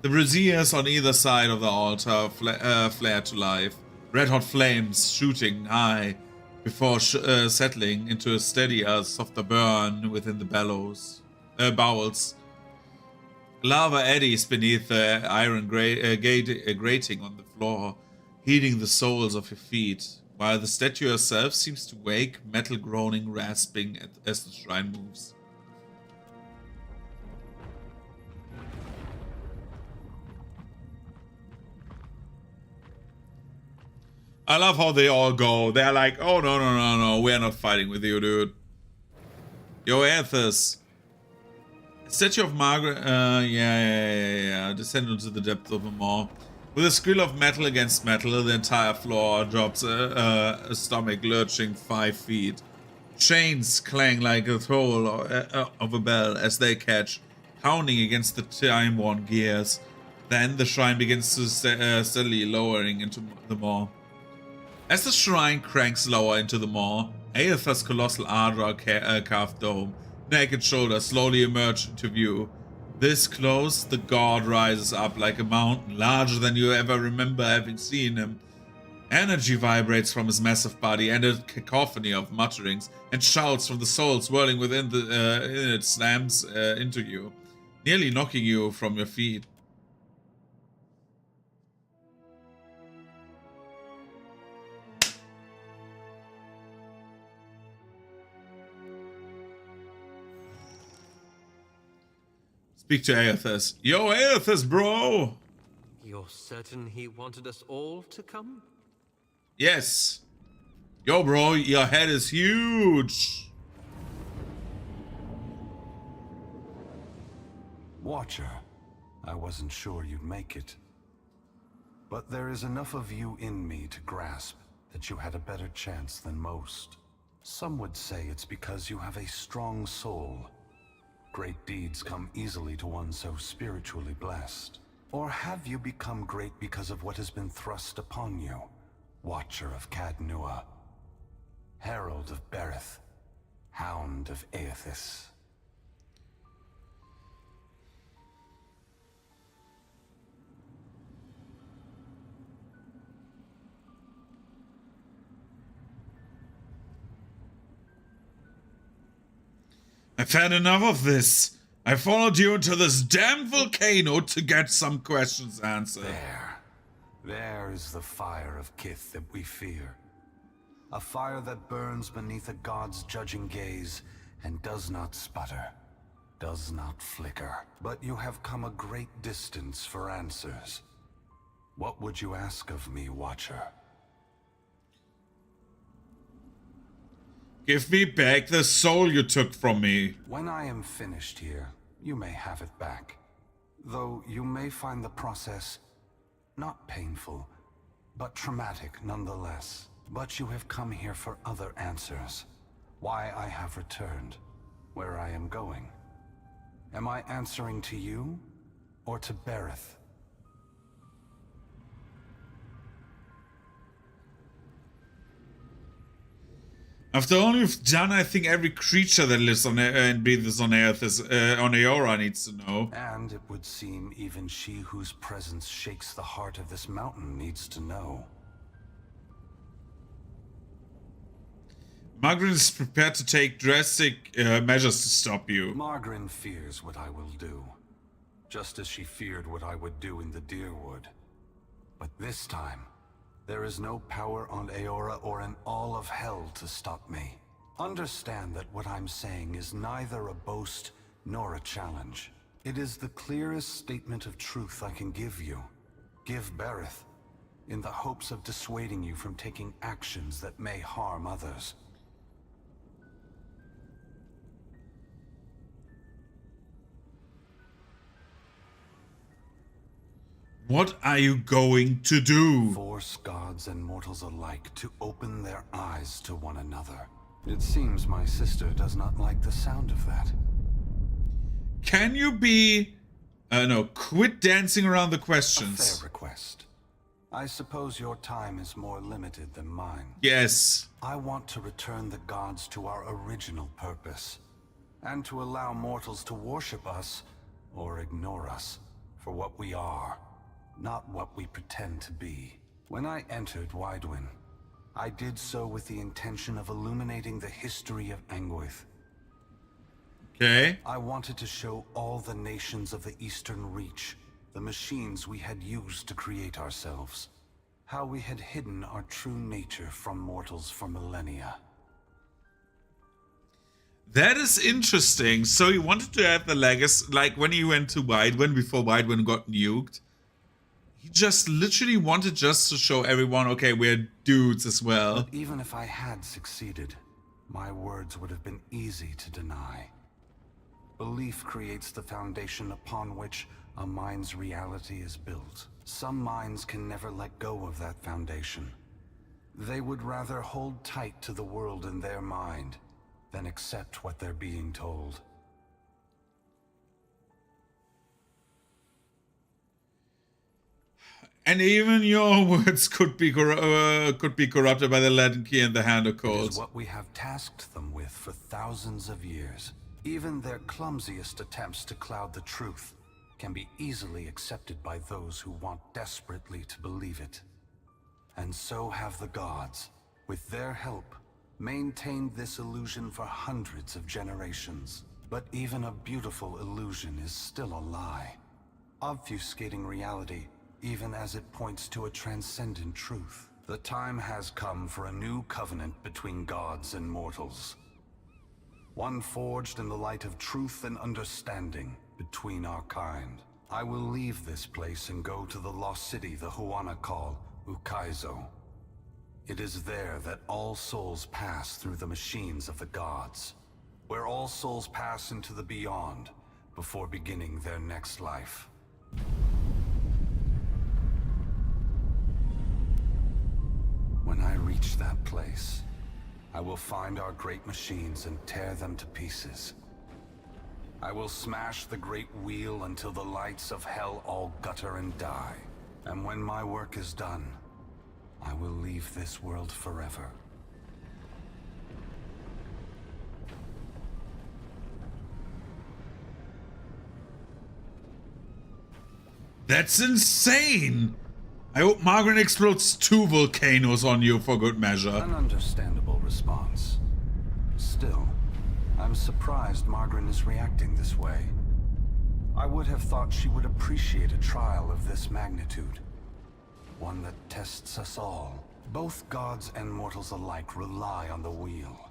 The braziers on either side of the altar flare to life. Red-hot flames shooting high before settling into a steadier, softer burn within the bowels. Lava eddies beneath the iron grating on the floor, heating the soles of your feet, while the statue herself seems to wake, metal groaning, rasping as the shrine moves. I love how they all go. They're like, oh, no, we're not fighting with you, dude. Yo, Aethys. Statue of Margaret, yeah. Descend into the depths of the maw. With a squeal of metal against metal, the entire floor drops a stomach lurching 5 feet. Chains clang like the toll of a bell as they catch, pounding against the time-worn gears. Then the shrine begins to steadily lowering into the maw. As the shrine cranks lower into the maw, Aethys' colossal Ardra carved dome, naked shoulders slowly emerge into view. This close, the god rises up like a mountain, larger than you ever remember having seen him. Energy vibrates from his massive body, and a cacophony of mutterings and shouts from the soul swirling within it slams into you, nearly knocking you from your feet. Speak to Aethys. Yo, Aethys, bro! You're certain he wanted us all to come? Yes. Yo, bro, your head is huge. Watcher, I wasn't sure you'd make it. But there is enough of you in me to grasp that you had a better chance than most. Some would say it's because you have a strong soul. Great deeds come easily to one so spiritually blessed. Or have you become great because of what has been thrust upon you? Watcher of Cadnua, Herald of Berith, Hound of Aethys. I've had enough of this. I followed you into this damn volcano to get some questions answered. There is the fire of Kith that we fear. A fire that burns beneath a god's judging gaze and does not sputter, does not flicker. But you have come a great distance for answers. What would you ask of me, Watcher? Give me back the soul you took from me. When I am finished here, you may have it back. Though you may find the process not painful, but traumatic nonetheless. But you have come here for other answers. Why I have returned, where I am going. Am I answering to you, or to Berith? After all you've done, I think every creature that lives on and breathes on Earth is on Eora needs to know. And it would seem even she whose presence shakes the heart of this mountain needs to know. Margaret is prepared to take drastic measures to stop you. Margaret fears what I will do, just as she feared what I would do in the Deerwood. But this time, there is no power on Eora or in all of hell to stop me. Understand that what I'm saying is neither a boast nor a challenge. It is the clearest statement of truth I can give you. Give Berith, in the hopes of dissuading you from taking actions that may harm others. What are you going to do? Force gods and mortals alike to open their eyes to one another. It seems my sister does not like the sound of that. Can you be... no, quit dancing around the questions. A fair request. I suppose your time is more limited than mine. Yes. I want to return the gods to our original purpose, and to allow mortals to worship us, or ignore us, for what we are. Not what we pretend to be. When I entered Widewin, I did so with the intention of illuminating the history of Anguith. Okay. I wanted to show all the nations of the Eastern Reach the machines we had used to create ourselves. How we had hidden our true nature from mortals for millennia. That is interesting. So you wanted to have the legacy, like when you went to Widewin before Widewin got nuked. He just literally wanted just to show everyone, okay, we're dudes as well. But even if I had succeeded, my words would have been easy to deny. Belief creates the foundation upon which a mind's reality is built. Some minds can never let go of that foundation. They would rather hold tight to the world in their mind than accept what they're being told. And even your words could be corrupted by the Latin key and the hand of It course. is what we have tasked them with for thousands of years. Even their clumsiest attempts to cloud the truth can be easily accepted by those who want desperately to believe it. And so have the gods, with their help, maintained this illusion for hundreds of generations. But even a beautiful illusion is still a lie, obfuscating reality even as it points to a transcendent truth. The time has come for a new covenant between gods and mortals. One forged in the light of truth and understanding between our kind. I will leave this place and go to the lost city the Huana call Ukaizo. It is there that all souls pass through the machines of the gods, where all souls pass into the beyond before beginning their next life. When I reach that place, I will find our great machines and tear them to pieces. I will smash the great wheel until the lights of hell all gutter and die. And when my work is done, I will leave this world forever. That's insane! I hope Margaret explodes 2 volcanoes on you for good measure. An understandable response. Still, I'm surprised Margaret is reacting this way. I would have thought she would appreciate a trial of this magnitude. One that tests us all. Both gods and mortals alike rely on the wheel.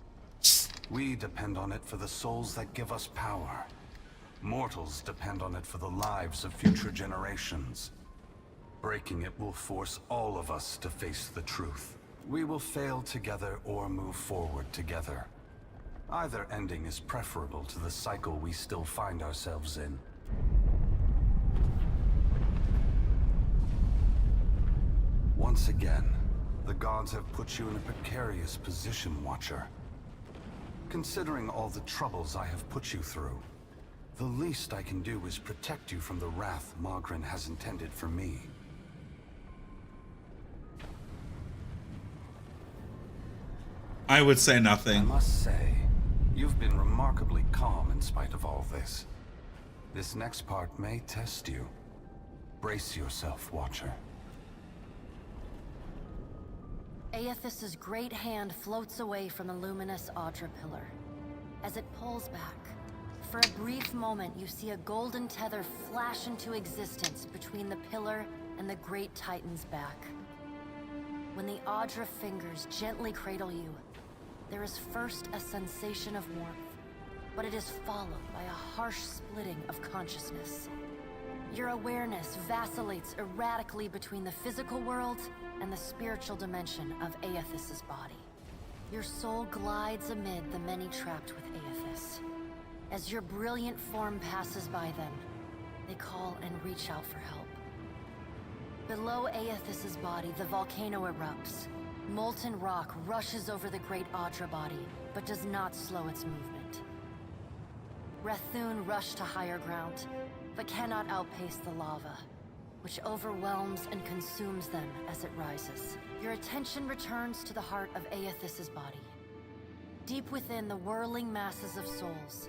We depend on it for the souls that give us power. Mortals depend on it for the lives of future generations. Breaking it will force all of us to face the truth. We will fail together or move forward together. Either ending is preferable to the cycle we still find ourselves in. Once again, the gods have put you in a precarious position, Watcher. Considering all the troubles I have put you through, the least I can do is protect you from the wrath Magrin has intended for me. I would say nothing. I must say, you've been remarkably calm in spite of all this. This next part may test you. Brace yourself, Watcher. Aethys's great hand floats away from the luminous Audra pillar. As it pulls back, for a brief moment you see a golden tether flash into existence between the pillar and the great Titan's back. When the Audra fingers gently cradle you, there is first a sensation of warmth, but it is followed by a harsh splitting of consciousness. Your awareness vacillates erratically between the physical world and the spiritual dimension of Aethys's body. Your soul glides amid the many trapped with Aethys. As your brilliant form passes by them, they call and reach out for help. Below Aethys's body, the volcano erupts. Molten rock rushes over the great Audra body, but does not slow its movement. Rathun rush to higher ground, but cannot outpace the lava, which overwhelms and consumes them as it rises. Your attention returns to the heart of Aethys's body. Deep within the whirling masses of souls,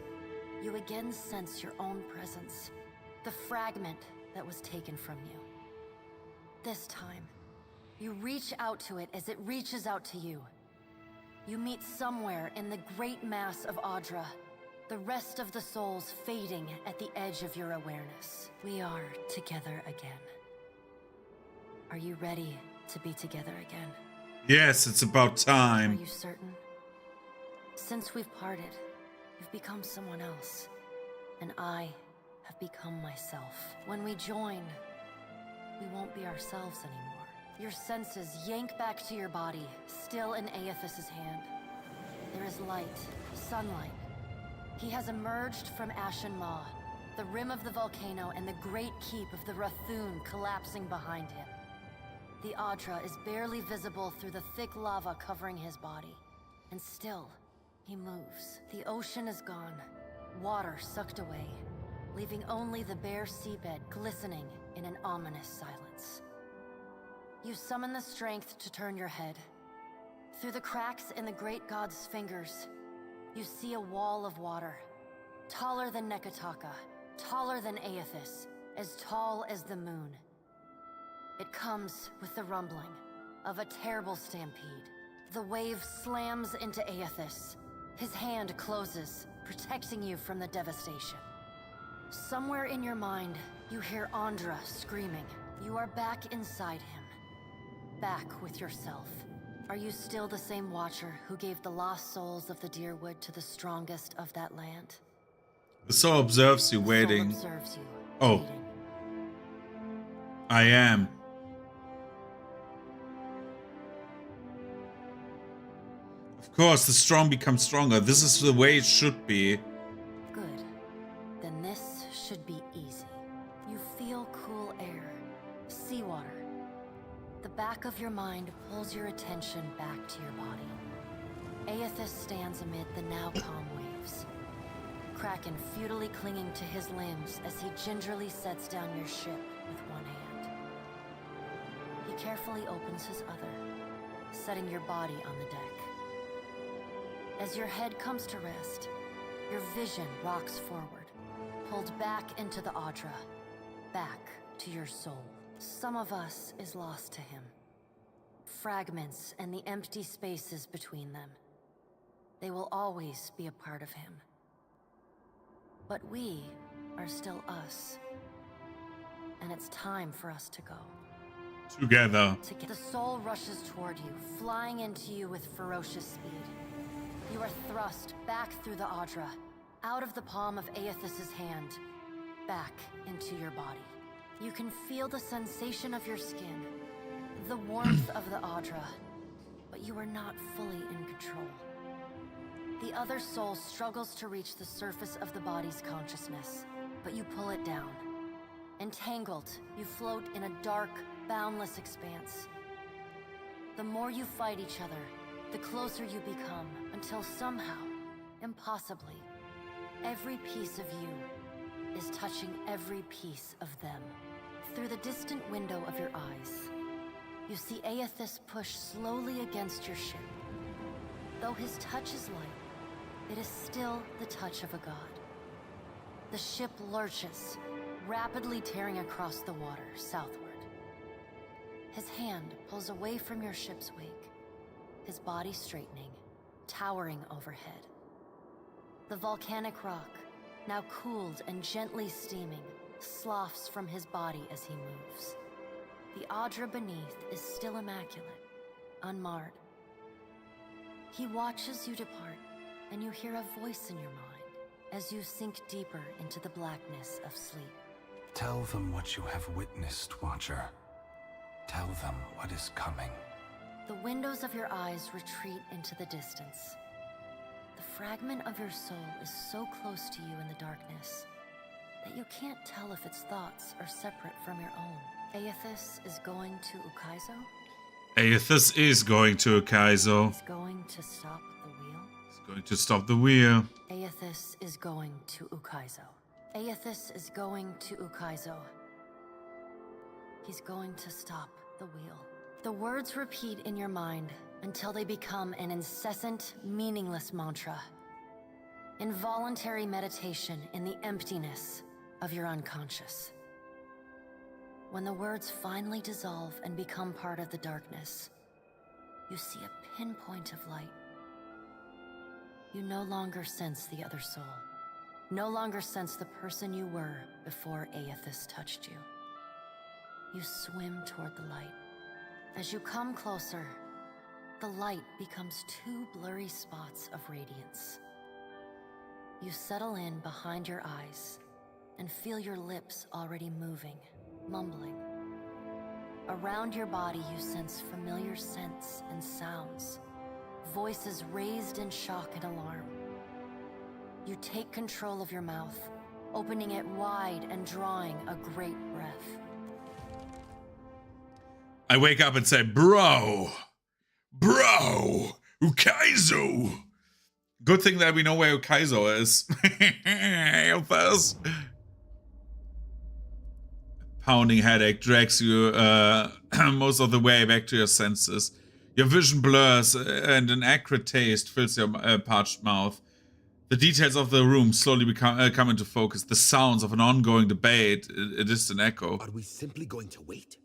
you again sense your own presence, the fragment that was taken from you. This time, you reach out to it as it reaches out to you. You meet somewhere in the great mass of Audra, the rest of the souls fading at the edge of your awareness. We are together again. Are you ready to be together again? Yes, it's about time. Are you certain? Since we've parted, you've become someone else, and I have become myself. When we join, we won't be ourselves anymore. Your senses yank back to your body, still in Aethys's hand. There is light, sunlight. He has emerged from Ashen Maw, the rim of the volcano and the great keep of the Rathun collapsing behind him. The Audra is barely visible through the thick lava covering his body. And still, he moves. The ocean is gone, water sucked away, leaving only the bare seabed glistening in an ominous silence. You summon the strength to turn your head. Through the cracks in the great god's fingers, you see a wall of water, taller than Nekataka, taller than Aethys, as tall as the moon. It comes with the rumbling of a terrible stampede. The wave slams into Aethys. His hand closes, protecting you from the devastation. Somewhere in your mind, you hear Andra screaming. You are back inside him. Back with yourself. Are you still the same Watcher who gave the lost souls of the Deerwood to the strongest of that land? The soul observes you waiting. Soul observes you, oh. waiting. I am. Of course, the strong become stronger. This is the way it should be. Good. Then this should be easy. You feel cool air, seawater. The back of your mind pulls your attention back to your body. Aethys stands amid the now calm waves. Kraken futilely clinging to his limbs as he gingerly sets down your ship with one hand. He carefully opens his other, setting your body on the deck. As your head comes to rest, your vision rocks forward, pulled back into the Audra, back to your soul. Some of us is lost to him. Fragments and the empty spaces between them. They will always be a part of him. But we are still us. And it's time for us to go. Together. The soul rushes toward you, flying into you with ferocious speed. You are thrust back through the Audra, out of the palm of Aethys's hand, back into your body. You can feel the sensation of your skin, the warmth of the Audra, but you are not fully in control. The other soul struggles to reach the surface of the body's consciousness, but you pull it down. Entangled, you float in a dark, boundless expanse. The more you fight each other, the closer you become, until somehow, impossibly, every piece of you is touching every piece of them. Through the distant window of your eyes, you see Aethys push slowly against your ship. Though his touch is light, it is still the touch of a god. The ship lurches, rapidly tearing across the water southward. His hand pulls away from your ship's wake, his body straightening, towering overhead. The volcanic rock, now cooled and gently steaming, sloughs from his body as he moves. The Audra beneath is still immaculate, unmarred. He watches you depart, and you hear a voice in your mind as you sink deeper into the blackness of sleep. Tell them what you have witnessed, Watcher. Tell them what is coming. The windows of your eyes retreat into the distance. The fragment of your soul is so close to you in the darkness that you can't tell if its thoughts are separate from your own. Aethys is going to Ukaizo? Aethys is going to Ukaizo. He's going to stop the wheel? He's going to stop the wheel. Aethys is going to Ukaizo. Aethys is going to Ukaizo. He's going to stop the wheel. The words repeat in your mind until they become an incessant, meaningless mantra. Involuntary meditation in the emptiness of your unconscious. When the words finally dissolve and become part of the darkness, you see a pinpoint of light. You no longer sense the other soul. No longer sense the person you were before Aethys touched you. You swim toward the light. As you come closer, the light becomes two blurry spots of radiance. You settle in behind your eyes and feel your lips already moving, mumbling. Around your body you sense familiar scents and sounds, voices raised in shock and alarm. You take control of your mouth, opening it wide and drawing a great breath. I wake up and say, bro, Ukaizo. Good thing that we know where Ukaizo is. Help us. Pounding headache drags you most of the way back to your senses. Your vision blurs and an acrid taste fills your parched mouth. The details of the room slowly come into focus. The sounds of an ongoing debate, a distant echo. Are we simply going to wait?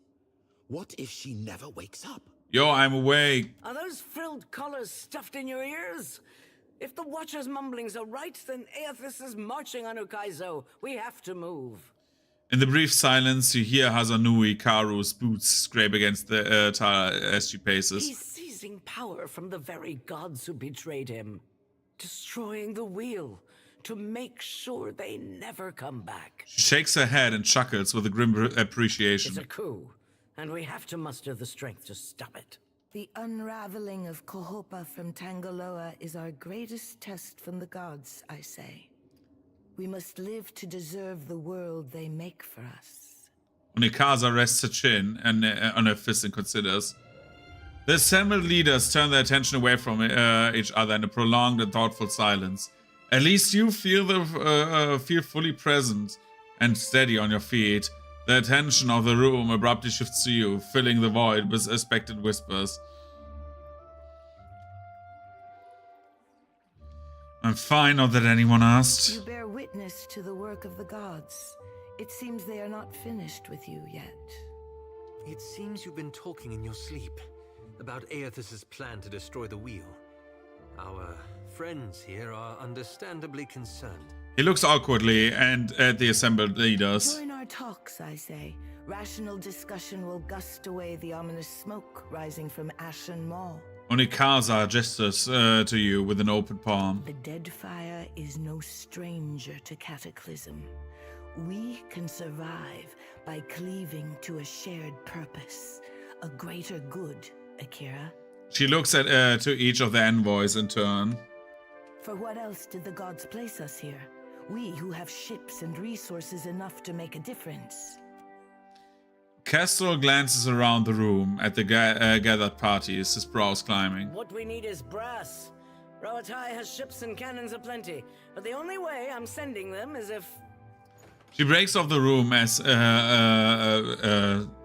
What if she never wakes up? Yo, I'm awake. Are those frilled collars stuffed in your ears? If the Watcher's mumblings are right, then Aethys is marching on Ukaizo. We have to move. In the brief silence, you hear Hazanui Karu's boots scrape against the tile as she paces. He's seizing power from the very gods who betrayed him. Destroying the wheel to make sure they never come back. She shakes her head and chuckles with a grim appreciation. It's a coup, and we have to muster the strength to stop it. The unraveling of Kohopa from Tangaloa is our greatest test from the gods, I say. We must live to deserve the world they make for us. Onikaza rests her chin and on her fist and considers. The assembled leaders turn their attention away from each other in a prolonged and thoughtful silence. At least you feel fully present and steady on your feet. The attention of the room abruptly shifts to you, filling the void with expected whispers. I'm fine, not that anyone asked. You bear witness to the work of the gods. It seems they are not finished with you yet. It seems you've been talking in your sleep about Aethys' plan to destroy the wheel. Our friends here are understandably concerned. He looks awkwardly and at the assembled leaders. Join our talks, I say. Rational discussion will gust away the ominous smoke rising from Ashen Maw. Onikaza gestures to you with an open palm. The dead fire is no stranger to cataclysm. We can survive by cleaving to a shared purpose, a greater good, Akira. She looks at to each of the envoys in turn. For what else did the gods place us here? We who have ships and resources enough to make a difference. Kestrel glances around the room at the gathered parties, his brows climbing. What we need is brass. Roatai has ships and cannons aplenty, but the only way I'm sending them is if... She breaks off the room as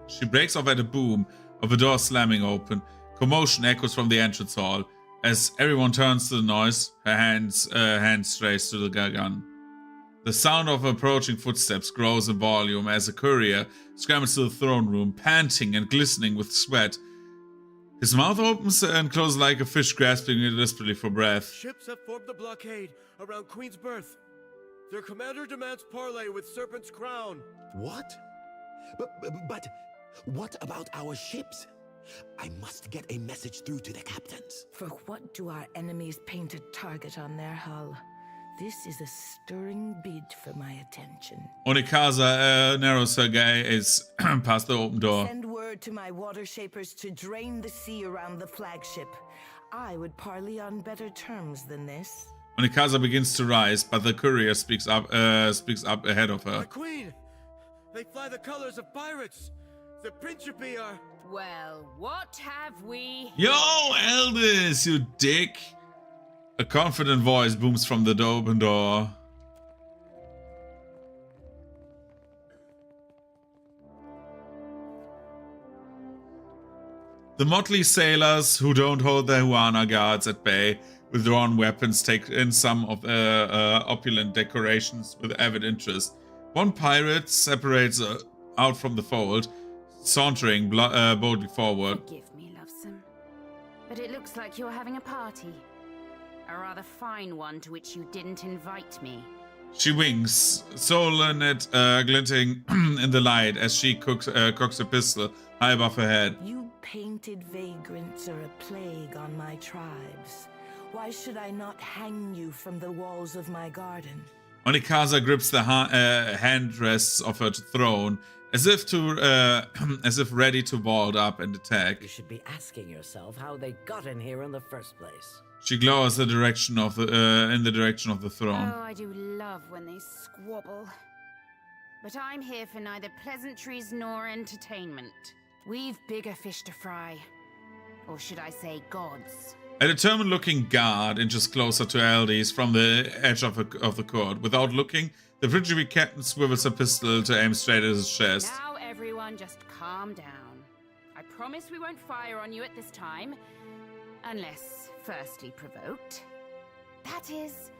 she breaks off at a boom of a door slamming open. Commotion echoes from the entrance hall. As everyone turns to the noise, her hands raised to the gun. The sound of approaching footsteps grows in volume as a courier scrambles to the throne room, panting and glistening with sweat. His mouth opens and closes like a fish grasping desperately for breath. Ships have formed a blockade around Queen's Berth. Their commander demands parley with Serpent's Crown. What? But what about our ships? I must get a message through to the captains. For what do our enemies paint a target on their hull? This is a stirring bid for my attention. Onikaza narrows her gaze past the open door. Send word to my water shapers to drain the sea around the flagship. I would parley on better terms than this. Onikaza begins to rise, but the courier speaks up ahead of her. My queen! They fly the colors of pirates! The Principi are... Well, what have we... Yo, Eldis, you dick! A confident voice booms from the open door. The motley sailors who don't hold their Huana guards at bay with drawn weapons take in some of the opulent decorations with avid interest. One pirate separates out from the fold, sauntering boldly forward. Forgive me, Lovesome, but it looks like you're having a party. A rather fine one to which you didn't invite me. She winks, Solonet glinting in the light as she cocks a pistol high above her head. You painted vagrants are a plague on my tribes. Why should I not hang you from the walls of my garden? Onikaza grips the handrests of her throne as if ready to vault up and attack. You should be asking yourself how they got in here in the first place. She glowers in the direction of the throne. Oh, I do love when they squabble. But I'm here for neither pleasantries nor entertainment. We've bigger fish to fry. Or should I say gods? A determined-looking guard inches closer to Eldis from the edge of the court. Without looking, the Principi captain swivels a pistol to aim straight at his chest. Now everyone just calm down. I promise we won't fire on you at this time. Unless firstly provoked. That is,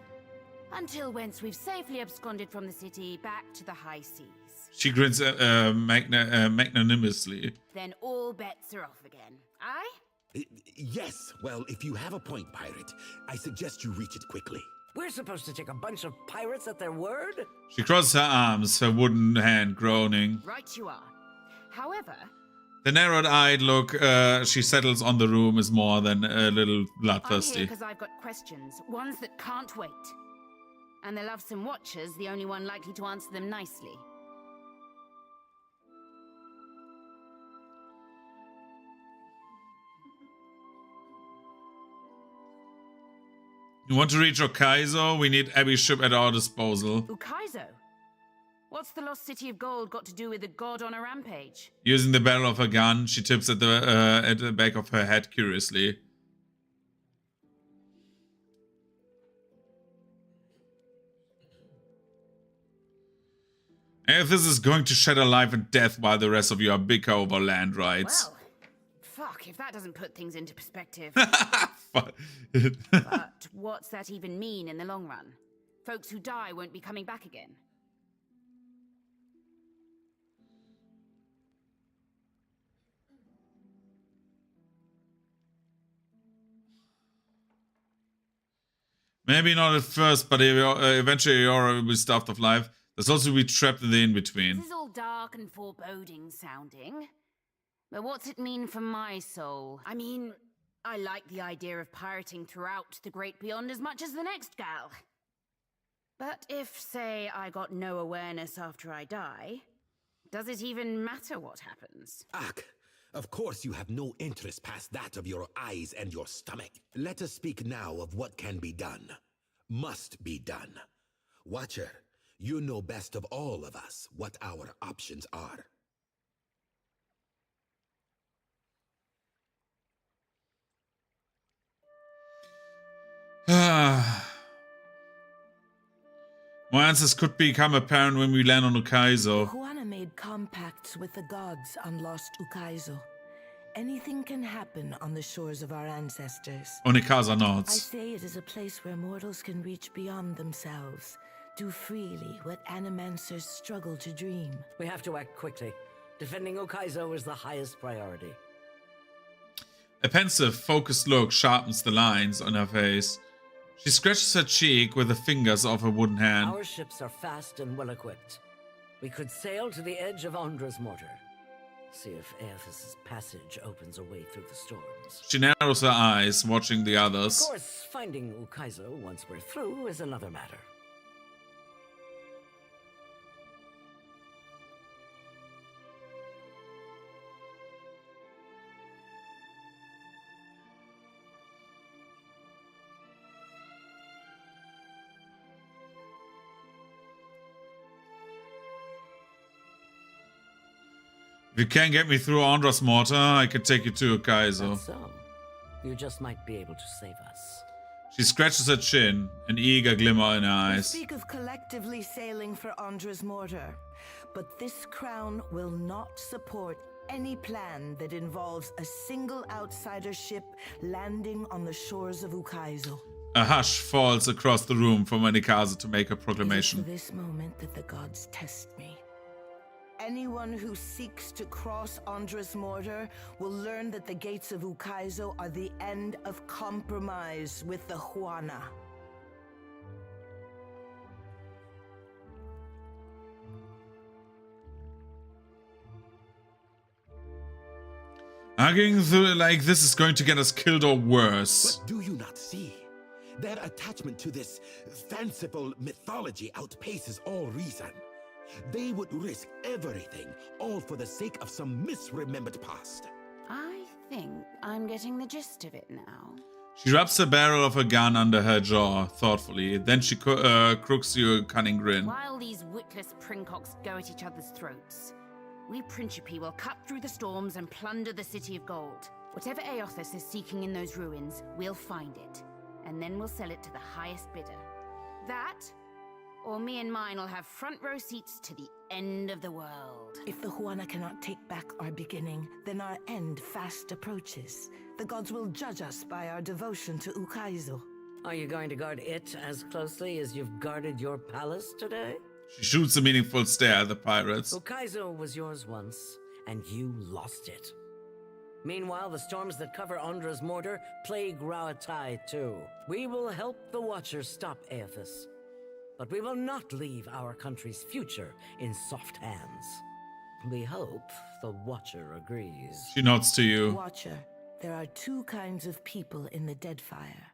until once we've safely absconded from the city back to the high seas. She grins magnanimously. Then all bets are off again. Aye? Yes. Well, if you have a point, pirate, I suggest you reach it quickly. We're supposed to take a bunch of pirates at their word? She crosses her arms, her wooden hand groaning. Right you are. However... The narrowed-eyed look she settles on the room is more than a little bloodthirsty. I'm here because I've got questions, ones that can't wait. And the Lovesome Watcher's the only one likely to answer them nicely. You want to reach Hokkaido? We need Abby's ship at our disposal. Hokkaido? What's the lost city of gold got to do with a god on a rampage? Using the barrel of her gun, she tips at the back of her head curiously. This is going to shatter life and death while the rest of you are bicker over land rights. Well, fuck, if that doesn't put things into perspective. But But what's that even mean in the long run? Folks who die won't be coming back again. maybe not at first, but eventually you'll be starved of life. There's also be trapped in the in-between. This is all dark and foreboding sounding. But what's it mean for my soul? I mean, I like the idea of pirating throughout the Great Beyond as much as the next gal. But if, say, I got no awareness after I die, does it even matter what happens? Ach, of course you have no interest past that of your eyes and your stomach. Let us speak now of what can be done. Must be done. Watcher, you know best of all of us what our options are. More answers could become apparent when we land on Ukaizo. Huana made compacts with the gods on lost Ukaizo. Anything can happen on the shores of our ancestors. Onikaza I nods. say it is a place where mortals can reach beyond themselves, do freely what animancers struggle to dream. We have to act quickly. Defending Ukaizo is the highest priority. A pensive, focused look sharpens the lines on her face. She scratches her cheek with the fingers of her wooden hand. Our ships are fast and well equipped. We could sail to the edge of Ondra's mortar. See if Aethys' passage opens a way through the storms. She narrows her eyes, watching the others. Of course, finding Ukaizo once we're through is another matter. If you can't get me through Ondra's mortar, I could take you to Ukaizo. That's so. You just might be able to save us. She scratches her chin, an eager glimmer in her We eyes. speak of collectively sailing for Ondra's mortar, but this crown will not support any plan that involves a single outsider ship landing on the shores of Ukaizo. A hush falls across the room for Onikaza to make a proclamation. It is for this moment that the gods test me. Anyone who seeks to cross Ondra's mortar will learn that the gates of Ukaizo are the end of compromise with the Huana. Arguing like this is going to get us killed or worse. But do you not see? Their attachment to this fanciful mythology outpaces all reason. They would risk everything, all for the sake of some misremembered past. I think I'm getting the gist of it now. She rubs the barrel of her gun under her jaw, thoughtfully. Then she crooks you a cunning grin. While these witless princocks go at each other's throats, we Principi will cut through the storms and plunder the City of Gold. Whatever Aethys is seeking in those ruins, we'll find it. And then we'll sell it to the highest bidder. That, or me and mine will have front row seats to the end of the world. If the Huana cannot take back our beginning, then our end fast approaches. The gods will judge us by our devotion to Ukaizo. Are you going to guard it as closely as you've guarded your palace today? She shoots a meaningful stare at the pirates. Ukaizo was yours once, and you lost it. Meanwhile, the storms that cover Ondra's mortar plague Rauatai too. We will help the Watchers stop Aethys, but we will not leave our country's future in soft hands. We hope the Watcher agrees. She nods to you. Watcher, there are two kinds of people in the Deadfire.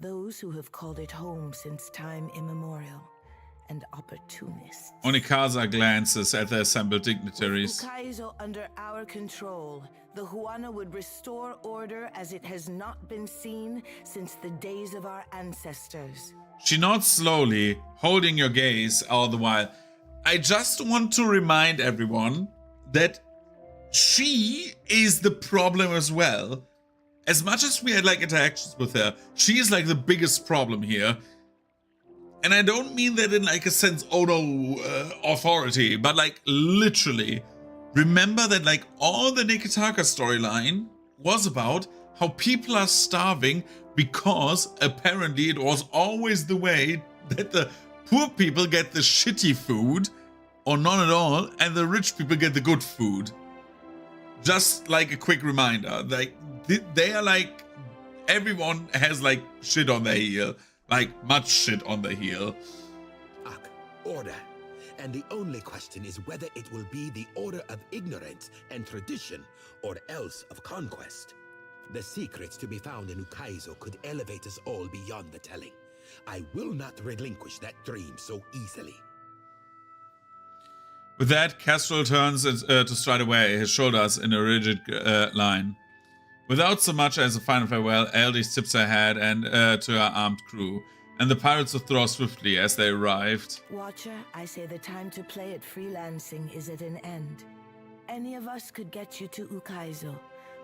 Those who have called it home since time immemorial, and opportunists. Onikaza glances at the assembled dignitaries. Ukaizo under our control, the Huana would restore order as it has not been seen since the days of our ancestors. She nods slowly, holding your gaze all the while. I just want to remind everyone that she is the problem as well. As much as we had like interactions with her, she is like the biggest problem here. And I don't mean that in like a sense, oh no, authority, but like literally. Remember that like all the Nikitaka storyline was about how people are starving because apparently it was always the way that the poor people get the shitty food or none at all, and the rich people get the good food. Just like a quick reminder, like they are like, everyone has like shit on their heel, like much shit on their heel. Order. And the only question is whether it will be the order of ignorance and tradition, or else of conquest. The secrets to be found in Ukaizo could elevate us all beyond the telling. I will not relinquish that dream so easily. With that, Castrol turns to stride away, his shoulders in a rigid line. Without so much as a final farewell, Eldis tips her head and to her armed crew, and the pirates withdraw swiftly as they arrived. Watcher, I say the time to play at freelancing is at an end. Any of us could get you to Ukaizo,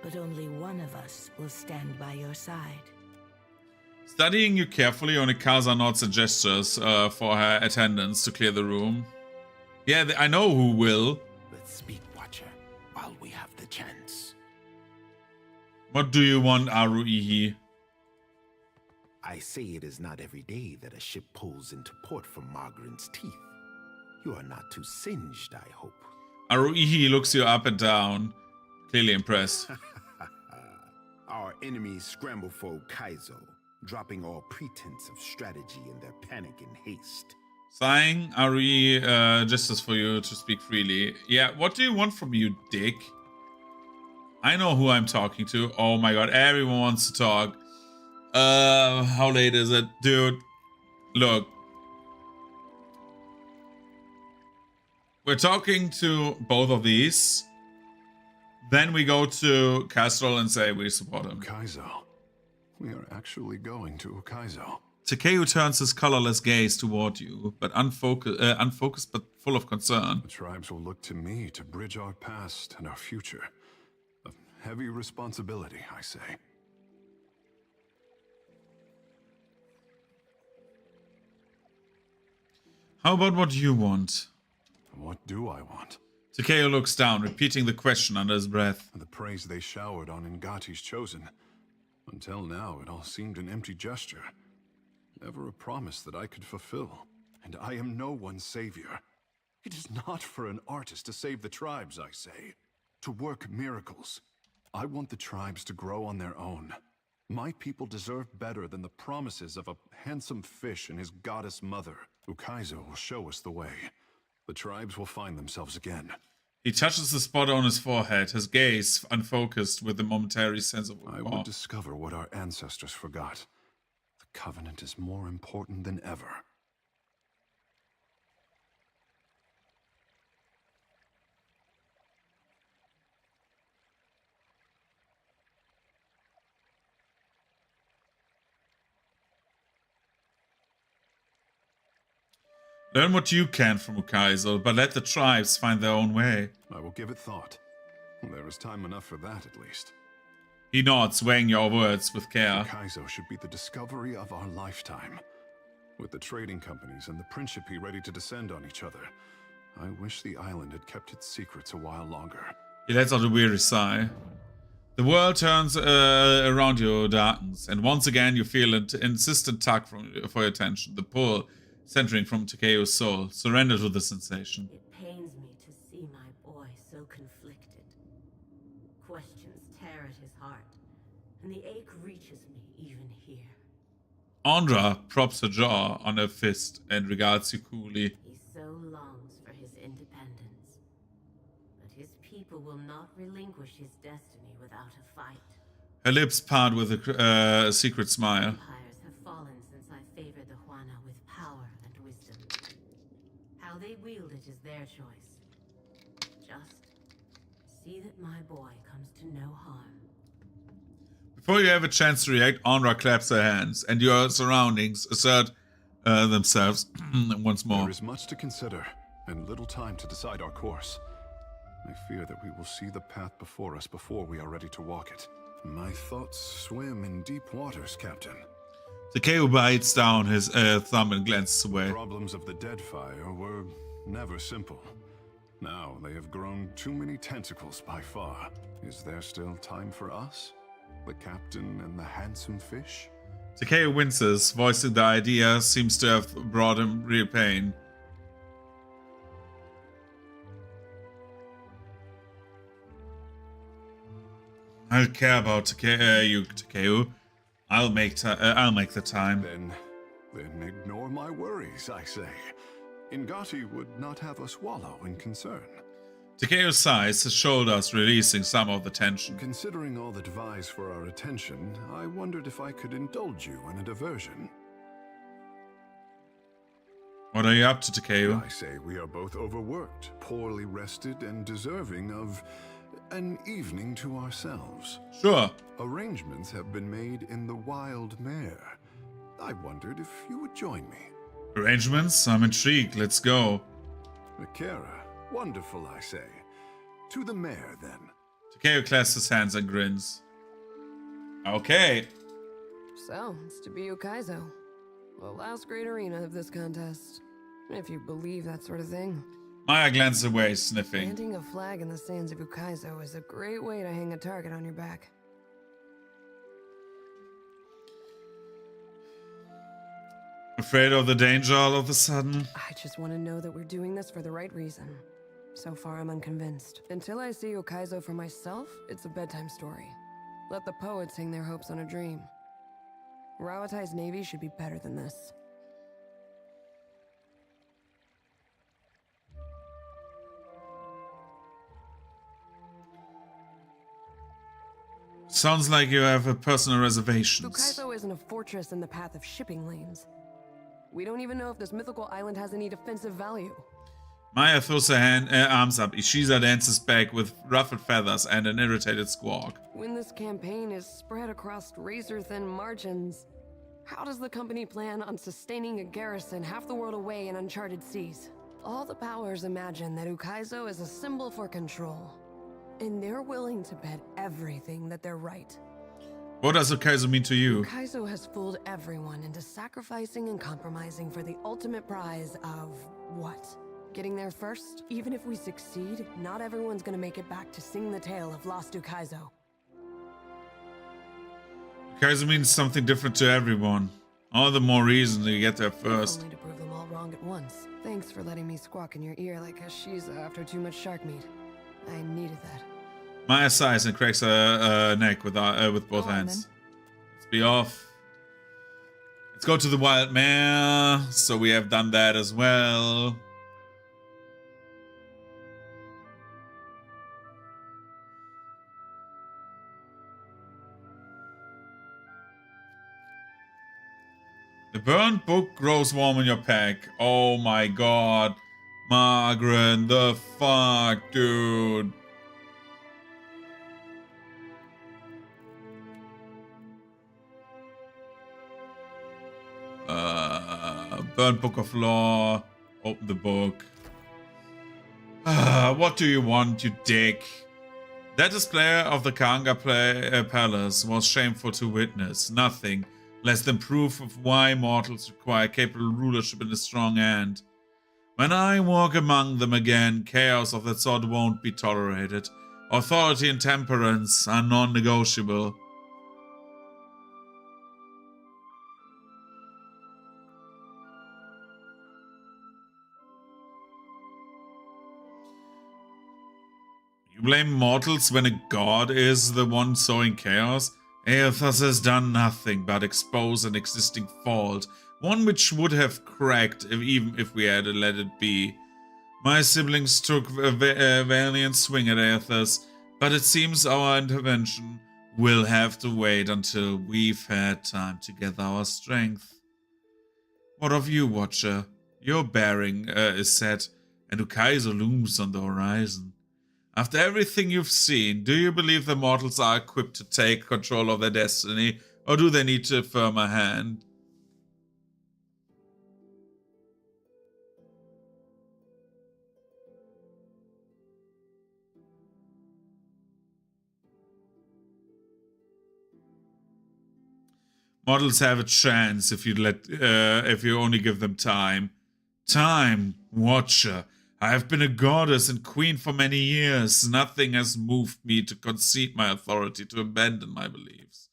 but only one of us will stand by your side. Studying you carefully, Onikaza nods and gestures for her attendants to clear the room. Yeah, I know who will. Let's speak, Watcher, while we have the chance. What do you want, Aruihi? I say it is not every day that a ship pulls into port from Margaren's teeth. You are not too singed, I hope. Aruihi looks you up and down, clearly impressed. Our enemies scramble for Kaizo, dropping all pretense of strategy in their panic and haste. Sighing, Aruihi gestures for you to speak freely. Yeah, what do you want from you, dick? I know who I'm talking to. Oh my god, everyone wants to talk. How late is it? Dude, look. We're talking to both of these. Then we go to Castrol and say we support him. Ukaizo. We are actually going to Ukaizo. Takeo turns his colorless gaze toward you, but unfocused but full of concern. The tribes will look to me to bridge our past and our future. A heavy responsibility, I say. How about what you want? What do I want? Takeo looks down, repeating the question under his breath. The praise they showered on Ngati's chosen. Until now, it all seemed an empty gesture. Never a promise that I could fulfill. And I am no one's savior. It is not for an artist to save the tribes, I say. To work miracles. I want the tribes to grow on their own. My people deserve better than the promises of a handsome fish and his goddess mother. Ukaizo will show us the way. The tribes will find themselves again. He touches the spot on his forehead, his gaze unfocused with a momentary sense of awe. I will discover what our ancestors forgot. The Covenant is more important than ever. Learn what you can from Ukaizo, but let the tribes find their own way. I will give it thought. There is time enough for that, at least. He nods, weighing your words with care. Ukaizo should be the discovery of our lifetime. With the trading companies and the Principe ready to descend on each other, I wish the island had kept its secrets a while longer. He lets out a weary sigh. The world turns around you, darkens, and once again you feel an insistent tug for your attention, the pull centering from Takeo's soul. Surrender to the sensation. It pains me to see my boy so conflicted. Questions tear at his heart, and the ache reaches me even here. Andra props her jaw on her fist and regards you coolly. He so longs for his independence, but his people will not relinquish his destiny without a fight. Her lips part with a secret smile. Empires have fallen since I favored the Huana with power and wisdom. How they wield it is their choice. Just see that my boy comes to no harm. Before you have a chance to react, Andra claps her hands, and your surroundings assert themselves once more. There is much to consider, and little time to decide our course. I fear that we will see the path before us before we are ready to walk it. My thoughts swim in deep waters, Captain. Takeo bites down his thumb and glances away. Problems of the Deadfire were never simple. Now they have grown too many tentacles by far. Is there still time for us? The captain and the handsome fish? Takeo winces, voicing the idea seems to have brought him real pain. I'll care about Takeo. I'll make the time. Then ignore my worries, I say. Ingati would not have us wallow in concern. Takeo sighs, his shoulders releasing some of the tension. Considering all that vies for our attention, I wondered if I could indulge you in a diversion. What are you up to, Takeo? I say we are both overworked, poorly rested, and deserving of an evening to ourselves. Sure. Arrangements have been made in the Wild Mare. I wondered if you would join me. Arrangements? I'm intrigued. Let's go. Makara, wonderful, I say. To the mare, then. Takeo clasps his hands and grins. Okay. So, it's to be Ukaizo. The last great arena of this contest. If you believe that sort of thing. Maya glances away, sniffing. Planting a flag in the sands of Ukaizo is a great way to hang a target on your back. Afraid of the danger all of a sudden? I just want to know that we're doing this for the right reason. So far, I'm unconvinced. Until I see Ukaizo for myself, it's a bedtime story. Let the poets hang their hopes on a dream. Rawatai's navy should be better than this. Sounds like you have a personal reservations. Ukaizo isn't a fortress in the path of shipping lanes. We don't even know if this mythical island has any defensive value. Maya throws her arms up. Ishiza dances back with ruffled feathers and an irritated squawk. When this campaign is spread across razor-thin margins, how does the company plan on sustaining a garrison half the world away in uncharted seas? All the powers imagine that Ukaizo is a symbol for control, and they're willing to bet everything that they're right. What does Ukaizo mean to you? Ukaizo has fooled everyone into sacrificing and compromising for the ultimate prize of what? Getting there first? Even if we succeed, not everyone's gonna make it back to sing the tale of lost Ukaizo. Ukaizo means something different to everyone. All the more reason to get there first. Only to prove them all wrong at once. Thanks for letting me squawk in your ear like a Shiza after too much shark meat. I needed that. Maya sighs and cracks her neck with both hands. Let's be off. Let's go to the Wild Mare. So we have done that as well. The burnt book grows warm in your pack. Oh my god. Margaret, the fuck, dude. Burnt Book of Law. Open the book. What do you want, you dick? That display of the Kanga Palace was shameful to witness. Nothing less than proof of why mortals require capable rulership in a strong hand. When I walk among them again, chaos of that sort won't be tolerated. Authority and temperance are non-negotiable. You blame mortals when a god is the one sowing chaos? Aethos has done nothing but expose an existing fault, one which would have cracked even if we had let it be. My siblings took a valiant swing at Aethos, but it seems our intervention will have to wait until we've had time to gather our strength. What of you, Watcher? Your bearing is set, and Ukaizo looms on the horizon. After everything you've seen, do you believe the mortals are equipped to take control of their destiny, or do they need a firmer hand? Mortals have a chance if you only give them time. Time, Watcher. I have been a goddess and queen for many years. Nothing has moved me to concede my authority, to abandon my beliefs.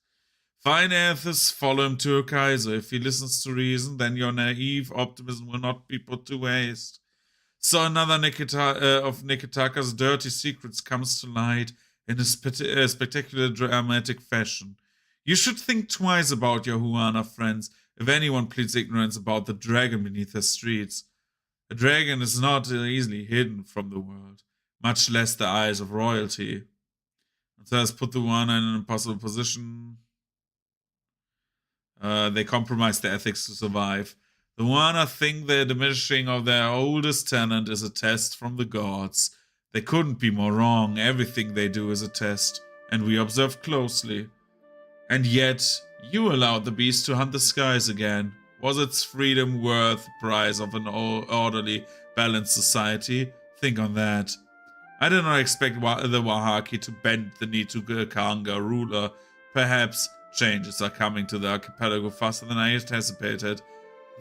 Find Aethys, follow him to Kaiser. If he listens to reason, then your naive optimism will not be put to waste. So another of Nikitaka's dirty secrets comes to light in a spectacular dramatic fashion. You should think twice about your Huana friends if anyone pleads ignorance about the dragon beneath their streets. A dragon is not easily hidden from the world, much less the eyes of royalty. It has put the Huana in an impossible position. They compromise their ethics to survive. The Huana think the diminishing of their oldest tenant is a test from the gods. They couldn't be more wrong. Everything they do is a test, and we observe closely. And yet, you allowed the beast to hunt the skies again. Was its freedom worth the price of an orderly, balanced society? Think on that. I did not expect the Wahaki to bend the knee to a Kanga ruler. Perhaps changes are coming to the archipelago faster than I anticipated.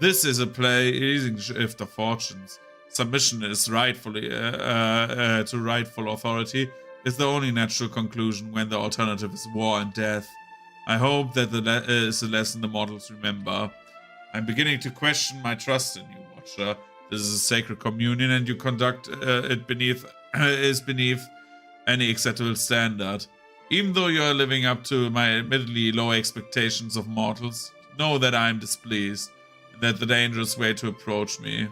This is a pleasing shift of fortunes. Submission is rightfully to rightful authority is the only natural conclusion when the alternative is war and death. I hope that is a lesson the mortals remember. I'm beginning to question my trust in you, Watcher. This is a sacred communion, and you conduct it beneath any acceptable standard. Even though you are living up to my admittedly low expectations of mortals, know that I am displeased, and that the dangerous way to approach me.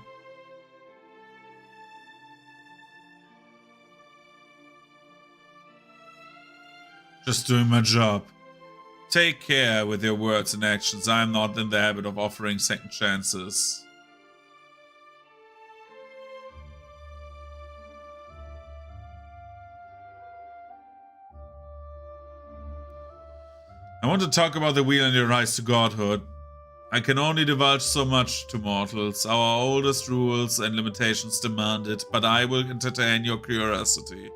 Just doing my job. Take care with your words and actions. I am not in the habit of offering second chances. I want to talk about the wheel and your rise to godhood. I can only divulge so much to mortals. Our oldest rules and limitations demand it, but I will entertain your curiosity.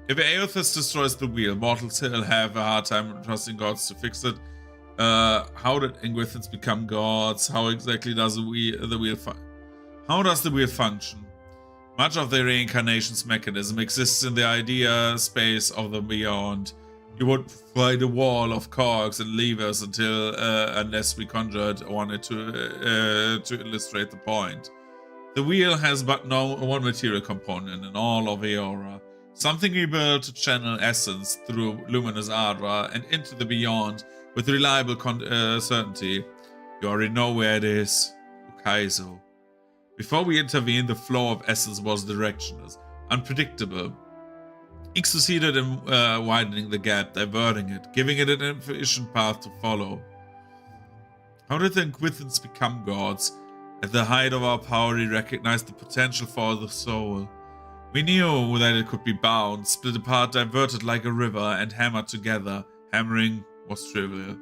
If Aethys destroys the wheel, mortals will have a hard time trusting gods to fix it. How did Ingwithans become gods? How exactly does the wheel How does the wheel function? Much of the reincarnation's mechanism exists in the idea space of the beyond. You would find a wall of cogs and levers unless we conjured one to illustrate the point. The wheel has but one material component in all of Eora. Something we built to channel essence through luminous Adra and into the beyond with reliable certainty. You already know where it is. Ukaizo. Before we intervened, the flow of essence was directionless, unpredictable. Ix succeeded in widening the gap, diverting it, giving it an efficient path to follow. How did the Inquithans become gods? At the height of our power, we recognized the potential for the soul. We knew that it could be bound, split apart, diverted like a river, and hammered together. Hammering was trivial.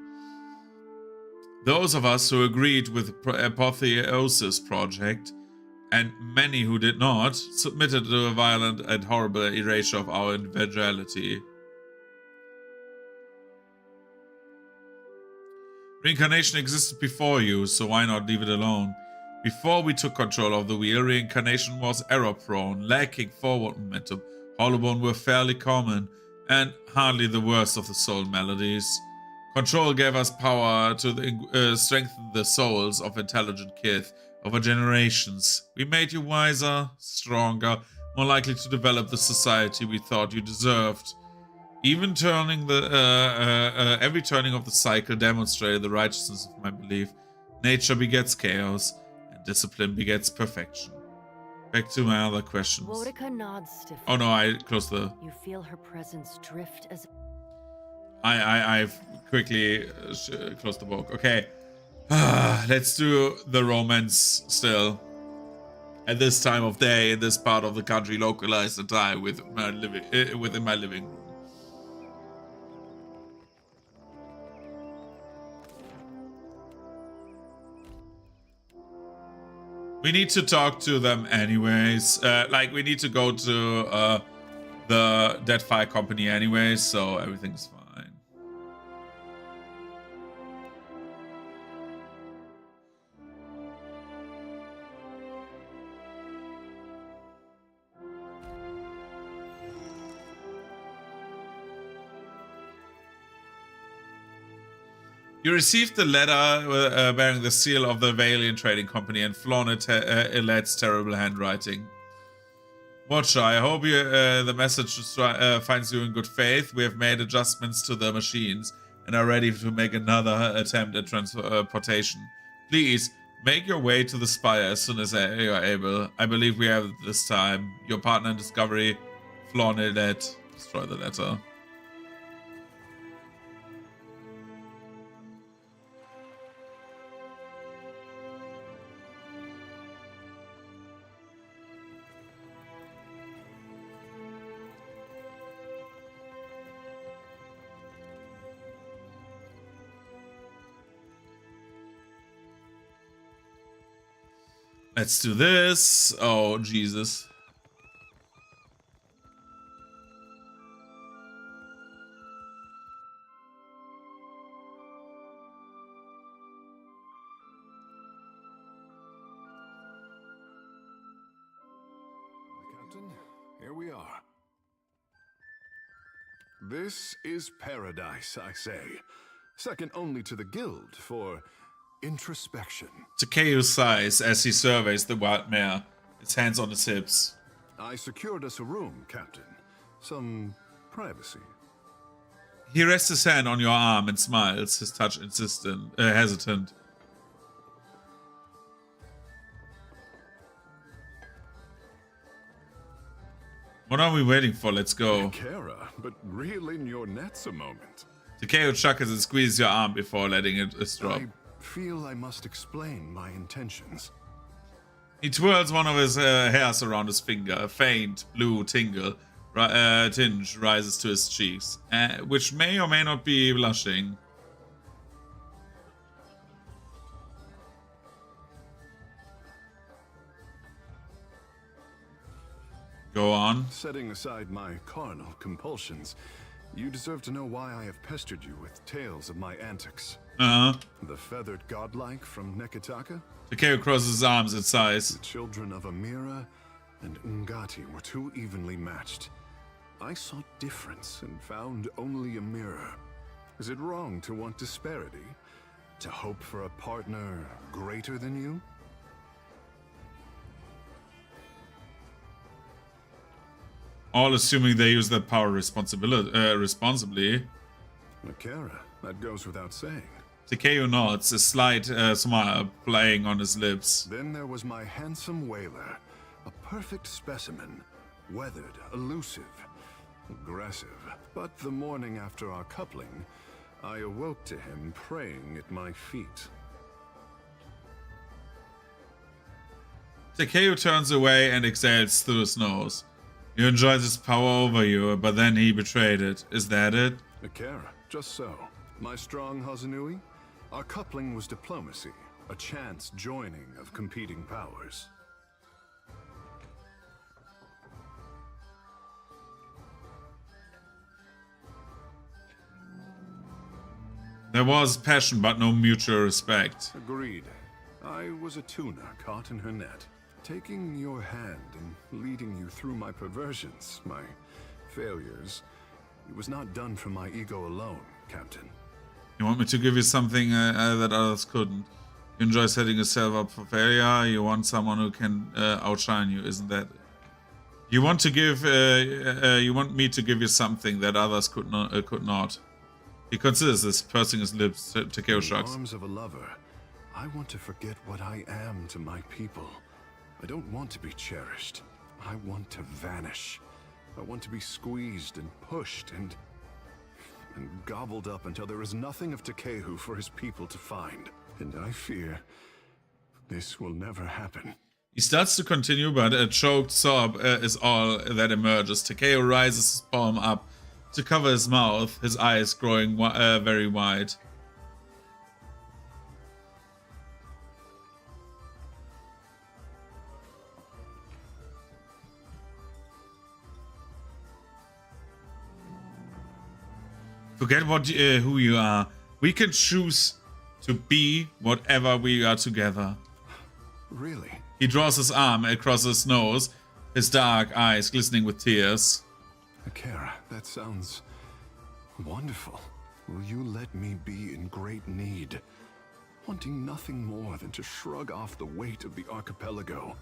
Those of us who agreed with the Apotheosis project, and many who did not, submitted to a violent and horrible erasure of our individuality. Reincarnation existed before you, so why not leave it alone? Before we took control of the wheel, reincarnation was error-prone, lacking forward momentum. Hollowbone were fairly common, and hardly the worst of the soul maladies. Control gave us power to strengthen the souls of intelligent kith over generations. We made you wiser, stronger, more likely to develop the society we thought you deserved. Even every turning of the cycle demonstrated the righteousness of my belief. Nature begets chaos, and discipline begets perfection. Back to my other questions. Wotica nods stiffly. Oh no, I closed the... You feel her presence drift as... I've quickly closed the book. Okay. Let's do the romance still. At this time of day, in this part of the country, localized and I within my living room. We need to talk to them anyways. We need to go to the Deadfire company anyway, so everything's fine. You received the letter bearing the seal of the Valiant Trading Company and flaunted Ilette's terrible handwriting. Watcher, I hope the message finds you in good faith. We have made adjustments to the machines and are ready to make another attempt at transportation. Please, make your way to the spire as soon as you are able. I believe we have this time. Your partner in discovery, Ilette. Destroy the letter. Let's do this. Oh, Jesus. Captain, here we are. This is paradise, I say. Second only to the guild for introspection. Takeo sighs as he surveys the wild mare, his hands on his hips. I secured us a room, Captain. Some privacy. He rests his hand on your arm and smiles, his touch hesitant. What are we waiting for? Let's go. Kara, but reel in your nets a moment. Takeo chuckles and squeezes your arm before letting it drop. I feel I must explain my intentions. He twirls one of his hairs around his finger. A faint blue tinge rises to his cheeks, which may or may not be blushing. Go on. Setting aside my carnal compulsions, you deserve to know why I have pestered you with tales of my antics. The feathered godlike from Nekitaka? Takeo crosses his arms and sighs. The children of Amira and Ngati were too evenly matched. I sought difference and found only a mirror. Is it wrong to want disparity? To hope for a partner greater than you? All assuming they use that power responsibly. Makara, that goes without saying. Takeo nods, a slight smile playing on his lips. Then there was my handsome whaler, a perfect specimen, weathered, elusive, aggressive. But the morning after our coupling, I awoke to him praying at my feet. Takeo turns away and exhales through his nose. You enjoyed his power over you, but then he betrayed it. Is that it? Akara, just so. My strong Hazanui? Our coupling was diplomacy, a chance joining of competing powers. There was passion, but no mutual respect. Agreed. I was a tuna caught in her net. Taking your hand and leading you through my perversions, my failures, it was not done for my ego alone, Captain. You want me to give you something that others couldn't? You enjoy setting yourself up for failure. You want someone who can outshine you, isn't that? You want to give. You want me to give you something that others could not. He considers this, pursing his lips. Takeo shrugs. In the arms of a lover, I want to forget what I am to my people. I don't want to be cherished. I want to vanish. I want to be squeezed and pushed and gobbled up until there is nothing of Takeo for his people to find. And I fear this will never happen. He starts to continue, but a choked sob is all that emerges. Takeo rises his palm up to cover his mouth, his eyes growing very wide. Forget what who you are. We can choose to be whatever we are together. Really? He draws his arm across his nose, his dark eyes glistening with tears. Akira, that sounds wonderful. Will you let me be in great need, wanting nothing more than to shrug off the weight of the archipelago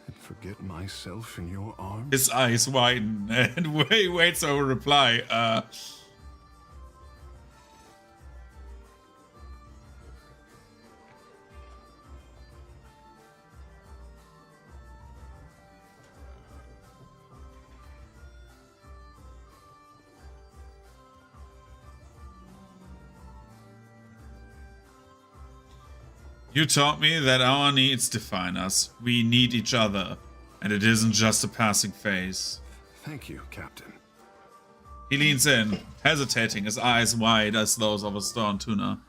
and forget myself in your arms? His eyes widen and waits for a reply. You taught me that our needs define us. We need each other, and it isn't just a passing phase. Thank you, Captain. He leans in, hesitating, his eyes wide as those of a storm tuna.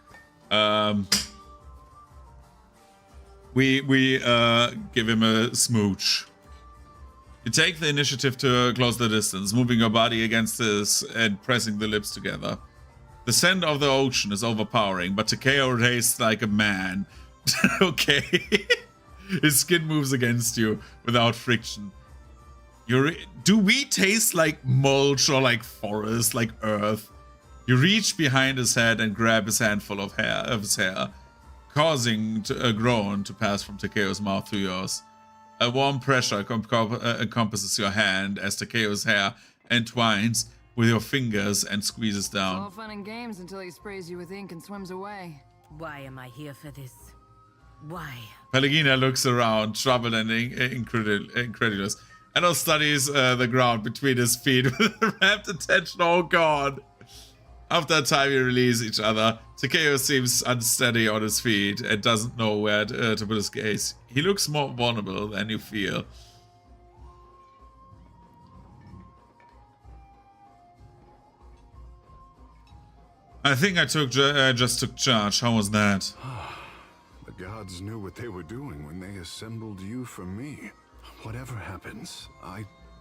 We give him a smooch. You take the initiative to close the distance, moving your body against his and pressing the lips together. The scent of the ocean is overpowering, but Takeo tastes like a man. Okay. His skin moves against you without friction. Do we taste like mulch or like forest, like earth? You reach behind his head and grab his handful of his hair, causing a groan to pass from Takeo's mouth to yours. A warm pressure encompasses your hand as Takeo's hair entwines with your fingers and squeezes down. It's all fun and games until he sprays you with ink and swims away. Why am I here for this? Why? Pelagina looks around, troubled and incredulous. Eno studies the ground between his feet with rapt attention. Oh god. After a time, you release each other. Takeo seems unsteady on his feet and doesn't know where to put his gaze. He looks more vulnerable than you feel. I think I just took charge. How was that? The gods knew what they were doing when they assembled you for me. Whatever happens,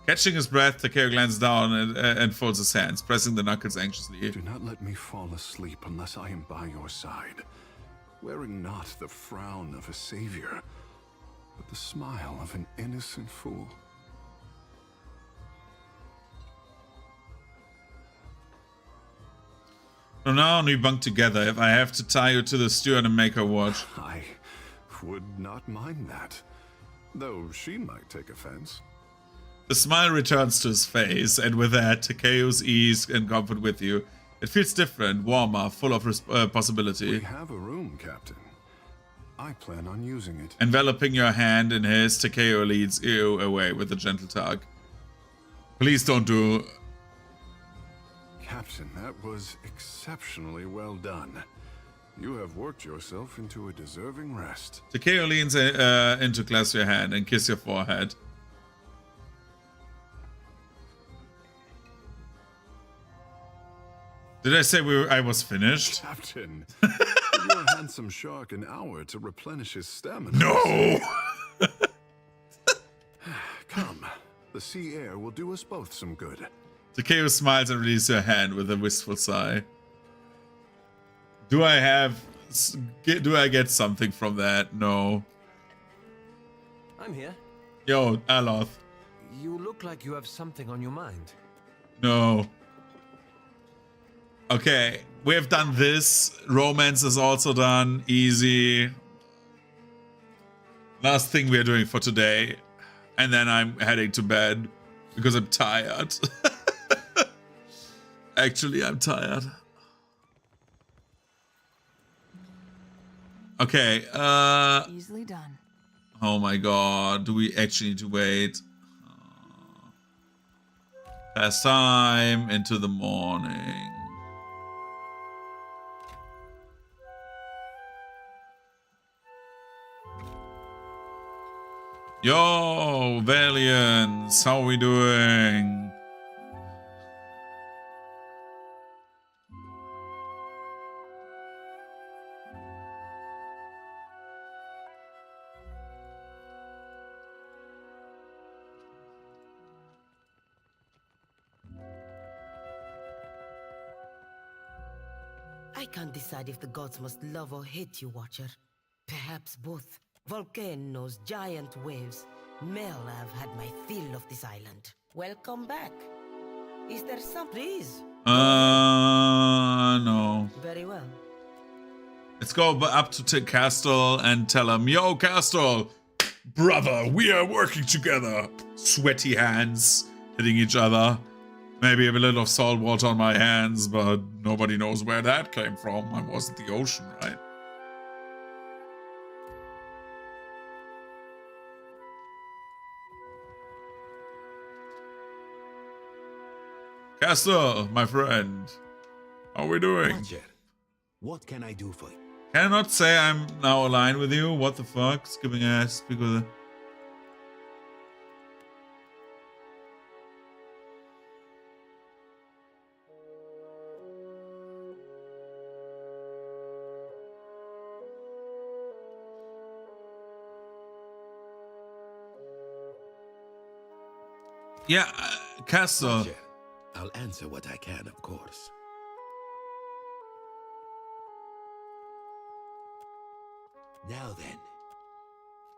Catching his breath, Takeo glances down and folds his hands, pressing the knuckles anxiously. Do not let me fall asleep unless I am by your side, wearing not the frown of a savior, but the smile of an innocent fool. From now on, we bunk together. If I have to tie you to the steward and make her watch. I would not mind that, though she might take offense. The smile returns to his face, and with that, Takeo's ease and comfort with you. It feels different, warmer, full of possibility. We have a room, Captain. I plan on using it. Enveloping your hand in his, Takeo leads you away with a gentle tug. Please don't do... Captain, that was exceptionally well done. You have worked yourself into a deserving rest. Takeo leans in to clasp your hand and kiss your forehead. Did I say I was finished? Captain, give your handsome shark an hour to replenish his stamina. No! Come, the sea air will do us both some good. Takeo smiles and releases her hand with a wistful sigh. Do I get something from that? No. I'm here. Yo, Aloth. You look like you have something on your mind. No. Okay, we have done this. Romance is also done. Easy. Last thing we are doing for today. And then I'm heading to bed because I'm tired. Actually, I'm tired. Okay, Easily done. oh my god, do we actually need to wait? Past time into the morning. Yo, Valiants, how are we doing? I can't decide if the gods must love or hate you, Watcher. Perhaps both. Volcanoes, giant waves. Mel, I've had my fill of this island. Welcome back. Is there some... Please. No. Very well. Let's go up to Castle and tell him, yo, Castle, brother, we are working together. Sweaty hands hitting each other. Maybe a little of salt water on my hands, but nobody knows where that came from. I was at the ocean, right? Castle, my friend, how are we doing? Roger, what can I do for you? Can I not say I'm now aligned with you? What the fuck? Skipping ass, speak with a... Yeah, Castle. Roger, I'll answer what I can, of course. Now then.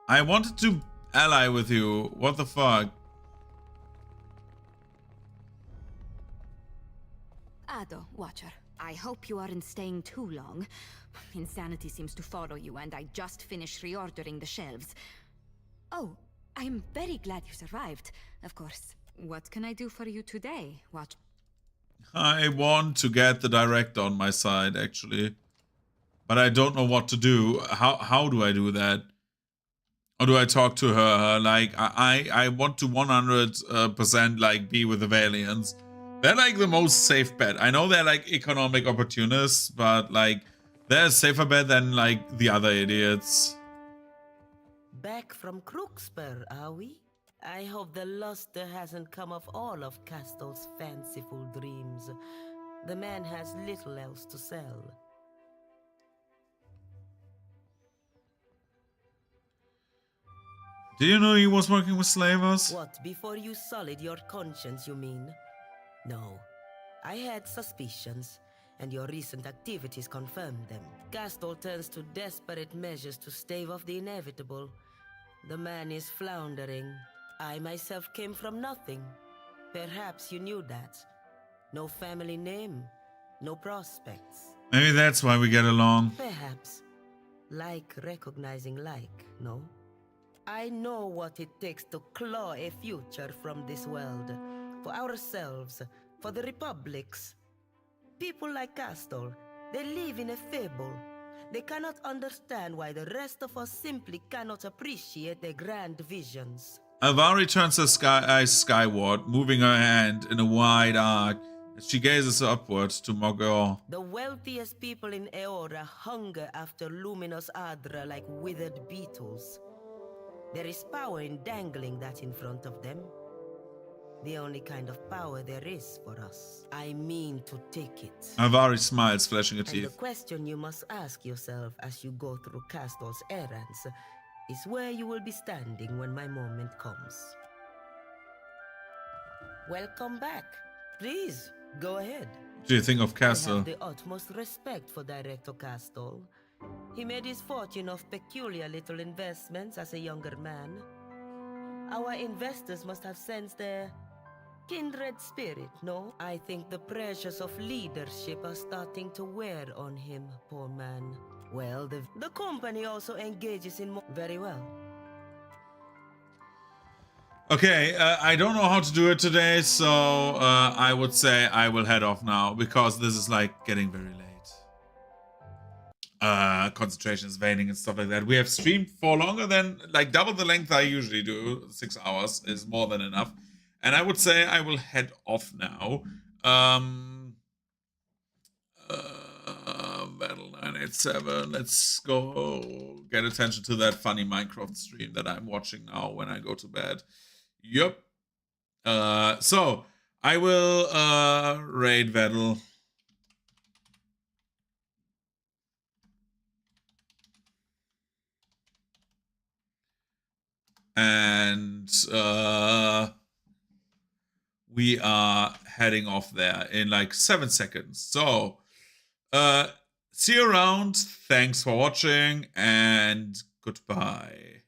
I wanted to ally with you. What the fuck? Ado, Watcher. I hope you aren't staying too long. Insanity seems to follow you, and I just finished reordering the shelves. Oh, I'm very glad you survived, of course. What can I do for you today, Watch? I want to get the director on my side, actually. But I don't know what to do. How do I do that? Or do I talk to her? Like, I want to 100% like be with the Valiants. They're like the most safe bet. I know they're like economic opportunists, but like they're a safer bet than like the other idiots. Back from Crooksburg, are we? I hope the luster hasn't come off all of Castle's fanciful dreams. The man has little else to sell. Do you know he was working with slavers? What, before you sullied your conscience, you mean? No. I had suspicions, and your recent activities confirmed them. Castle turns to desperate measures to stave off the inevitable. The man is floundering. I myself came from nothing. Perhaps you knew that. No family name, no prospects. Maybe that's why we get along. Perhaps. Like recognizing like, no? I know what it takes to claw a future from this world. For ourselves, for the republics. People like Castle, they live in a fable. They cannot understand why the rest of us simply cannot appreciate their grand visions. Alvari turns her eyes skyward, moving her hand in a wide arc as she gazes upwards to Mogor. The wealthiest people in Eora hunger after luminous Adra like withered beetles. There is power in dangling that in front of them. The only kind of power there is for us. I mean to take it. Alvari smiles, flashing her And teeth. the question you must ask yourself as you go through Castle's errands is where you will be standing when my moment comes. Welcome back. Please, go ahead. What do you think of I Castle? have the utmost respect for Director Castle. He made his fortune of peculiar little investments as a younger man. Our investors must have sensed their kindred spirit, no? I think the pressures of leadership are starting to wear on him, poor man. Well, the company also engages in more... Very well. Okay, I don't know how to do it today, so I would say I will head off now because this is like getting very late. Concentration is waning and stuff like that. We have streamed for longer than like double the length I usually do. 6 hours is more than enough. And I would say I will head off now. Battle 987. Let's go get attention to that funny Minecraft stream that I'm watching now when I go to bed. Yup. So I will raid Vettel. And we are heading off there in like 7 seconds. So See you around. Thanks for watching and goodbye.